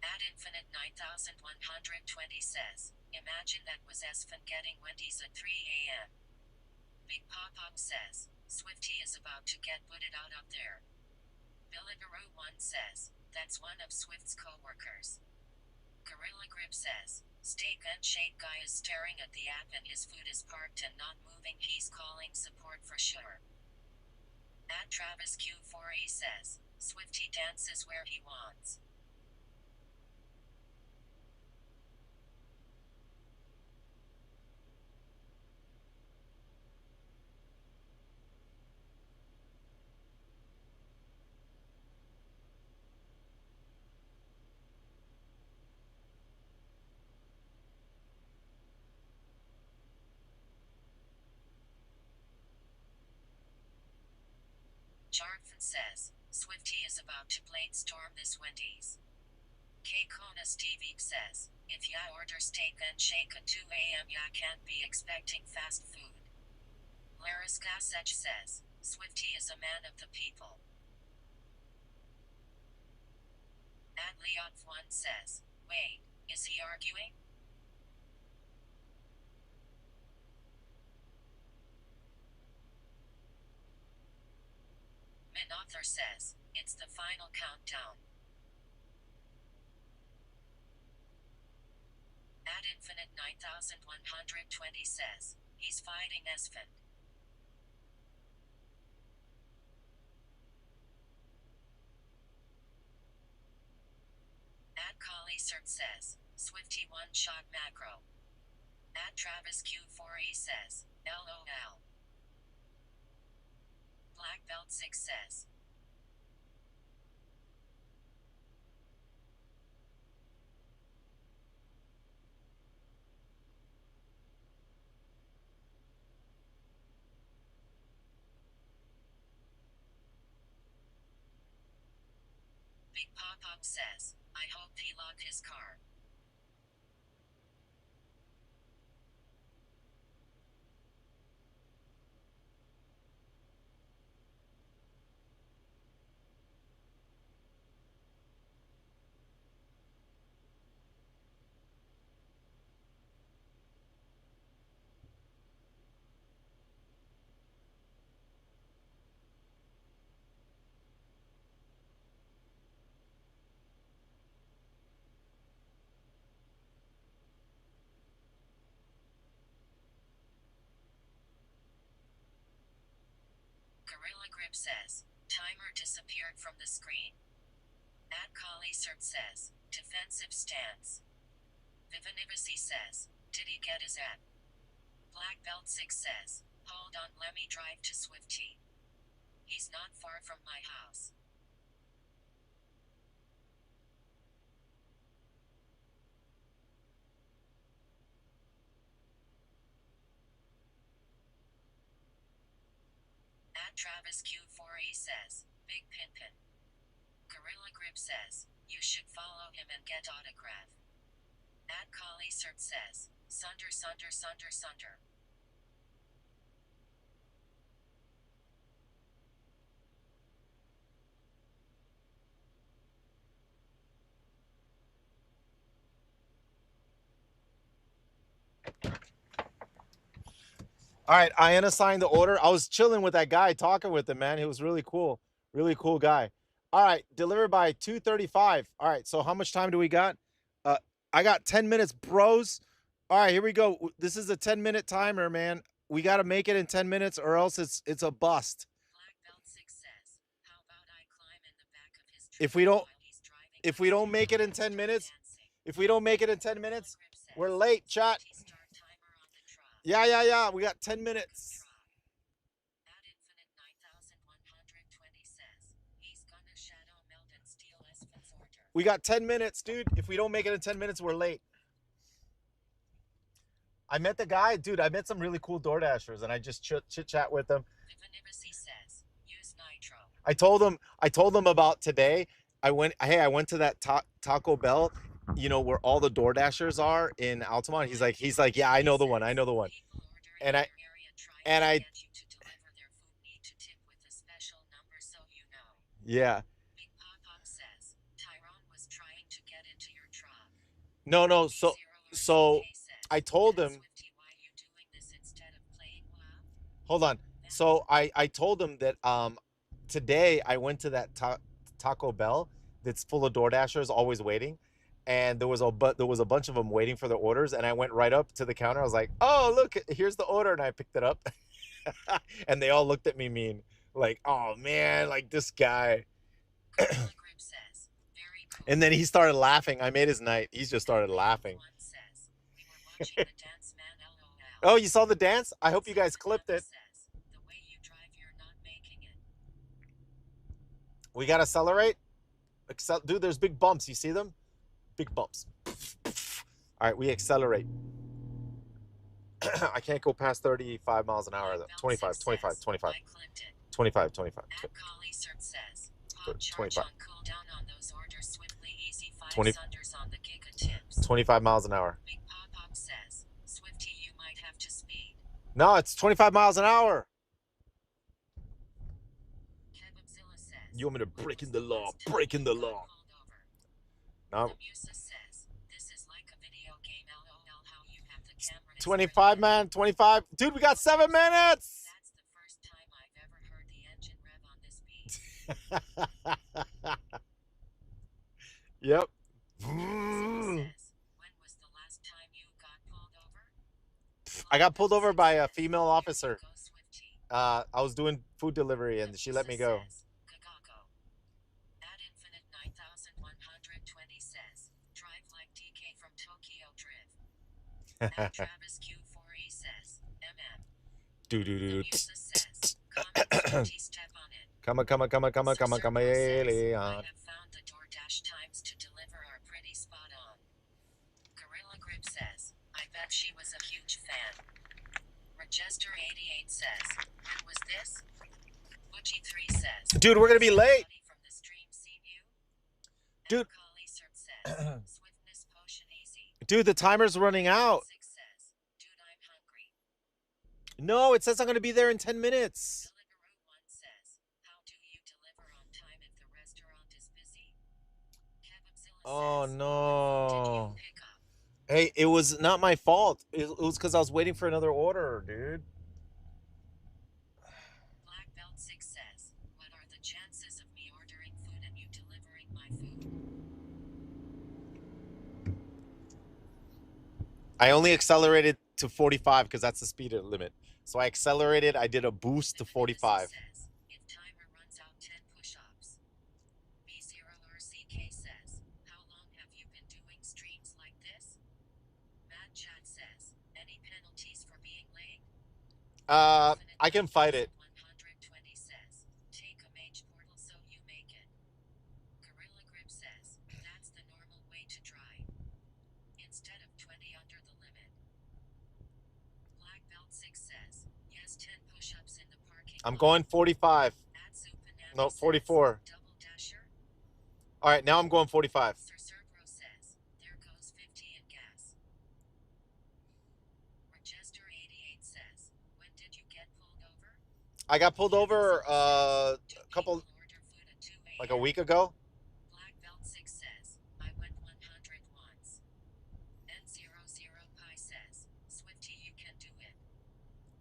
At Infinite 9120 says, imagine that was Esfin getting Wendy's at 3 a.m. Big Pop-Up says, Swifty is about to get booted out of there. Billigaroo1 says, that's one of Swift's co-workers. Gorilla Grip says, Steak and Shake guy is staring at the app and his food is parked and not moving, he's calling support for sure. At Travis Q4E says, Swifty dances where he wants. Jarfin says, Swifty is about to blade storm this Wendy's. K. Kona Stevie says, if ya order Steak and Shake at 2 a.m. ya can't be expecting fast food. Laris Gasech says, Swifty is a man of the people. Adliot1 says, wait, is he arguing? Minauthor says, it's the final countdown. At Infinite 9120 says, he's fighting Esfin. At Kali Cert says, Swifty one-shot macro. At Travis Q4E says, LOL. Black Belt 6 says, Big Pop-Up says, I hope he locked his car. Gorilla Grip says, timer disappeared from the screen. At Kali Cert says, defensive stance. Vivanivasi says, did he get his app? Black Belt 6 says, hold on, let me drive to Swifty. He's not far from my house. At Travis Q4E says, Big Pinpin. Gorilla Grip says, you should follow him and get autograph. At Kali Cert says, Sunder. All right, I unassigned the order. I was chilling with that guy, talking with him, man. He was really cool guy. All right, delivered by 2:35. All right, so how much time do we got? I got 10 minutes, bros. All right, here we go. This is a 10-minute timer, man. We got to make it in 10 minutes or else it's a bust. Black Belt 6 says, how about I climb in the back of his truck If we don't while he's driving If we don't make it in 10 minutes, we're late, chat. Yeah. We got 10 minutes. At infinite 9120 says he's gonna shadow melt and steal Esfin's order. We got 10 minutes, dude. If we don't make it in 10 minutes, we're late. I met the guy, dude. I met some really cool DoorDashers, and I just chit chat with them. Vivanibasi says use nitro. I told them about today. I went to that Taco Bell, you know, where all the DoorDashers are in Altamont. He's like, yeah, I know the one. People ordering And in I your area try and to I get you to deliver their food need to tip with a special number so you know. yeah. Big Pop says Tyrone was trying to get into your truck. No, so B0RCK says, I told him, Swifty, why you doing this instead of playing WoW? hold on. So I told him that today I went to that Taco Bell that's full of DoorDashers always waiting, and there was a bunch of them waiting for their orders, and I went right up to the counter. I was like, "Oh, look, here's the order," and I picked it up, and they all looked at me mean, like, "Oh man, like this guy." Gorilla Grip says, very cool. And then he started laughing. I made his night. He just started laughing. One says, we were watching the dance, man, LOL. Oh, you saw the dance? I hope you guys clipped it. Says, the way you drive, you're not making it. We gotta accelerate. Dude, there's big bumps. You see them? Big bumps. All right, we accelerate. I can't go past 35 miles an hour though. 25. 25. At Collie Cert says, Pop charge 25. on cooldown on those orders swiftly easy 5 20. sunders on the giga tips. 25 miles an hour. Big Pop says, Swifty, you might have to speed. No, it's 25 miles an hour. Kebabzilla says, You want me to break in the law? Breaking the law. No. Abusa says, this is like a video game, LOL, how you have the camera. 25, man. 25. Dude, we got 7 minutes. That's the first time I've ever heard the engine rev on this beat. Yep. Says, when was the last time you got pulled over? I got pulled over by a female officer. Go Swifty. I was doing food delivery and she let me go. Says, Kagago. At infinite 9120 says, drive like DK from Tokyo Drift. At Travis Q4E says, MM. Abusa says, comment step on it. Come on. Says, I have found the DoorDash times to deliver are pretty spot on. Gorilla Grip says, I bet she was a huge fan. Regester88 says, when was this? Butchie3 says, Dude, we're gonna be late. From the stream seen you? Dude. Collie Cert says, swiftness potion easy. Dude, the timer's running out. 6 says, dude, I'm hungry. No, it says I'm gonna be there in 10 minutes. Deliveroo1 says, how do you deliver on time if the restaurant is busy? Kebabzilla Oh says, no. did you pick up? Hey, it was not my fault. It was because I was waiting for another order, dude. Black Belt 6 says, what are the chances of me ordering food and you delivering my food? I only accelerated to 45 because that's the speed limit. So I accelerated. I did a boost to 45. Says, if timer runs out 10 push-ups. B0RCK says, how long have you been doing streams like this? Mad Chat says, any penalties for being late? I can fight it. 120 says, take a mage portal so you make it. Gorilla Grip says, that's the normal way to drive. Instead of 20 under the limit. Black Belt 6 says, yes, 10 push-ups in the parking I'm lot. going 45. At Zupanami No, says, 44. double dasher. All right, now I'm going 45. Sir Cerbro says, there goes 50 in gas. Regester88 says, when did you get pulled over? I got pulled over a couple, Order food at 2 like a a.m. week ago. Black Belt 6 says, I went 100 once. N00 Pi says, Swifty, you can do it.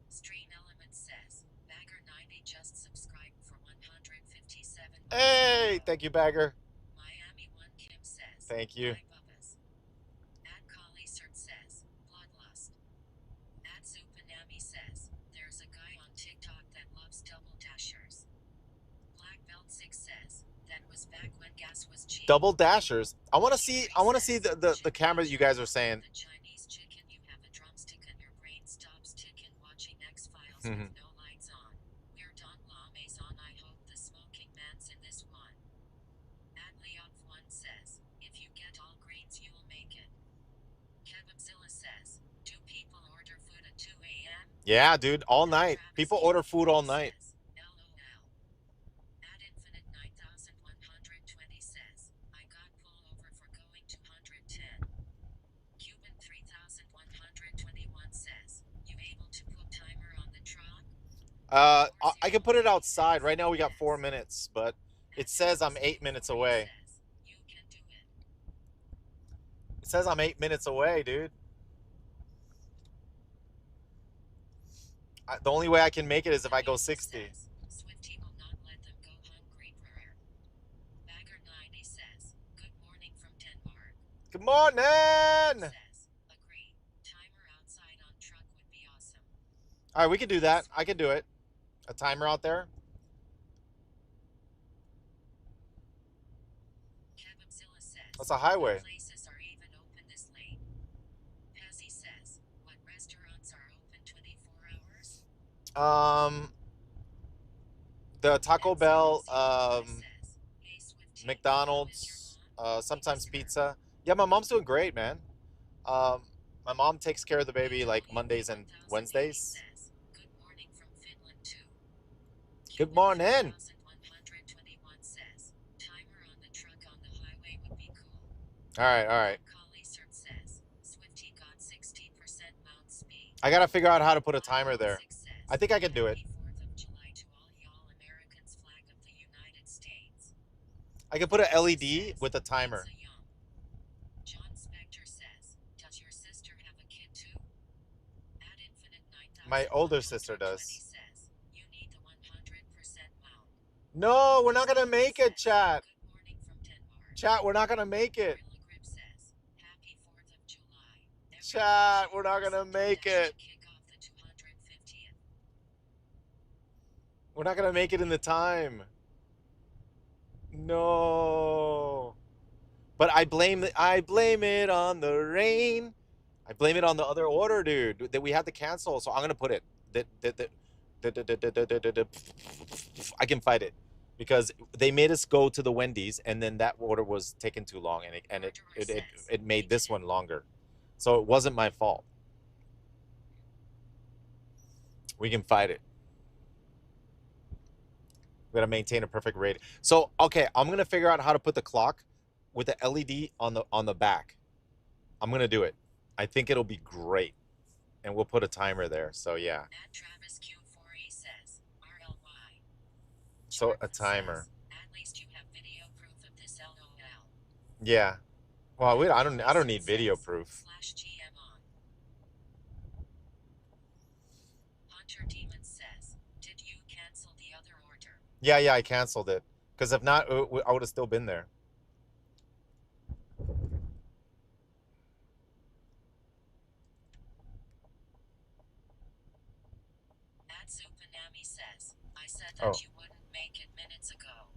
Stream Element says, Bagger90 just subscribed for 157. Hey, thank you, Bagger. Miami 1 Kim says, Thank you. Hi, Bubbas. At Collie Cert says, Bloodlust. At Zupanami says, there's a guy on TikTok that loves double dashers. Black Belt 6 says, that was back when gas was cheap. Double dashers. I want to see the camera that you guys are saying. The Chinese chicken, you have a drumstick and your brain stops ticking watching X-Files with no lights on. We're Don La Maison. I hope the smoking man's in this one. Adlioff one says, if you get all greens you'll make it. Kebabzilla says, do people order food at 2 a.m.? Yeah, dude, all night. People order food all night. LOL. At Infinite 9120 says, I got pullover for going 210. Cuban 3121 says, you able to put timer on the truck? I can put it outside. Right now we got 4 minutes, but it says I'm 8 minutes away. You can do it. It says I'm 8 minutes away, dude. The only way I can make it is if I go 60. Swifty will not let them go hungry. Bagger 90 says, good morning from Denmark. Good morning! Says, agree. Timer outside on truck would be awesome. All right, we can do that. I can do it. A timer out there. Kebabzilla says, That's a highway. places are even open this late. Pezzy says, what restaurants are open 24 hours? The Taco Bell, McDonald's, sometimes pizza. Yeah, my mom's doing great, man. My mom takes care of the baby like Mondays and Wednesdays. Good morning from Finland too. Good morning. 121 says, timer on the truck on the highway would be cool. All right. Collie Cert says, Swifty got 60% mount speed. I gotta figure out how to put a timer there. I think I can do it. Happy 4th of July to all y'all Americans, flag of the United States. I can put an LED with a timer. John Spector says, does your sister have a kid too? At Infinite 9000. My older sister does. Says, you need the 100% mount. No, we're not gonna make it, chat. Good morning from Denmark. Chat, we're not gonna make it. Gorilla Grip says, happy 4th of July. Chat, we're not gonna make it. Kick off the 250th. We're not gonna make it in the time. No. But I blame it on the rain. I blame it on the other order, dude, that we had to cancel. So I'm gonna put it. I can fight it because they made us go to the Wendy's, and then that order was taking too long, and it made this one longer. So it wasn't my fault. We can fight it. We gotta maintain a perfect rating. So okay, I'm gonna figure out how to put the clock with the LED on the back. I'm gonna do it. I think it'll be great, and we'll put a timer there. So yeah. Travis Q4E says, RLY. So a timer. At least you have video proof of this LOL. Yeah. Well, I don't need video proof. /GM on. Hunter Demon says, did you cancel the other order? Yeah, I canceled it. Because if not, I would have still been there. At Supanami says, I said that you wouldn't make it minutes ago.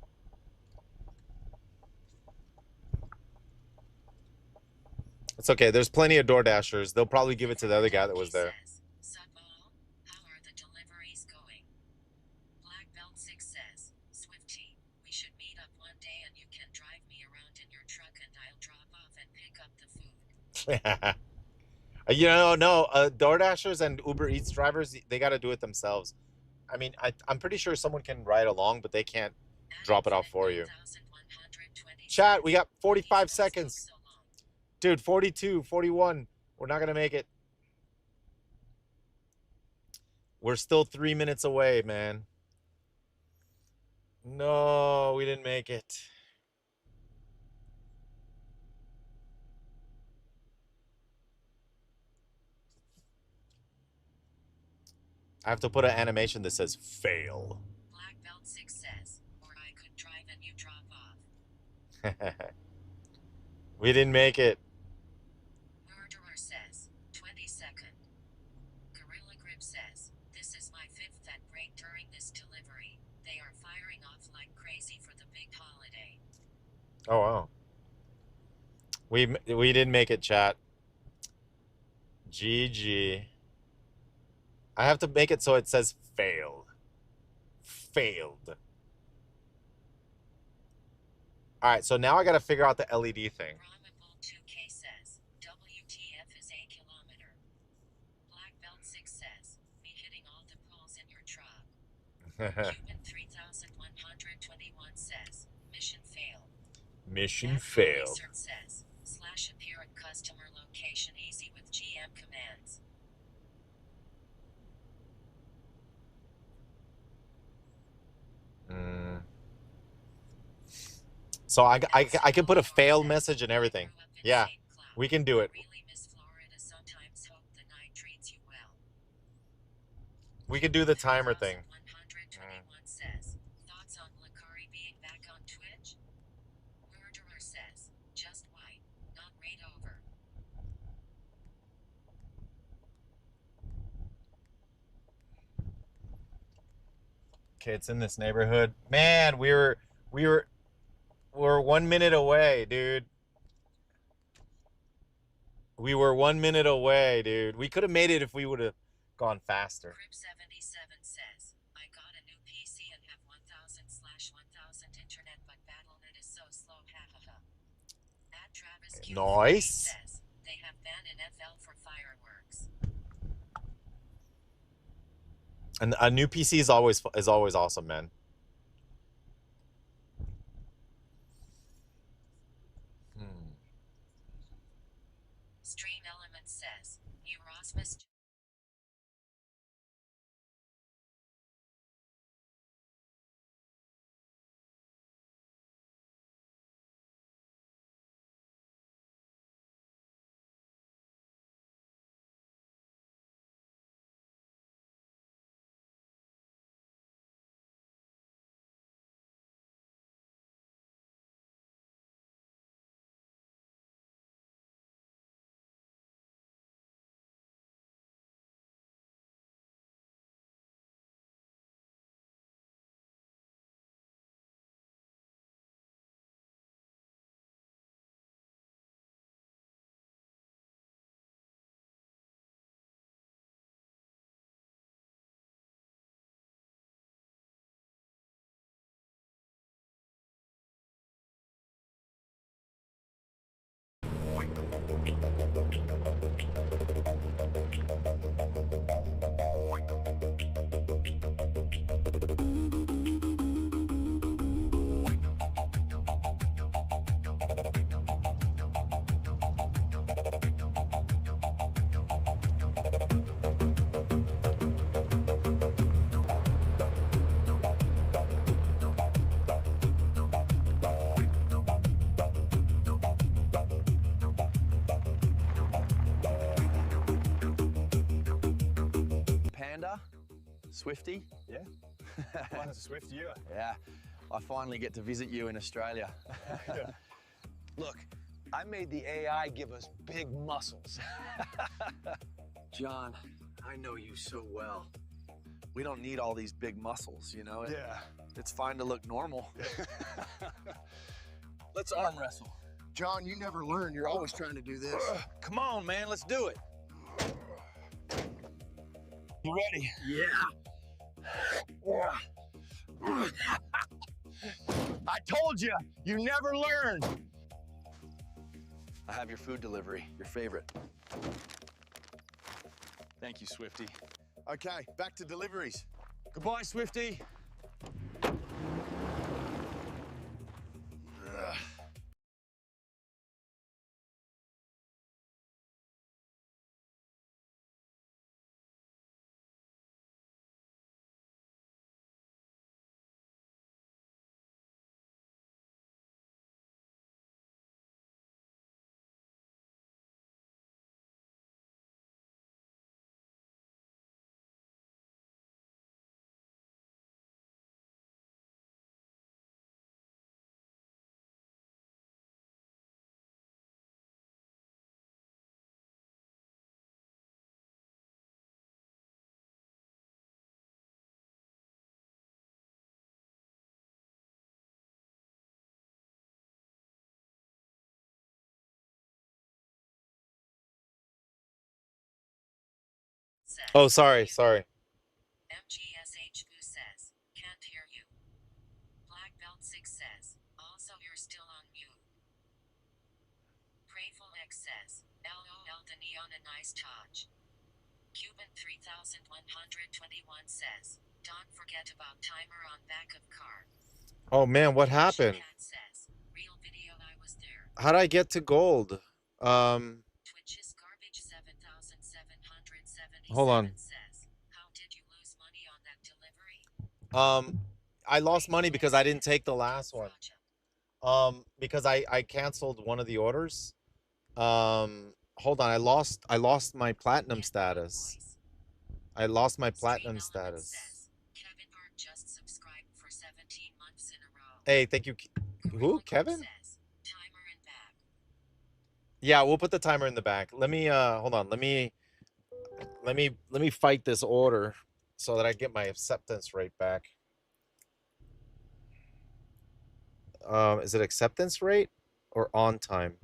It's okay. There's plenty of DoorDashers. They'll probably give it to the other guy that was there. How are the deliveries going? Black Belt 6 says, Swifty, we should meet up one day and you can drive me around in your truck and I'll drop off and pick up the food. No, DoorDashers and Uber Eats drivers, they got to do it themselves. I mean, I'm pretty sure someone can ride along, but they can't drop it off for you. Chat, we got 45 seconds. Dude, 42, 41. We're not going to make it. We're still 3 minutes away, man. No, we didn't make it. I have to put an animation that says fail. Black Belt 6 says, or I could drive and you drop off. We didn't make it. Murderer says, 22nd. Gorilla Grip says, this is my 5th that break during this delivery. They are firing off like crazy for the big holiday. Oh wow. We did make it, chat. GG. I have to make it so it says failed. Failed. All right, so now I got to figure out the LED thing. Brahmapul 2K says, WTF is a kilometer. Black Belt 6 says, me hitting all the poles in your truck. Cuban 3121 says, mission failed. Mission Bad failed. Research says, slash appear at customer location easy with GM commands. So I can put a fail message and everything. Yeah, we can do it. Really miss Florida, sometimes hope the night treats you well. We can do the timer thing. 121 says, thoughts on Lakari being back on Twitch? Murderer says, just white, not raid over. Okay, it's in this neighborhood. Man, we're 1 minute away, dude. We were 1 minute away, dude. We could have made it if we would have gone faster. Crib77 says, I got a new PC and have 1000/1000 internet, but BattleNet is so slow, hahaha. At Travis Q Nice. says, they have banned NFL for fireworks. And a new PC is always awesome, man. Stream Element says, Erasmus. Panda, Swifty. Yeah. Fun Swift you. Yeah, I finally get to visit you in Australia. Look, I made the AI give us big muscles. John, I know you so well. We don't need all these big muscles, you know? Yeah. It's fine to look normal. Let's arm wrestle. John, you never learn. You're always trying to do this. Come on, man, let's do it. You ready? Yeah. I told you, you never learn. I have your food delivery, your favorite. Thank you, Swifty. Okay, back to deliveries. Goodbye, Swifty. says. Oh, sorry. MGSH Boo says, can't hear you. Black Belt 6 says, also you're still on mute. Prayful X says, LOL the neon a nice touch. Cuban 3121 says, don't forget about timer on back of car. Oh man, what happened? Cat says, real video I was there. How did I get to gold? Twitch's garbage 7777 Hold on. says, how did you lose money on that delivery? I lost money because I didn't take the last one. Because I canceled one of the orders. Hold on, I lost my platinum status. I lost my platinum status. Kevin Hart just subscribed for 17 months in a row. Hey, thank you. Who? Kevin? Says, timer in back. Yeah, we'll put the timer in the back. Let me hold on. Let me fight this order so that I get my acceptance rate back. Is it acceptance rate or on time?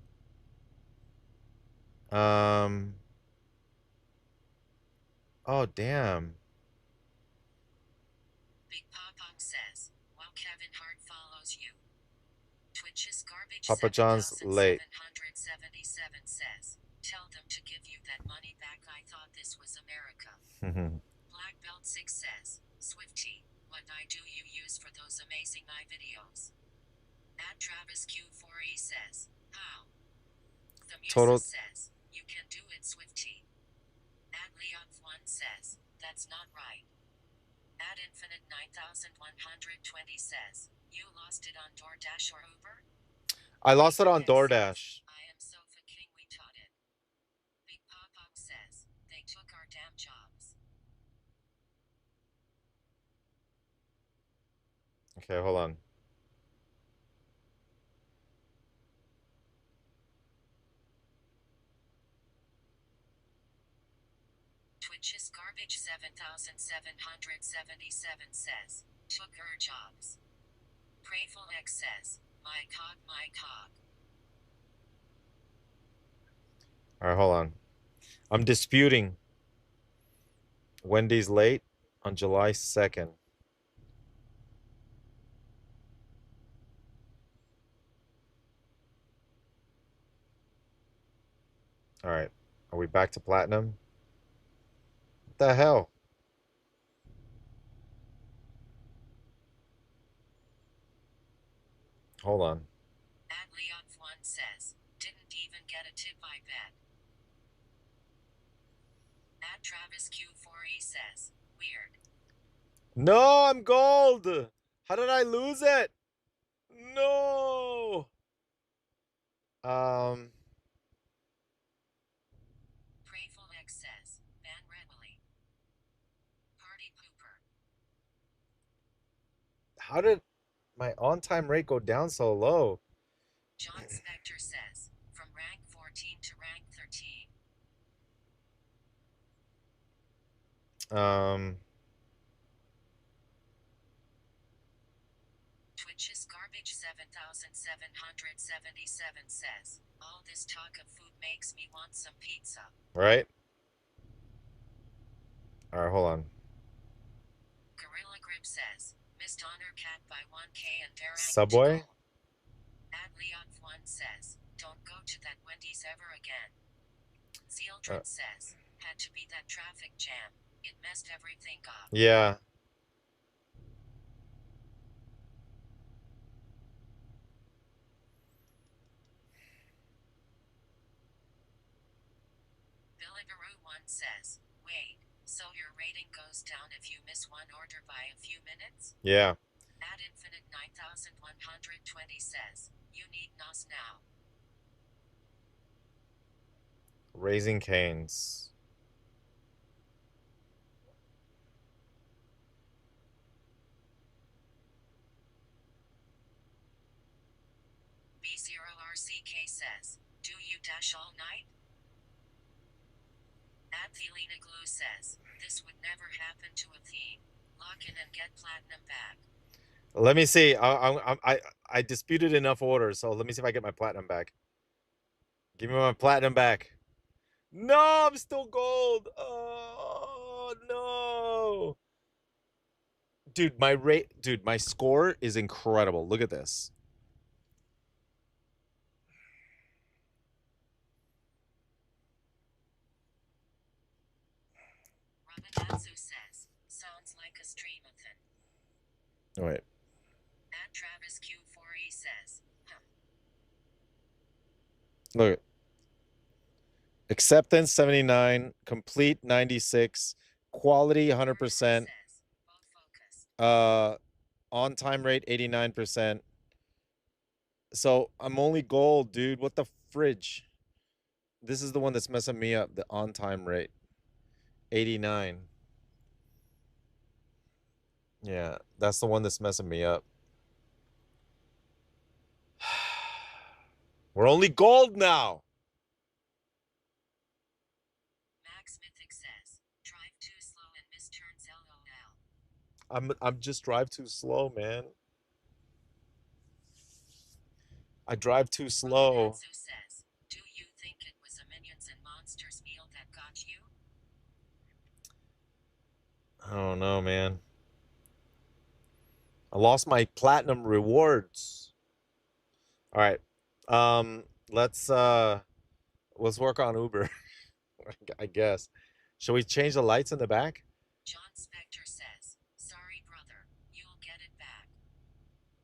Oh damn. Big Papa says, while Kevin Hart follows you. Twitch's garbage Papa John's late. 777 says, tell them to give you that money back. I thought this was America. Black Belt 6 says, Swifty, what I do you use for those amazing videos? At Travis Q4E says, how? The Musa Total says, you can do it, Swifty. At Leon1 says, that's not right. At Infinite 9120 says, you lost it on DoorDash or Uber? I lost it on DoorDash. I am so fucking retarded. Big Papa says, they took our damn jobs. Okay, hold on. Twitch's garbage 7777 says, took her jobs. Prayful X says, my cog. All right, hold on. I'm disputing. Wendy's late on July 2nd. All right. Are we back to platinum? What the hell? Hold on. At Leon1 says, didn't even get a tip, I bet. At Travis Q4E says, weird. No, I'm gold. How did I lose it? No. Prayful X says, ban Redwilly. Party pooper. How did my on-time rate go down so low? John Spector says, from rank 14 to rank 13. Twitch's garbage 7777 says, all this talk of food makes me want some pizza. Right? All right, hold on. Gorilla Grip says, missed honor cat by 1K and Derek. Subway? Ad Leon1 says, don't go to that Wendy's ever again. Zealdred says, had to be that traffic jam. It messed everything up. Yeah. Billigaroo1 says, wait, so your rating goes down if you miss one order by a few minutes? Yeah. At Infinite 9120 says, you need NOS now. Raising Cane's. B0RCK says, do you dash all night? At Thelina Glue says, this would never happen to a theme. Lock in and get platinum back. Let me see. I disputed enough orders, so let me see if I get my platinum back. Give me my platinum back. No, I'm still gold. Oh. Oh no. Dude, my score is incredible. Look at this. Robinazzo says, sounds like a streamathon. Oh, wait. And Travis Q4E says, Look. Acceptance 79, complete 96, quality 100%, on time rate 89%. So I'm only gold, dude. What the fridge? This is the one that's messing me up, the on time rate. 89. Yeah, that's the one that's messing me up. We're only gold now. Max Mythic says, drive too slow and misturns LOL. I'm just drive too slow, man. I drive too slow. Robinazzo says, do you think it was a Minions and Monsters meal that got you? I don't know, man. I lost my platinum rewards. All right. Let's work on Uber. I guess. Shall we change the lights in the back? John Spector says, sorry brother, you'll get it back.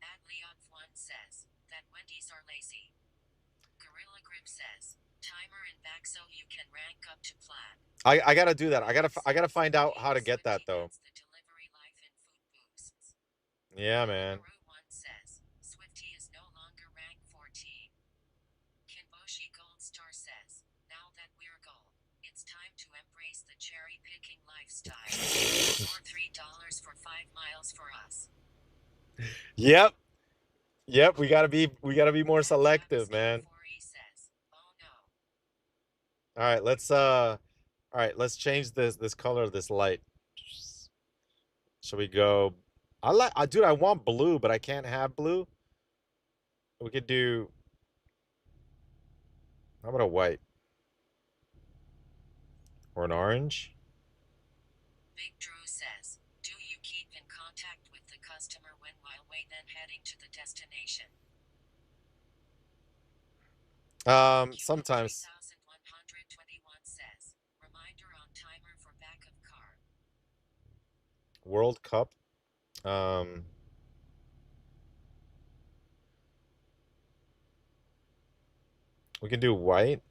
Adleon1 says, that Wendy's are lazy. Gorilla Grip says, timer and back so you can rank up to plat. I gotta do that. I gotta find out how to get that though. Yeah, man. One says, Swifty is no longer rank 14. Kinboshi Gold Star says, now that we're gold, it's time to embrace the cherry picking lifestyle. Or $3 for 5 miles for us. Yep. Yep, we gotta be more selective, man. All right, let's change this color of this light. Shall we go? Dude, I want blue, but I can't have blue. We could do. How about a white? Or an orange? Big Drew says, do you keep in contact with the customer when while then heading to the destination? Sometimes. 3121 says, reminder on timer for back of car. World Cup. We can do white.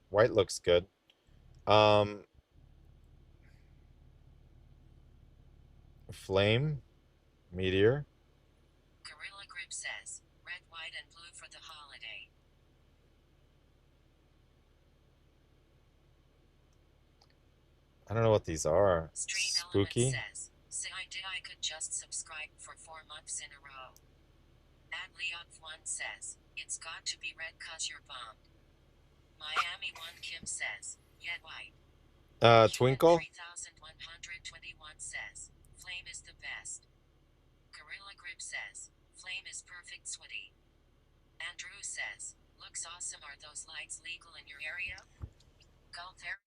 White looks good. Flame. Meteor. Gorilla Grip says, red, white, and blue for the holiday. I don't know what these are. Stream Spooky. says, say I could just subscribe for 4 months in a row. Adleon1 says, it's got to be red cause you're bombed. Miami 1 Kim says, yet white. Twinkle. 3121 says, flame is the best. Gorilla Grip says, flame is perfect, sweaty. Andrew says, looks awesome. Are those lights legal in your area? Go there.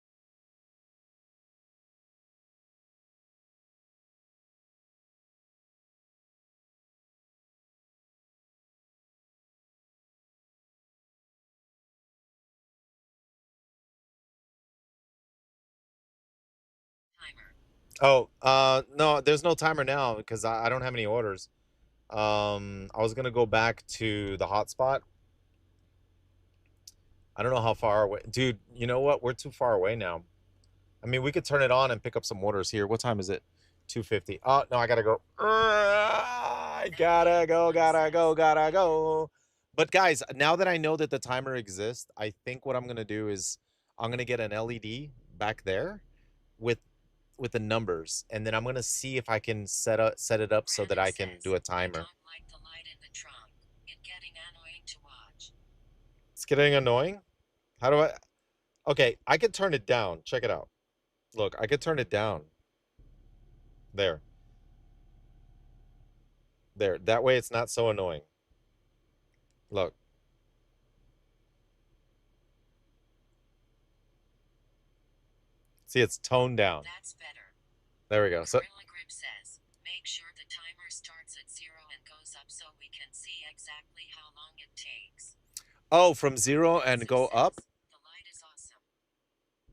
Oh, no, there's no timer now because I don't have any orders. I was gonna go back to the hotspot. I don't know how far away. Dude, you know what? We're too far away now. I mean, we could turn it on and pick up some orders here. What time is it? 2:50. Oh, no, I gotta go. I gotta go. But guys, now that I know that the timer exists, I think what I'm gonna do is I'm gonna get an LED back there with the numbers, and then I'm gonna see if I can set it up so that I can do a timer. It's getting annoying. How do I? Okay, I can turn it down. Check it out. Look, I could turn it down. There. There. That way it's not so annoying. Look. See, it's toned down. That's better. There we go. So Gorilla Grip says, make sure the timer starts at 0 and goes up so we can see exactly how long it takes. oh, from 0 and go up? The light is awesome.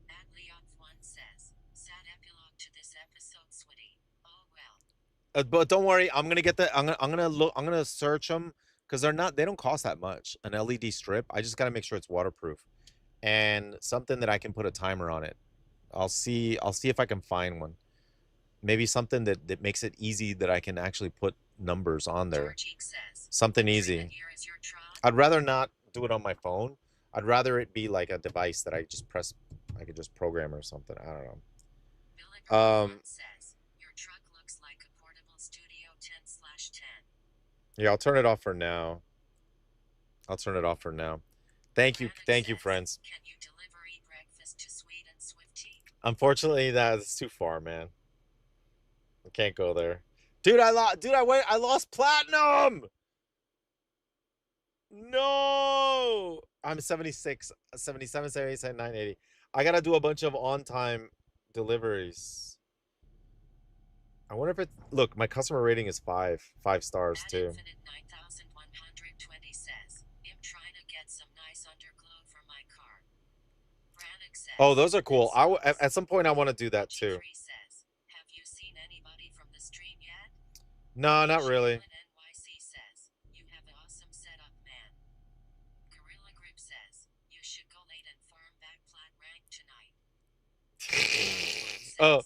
Adliot1 says, sad epilogue to this episode, sweetie. Oh well. But don't worry, I'm gonna get the. I'm gonna look. I'm gonna search them because they don't cost that much. An LED strip. I just gotta make sure it's waterproof, and something that I can put a timer on it. I'll see if I can find one. Maybe something that makes it easy that I can actually put numbers on there. Something easy. I'd rather not do it on my phone. I'd rather it be like a device that I just press. I could just program or something. I don't know. Says, your truck looks like a portable Studio 10/10. Yeah, I'll turn it off for now. I'll turn it off for now. Thank you, friends. Can you deliver breakfast to Sweet and Swifty? Unfortunately, that's too far, man. I can't go there. Dude, I lost platinum. No. I'm 76, 77, 77, 980. I gotta do a bunch of on-time deliveries. I wonder if it. Look, my customer rating is 5 stars too. Infinite 9120 says, I'm trying to get some nice underglow for my car. Brannick says, Oh, those are cool. At some point I want to do that too. Says, have you seen anybody from the stream yet? No, not really. NYC says, you have an awesome setup, man. Gorilla Grip says, you should go late and farm back plat rank tonight. Oh.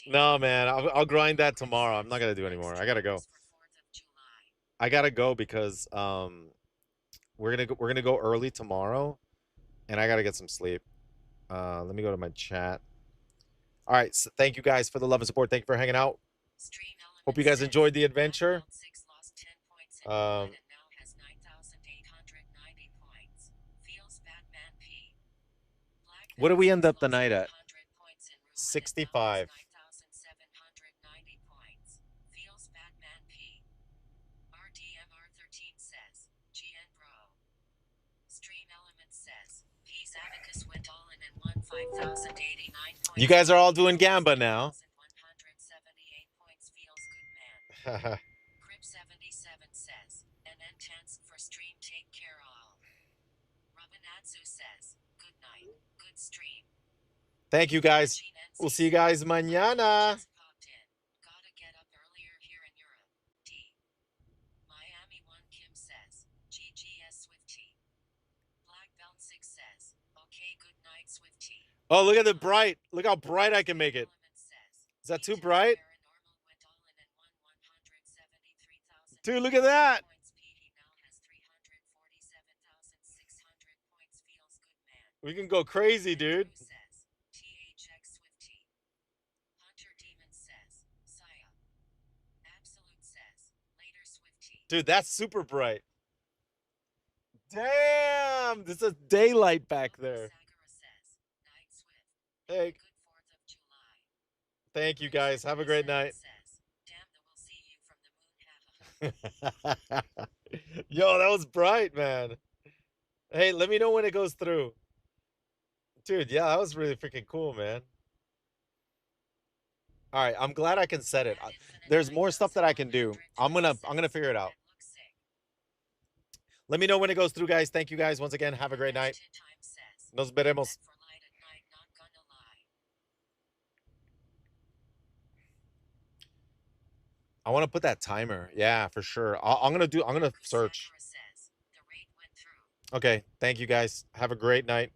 No, man. I'll grind that tomorrow. I'm not gonna do anymore. I gotta go. I gotta go because we're gonna go early tomorrow, and I gotta get some sleep. Let me go to my chat. All right. So thank you guys for the love and support. Thank you for hanging out. Hope you guys enjoyed the adventure. What did we end up the night at? 65. Feels Batman P. RDMR13 says, GN Bro. Stream Element says, P's Abacus went all in and won 5,089 points. You guys are all doing Gamba now. 178 points feels good, man. Crib 77 says, an intense for stream, take care all. Robinatsu says, good night, good stream. Thank you guys. We'll see you guys mañana. Gotta get up earlier here in Europe. D. Miami 1 Kim says, GGS Swifty. Black Belt 6 says, okay, good night, Swifty. Oh, look at the bright. Look how bright I can make it. Is that too bright? Dude, look at that. We can go crazy, dude. Dude, that's super bright. Damn, there's a daylight back there. Hey. Thank you guys. Have a great night. Yo, that was bright, man. Hey, let me know when it goes through. Dude, yeah, that was really freaking cool, man. All right, I'm glad I can set it. There's more stuff that I can do. I'm gonna figure it out. Let me know when it goes through, guys. Thank you guys once again. Have a great night. Nos veremos. I want to put that timer. Yeah, for sure. I'm gonna search. Okay, thank you guys. Have a great night.